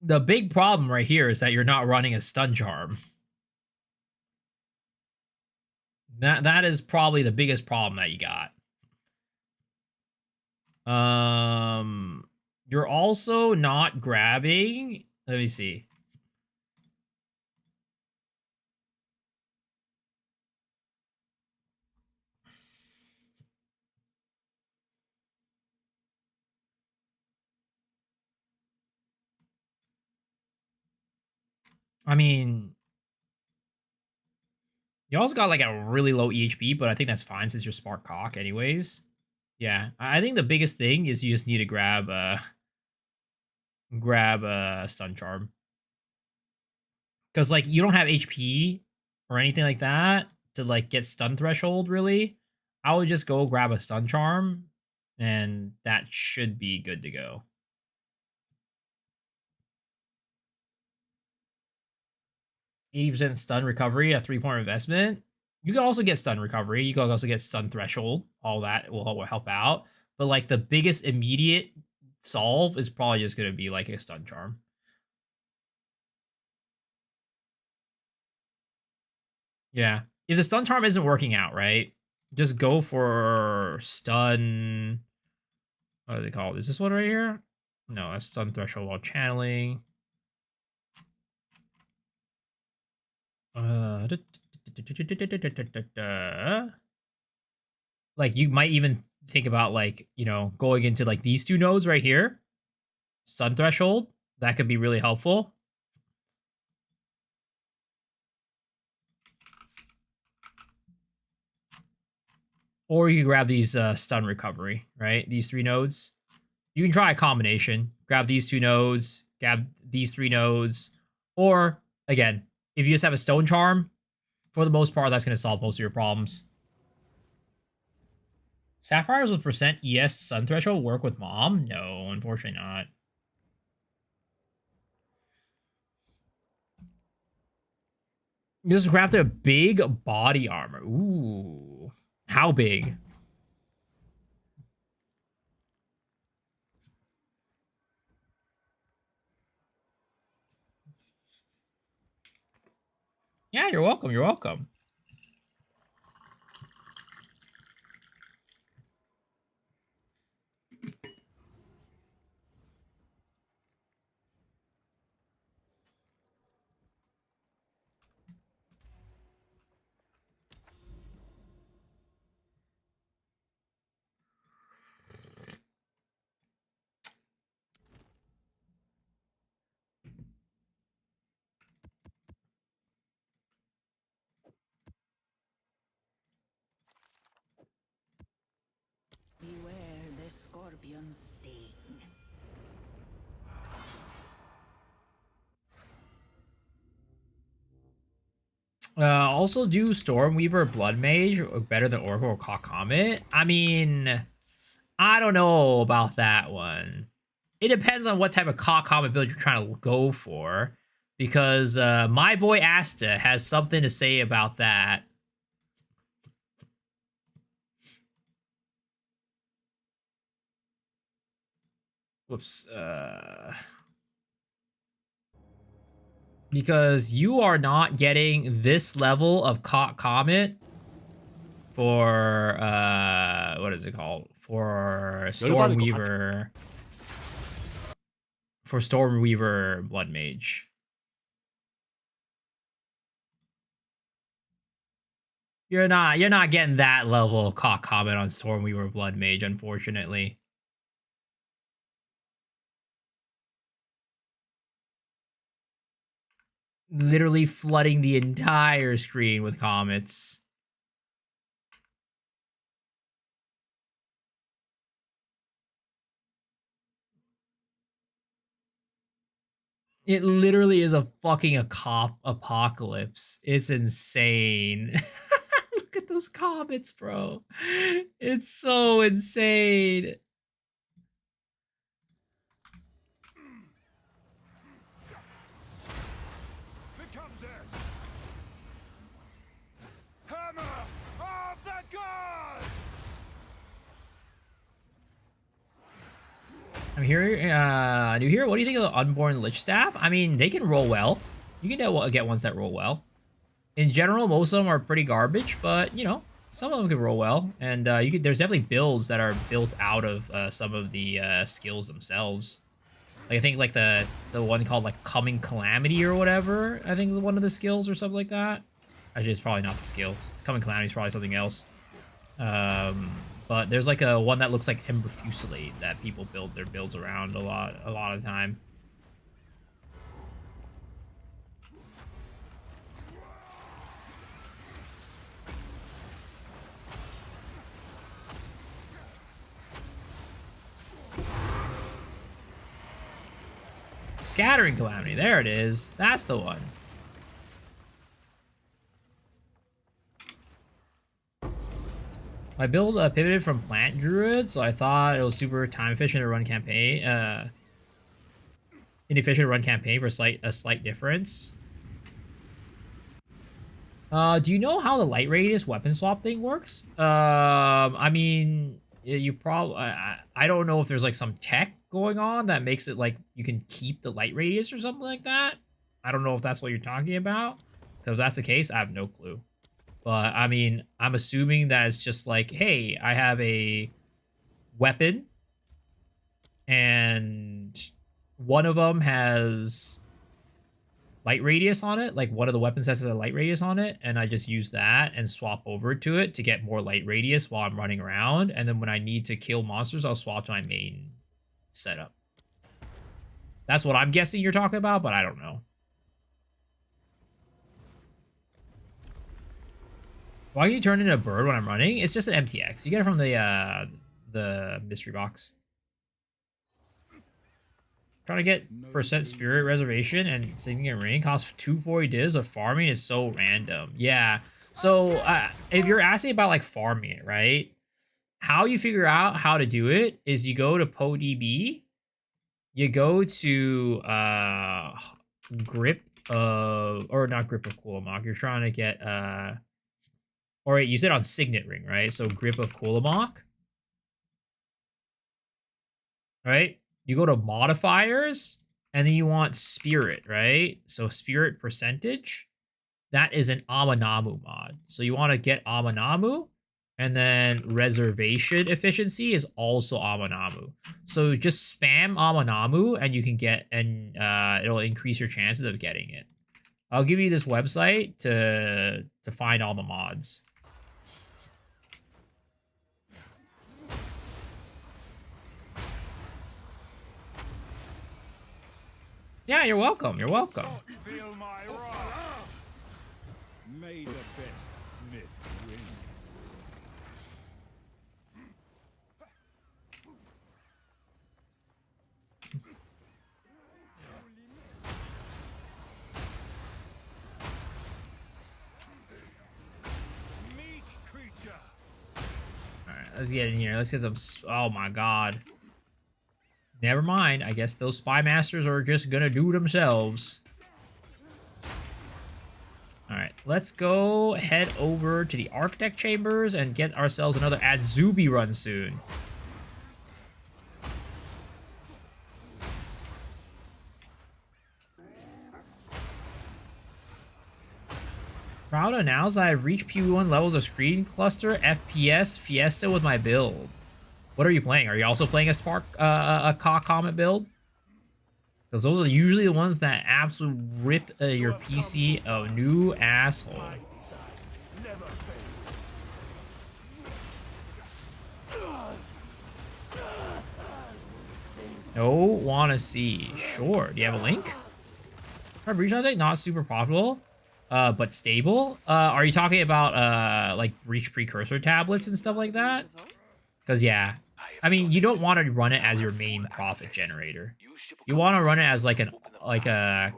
the big problem right here is that you're not running a stun charm. That is probably the biggest problem that you got. You're also not grabbing. Let me see. I mean, you also got like a really low EHP, but I think that's fine since you're Spark Cock anyways. Yeah, I think the biggest thing is you just need to grab a stun charm. Because like you don't have HP or anything like that to like get stun threshold really. I would just go grab a stun charm and that should be good to go. %, stun recovery, a 3-point investment. You can also get stun recovery. You can also get stun threshold. All that will help out. But like the biggest immediate solve is probably just going to be like a stun charm. Yeah. If the stun charm isn't working out, right? Just go for stun. What do they call it? Is this one right here? No, that's stun threshold while channeling. Like you might even think about like, you know, going into like these two nodes right here. Stun threshold. That could be really helpful. Or you can grab these stun recovery, right? These 3 nodes. You can try a combination. Grab these 2 nodes, grab these 3 nodes. Or, again, if you just have a stone charm, for the most part, that's going to solve most of your problems. Sapphires with % ES stun threshold work with Mom? No, unfortunately not. You just crafted a big body armor. Ooh. How big? Yeah, you're welcome. You're welcome. Beware the scorpion sting. Also do Stormweaver Blood Mage better than Oracle or Comet? I mean, I don't know about that one. It depends on what type of Comet build you're trying to go for. Because my boy Asta has something to say about that. Whoops. Because you are not getting this level of Comet for what is it called? For Stormweaver. For Stormweaver Blood Mage. You're not getting that level of Comet on Stormweaver Blood Mage, unfortunately. Literally flooding the entire screen with comets. It literally is a fucking apocalypse. It's insane. Look at those comets, bro. It's so insane. I'm here, new here. What do you think of the Unborn Lich Staff? I mean, they can roll well. You can get ones that roll well. In general, most of them are pretty garbage, but, you know, some of them can roll well. And there's definitely builds that are built out of some of the skills themselves. Like, I think, like, the one called, like, Coming Calamity or whatever, I think is one of the skills or something like that. Actually, it's probably not the skills. Coming Calamity is probably something else. But there's like a one that looks like Ember Fusillade that people build their builds around a lot of the time. Scattering Calamity, there it is. That's the one. My build pivoted from Plant Druid, so I thought it was super time efficient to run campaign. Inefficient to run campaign for a slight difference. Do you know how the light radius weapon swap thing works? I mean, you probably I don't know if there's like some tech going on that makes it like you can keep the light radius or something like that. I don't know if that's what you're talking about. If that's the case, I have no clue. But, I mean, I'm assuming that it's just like, hey, I have a weapon, and one of them has light radius on it. Like, one of the weapon sets has a light radius on it, and I just use that and swap over to it to get more light radius while I'm running around. And then when I need to kill monsters, I'll swap to my main setup. That's what I'm guessing you're talking about, but I don't know. Why can you turn into a bird when I'm running? It's just an MTX. You get it from the mystery box. Trying to get % spirit reservation and significant ring costs 240 divs of farming is so random. Yeah. So if you're asking about like farming it, right? How you figure out how to do it is you go to PoeDB, you go to grip of, or not grip of Kulamok. You're trying to get or you said on Signet Ring, right? So Grip of Kulamok. Right? You go to modifiers, and then you want spirit, right? So spirit percentage. that is an Amanamu mod. So you want to get Amanamu, and then reservation efficiency is also Amanamu. So just spam Amanamu and you can get, and it'll increase your chances of getting it. I'll give you this website to find all the mods. Yeah, you're welcome. You're welcome. Feel my wrath. May the best smith win. Meat creature. All right, let's get in here. Let's get some. Oh my god. Never mind. I guess those spy masters are just gonna do themselves. All right, let's go head over to the Architect Chambers and get ourselves another Adzubi run soon. Proud to announce that I've reached PV1 levels of screen cluster FPS Fiesta with my build. What are you playing? Are you also playing a Spark, a Comet build? Because those are usually the ones that absolutely rip your PC a new asshole. No, wanna see. Sure. Do you have a link? Breach Object, not super profitable, but stable. Are you talking about like Breach Precursor tablets and stuff like that? Because yeah, I mean, you don't want to run it as your main profit generator. You want to run it as like a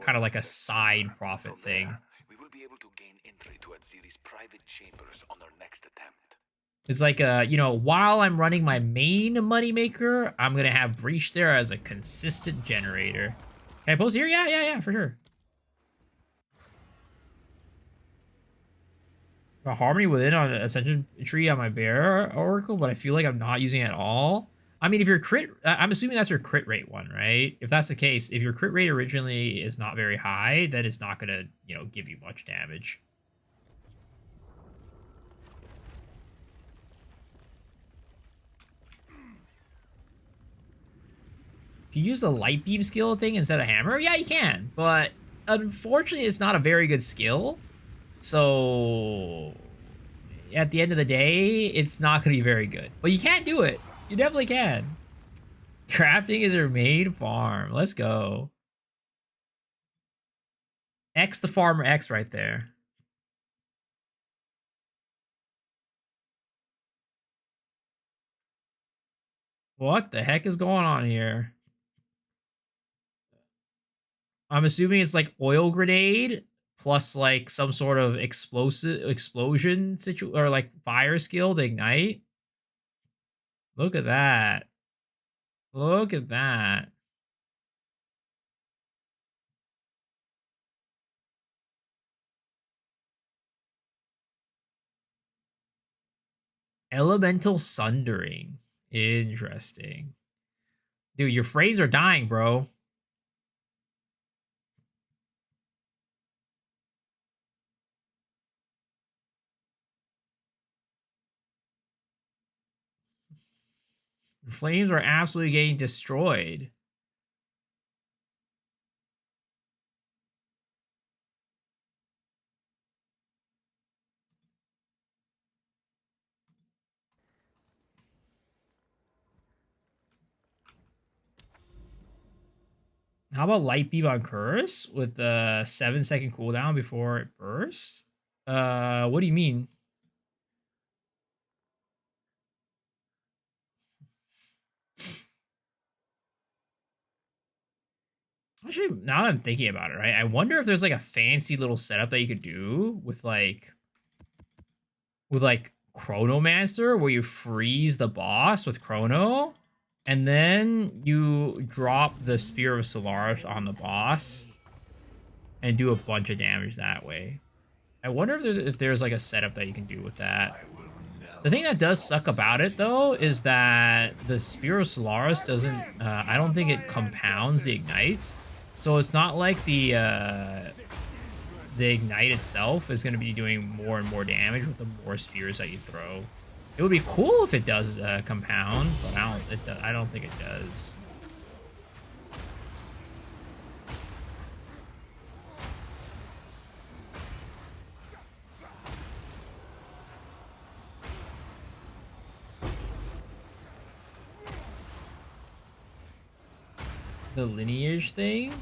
kind of like a side profit thing. We will be able to gain entry to Adziri's private chambers on our next attempt. It's like you know, while I'm running my main moneymaker, I'm gonna have Breach there as a consistent generator. Can I post here? Yeah, for sure. A Harmony Within on Ascension Tree on my Bear Oracle, but I feel like I'm not using it at all. I mean, if your crit, I'm assuming that's your crit rate one, right? If that's the case, if your crit rate originally is not very high, then it's not gonna, you know, give you much damage. If you use the light beam skill thing instead of hammer, yeah, you can, but unfortunately, it's not a very good skill. So at the end of the day, it's not going to be very good. But you can do it. You definitely can. Crafting is your main farm. Let's go. X the farmer X right there. What the heck is going on here? I'm assuming it's like oil grenade plus like some sort of explosion or like fire skill to ignite. Look at that. Look at that. Elemental Sundering. Interesting. Dude, your frames are dying, bro. The flames are absolutely getting destroyed. How about Light Beam on Curse with the 7-second cooldown before it bursts? What do you mean? Actually, now that I'm thinking about it, right? I wonder if there's like a fancy little setup that you could do with like Chronomancer, where you freeze the boss with Chrono, and then you drop the Spear of Solaris on the boss and do a bunch of damage that way. I wonder if there's like a setup that you can do with that. The thing that does suck about it, though, is that the Spear of Solaris doesn't... I don't think it compounds the ignites. So it's not like the the ignite itself is going to be doing more and more damage with the more spears that you throw. It would be cool if it does compound, but I don't think it does. The lineage thing?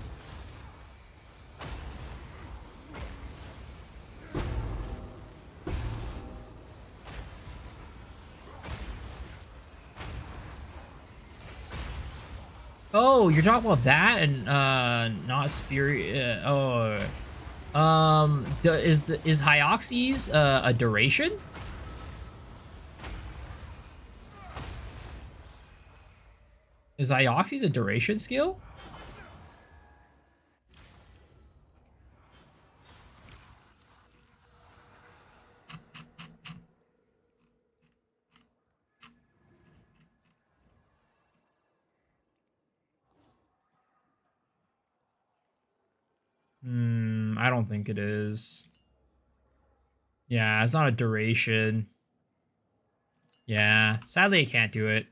Oh, you're talking about that and not spirit. Is Hyoxes a duration? Is Hyoxes a duration skill? I don't think it is. Yeah, it's not a duration. Yeah, sadly I can't do it.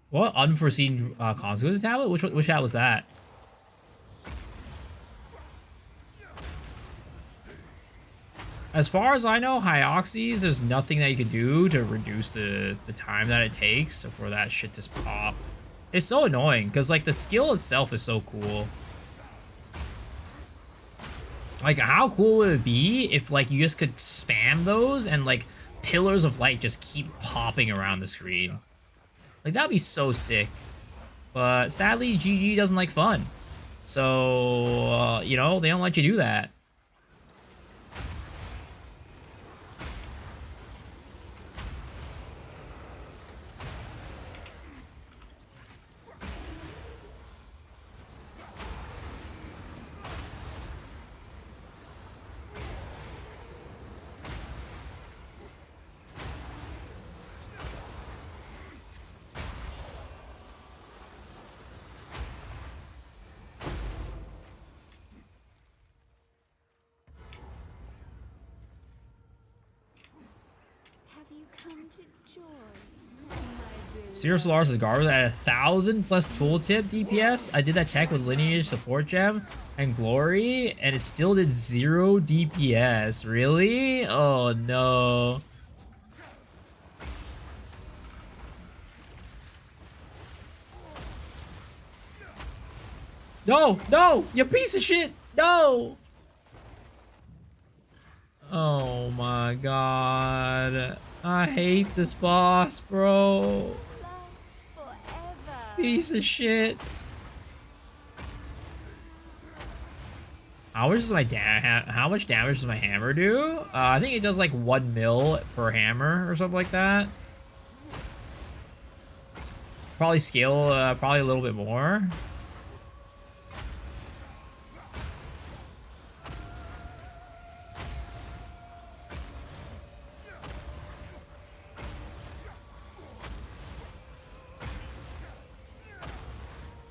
What unforeseen consequences tablet? Which tablet was that? As far as I know, Hyoxes, there's nothing that you can do to reduce the time that it takes for that shit to pop. It's so annoying because like the skill itself is so cool. Like, how cool would it be if, like, you just could spam those and, like, pillars of light just keep popping around the screen? Like, that'd be so sick. But, sadly, GG doesn't like fun. So, you know, they don't let you do that. Seer Solaris is garbage at 1,000 plus tooltip DPS. I did that tech with Lineage Support Gem and Glory, and it still did 0 DPS. Really? Oh no. No, no, you piece of shit. No. Oh my god. I hate this boss, bro. Piece of shit. How much damage does my hammer do? I think it does like 1 mil per hammer or something like that. Probably scale probably a little bit more.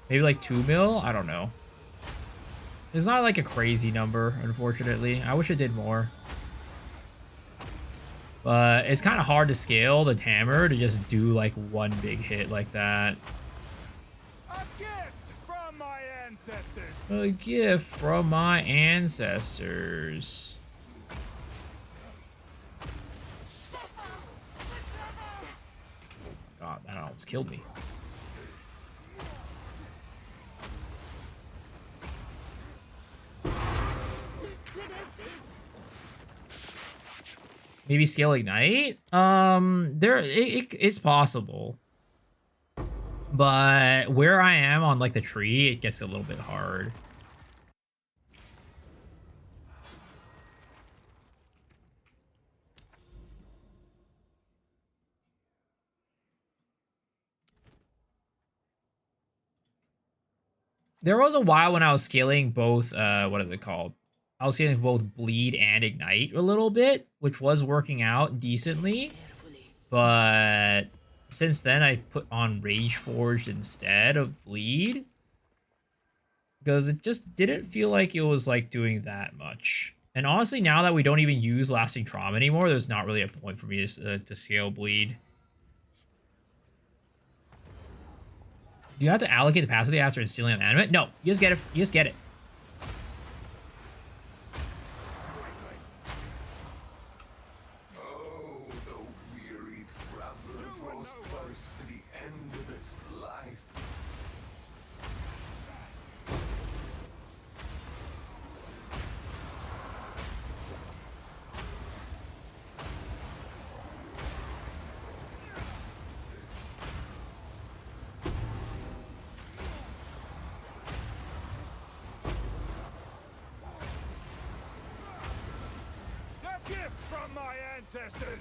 Maybe like 2 mil? I don't know. It's not like a crazy number, unfortunately. I wish it did more. But it's kind of hard to scale the hammer to just do like one big hit like that. A gift from my ancestors. A gift from my ancestors. God, that almost killed me. Maybe scale ignite? It's possible. But where I am on like the tree, it gets a little bit hard. There was a while when I was scaling both, what is it called? I was scaling both bleed and ignite a little bit, which was working out decently. But since then, I put on Rage Forged instead of bleed. because it just didn't feel like it was like doing that much. And honestly, now that we don't even use lasting trauma anymore, there's not really a point for me to scale bleed. Do you have to allocate the capacity after instilling an animate? No, you just get it. You just get it. Oh, the weary traveler draws close to the end of its life. A gift from my ancestors.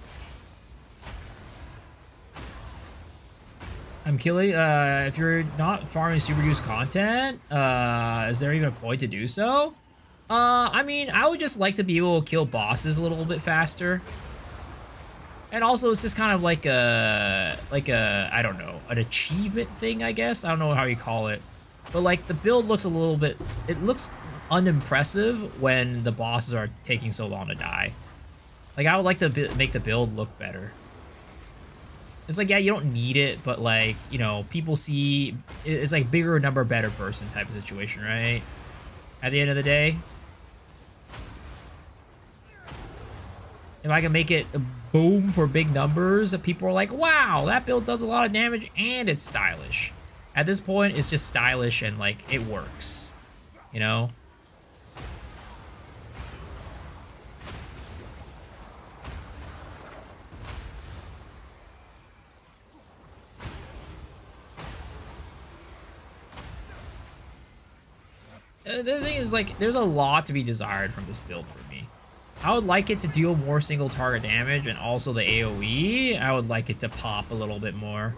I'm killing. If you're not farming super use content, is there even a point to do so? I mean, I would just like to be able to kill bosses a little bit faster. And also, it's just kind of like a, I don't know, an achievement thing, I guess. I don't know how you call it. But, like, the build looks a little bit, it looks unimpressive when the bosses are taking so long to die. Like, I would like to make the build look better. It's like, yeah, you don't need it, but, like, you know, people see, it's like bigger number, better person type of situation, right? At the end of the day. If I can make it boom for big numbers, that people are like, wow, that build does a lot of damage and it's stylish. At this point, it's just stylish and, like, it works. You know? The thing is, like, there's a lot to be desired from this build for me. I would like it to deal more single target damage, and also the AoE, I would like it to pop a little bit more.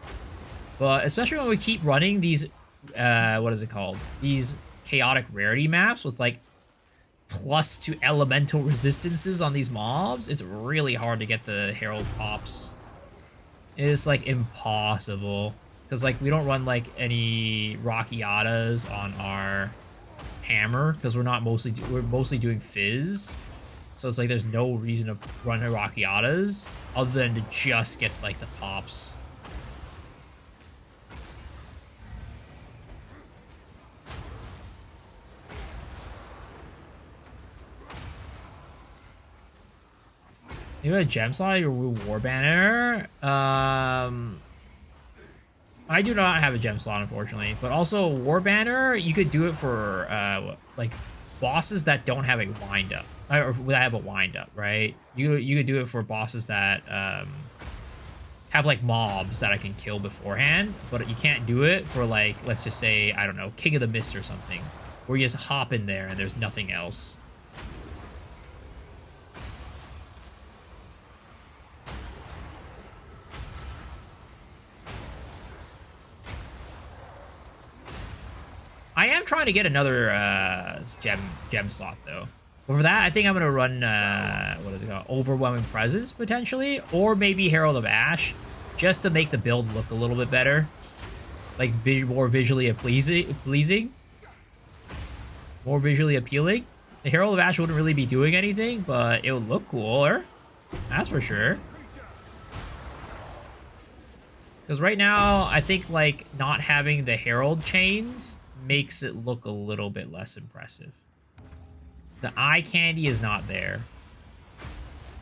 But especially when we keep running these, what is it called? These chaotic rarity maps with, like, +2 elemental resistances on these mobs, it's really hard to get the Herald pops. It's, like, impossible. Because, like, we don't run, like, any Rockiatas on our hammer, because we're mostly doing Fizz. So it's like there's no reason to run Rockiatas other than to just get, like, the pops. Maybe a gem slot or war banner. I do not have a gem slot, unfortunately, but also war banner. You could do it for like bosses that don't have a wind up, or that have a wind up, right? You could do it for bosses that have, like, mobs that I can kill beforehand, but you can't do it for, like, let's just say, I don't know, King of the Mist or something, where you just hop in there and there's nothing else. I am trying to get another gem slot, though. But for that, I think I'm going to run, what is it called? Overwhelming Presence, potentially. Or maybe Herald of Ash, just to make the build look a little bit better. Like, more visually pleasing. More visually appealing. The Herald of Ash wouldn't really be doing anything, but it would look cooler. That's for sure. Because right now, I think, like, not having the Herald chains makes it look a little bit less impressive. The eye candy is not there.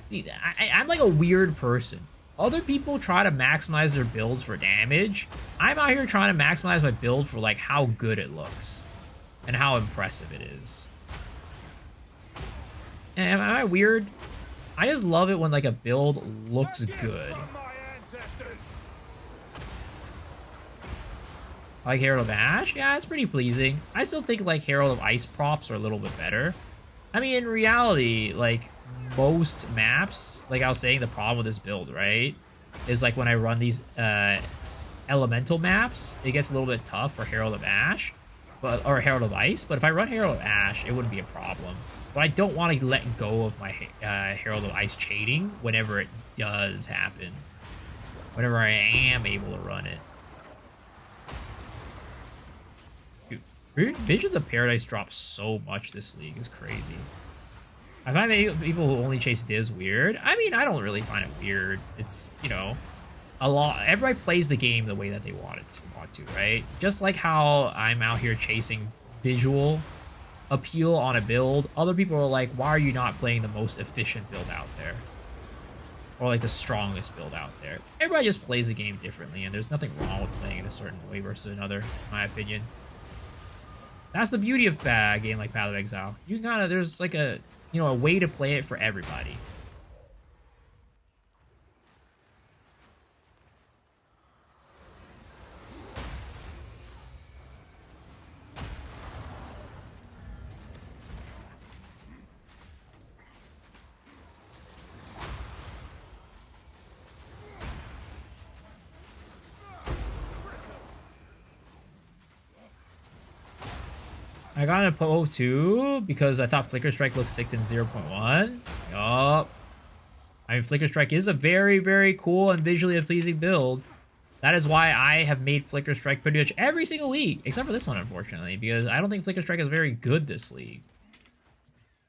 See, I'm like a weird person. Other people try to maximize their builds for damage. I'm out here trying to maximize my build for, like, how good it looks and how impressive it is. Am I weird? I just love it when, like, a build looks good. Like Herald of Ash? Yeah, it's pretty pleasing. I still think, like, Herald of Ice props are a little bit better. I mean, in reality, like, most maps, like I was saying, the problem with this build, right, is, like, when I run these elemental maps, it gets a little bit tough for Herald of Ash, or Herald of Ice, but if I run Herald of Ash, it wouldn't be a problem. But I don't want to let go of my Herald of Ice chaining whenever it does happen. Whenever I am able to run it. Visions of Paradise drops so much this league. It's crazy. I find that people who only chase divs weird. I mean, I don't really find it weird. It's, you know, a lot. Everybody plays the game the way that they want to, right? Just like how I'm out here chasing visual appeal on a build. Other people are like, why are you not playing the most efficient build out there? Or like the strongest build out there. Everybody just plays the game differently, and there's nothing wrong with playing it a certain way versus another, in my opinion. That's the beauty of a game like Path of Exile. You gotta, there's like a, you know, a way to play it for everybody. I got a Poe too because I thought Flicker Strike looked sick in 0.1. Yup. I mean, Flicker Strike is a very, very cool and visually pleasing build. That is why I have made Flicker Strike pretty much every single league, except for this one, unfortunately, because I don't think Flicker Strike is very good this league.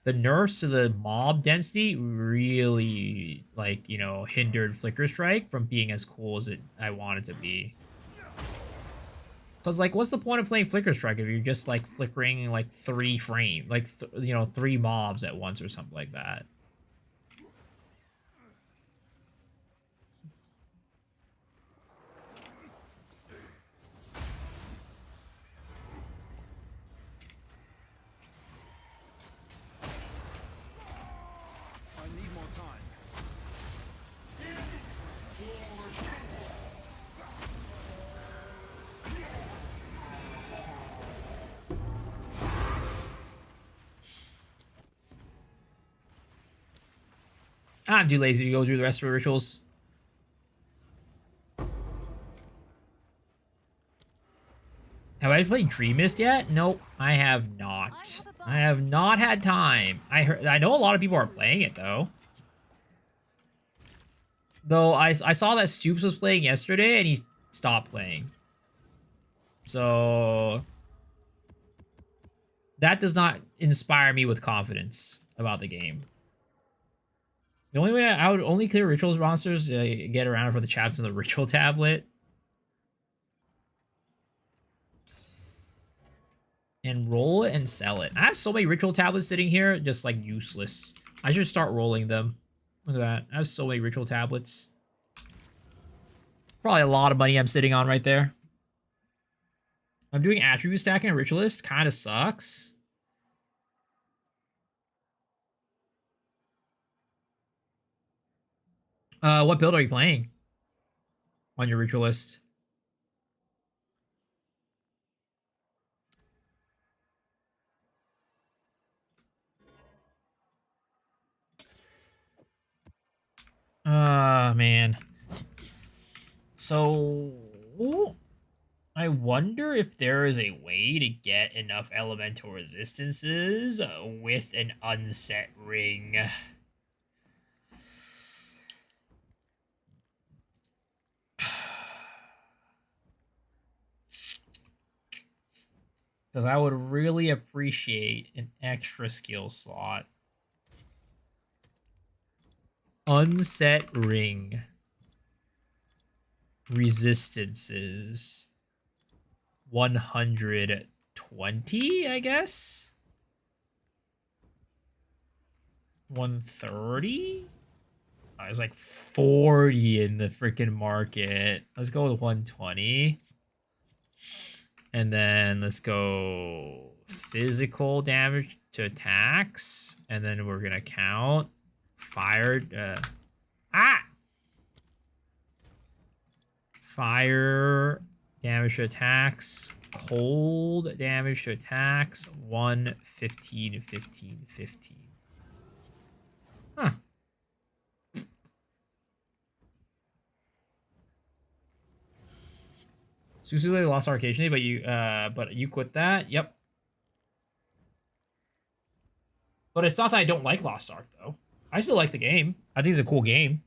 The nerfs to the mob density really, like, you know, hindered Flicker Strike from being as cool as I want it to be. Cause like, what's the point of playing Flicker Strike if you're just like flickering like 3 frames, like you know, 3 mobs at once or something like that? I need more time. I'm too lazy to go through the rest of the rituals. Have I played Dream Mist yet? Nope, I have not. I have not had time. I know a lot of people are playing it though. Though I saw that Stoops was playing yesterday and he stopped playing. So that does not inspire me with confidence about the game. The only way I would only clear rituals monsters to get around for the chaps in the ritual tablet. And roll it and sell it. I have so many ritual tablets sitting here, just like useless. I should start rolling them. Look at that. I have so many ritual tablets. Probably a lot of money I'm sitting on right there. I'm doing attribute stacking a ritualist. Kind of sucks. What build are you playing on your ritualist? Man. So I wonder if there is a way to get enough elemental resistances with an unset ring. Because I would really appreciate an extra skill slot. Unset ring. Resistances. 120, I guess? 130? There's like 40 in the freaking market. Let's go with 120. And then let's go physical damage to attacks. And then we're going to count fire. Fire damage to attacks. Cold damage to attacks. 1, 15, 15, 15. Huh. Susule lost Arc occasionally, but you quit that. Yep. But it's not that I don't like Lost Ark though. I still like the game. I think it's a cool game.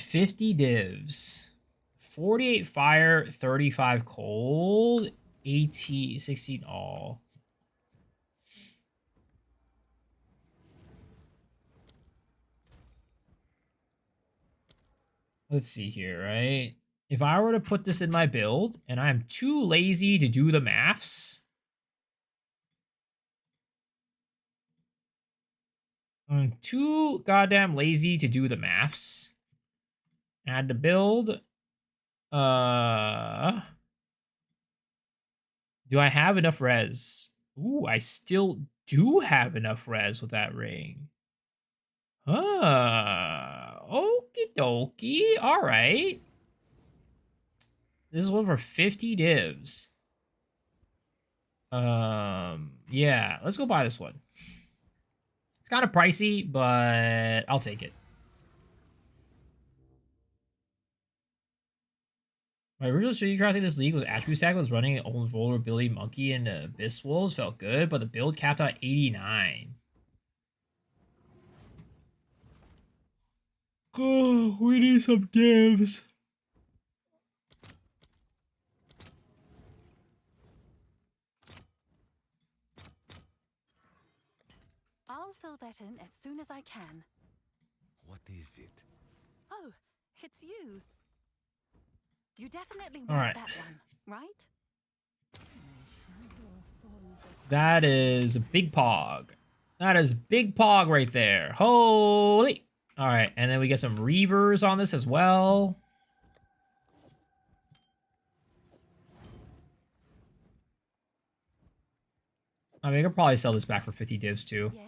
50 divs. 48 fire, 35 cold, 18, 16 all. Let's see here, right? If I were to put this in my build, and I'm too lazy to do the maths, I'm too goddamn lazy to do the maths. Add to build. Do I have enough res? Ooh, I still do have enough res with that ring. Okie dokie. All right. This is one for 50 divs. Yeah, let's go buy this one. It's kind of pricey, but I'll take it. My original strategy crafting this league was attribute stack was running an old vulnerability monkey and abyss wolves felt good, but the build capped out 89. Oh, we need some divs. I'll fill that in as soon as I can. What is it? Oh, it's you. You definitely want All right. that one, right? That is Big Pog. That is Big Pog right there. Holy. All right, and then we get some Reavers on this as well. I mean, I could probably sell this back for 50 divs too. Yes.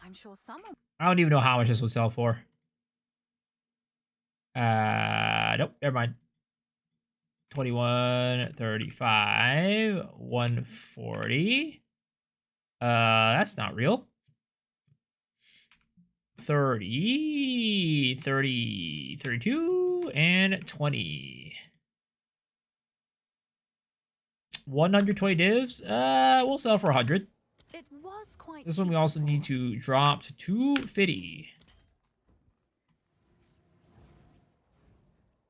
I'm sure someone. I don't even know how much this would sell for. Nope, never mind. 21, 35, 140. That's not real. 30, 30, 32, and 20. 120 divs. We'll sell for 100. It was quite. This one we also need to drop to 250.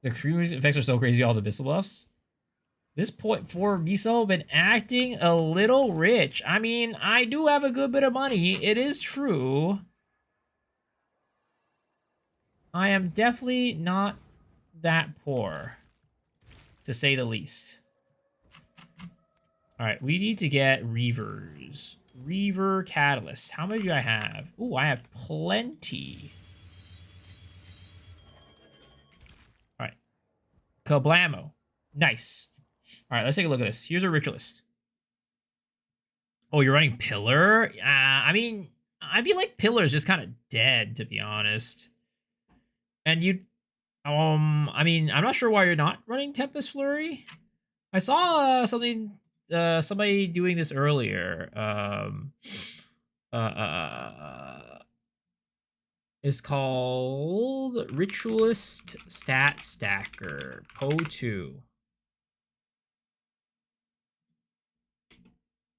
The extreme effects are so crazy, all the missile buffs. This point for Miso been acting a little rich. I mean, I do have a good bit of money. It is true. I am definitely not that poor, to say the least. All right, we need to get Reavers. Reaver Catalyst. How many do I have? Ooh, I have plenty. All right. Kablamo. Nice. All right, let's take a look at this. Here's a ritualist. Oh, you're running Pillar? I mean, I feel like Pillar is just kind of dead, to be honest. And you, I mean, I'm not sure why you're not running Tempest Flurry. I saw something, somebody doing this earlier. It's called Ritualist Stat Stacker Po2.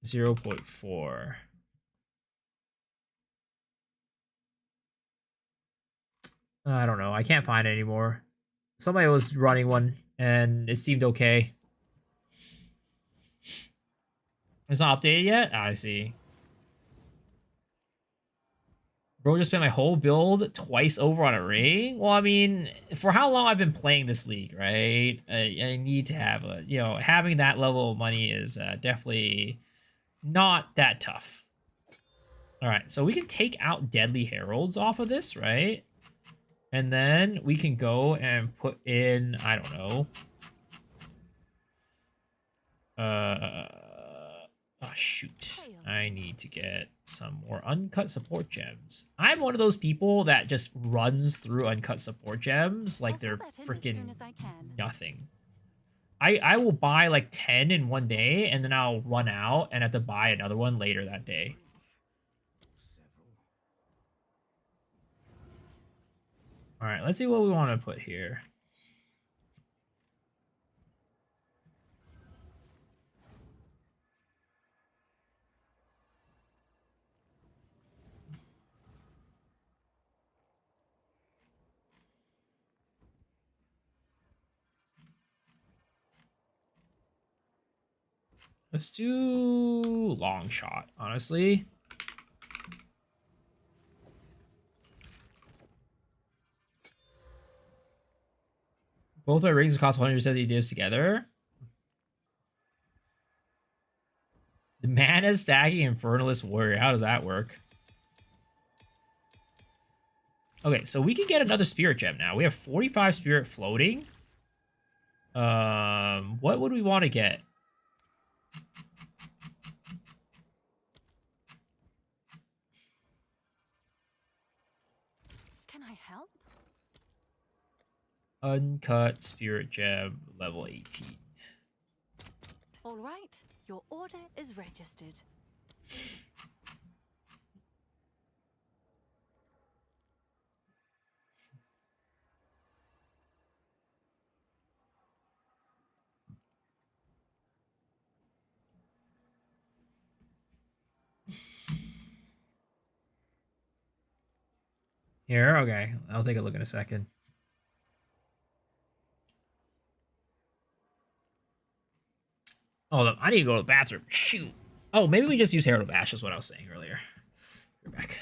0.4. I don't know. I can't find it anymore. Somebody was running one, and it seemed okay. It's not updated yet? I see. Bro just spent my whole build twice over on a ring? Well, I mean, for how long I've been playing this league, right? I need to have a, you know, having that level of money is definitely not that tough. All right, so we can take out Deadly Heralds off of this, right? And then we can go and put in, I don't know. Oh, shoot. I need to get some more uncut support gems. I'm one of those people that just runs through uncut support gems like they're freaking nothing. I will buy like 10 in one day, and then I'll run out and have to buy another one later that day. All right, let's see what we want to put here. Let's do long shot, honestly. Both our rings cost 100% the divs together. The mana stacking Infernalist Warrior. How does that work? Okay, so we can get another Spirit Gem now. We have 45 Spirit floating. What would we want to get? Can I help? Uncut Spirit Gem, level 18. All right, your order is registered. Here, okay. I'll take a look in a second. Hold up, I need to go to the bathroom. Shoot. Oh, maybe we just use Herald of Ash is what I was saying earlier. We're back.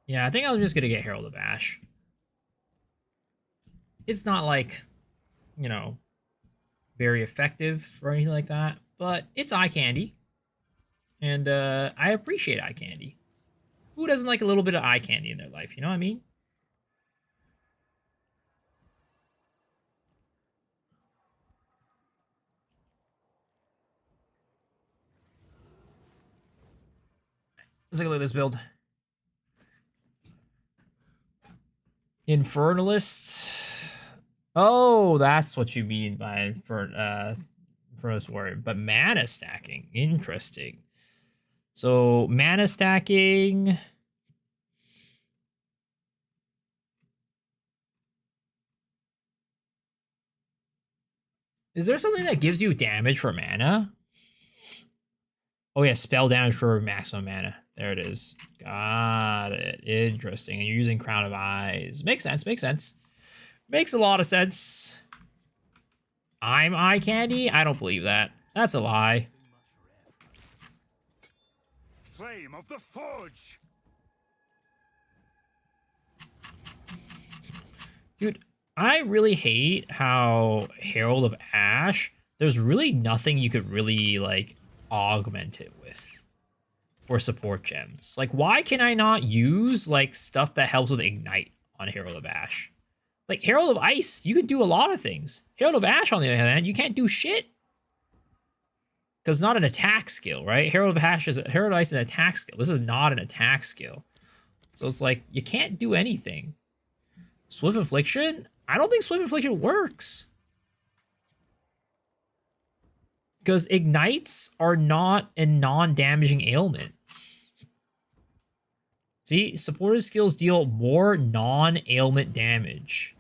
Yeah, I think I'm just gonna get Herald of Ash. It's not like, you know, very effective or anything like that, but it's eye candy. And I appreciate eye candy. Who doesn't like a little bit of eye candy in their life, you know what I mean? Let's take a look at this build. Infernalist. Oh, that's what you mean by Infernalist Warrior. But mana stacking. Interesting. So, mana stacking. Is there something that gives you damage for mana? Oh yeah, spell damage for maximum mana. There it is. Got it. Interesting. And you're using Crown of Eyes. Makes sense, makes sense. Makes a lot of sense. I'm eye candy? I don't believe that. That's a lie. Flame of the Forge! Dude, I really hate how Herald of Ash, there's really nothing you could really, like, augment it with for support gems. Like, why can I not use, like, stuff that helps with Ignite on Herald of Ash? Like, Herald of Ice, you can do a lot of things. Herald of Ash, on the other hand, you can't do shit. Because it's not an attack skill, right? Herald of Ice is an attack skill. This is not an attack skill. So it's like, you can't do anything. Swift Affliction? I don't think Swift Affliction works. Because Ignites are not a non-damaging ailment. See, supported skills deal more non-ailment damage.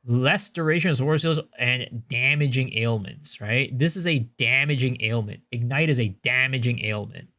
Less duration of supported skills and damaging ailments, right? This is a damaging ailment. Ignite is a damaging ailment.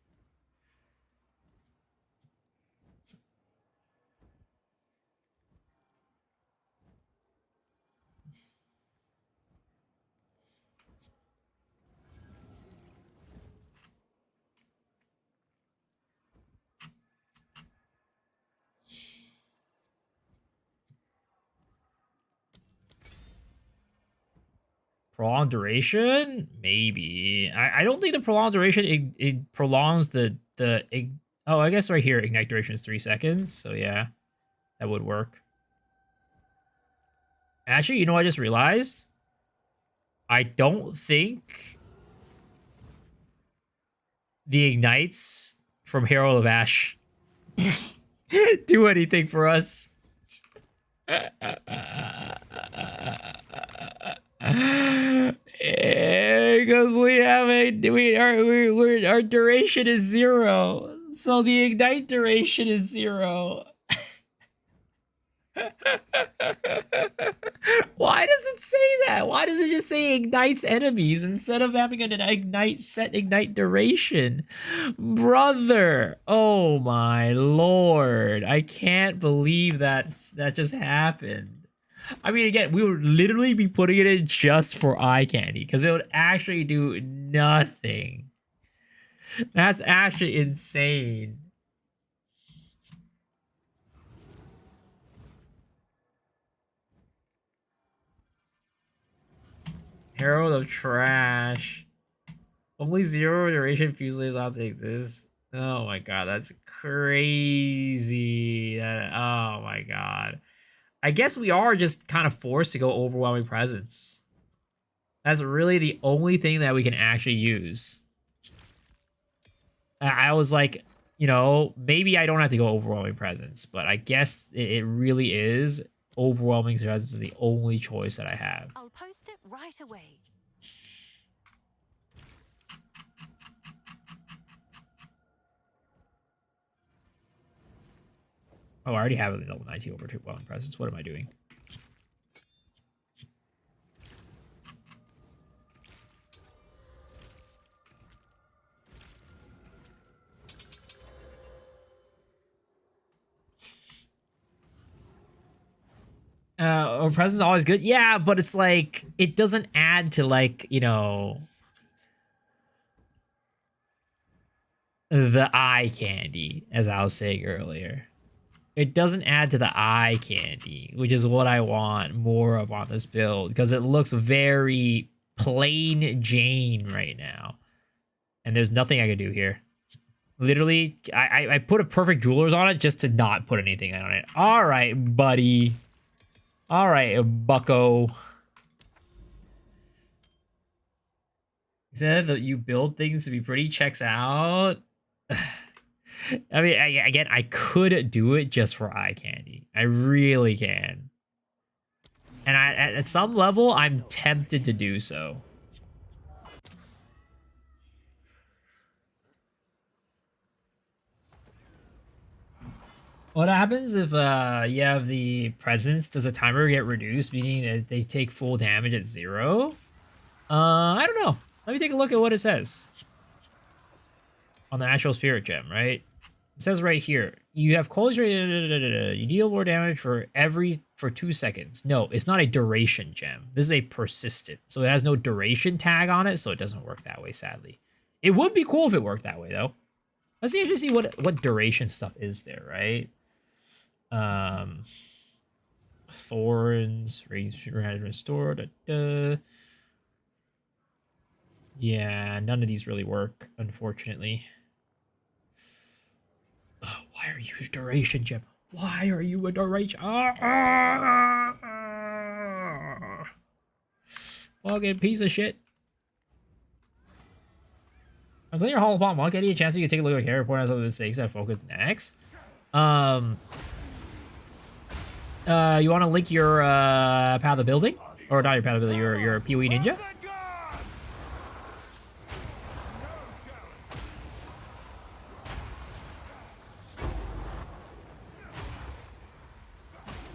Prolonged duration? Maybe. I don't think the prolonged duration it prolongs the oh, I guess right here ignite duration is 3 seconds. So yeah, that would work. Actually, you know what I just realized? I don't think the ignites from Herald of Ash do anything for us. Because we have our duration is 0, so the ignite duration is 0. Why does it say that? Why does it just say ignites enemies instead of having an ignite duration? Brother, oh my lord. I can't believe that just happened. I mean, again, we would literally be putting it in just for eye candy because it would actually do nothing. That's actually insane. Herald of Trash. Only 0 duration Fusiliers allowed to exist. Oh my god, that's crazy. Oh my god. I guess we are just kind of forced to go Overwhelming Presence. That's really the only thing that we can actually use. I was like, you know, maybe I don't have to go Overwhelming Presence, but I guess it really is. Overwhelming Presence is the only choice that I have. I'll post it right away. Oh, I already have a level 19 Overwhelming Presence. What am I doing? Presence is always good. Yeah, but it's like, it doesn't add to, like, you know, the eye candy, as I was saying earlier. It doesn't add to the eye candy, which is what I want more of on this build, because it looks very plain Jane right now. And there's nothing I can do here. Literally, I put a perfect jewelers on it just to not put anything on it. All right, buddy. All right, bucko. He said that you build things to be pretty, checks out. I mean, again, I could do it just for eye candy. I really can. And at some level, I'm tempted to do so. What happens if you have the presence? Does the timer get reduced, meaning that they take full damage at 0? I don't know. Let me take a look at what it says. On the actual spirit gem, right? It says right here, you have quality, you deal more damage for 2 seconds. No, it's not a duration gem. This is a persistent. So it has no duration tag on it, so it doesn't work that way, sadly. It would be cool if it worked that way, though. Let's actually see what duration stuff is there, right? Thorns, restore. Yeah, none of these really work, unfortunately. Oh, why are you a duration gem? Why are you a duration? Fucking piece of shit. I'm playing your Hall of Palm Monk. Any chance you can take a look at the character report on some of the mistakes that focus next? You want to link your Path of Building? Or not your Path of Building, your PoE Ninja?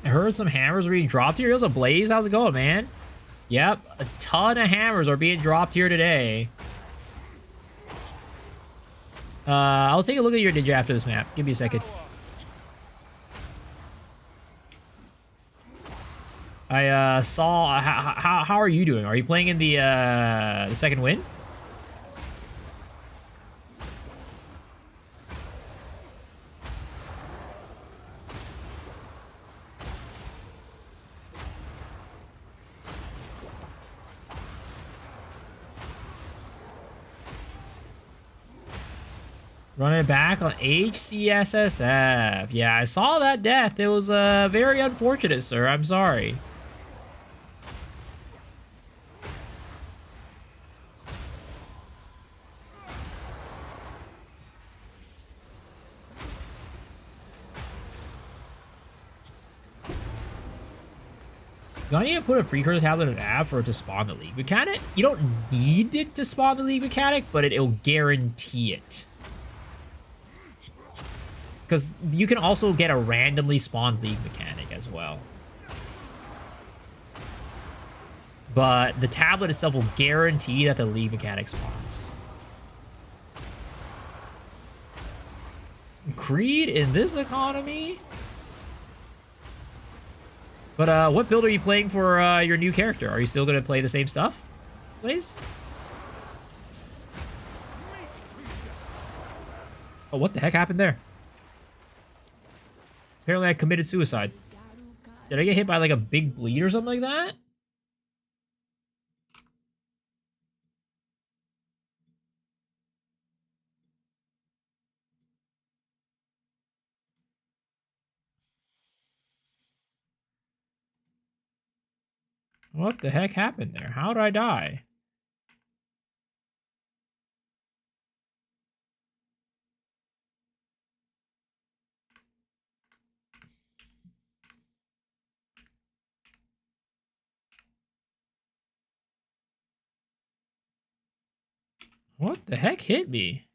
I heard some hammers are being dropped here. Here's a Blaze. How's it going, man? Yep, a ton of hammers are being dropped here today. I'll take a look at your ninja after this map. Give me a second. I saw. How are you doing? Are you playing in the second win? Run it back on HCSSF. Yeah, I saw that death. It was very unfortunate, sir. I'm sorry. You don't need to put a precursor tablet in an app for it to spawn the league mechanic. You don't need it to spawn the league mechanic, but it'll guarantee it. Because you can also get a randomly spawned league mechanic as well. But the tablet itself will guarantee that the league mechanic spawns. Creed in this economy? But what build are you playing for your new character? Are you still going to play the same stuff, Blaze? Oh, what the heck happened there? Apparently I committed suicide. Did I get hit by like a big bleed or something like that? What the heck happened there? How did I die? What the heck hit me?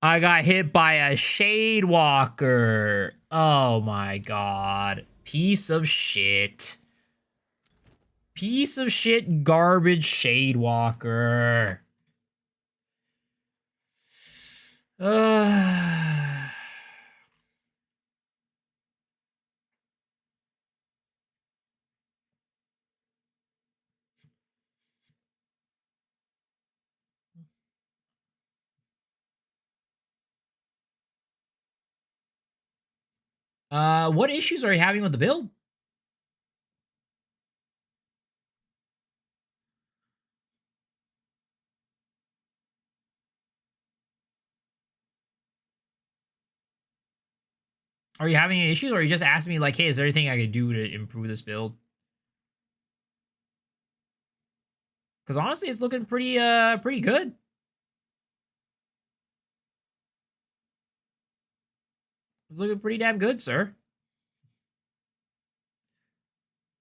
I got hit by a Shade Walker. Oh my god. Piece of shit. Piece of shit garbage Shade Walker. What issues are you having with the build? Are you having any issues, or are you just asking me like, hey, is there anything I could do to improve this build? Because honestly, it's looking pretty good. It's looking pretty damn good, sir.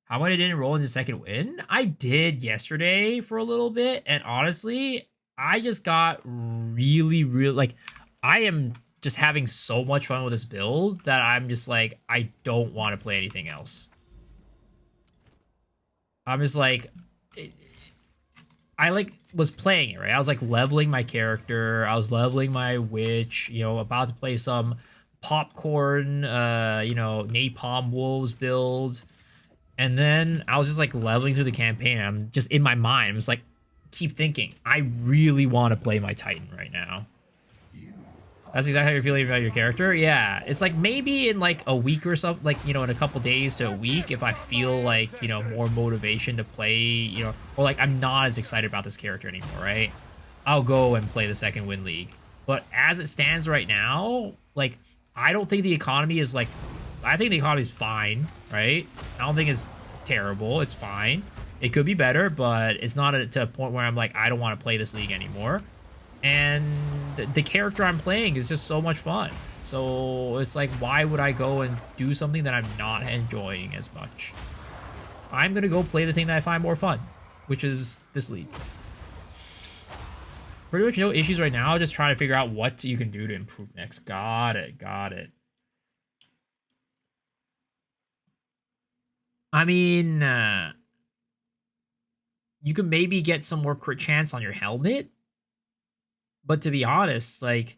How about I didn't roll into second win? I did yesterday for a little bit, and honestly, I just got really, like, I am just having so much fun with this build that I'm just like, I don't want to play anything else. I'm just like, I like was playing it, right? I was like leveling my character. I was leveling my witch, you know, about to play some popcorn, you know, napalm wolves build. And then I was just like leveling through the campaign. I'm just in my mind. I'm just like, keep thinking, I really want to play my Titan right now. That's exactly how you're feeling about your character? Yeah. It's like maybe in like a week or something, like, you know, in a couple days to a week, if I feel like, you know, more motivation to play, you know, or like I'm not as excited about this character anymore, right? I'll go and play the second win league. But as it stands right now, like, I don't think the economy is like, I think the economy is fine, right? I don't think it's terrible. It's fine. It could be better, but it's not to a point where I'm like, I don't want to play this league anymore. And the character I'm playing is just so much fun. So it's like, why would I go and do something that I'm not enjoying as much? I'm going to go play the thing that I find more fun, which is this league. Pretty much no issues right now. Just trying to figure out what you can do to improve next. Got it. Got it. I mean, you can maybe get some more crit chance on your helmet. But to be honest, like,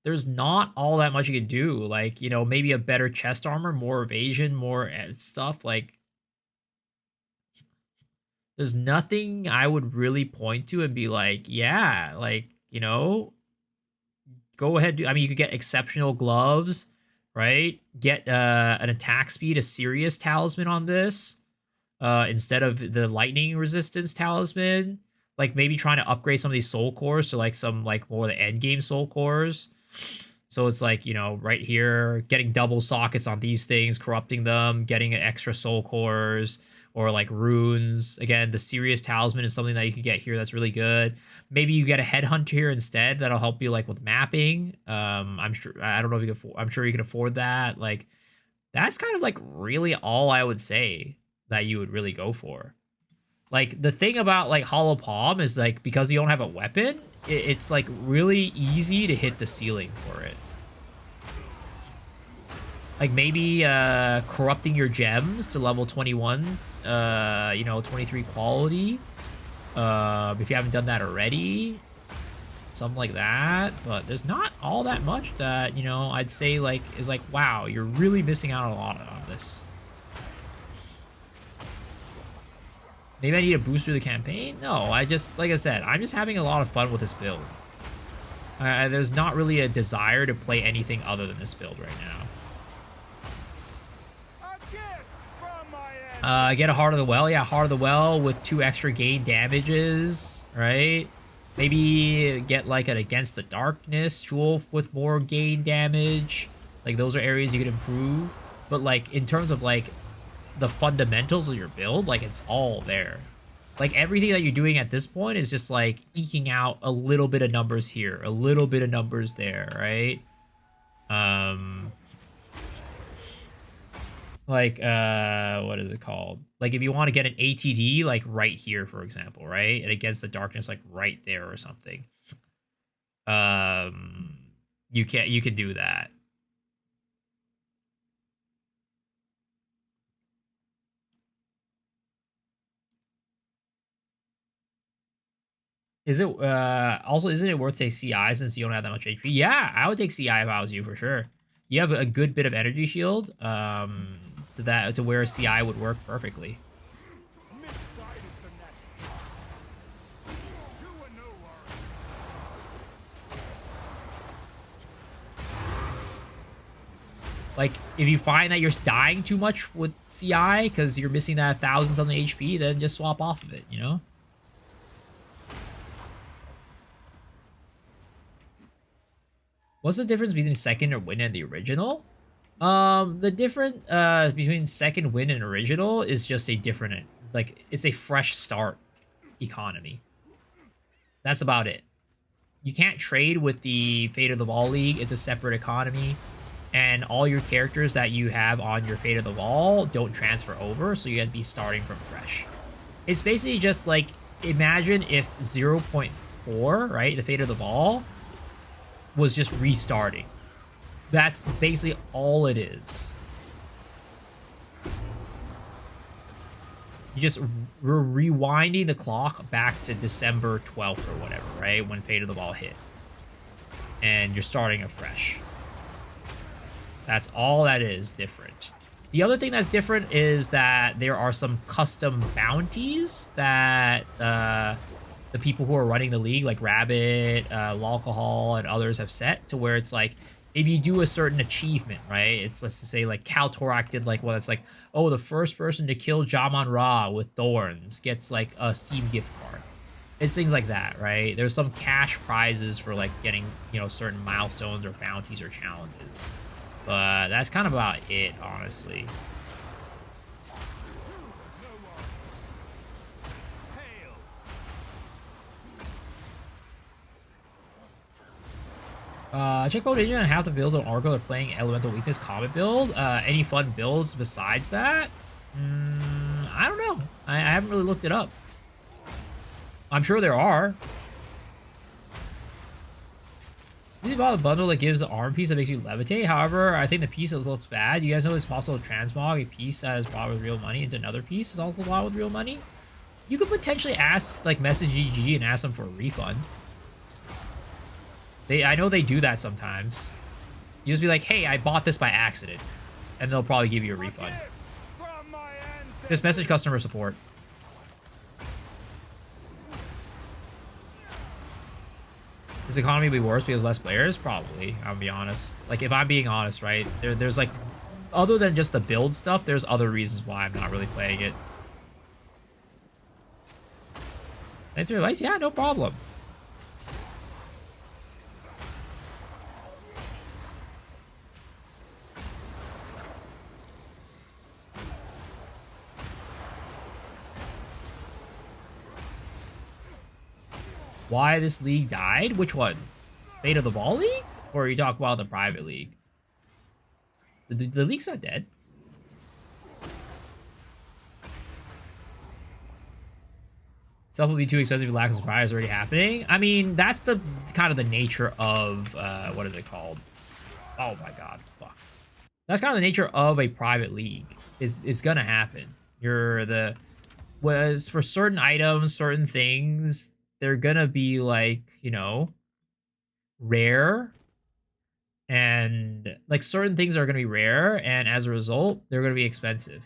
there's not all that much you can do. Like, you know, maybe a better chest armor, more evasion, more stuff. Like, there's nothing I would really point to and be like, yeah, like, you know, go ahead. I mean, you could get exceptional gloves, right? Get an attack speed, a serious talisman on this instead of the lightning resistance talisman. Like maybe trying to upgrade some of these soul cores to like some like more of the end game soul cores. So it's like, you know, right here, getting double sockets on these things, corrupting them, getting extra soul cores or like runes. Again, the serious talisman is something that you can get here that's really good. Maybe you get a headhunter here instead. That'll help you like with mapping. I'm sure, I don't know if you can, I'm sure you can afford that. Like that's kind of like really all I would say that you would really go for. Like the thing about like Hollow Palm is like, because you don't have a weapon, it's like really easy to hit the ceiling for it. Like maybe corrupting your gems to level 21, you know, 23 quality. If you haven't done that already, something like that. But there's not all that much that, you know, I'd say like is like, wow, you're really missing out a lot on this. Maybe I need a boost through the campaign? No, I just, like I said, I'm just having a lot of fun with this build. There's not really a desire to play anything other than this build right now. Get a Heart of the Well. Yeah, Heart of the Well with 2 extra gain damages, right? Maybe get like an Against the Darkness jewel with more gain damage. Like those are areas you could improve. But like in terms of like the fundamentals of your build, like it's all there. Like everything that you're doing at this point is just like eking out a little bit of numbers here, a little bit of numbers there, right? Like what is it called? Like if you want to get an ATD like right here, for example, right? And Against the Darkness like right there or something. You can do that. Is it also, isn't it worth taking CI since you don't have that much HP? Yeah, I would take CI if I was you for sure. You have a good bit of energy shield to where CI would work perfectly. Like if you find that you're dying too much with CI because you're missing that 1,000 something HP, then just swap off of it, you know? What's the difference between second or win and the original? The difference between second win and original is just a different, like, it's a fresh start economy. That's about it. You can't trade with the Fate of the Ball League. It's a separate economy. And all your characters that you have on your Fate of the Ball don't transfer over, so you have to be starting from fresh. It's basically just like, imagine if 0.4, right, the Fate of the Ball, was just restarting. That's basically all it is. You just rewinding the clock back to December 12th or whatever, right? When Fate of the Ball hit. And you're starting afresh. That's all that is different. The other thing that's different is that there are some custom bounties that the people who are running the league, like Rabbit, Lolcohol, and others have set to where it's like, if you do a certain achievement, right? It's, let's just say, like Kaltorak did like one that's like, oh, the first person to kill Jamon-Ra with thorns gets like a Steam gift card. It's things like that, right? There's some cash prizes for like getting, you know, certain milestones or bounties or challenges. But that's kind of about it, honestly. Check out Ninja and half the builds on Oracle are playing Elemental Weakness Comet build. Any fun builds besides that? I don't know. I haven't really looked it up. I'm sure there are. You bought a bundle that gives the arm piece that makes you levitate. However, I think the piece that looks bad. You guys know it's possible to transmog a piece that is bought with real money into another piece is also bought with real money. You could potentially ask, like, message GG and ask them for a refund. I know they do that sometimes. You just be like, hey, I bought this by accident. And they'll probably give you a refund. Just message customer support. Is the economy be worse because less players? Probably, I'll be honest. Like, if I'm being honest, right? There's like, other than just the build stuff, there's other reasons why I'm not really playing it. Thanks for your advice? Yeah, no problem. Why this league died? Which one? Fate of the Ball League? Or are you talking about the private league? The league's not dead. Stuff will be too expensive if lack of surprise already happening. I mean, that's the kind of the nature of what is it called? Oh my god, fuck. That's kind of the nature of a private league. It's gonna happen. Was for certain items, certain things, they're gonna be like, you know, rare, and like certain things are gonna be rare, and as a result, they're gonna be expensive.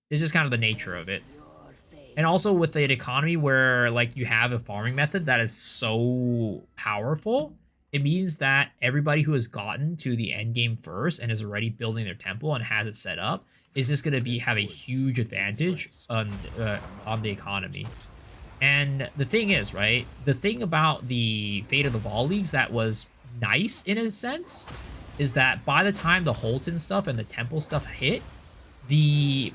It's just kind of the nature of it. And also with an economy where like you have a farming method that is so powerful, it means that everybody who has gotten to the end game first and is already building their temple and has it set up is just gonna have a huge advantage on the economy. And the thing is, right, the thing about the Fate of the Ball leagues that was nice in a sense is that by the time the Holton stuff and the temple stuff hit, the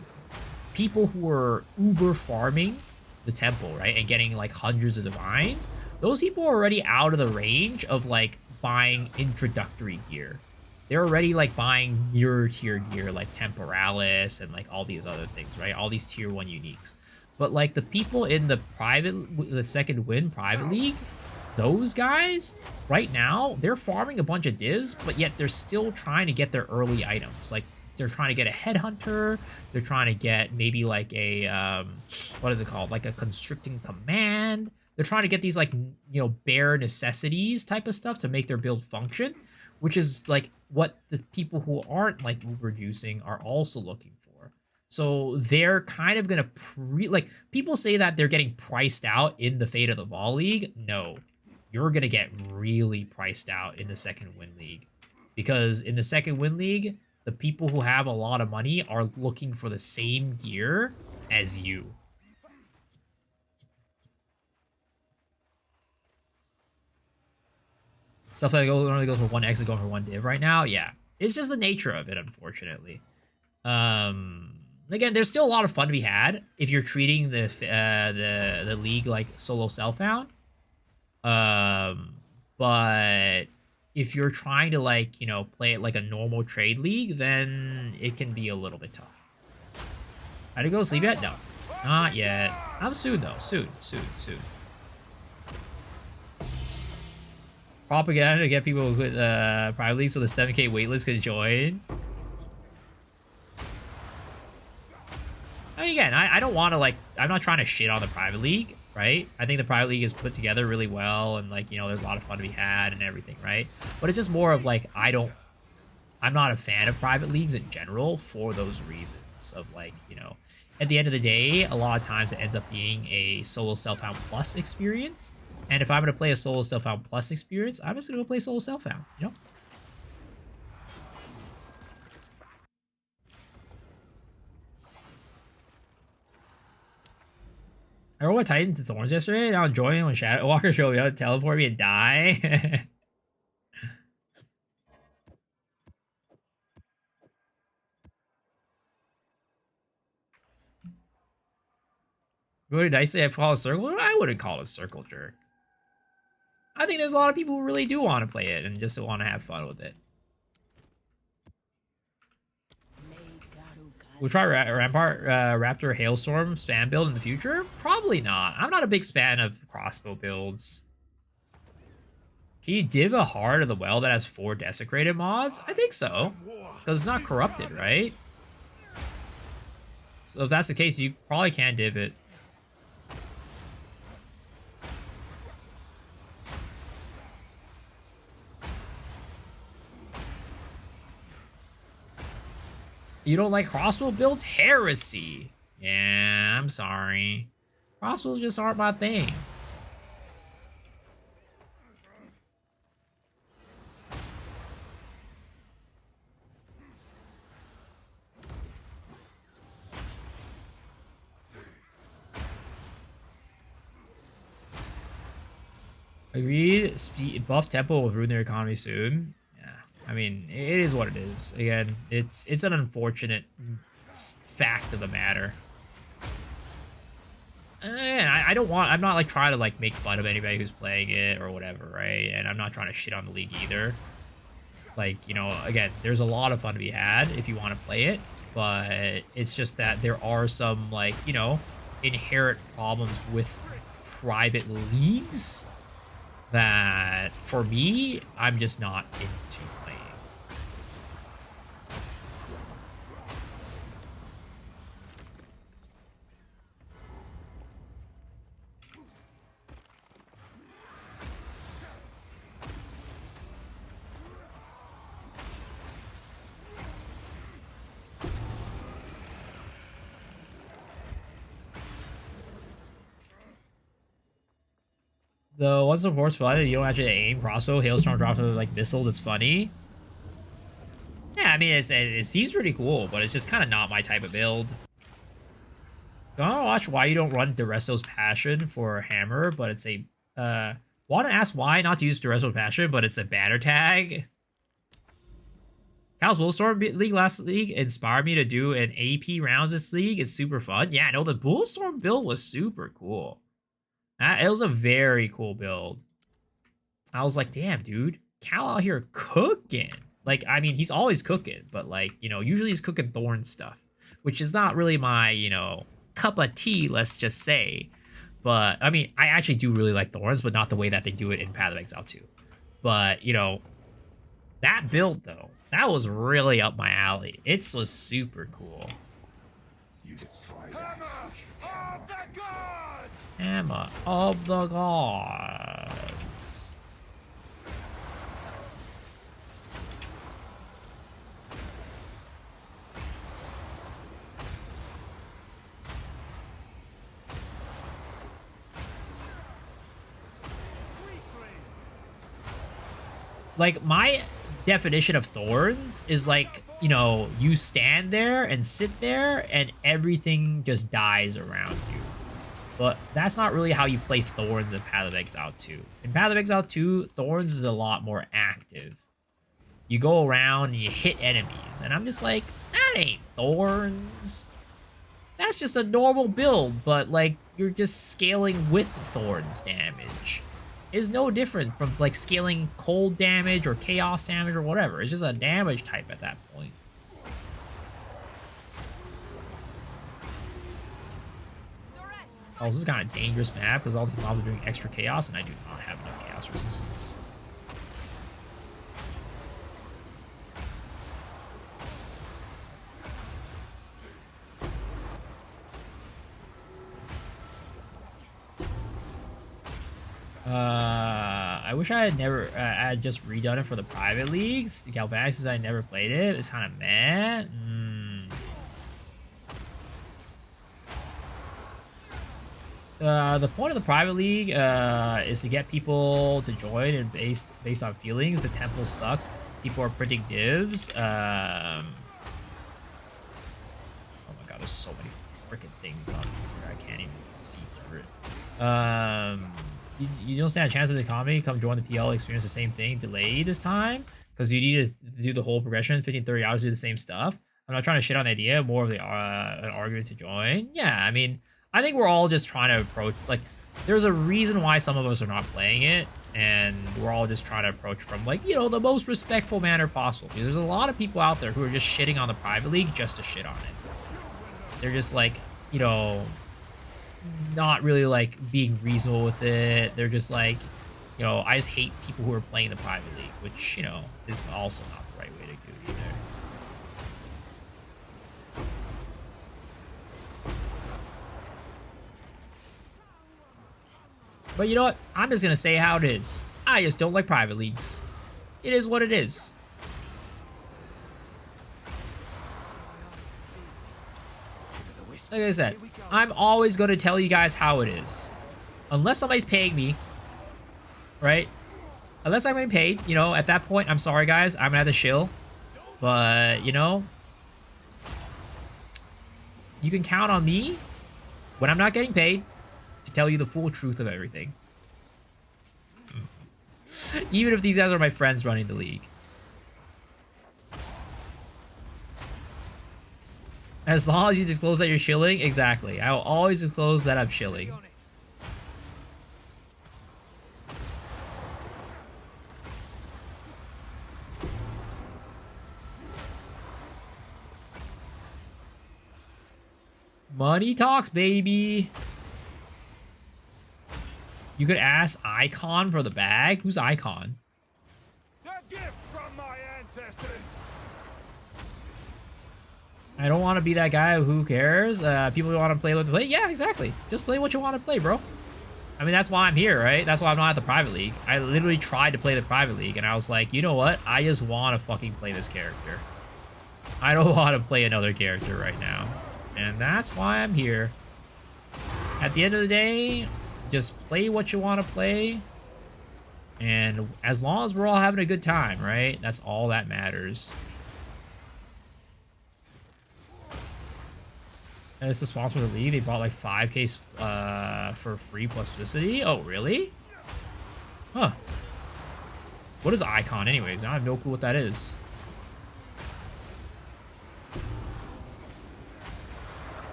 people who were uber farming the temple, right, and getting like hundreds of divines, those people are already out of the range of like buying introductory gear. They're already like buying mirror tier gear like Temporalis and like all these other things, right, all these tier 1 uniques. But like the people in the second win private league, those guys right now, they're farming a bunch of divs, but yet they're still trying to get their early items. Like they're trying to get a headhunter, they're trying to get maybe like a what is it called, like a constricting command. They're trying to get these like, you know, bare necessities type of stuff to make their build function, which is like what the people who aren't like uber juicing are also looking for. So they're kind of gonna like, people say that they're getting priced out in the Fate of the Ball League. No, you're gonna get really priced out in the second win league, because in the second win league, the people who have a lot of money are looking for the same gear as you. Stuff that only goes for one exit, going for one div right now, yeah, it's just the nature of it, unfortunately. Again, there's still a lot of fun to be had if you're treating the league like solo self-found. But if you're trying to, like, you know, play it like a normal trade league, then it can be a little bit tough. Had to go to sleep yet? No, not yet. I'm soon though. Soon. Propaganda to get people with private leagues so the 7K waitlist can join. I mean, again, I don't want to, like, I'm not trying to shit on the private league, right? I think the private league is put together really well, and like, you know, there's a lot of fun to be had and everything, right? But it's just more of like, I'm not a fan of private leagues in general for those reasons of, like, you know, at the end of the day, a lot of times it ends up being a solo self-found plus experience. And if I'm going to play a solo self-found plus experience, I'm just going to go play solo self-found, you know? I rolled my Titan to Thorns yesterday, and I was enjoying when Shadow Walker showed up, teleport me, and die. Really nicely, I call it a circle. I wouldn't call it a circle jerk. I think there's a lot of people who really do want to play it and just want to have fun with it. We'll try Rampart Raptor Hailstorm spam build in the future? Probably not. I'm not a big fan of crossbow builds. Can you div a Heart of the Well that has 4 desecrated mods? I think so. Because it's not corrupted, right? So if that's the case, you probably can div it. You don't like crossbow builds? Heresy. Yeah, I'm sorry. Crossbows just aren't my thing. Agreed. Speed buff tempo will ruin their economy soon. Yeah, I mean, it is what it is. Again, it's an unfortunate fact of the matter. And I don't want. I'm not like trying to like make fun of anybody who's playing it or whatever, right? And I'm not trying to shit on the league either. Like, you know, again, there's a lot of fun to be had if you want to play it, but it's just that there are some like, you know, inherent problems with private leagues that for me, I'm just not into playing. Though once the force flooded, you don't actually aim crossbow, hailstorm drops with like missiles. It's funny. Yeah, I mean it seems pretty cool, but it's just kind of not my type of build. Don't wanna watch why you don't run Duresto's Passion for Hammer, but it's a want to ask why not to use Duresto's Passion, but it's a banner tag. Cal's Bullstorm League last league inspired me to do an AP rounds this league. It's super fun. Yeah, no, the Bullstorm build was super cool. It was a very cool build. I was like, damn, dude, Cal out here cooking. Like, I mean, he's always cooking, but like, you know, usually he's cooking Thorn stuff, which is not really my, you know, cup of tea, let's just say. But, I mean, I actually do really like Thorns, but not the way that they do it in Path of Exile 2. But, you know, that build, though, that was really up my alley. It was super cool. You destroy that which you cannot control. Hammer of the Gods. Like, my definition of Thorns is like, you know, you stand there and sit there and everything just dies around you. But that's not really how you play Thorns in Path of Exile 2. In Path of Exile 2, Thorns is a lot more active. You go around and you hit enemies, and I'm just like, that ain't Thorns. That's just a normal build, but like, you're just scaling with Thorns damage. It's no different from like scaling cold damage or chaos damage or whatever. It's just a damage type at that point. Oh, this is kind of a dangerous map because all the mobs are doing extra chaos and I do not have enough chaos resistance. I wish I had never, I had just redone it for the private leagues. Galvanic, since I never played it, it's kind of meh. The point of the private league is to get people to join, and based on feelings. The temple sucks. People are printing divs. Oh my god, there's so many freaking things on here. I can't even see through it. You don't stand a chance at the economy. Come join the PL, experience the same thing. Delay this time because you need to do the whole progression, 15-30 hours to do the same stuff. I'm not trying to shit on the idea. More of the an argument to join. Yeah, I mean, I think we're all just trying to approach, like, there's a reason why some of us are not playing it, and we're all just trying to approach from, like, you know, the most respectful manner possible. Because there's a lot of people out there who are just shitting on the private league just to shit on it. They're just, like, you know, not really, like, being reasonable with it. They're just, like, you know, I just hate people who are playing the private league, which, you know, is also not the right way to do either. But you know what? I'm just going to say how it is. I just don't like private leagues. It is what it is. Like I said, I'm always going to tell you guys how it is. Unless somebody's paying me, right? Unless I'm getting paid, you know, at that point, I'm sorry, guys. I'm going to have to chill. But, you know, you can count on me when I'm not getting paid to tell you the full truth of everything. Even if these guys are my friends running the league. As long as you disclose that you're shilling, exactly. I will always disclose that I'm shilling. Money talks, baby. You could ask Icon for the bag. Who's Icon? A gift from my ancestors. I don't want to be that guy who cares. People who want to play, let them play. Yeah, exactly. Just play what you want to play, bro. I mean, that's why I'm here, right? That's why I'm not at the private league. I literally tried to play the private league, and I was like, you know what? I just want to fucking play this character. I don't want to play another character right now. And that's why I'm here. At the end of the day, just play what you want to play. And as long as we're all having a good time, right? That's all that matters. And it's a sponsor of the league. They bought like 5k for free plasticity. Oh, really? Huh. What is Icon anyways? I have no clue what that is.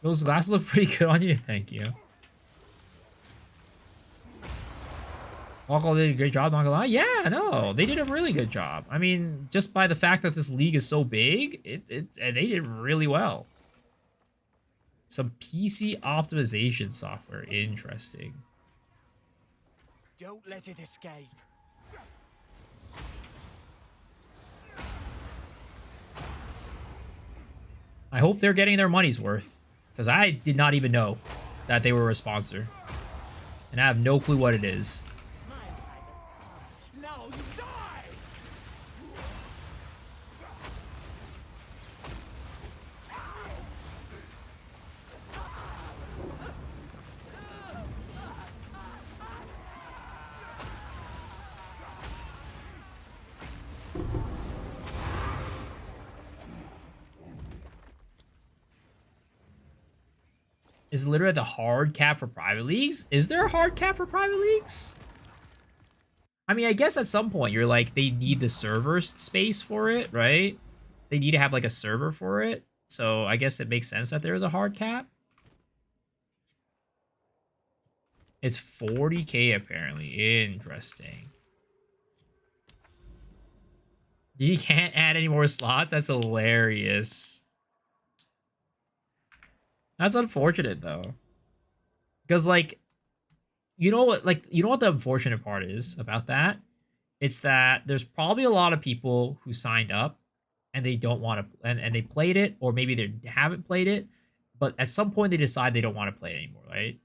Those glasses look pretty good on you. Thank you. Walkall did a great job, not gonna lie. Yeah, no, they did a really good job. I mean, just by the fact that this league is so big, they did really well. Some PC optimization software. Interesting. Don't let it escape. I hope they're getting their money's worth. Because I did not even know that they were a sponsor. And I have no clue what it is. Now you die! Is it literally the hard cap for private leagues? Is there a hard cap for private leagues? I mean, I guess at some point you're like, they need the server space for it, right? They need to have like a server for it. So I guess it makes sense that there is a hard cap. It's 40k apparently. Interesting. You can't add any more slots? That's hilarious. That's unfortunate though. Because like, you know what the unfortunate part is about that? It's that there's probably a lot of people who signed up and they don't want to, and they played it, or maybe they haven't played it, but at some point they decide they don't want to play it anymore, right?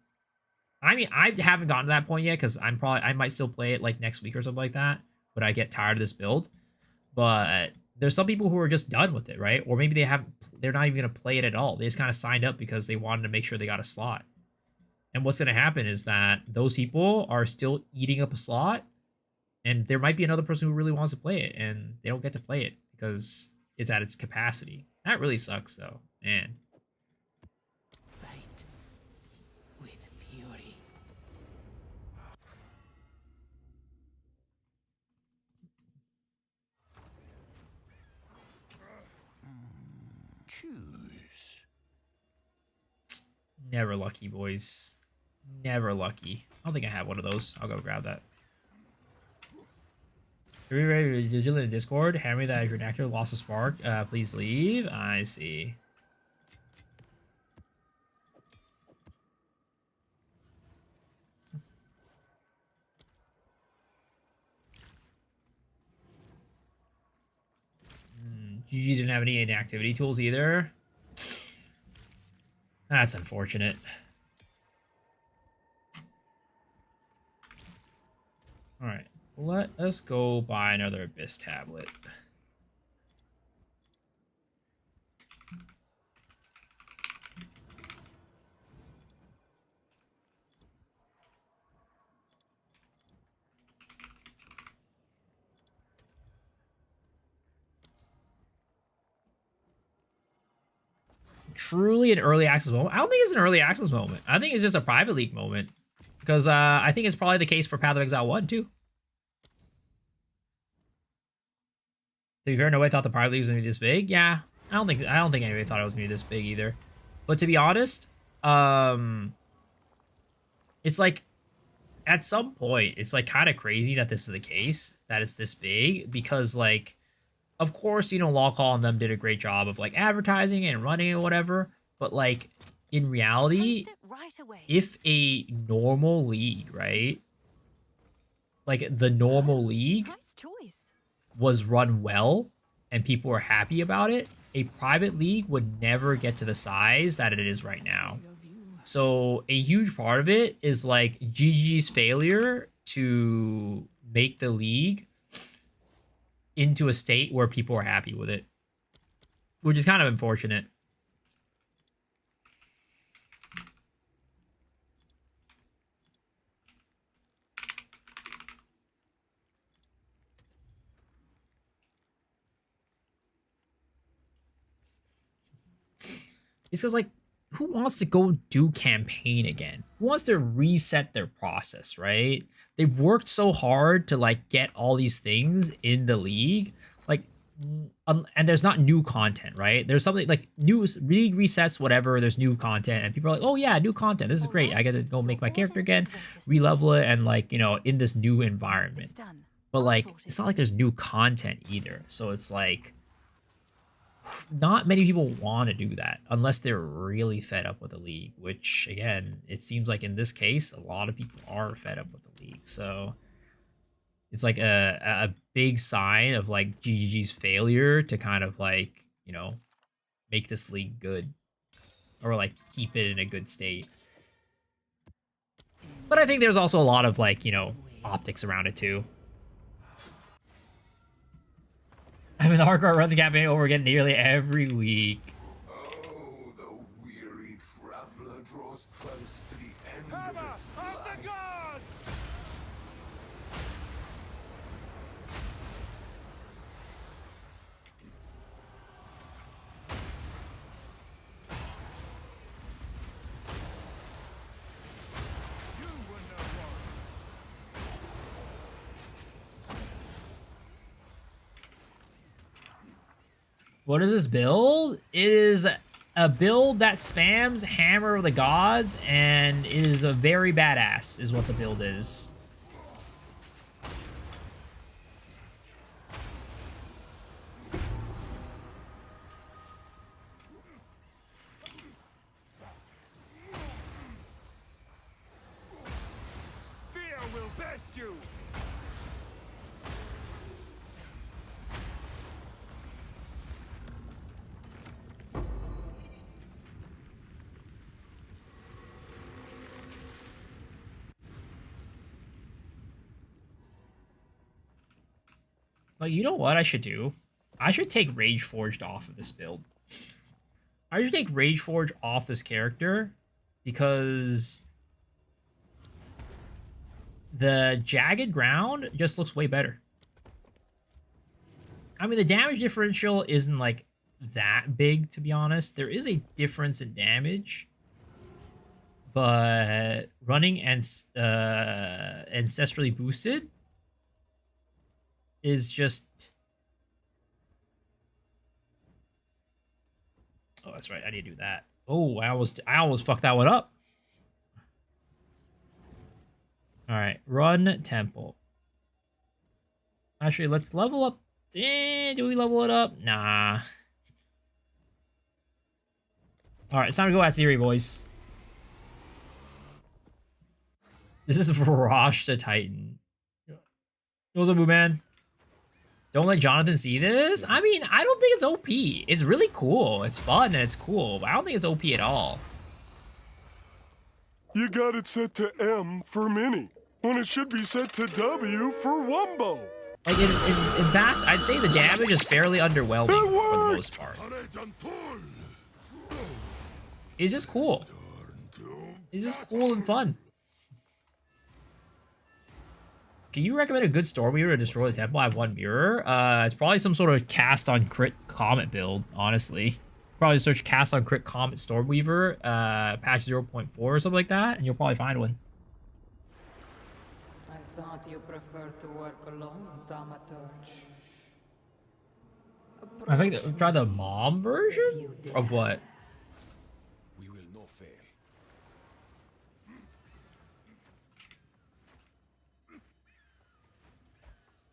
I mean, I haven't gotten to that point yet because I might still play it like next week or something like that, but I get tired of this build. But there's some people who are just done with it, right? Or maybe they're not even going to play it at all. They just kind of signed up because they wanted to make sure they got a slot. And what's going to happen is that those people are still eating up a slot, and there might be another person who really wants to play it, and they don't get to play it because it's at its capacity. That really sucks, though, man. Fight with fury. Choose. Never lucky, boys. Never lucky. I don't think I have one of those. I'll go grab that. Are we ready to do in Discord? Hammer that if you're an actor lost a spark, please leave. I see. You didn't have any inactivity tools either. That's unfortunate. All right, let us go buy another Abyss tablet. Truly an early access moment? I don't think it's an early access moment. I think it's just a private league moment. Because I think it's probably the case for Path of Exile 1 too. To be fair, nobody thought the Pirate League was gonna be this big. Yeah, I don't think anybody thought it was gonna be this big either. But to be honest, it's like at some point it's like kind of crazy that this is the case, that it's this big, because like of course, you know, Lawcall and them did a great job of like advertising and running or whatever, but like in reality, if a normal league, right? Like the normal league was run well and people were happy about it, a private league would never get to the size that it is right now. So a huge part of it is like GG's failure to make the league into a state where people are happy with it, which is kind of unfortunate. It's because, like, who wants to go do campaign again? Who wants to reset their process, right? They've worked so hard to, like, get all these things in the league. Like, and there's not new content, right? There's something, like, new league resets, whatever, there's new content. And people are like, oh, yeah, new content. This is great. I get to go make my character again, re-level it, and, like, you know, in this new environment. But, like, it's not like there's new content either. So it's, like, not many people want to do that unless they're really fed up with the league, which again, it seems like in this case, a lot of people are fed up with the league. So it's like a big sign of like GGG's failure to kind of like, you know, make this league good or like keep it in a good state. But I think there's also a lot of like, you know, optics around it too. I mean, the hardcore run the campaign over again nearly every week. Oh, the weary traveler draws close to the end of his life. What is this build? It is a build that spams Hammer of the Gods and is a very badass, is what the build is. Fear will best you. But you know what I should do? I should take Rage Forged off of this build. I should take Rage Forge off this character because the Jagged Ground just looks way better. I mean, the damage differential isn't like that big, to be honest. There is a difference in damage, but running and ancestrally boosted is just... Oh, that's right. I need to do that. Oh, I almost fucked that one up. All right, run temple. Actually, let's level up. Do we level it up? Nah. All right, it's time to go at Siri, boys. This is Varash the Titan. What's up, Boo Man? Don't let Jonathan see this? I mean, I don't think it's OP. It's really cool. It's fun and it's cool, but I don't think it's OP at all. You got it set to M for mini, when it should be set to W for Wumbo. Like, in fact, I'd say the damage is fairly underwhelming for the most part. It's just cool. It's just cool and fun. Can you recommend a good Stormweaver to destroy the temple? I have one mirror. It's probably some sort of cast on crit Comet build, honestly. Probably search cast on crit Comet Stormweaver, patch 0.4 or something like that, and you'll probably find one. thought you preferred to work alone, Thaumaturge. I think try the mom version of what? We will not fail.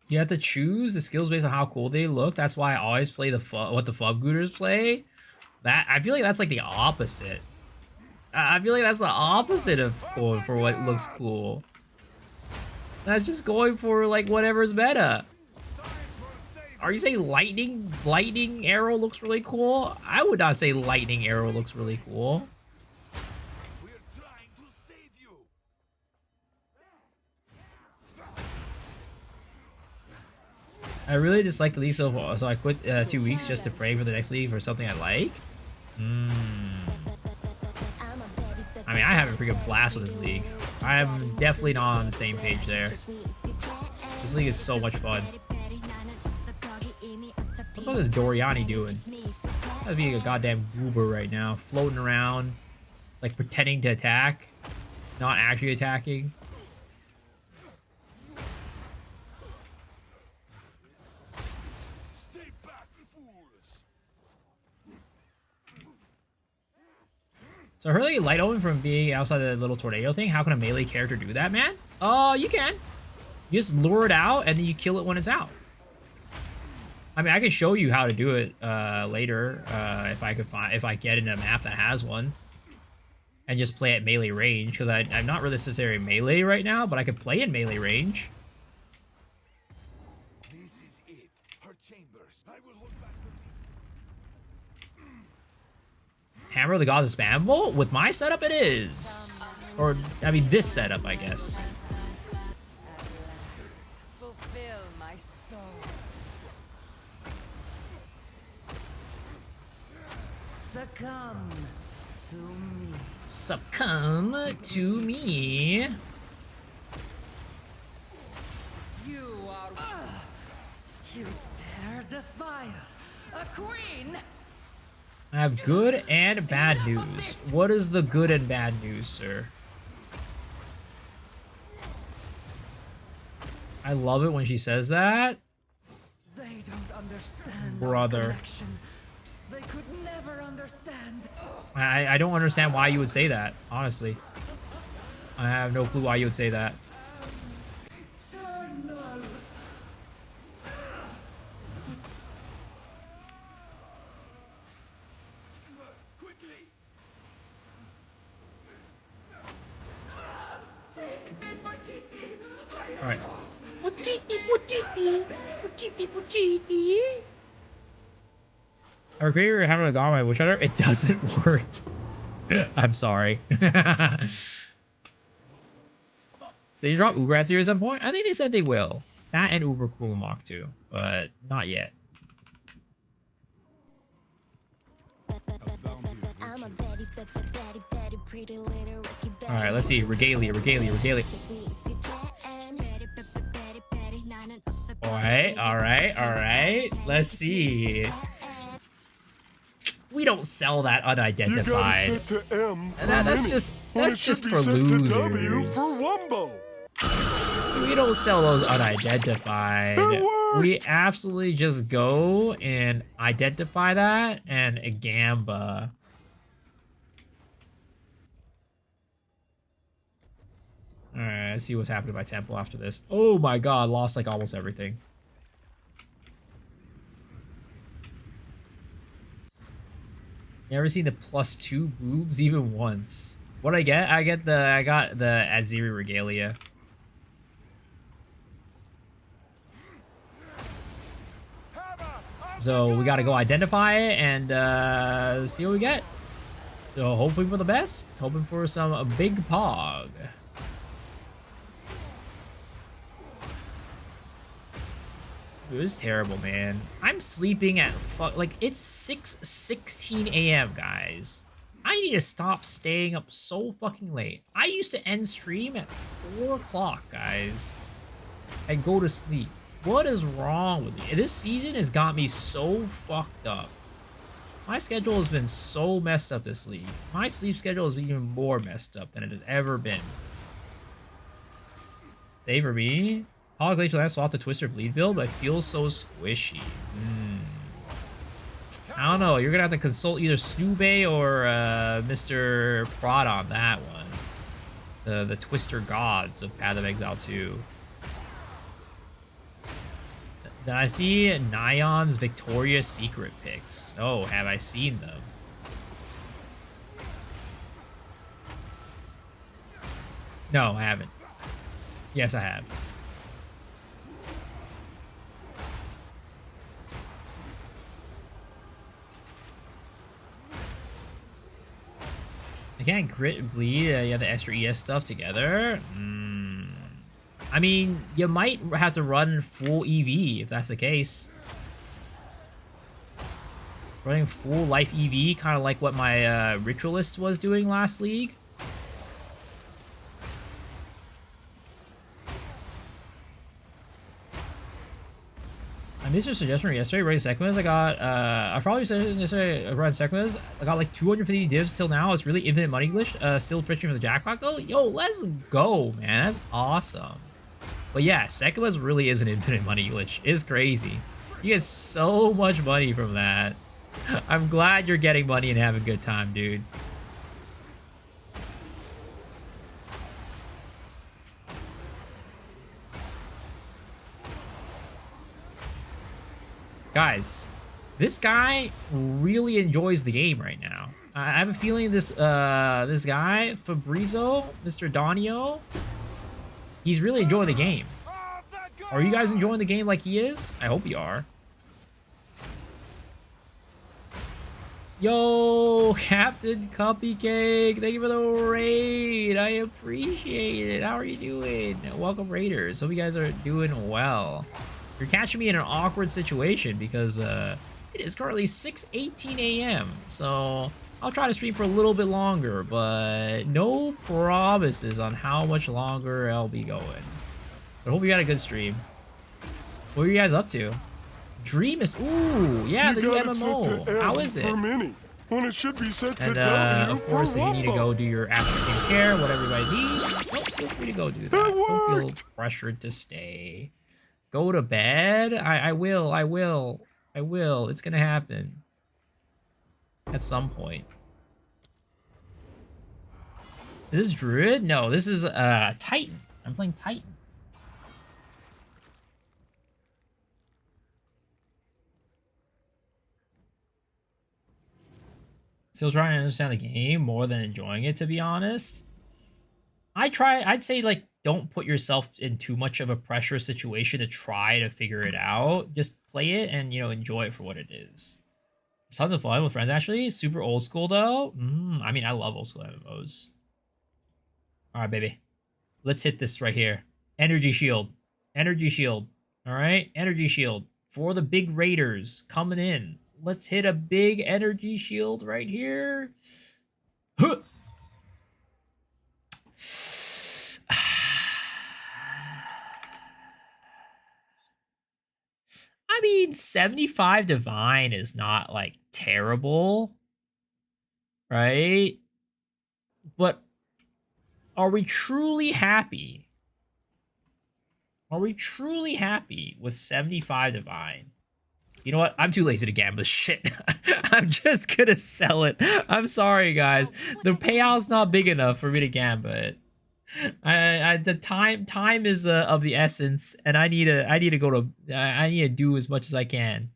You have to choose the skills based on how cool they look. That's why I always play what the Fubgooters play. That I feel like that's like the opposite. I feel like that's the opposite of going for what looks cool. That's just going for like whatever's meta. Are you saying lightning arrow looks really cool? I would not say lightning arrow looks really cool. We're trying to save you. I really dislike the league so far, so I quit 2 weeks just to pray for the next league for something I like. I mean, I have a freaking blast with this league. I'm definitely not on the same page there. This league is so much fun. What is Doriani doing? He's being a goddamn goober right now, floating around, like pretending to attack, not actually attacking. Stay back, fools. So I heard like light open from being outside the little tornado thing. How can a melee character do that, man? Oh, you can. You just lure it out and then you kill it when it's out. I mean, I can show you how to do it later if I get in a map that has one, and just play at melee range because I'm not really necessarily melee right now, but I could play in melee range. This is it. Her chambers. I will hold back the Hammer of the Gods is spammable? With my setup, it is. Or I mean, this setup, I guess. Fulfill my soul. Succumb to me. Succumb to me. You are. You dare defy a queen? I have good and bad news. What is the good and bad news, sir? I love it when she says that. They don't understand. Brother. Our connection. They could never understand. I don't understand why you would say that, honestly. I have no clue why you would say that. Alright. I agree you're having a Garmin with other. It doesn't work. I'm sorry. Did you drop Uber at Series at some point? I think they said they will. That and Uber Cool Mach 2, but not yet. Alright, let's see. Regalia. Alright. Let's see. We don't sell that unidentified. That's just for losers. We don't sell those unidentified. We absolutely just go and identify that and a Gamba. Alright, let's see what's happening to my temple after this. Oh my god, lost like almost everything. Never seen the +2 boobs even once. What I get? I got the Aziri Regalia. So we gotta go identify it and see what we get. So hoping for the best, hoping for some big pog. It was terrible, man. I'm sleeping at like it's 6:16 a.m. guys. I need to stop staying up so fucking late. I used to end stream at 4 o'clock, guys, and go to sleep. What is wrong with me? This season has got me so fucked up. My schedule has been so messed up this league. My sleep schedule has been even more messed up than it has ever been. Favor me. Hollow Glacial Lance swap the Twister Bleed build, but I feel so squishy. I don't know. You're gonna have to consult either Snubay or Mr. Prod on that one. The Twister Gods of Path of Exile 2. Then I see Nion's Victoria's Secret picks. Oh, have I seen them? No, I haven't. Yes, I have. I can't grit and bleed. You have the extra ES stuff together. I mean, you might have to run full EV if that's the case. Running full life EV, kind of like what my Ritualist was doing last league. I missed your suggestion yesterday, running Sekhmet. I got, I probably said yesterday, running Sekhmet. I got like 250 divs till now. It's really infinite money glitch. Still fishing for the jackpot goal. Yo, let's go, man. That's awesome. But yeah, Sekhmet really is an infinite money glitch. It's crazy. You get so much money from that. I'm glad you're getting money and having a good time, dude. Guys, this guy really enjoys the game right now. I have a feeling this this guy, Fabrizio, Mr. Donio, he's really enjoying the game. Are you guys enjoying the game like he is? I hope you are. Yo, Captain Cupcake, thank you for the raid. I appreciate it. How are you doing? Welcome, Raiders. Hope you guys are doing well. You're catching me in an awkward situation because it is currently 6:18 a.m. So I'll try to stream for a little bit longer, but no promises on how much longer I'll be going. But I hope you got a good stream. What are you guys up to? Dream is yeah, the new MMO. How is it? When it should be set to And of course, if you need to go do your after things care, whatever you guys need, nope, feel free to go do that. Don't feel pressured to stay. Go to bed? I will. It's gonna happen. At some point. Is this Druid? No, this is Titan. I'm playing Titan. Still trying to understand the game more than enjoying it, to be honest. I'd say, like, don't put yourself in too much of a pressure situation to try to figure it out. Just play it and, you know, enjoy it for what it is. It's tons of fun with friends, actually. Super old school, though. I mean, I love old school MMOs. All right, baby. Let's hit this right here. Energy Shield. Energy Shield. All right? Energy Shield. For the big raiders coming in. Let's hit a big energy shield right here. Huh. I mean, 75 Divine is not, like, terrible. Right? But are we truly happy? Are we truly happy with 75 Divine? You know what? I'm too lazy to gamble shit. I'm just gonna sell it. I'm sorry, guys. The payout's not big enough for me to gamble it. The time is of the essence, and I need to go to. I need to do as much as I can.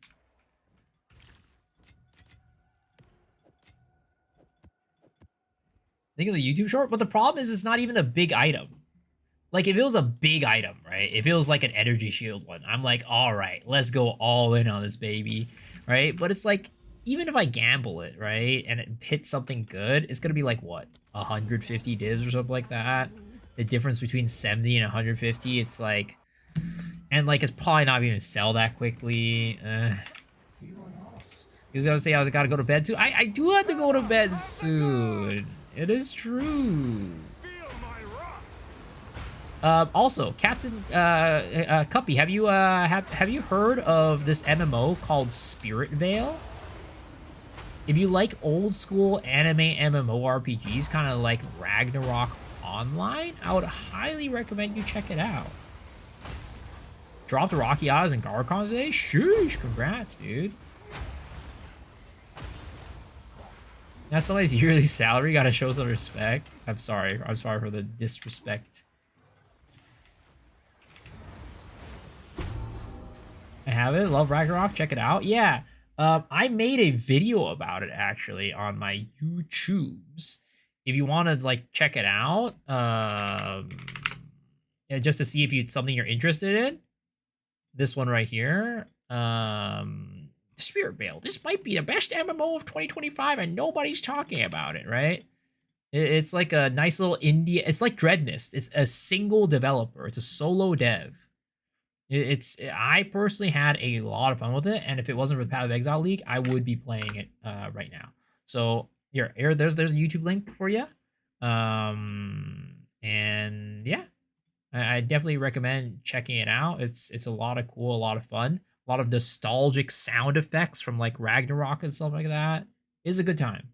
Think of the YouTube short, but the problem is it's not even a big item. Like, if it was a big item, right? If it was like an energy shield one, I'm like, all right, let's go all in on this baby, right? But it's like, even if I gamble it, right, and it hits something good, it's gonna be like, what, 150 divs or something like that? The difference between 70 and 150, it's like, and like, it's probably not even gonna sell that quickly. He was gonna say I gotta go to bed too. I do have to go to bed soon. It is true. Also, Captain Cuppy, have you heard of this MMO called Spirit Vale? If you like old school anime MMORPGs, kind of like Ragnarok Online, I would highly recommend you check it out. dropped Rocky Eyes and Garcon today? Sheesh, congrats, dude. That's somebody's yearly salary. Gotta show some respect. I'm sorry. I'm sorry for the disrespect. I have it. Love Ragnarok. Check it out. Yeah. I made a video about it actually on my YouTubes. If you want to like check it out, yeah, just to see if it's something you're interested in. This one right here. Spirit Veil. This might be the best MMO of 2025 and nobody's talking about it, right? It's like a nice little indie. It's like Dreadmist. It's a single developer. It's a solo dev. I personally had a lot of fun with it, and if it wasn't for the Path of Exile League, I would be playing it right now. So here, there's a YouTube link for you. And yeah, I definitely recommend checking it out. It's a lot of cool, a lot of fun, a lot of nostalgic sound effects from like Ragnarok and stuff like that. It's a good time.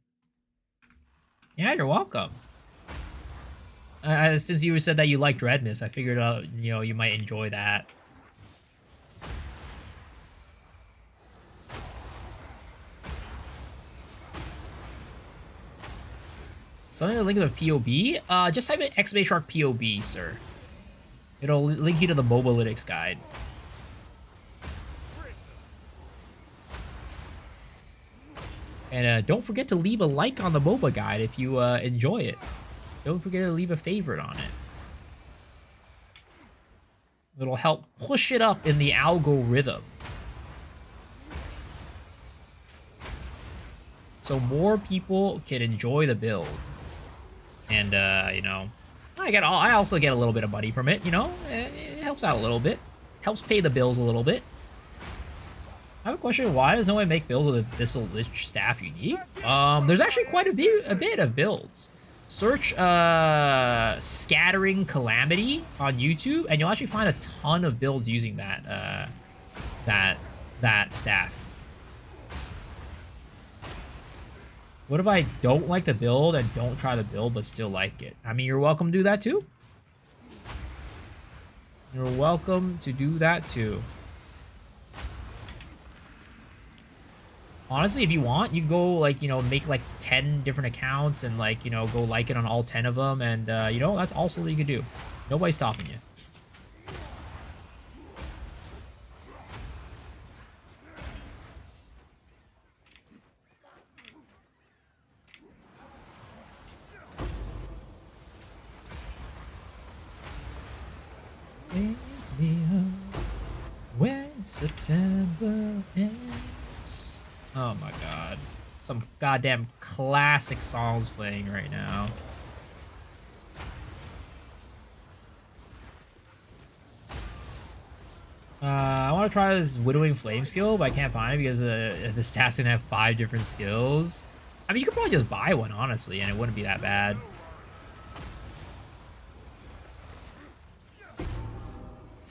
Yeah, you're welcome. Since you said that you like Dreadmist, I figured you might enjoy that. Something to link to the POB? Just type in !shark POB, sir. It'll link you to the Mobalytics guide. And don't forget to leave a like on the MOBA guide if you enjoy it. Don't forget to leave a favorite on it. It'll help push it up in the algorithm. So more people can enjoy the build. And, you know, I also get a little bit of money from it, you know? It helps out a little bit. Helps pay the bills a little bit. I have a question. Why does no one make builds with Abyssal Lich staff unique? There's actually quite a bit of builds. Search Scattering Calamity on YouTube, and you'll actually find a ton of builds using that staff. What if I don't like the build and don't try the build but still like it? I mean, you're welcome to do that too. You're welcome to do that too. Honestly, if you want, you go like, you know, make like 10 different accounts and like, you know, go like it on all 10 of them. And, you know, that's also what you can do. Nobody's stopping you. When September ends. Oh my god. Some goddamn classic songs playing right now. I want to try this Widowing Flame skill, but I can't find it because the stats gonna have 5 different skills. I mean, you could probably just buy one, honestly, and it wouldn't be that bad.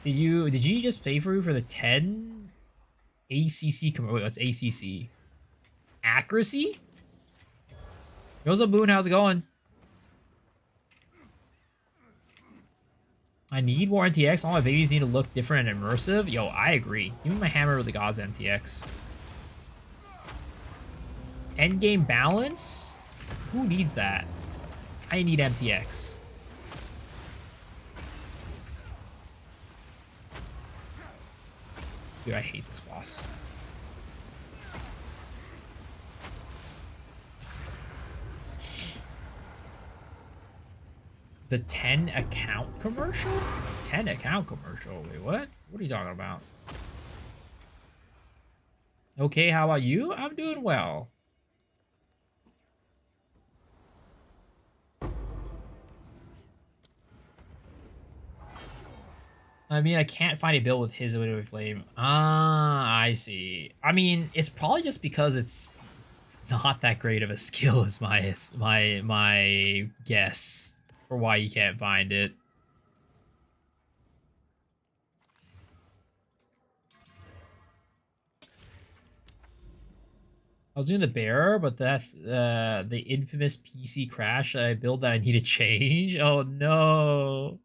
Did you just pay for the 10 ACC? Wait, what's ACC? Accuracy? What's up, Boone? How's it going? I need more MTX. All my babies need to look different and immersive. Yo, I agree. Give me my Hammer of the Gods MTX. Endgame balance? Who needs that? I need MTX. Dude, I hate this boss. The 10 account commercial? 10 account commercial? Wait, what? What are you talking about? Okay, how about you? I'm doing well. I mean, I can't find a build with his Widowing Flame. Ah, I see. I mean, it's probably just because it's not that great of a skill is my guess for why you can't find it. I was doing the bearer, but that's the infamous PC crash I built that I need to change. Oh no.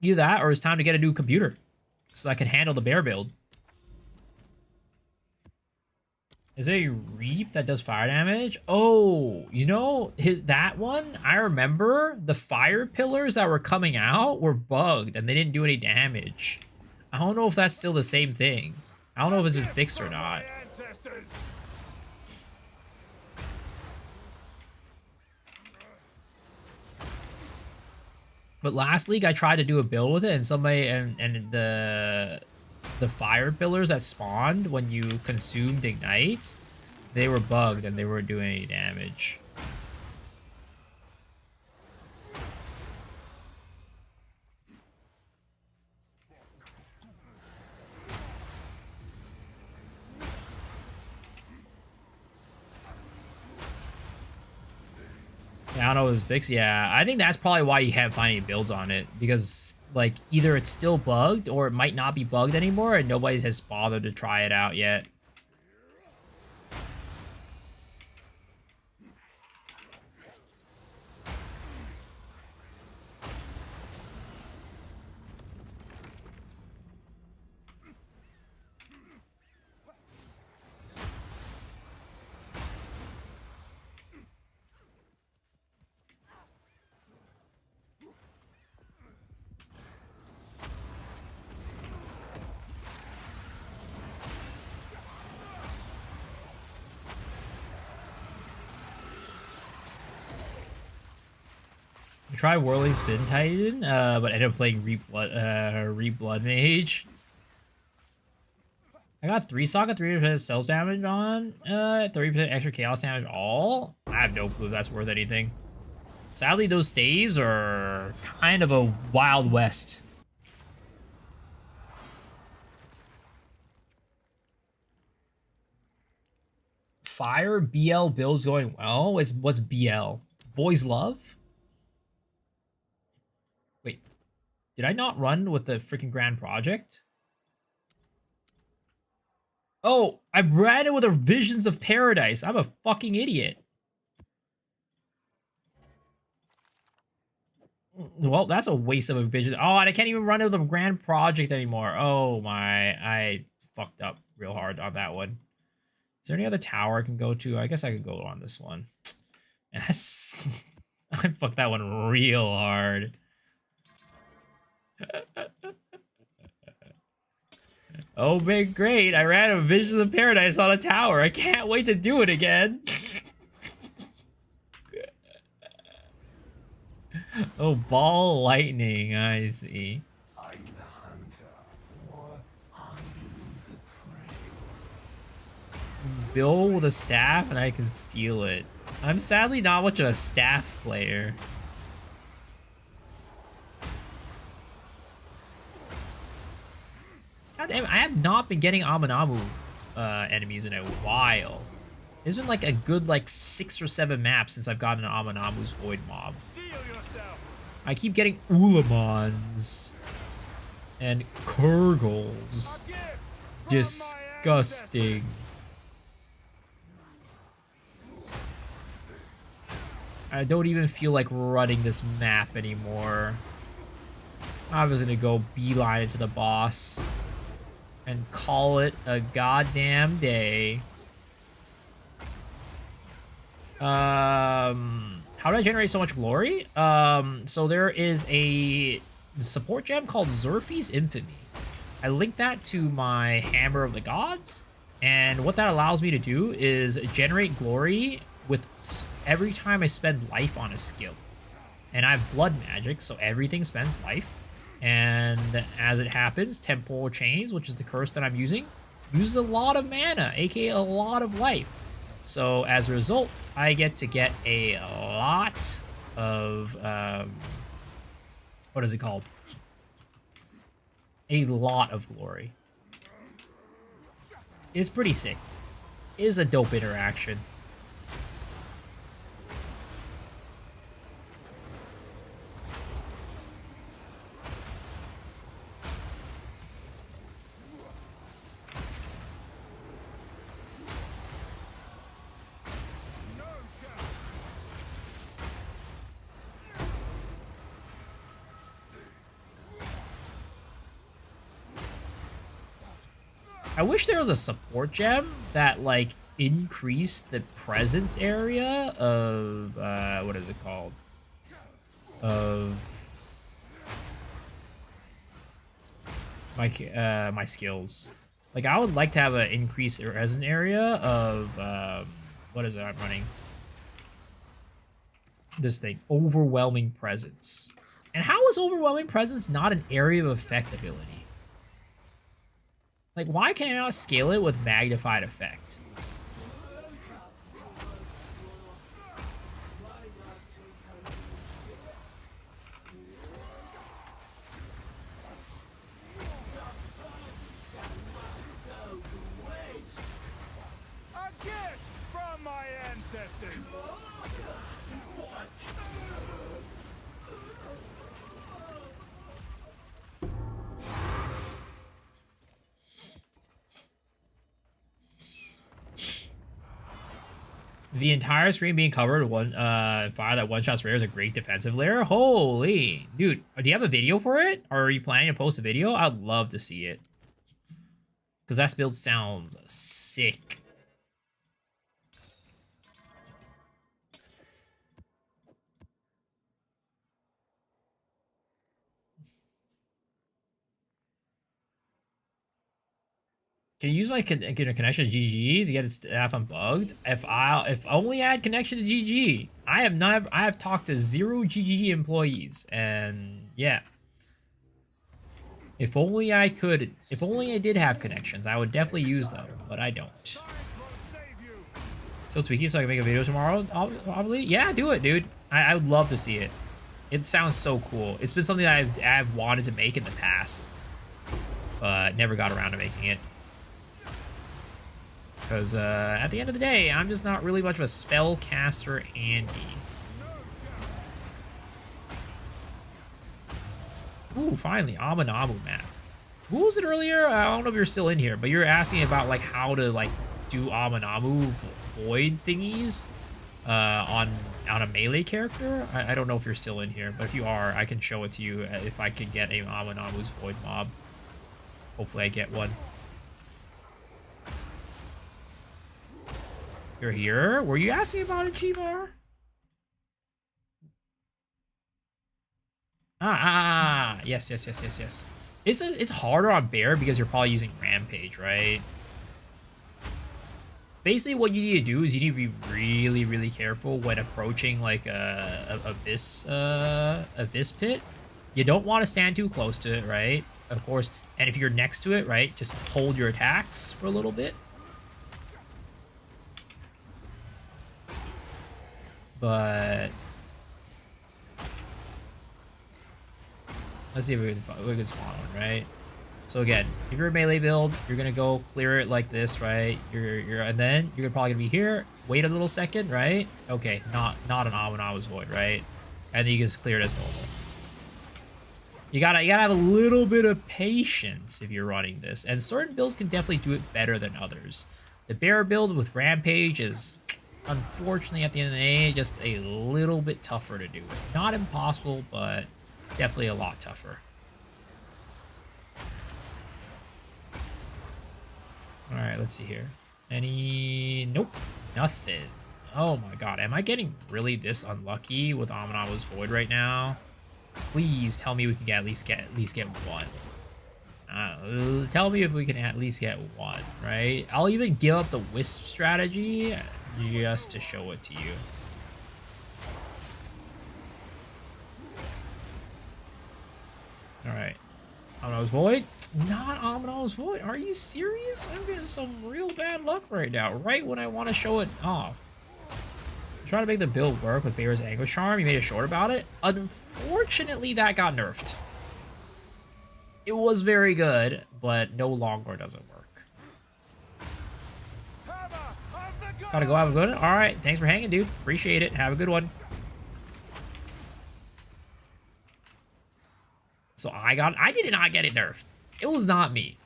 Either that or it's time to get a new computer so I can handle the bear build. Is there a reap that does fire damage? Oh, you know, that one, I remember the fire pillars that were coming out were bugged and they didn't do any damage. I don't know if that's still the same thing. I don't know if it's been fixed or not. But last league I tried to do a build with it and somebody and the fire pillars that spawned when you consumed ignites, they were bugged and they weren't doing any damage. Yeah, I don't know if it's fixed. Yeah, I think that's probably why you haven't found any builds on it, because like either it's still bugged or it might not be bugged anymore and nobody has bothered to try it out yet. Try Whirling Spin Titan, but ended up playing Re-Blood Mage. I got 3 Socket, 3% cells damage on, 30% extra chaos damage all. I have no clue if that's worth anything. Sadly, those staves are kind of a Wild West. Fire BL builds going well. What's BL? Boys Love? Did I not run with the freaking Grand Project? Oh, I ran it with a Visions of Paradise. I'm a fucking idiot. Well, that's a waste of a Vision. Oh, and I can't even run it with the Grand Project anymore. Oh my, I fucked up real hard on that one. Is there any other tower I can go to? I guess I could go on this one. And that's... I fucked that one real hard. Oh, big great. I ran a Vision of Paradise on a tower. I can't wait to do it again. Oh, ball lightning. I see. Are you the hunter, or are you the prey? Bill with a staff and I can steal it. I'm sadly not much of a staff player. God damn, I have not been getting Amanamu enemies in a while. It's been like a good 6 or 7 maps since I've gotten an Amanamu's Void Mob. I keep getting Ulamans and Kurgles. Disgusting. I don't even feel like running this map anymore. I was gonna go beeline into the boss and call it a goddamn day. How do I generate so much glory? So there is a support gem called Zerfi's Infamy. I linked that to my Hammer of the Gods, and what that allows me to do is generate glory with every time I spend life on a skill. And I have blood magic, so everything spends life. And as it happens, Temporal Chains, which is the curse that I'm using, uses a lot of mana, aka a lot of life. So as a result, I get to get a lot of, what is it called? A lot of glory. It's pretty sick. It is a dope interaction. I wish there was a support gem that like increased the presence area of what is it called? Of my skills. Like I would like to have an increased presence area of what is it I'm running? This thing, overwhelming presence. And how is overwhelming presence not an area of effect ability? Like, why can I not scale it with magnified effect? A gift from my ancestors. The entire screen being covered with fire that one-shots rare is a great defensive layer. Holy, dude, do you have a video for it? Or are you planning to post a video? I'd love to see it. Because that build sounds sick. Can you use my connection to GG to get its staff unbugged? If only I had connection to GG. I have talked to 0 GG employees, and yeah. If only I did have connections, I would definitely use them, but I don't. So Tweaky, so I can make a video tomorrow, probably? Yeah, do it, dude. I would love to see it. It sounds so cool. It's been something that I've wanted to make in the past, but never got around to making it. Because at the end of the day, I'm just not really much of a spellcaster, Andy. Ooh, finally, Amanamu map. Who was it earlier? I don't know if you're still in here, but you're asking about like how to like do Amanamu void thingies on a melee character. I don't know if you're still in here, but if you are, I can show it to you if I can get a Amanamu's void mob. Hopefully I get one. You're here? Were you asking about it, Chivar? Yes. It's harder on Bear because you're probably using Rampage, right? Basically, what you need to do is you need to be really, really careful when approaching like a Abyss Pit. You don't want to stand too close to it, right? Of course. And if you're next to it, right, just hold your attacks for a little bit. But let's see if we can spawn one, right? So again, if you're a melee build, you're gonna go clear it like this, right? And then you're probably gonna be here, wait a little second, right? Okay, not an Amanamu's void, right? And then you can just clear it as normal. You gotta have a little bit of patience if you're running this, and certain builds can definitely do it better than others. The Bear build with Rampage is, unfortunately, at the end of the day, just a little bit tougher to do. Not impossible, but definitely a lot tougher. Alright, let's see here. Nope, nothing. Oh my god, am I getting really this unlucky with Amanamu's void right now? Please tell me we can at least get one. Tell me if we can at least get one, right? I'll even give up the Wisp strategy just to show it to you. Alright. Amanamu's void? Not Amanamu's void. Are you serious? I'm getting some real bad luck right now, right when I want to show it off. I'm trying to make the build work with Bear's Anguish Charm. You made a short about it. Unfortunately, that got nerfed. It was very good, but no longer does it work. Gotta go have a good one. Alright, thanks for hanging, dude. Appreciate it. Have a good one. So I did not get it nerfed. It was not me.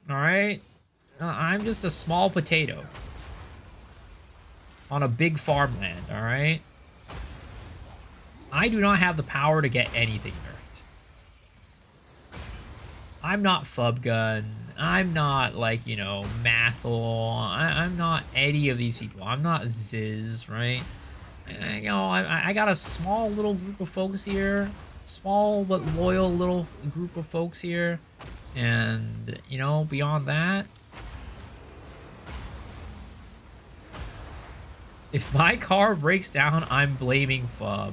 Alright? I'm just a small potato. On a big farmland, alright? I do not have the power to get anything nerfed. I'm not Fubgun. I'm not, like, you know, Mathel. I'm not any of these people. I'm not Ziz, right? You know, I got a small little group of folks here. Small but loyal little group of folks here. And, you know, beyond that, if my car breaks down, I'm blaming Fub.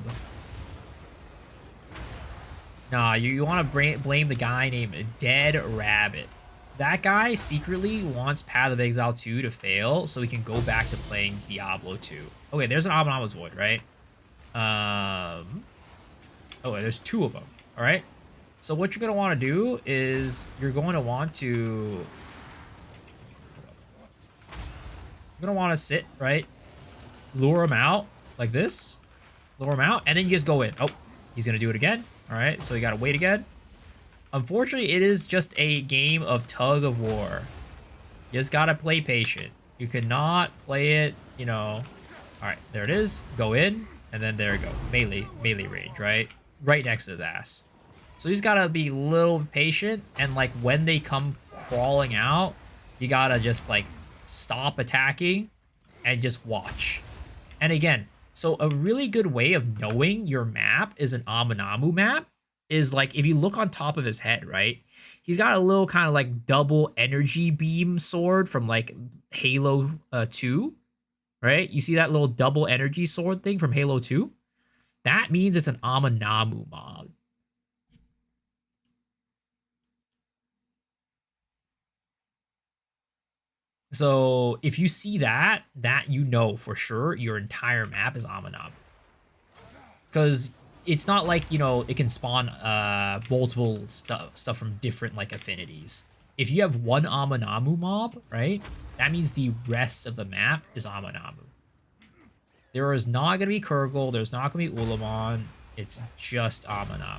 Nah, you want to blame the guy named Dead Rabbit. That guy secretly wants Path of Exile 2 to fail so he can go back to playing Diablo 2. Okay, there's an Abominable's Void, right? Oh, there's 2 of them, all right? So what you're going to want to do is you're going to want to sit, right? Lure him out like this. Lure him out, and then you just go in. Oh, he's going to do it again. All right, so you got to wait again. Unfortunately, it is just a game of tug of war. You just got to play patient. You cannot play it, you know. All right, there it is. Go in, and then there you go. Melee range, right? Right next to his ass. So he's got to be a little patient, and, like, when they come crawling out, you got to just, like, stop attacking and just watch. And again, so a really good way of knowing your map is an Aminamu map is, like, if you look on top of his head, right? He's got a little kind of like double energy beam sword from like Halo 2, right? You see that little double energy sword thing from Halo 2? That means it's an Aminamu mob. So if you see that you know for sure your entire map is Aminamu. Because it's not like, you know, it can spawn multiple stuff from different, like, affinities. If you have one Aminamu mob, right, that means the rest of the map is Aminamu. There is not going to be Kurgle, there's not going to be Ulamon, it's just Aminamu.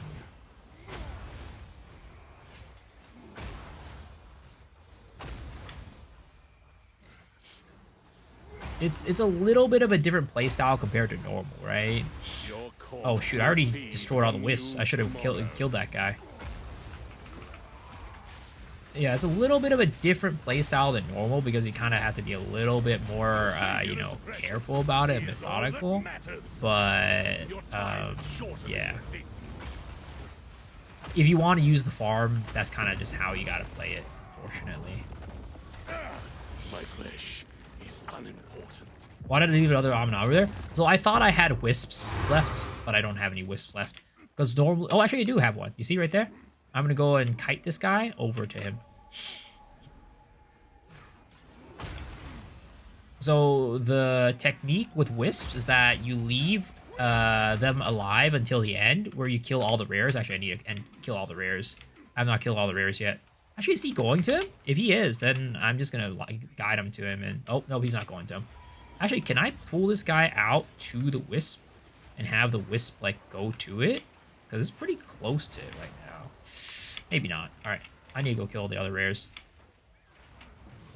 It's a little bit of a different playstyle compared to normal, right? Oh shoot, I already destroyed all the wisps. I should have killed that guy. Yeah, it's a little bit of a different playstyle than normal because you kind of have to be a little bit more, you know, careful about it, methodical. But, yeah. If you want to use the farm, that's kind of just how you got to play it, unfortunately. My flesh is unimportant. Why did I leave another Amina over there? So I thought I had wisps left, but I don't have any wisps left. Because normally... Oh, actually I do have one. You see right there? I'm going to go and kite this guy over to him. So the technique with wisps is that you leave them alive until the end, where you kill all the rares. Actually, I need to kill all the rares. I have not killed all the rares yet. Actually, is he going to him? If he is, then I'm just going to like guide him to him. And oh, no, he's not going to him. Actually, can I pull this guy out to the wisp and have the wisp, like, go to it? Because it's pretty close to it right now. Maybe not. All right, I need to go kill all the other rares.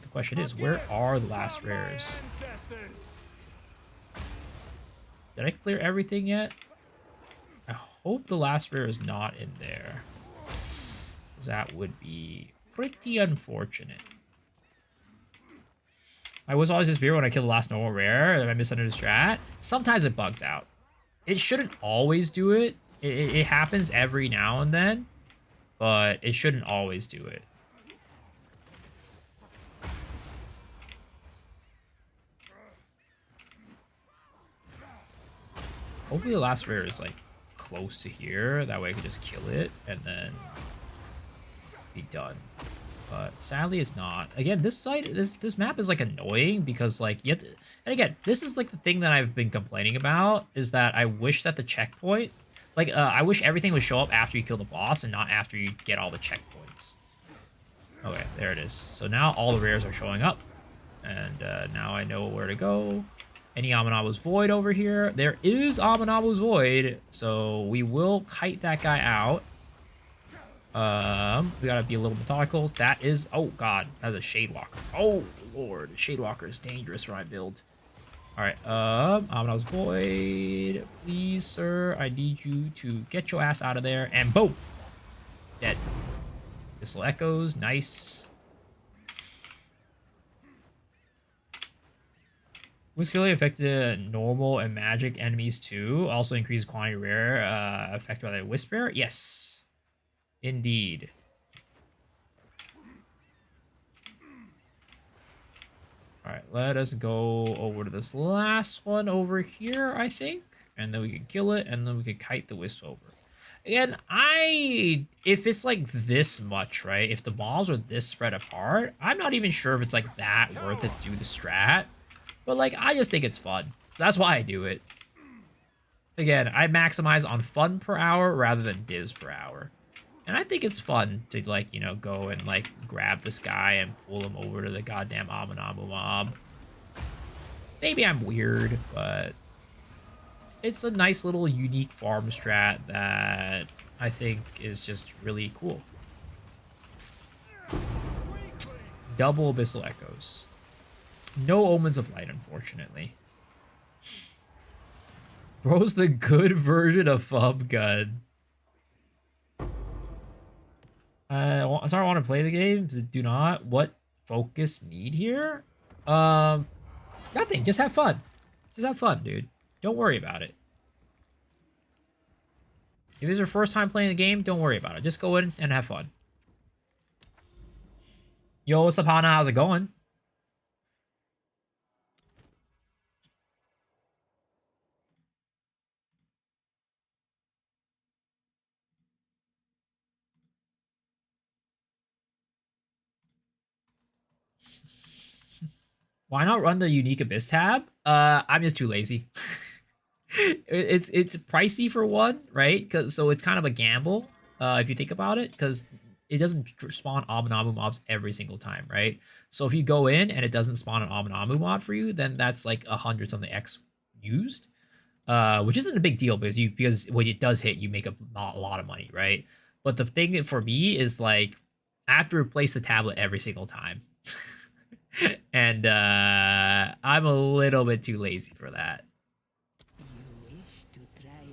The question is, where are the last rares? Did I clear everything yet? I hope the last rare is not in there. Because that would be pretty unfortunate. I was always this weird when I kill the last normal rare, and I miss under the strat. Sometimes it bugs out. It shouldn't always do it. It happens every now and then, but it shouldn't always do it. Hopefully the last rare is like close to here. That way I can just kill it and then be done. But sadly it's not. Again, this map is like annoying because like and again, this is like the thing that I've been complaining about is that I wish that the checkpoint, like I wish everything would show up after you kill the boss and not after you get all the checkpoints. Okay, there it is. So now all the rares are showing up, and now I know where to go. Any Aminabu's Void over here? There is Aminabu's Void, so we will kite that guy out. We gotta be a little methodical. That is, oh god, that's a Shadewalker. Oh lord, Shadewalker is dangerous for my build. All right, Aminabu's Void, please, sir. I need you to get your ass out of there, and boom, dead. Missile Echoes, nice. Muscularly affected normal and magic enemies too. Also increased quantity rare affected by the Whisper. Yes, indeed. All right, let us go over to this last one over here, I think, and then we can kill it, and then we can kite the Wisp over. Again, if it's like this much, right? If the bombs are this spread apart, I'm not even sure if it's like that worth it to do the strat. But, like, I just think it's fun. That's why I do it. Again, I maximize on fun per hour rather than divs per hour. And I think it's fun to, like, you know, go and, like, grab this guy and pull him over to the goddamn Aminamu mob. Maybe I'm weird, but it's a nice little unique farm strat that I think is just really cool. Double Abyssal Echoes. No Omens of Light, unfortunately. Bro's the good version of Fub Gun. Sorry, I want to play the game. Do not. What focus need here? Nothing. Just have fun. Just have fun, dude. Don't worry about it. If it's your first time playing the game, don't worry about it. Just go in and have fun. Yo, what's up, Hana? How's it going? Why not run the Unique Abyss tab? I'm just too lazy. it's pricey for one, right? So it's kind of a gamble if you think about it, because it doesn't spawn Aminamu mobs every single time, right? So if you go in and it doesn't spawn an Aminamu mod for you, then that's like 100 something X used, which isn't a big deal because when it does hit, you make a lot of money, right? But the thing for me is, like, I have to replace the tablet every single time. And I'm a little bit too lazy for that.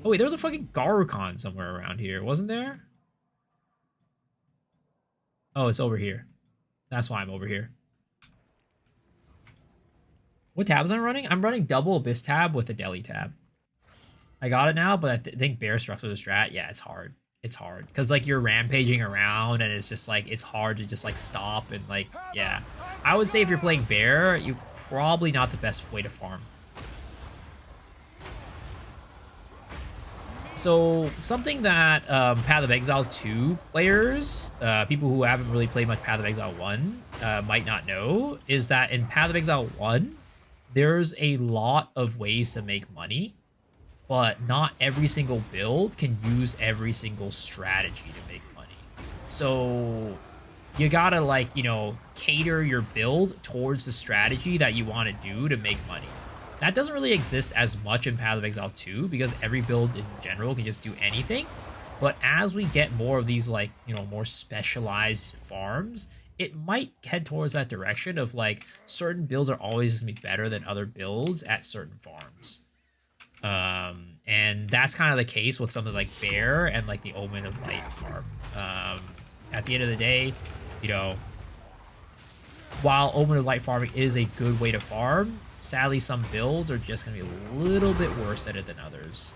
Oh wait, there was a fucking Garukon somewhere around here, wasn't there? Oh, it's over here. That's why I'm over here. What tabs am I running? I'm running double Abyss tab with a Deli tab. I got it now, but I think Bear Strucks with a strat, yeah, it's hard. It's hard because, like, you're rampaging around and it's just like it's hard to just like stop and, like, yeah. I would say if you're playing Bear, you're probably not the best way to farm. So something that Path of Exile 2 players, people who haven't really played much Path of Exile 1 might not know is that in Path of Exile 1, there's a lot of ways to make money. But not every single build can use every single strategy to make money. So you gotta, like, you know, cater your build towards the strategy that you want to do to make money. That doesn't really exist as much in Path of Exile 2 because every build in general can just do anything. But as we get more of these, like, you know, more specialized farms, it might head towards that direction of, like, certain builds are always going to be better than other builds at certain farms. And that's kind of the case with something like Bear and, like, the Omen of Light farm. At the end of the day, you know, while Omen of Light farming is a good way to farm, sadly some builds are just going to be a little bit worse at it than others.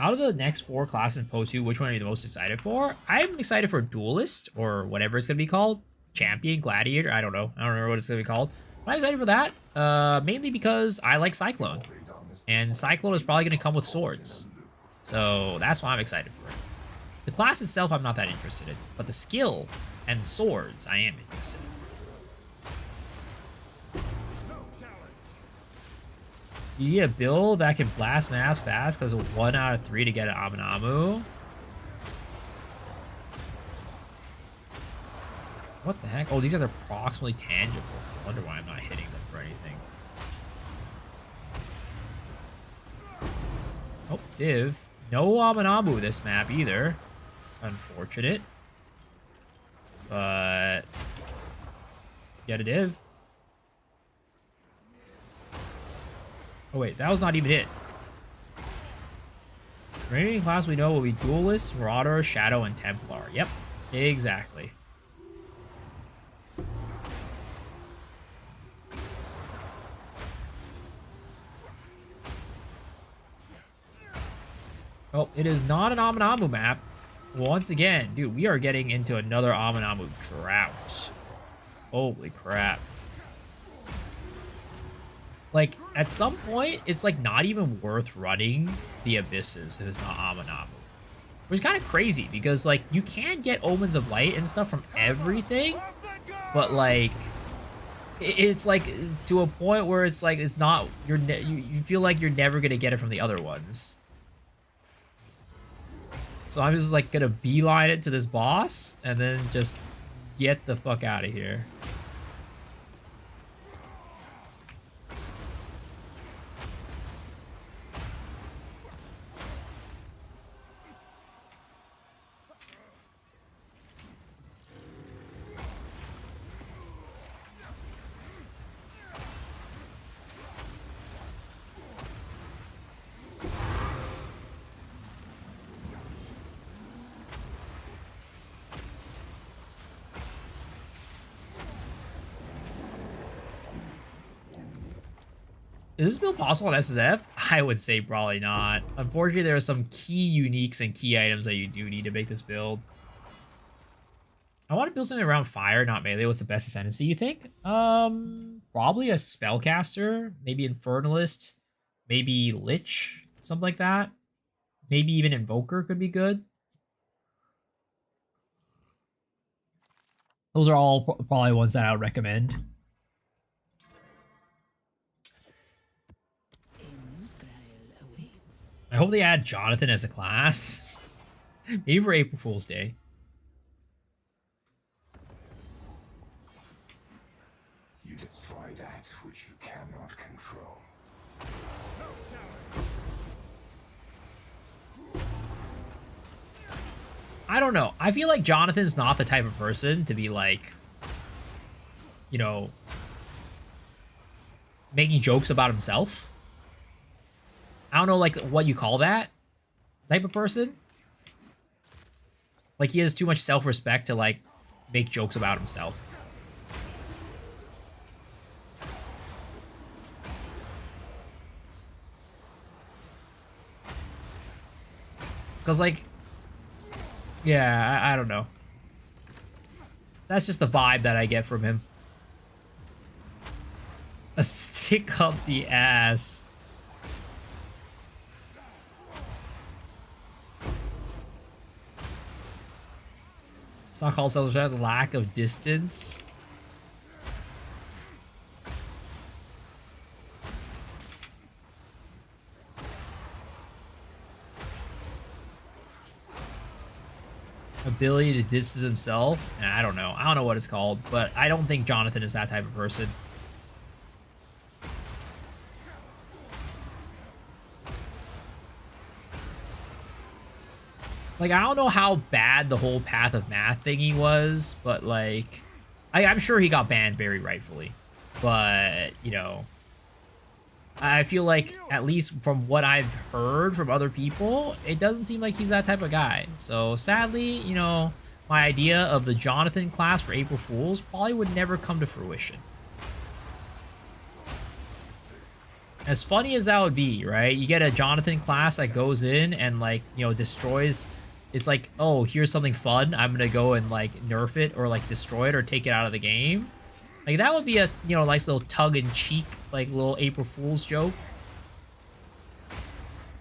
Out of the next 4 classes in Poe 2, which one are you the most excited for? I'm excited for Duelist, or whatever it's going to be called. Champion, Gladiator, I don't know. I don't remember what it's going to be called. But I'm excited for that, mainly because I like Cyclone. And Cyclone is probably going to come with swords. So that's why I'm excited for it. The class itself, I'm not that interested in. But the skill and swords, I am interested in. You need a build that can blast maps fast because of 1 out of 3 to get an Aminamu. What the heck? Oh, these guys are approximately tangible. I wonder why I'm not hitting them for anything. Oh, Div. No Aminamu this map either. Unfortunate. But... get a Div. Oh wait, that was not even it. Remaining class we know will be Duelist, Marauder, Shadow, and Templar. Yep, exactly. Oh, it is not an Aminamu map. Once again, dude, we are getting into another Aminamu drought. Holy crap. Like, at some point, it's like not even worth running the Abysses if it's not Aminamu. Which is kind of crazy, because like, you can get Omens of Light and stuff from everything, but like, it's like to a point where it's like, it's not, you feel like you're never going to get it from the other ones. So I'm just like gonna beeline it to this boss and then just get the fuck out of here. Is this build possible on SSF? I would say probably not. Unfortunately, there are some key uniques and key items that you do need to make this build. I want to build something around fire, not melee. What's the best ascendancy, you think? Probably a spellcaster, maybe Infernalist, maybe Lich, something like that. Maybe even Invoker could be good. Those are all probably ones that I would recommend. I hope they add Jonathan as a class. Maybe for April Fool's Day. You destroy that which you cannot control. I don't know. I feel like Jonathan's not the type of person to be like, you know, making jokes about himself. I don't know, like, what you call that type of person. Like, he has too much self-respect to, like, make jokes about himself. Because, like, yeah, I don't know. That's just the vibe that I get from him. A stick up the ass. It's not called self-respect, lack of distance. Ability to distance himself? I don't know. I don't know what it's called, but I don't think Jonathan is that type of person. Like, I don't know how bad the whole Path of Math thingy was, but, like, I'm sure he got banned very rightfully. But, you know, I feel like, at least from what I've heard from other people, it doesn't seem like he's that type of guy. So, sadly, you know, my idea of the Jonathan class for April Fools probably would never come to fruition. As funny as that would be, right? You get a Jonathan class that goes in and, like, you know, destroys... It's like, oh, here's something fun. I'm going to go and, like, nerf it or, like, destroy it or take it out of the game. Like, that would be a, you know, nice little tongue-in-cheek, like, little April Fool's joke.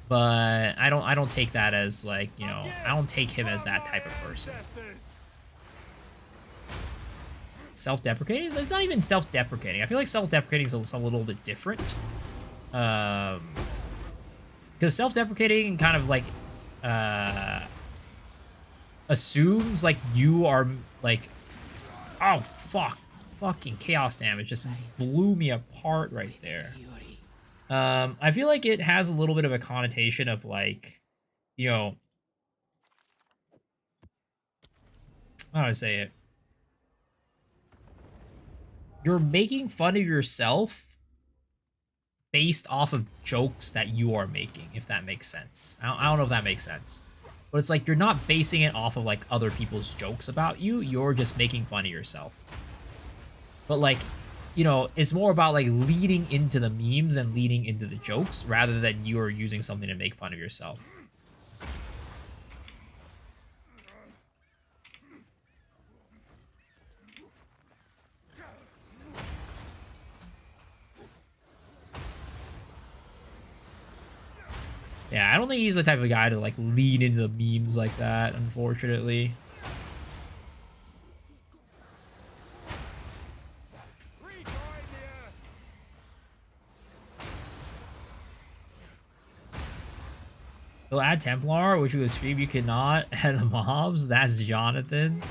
But I don't take that as, like, you know, I don't take him as that type of person. Self-deprecating? It's not even self-deprecating. I feel like self-deprecating is a little bit different. Because self-deprecating kind of, like, assumes, like, you are, like, Oh, fuck. Fucking chaos damage just blew me apart right there. I feel like it has a little bit of a connotation of like, you know, how do I say it? You're making fun of yourself based off of jokes that you are making, if that makes sense. I don't know if that makes sense. But it's like you're not basing it off of like other people's jokes about you. You're just making fun of yourself. But like, you know, it's more about like leading into the memes and leading into the jokes rather than you are using something to make fun of yourself. Yeah, I don't think he's the type of guy to like lean into the memes like that, unfortunately. He'll add Templar, which was stream you cannot add the mobs. That's Jonathan.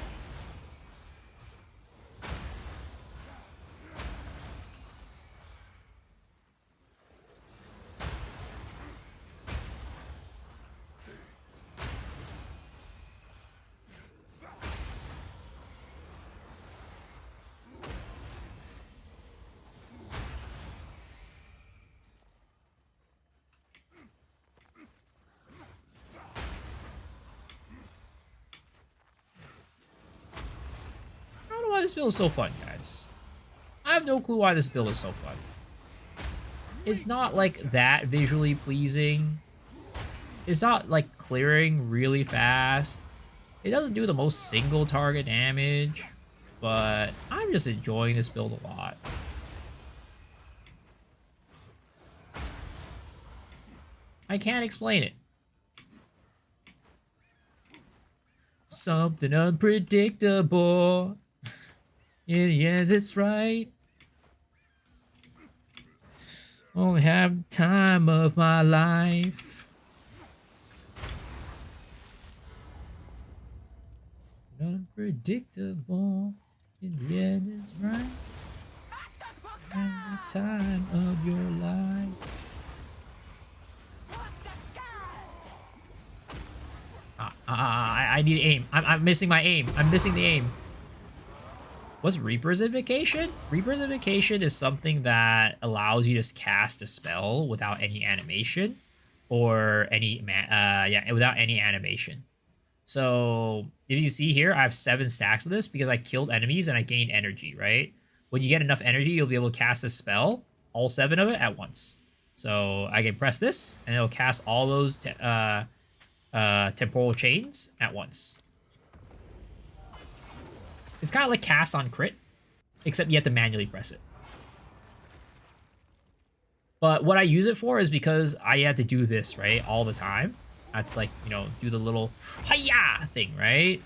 Why this build is so fun, guys. I have no clue why this build is so fun. It's not like that visually pleasing. It's not like clearing really fast. It doesn't do the most single target damage, but I'm just enjoying this build a lot. I can't explain it. Something unpredictable. Yeah, that's right. Only have the time of my life. Unpredictable. In the end, it's right. And the time of your life. I need aim. I'm missing my aim. I'm missing the aim. What's Reaper's Invocation? Reaper's Invocation is something that allows you to cast a spell without any animation, or any without any animation. So if you see here, I have 7 stacks of this because I killed enemies and I gained energy. Right? When you get enough energy, you'll be able to cast a spell, all 7 of it at once. So I can press this, and it'll cast all those temporal chains at once. It's kind of like cast on crit, except you have to manually press it. But what I use it for is because I had to do this, right, all the time. I have to, like, you know, do the little hi-ya thing, right?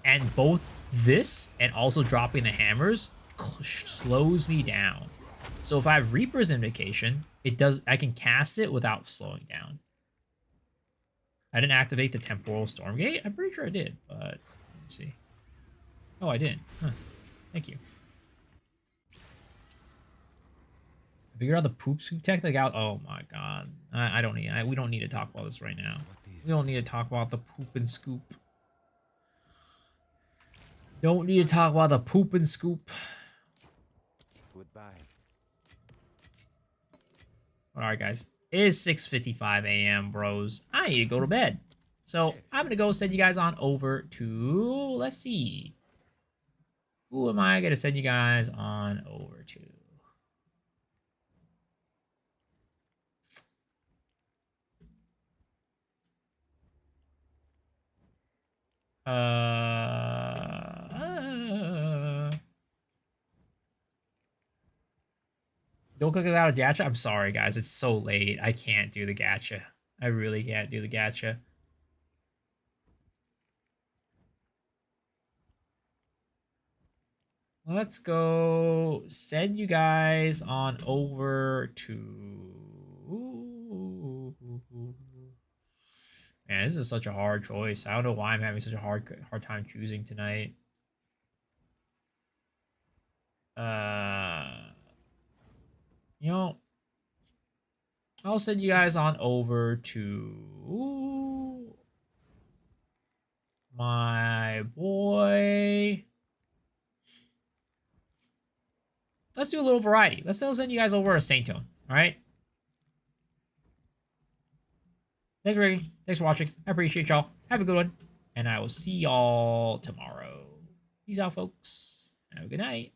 And both this and also dropping the hammers slows me down. So if I have Reaper's Invocation, I can cast it without slowing down. I didn't activate the Temporal Stormgate? I'm pretty sure I did, but let me see. Oh, I didn't. Huh. Thank you. Figure out the poop scoop technique out. Oh my god. I don't need. We don't need to talk about this right now. We don't need to talk about the poop and scoop. Don't need to talk about the poop and scoop. Goodbye. Alright, guys. It is 6:55 a.m., bros. I need to go to bed. So I'm gonna go send you guys on over to, let's see. Who am I gonna send you guys on over to? Don't cook it out of gacha? I'm sorry, guys. It's so late. I can't do the gacha. I really can't do the gacha. Let's go send you guys on over to... Man, this is such a hard choice. I don't know why I'm having such a hard time choosing tonight. You know, I'll send you guys on over to my boy. Let's do a little variety. Let's send you guys over to Saint Tone. All right. Thanks for watching. I appreciate y'all. Have a good one. And I will see y'all tomorrow. Peace out, folks. Have a good night.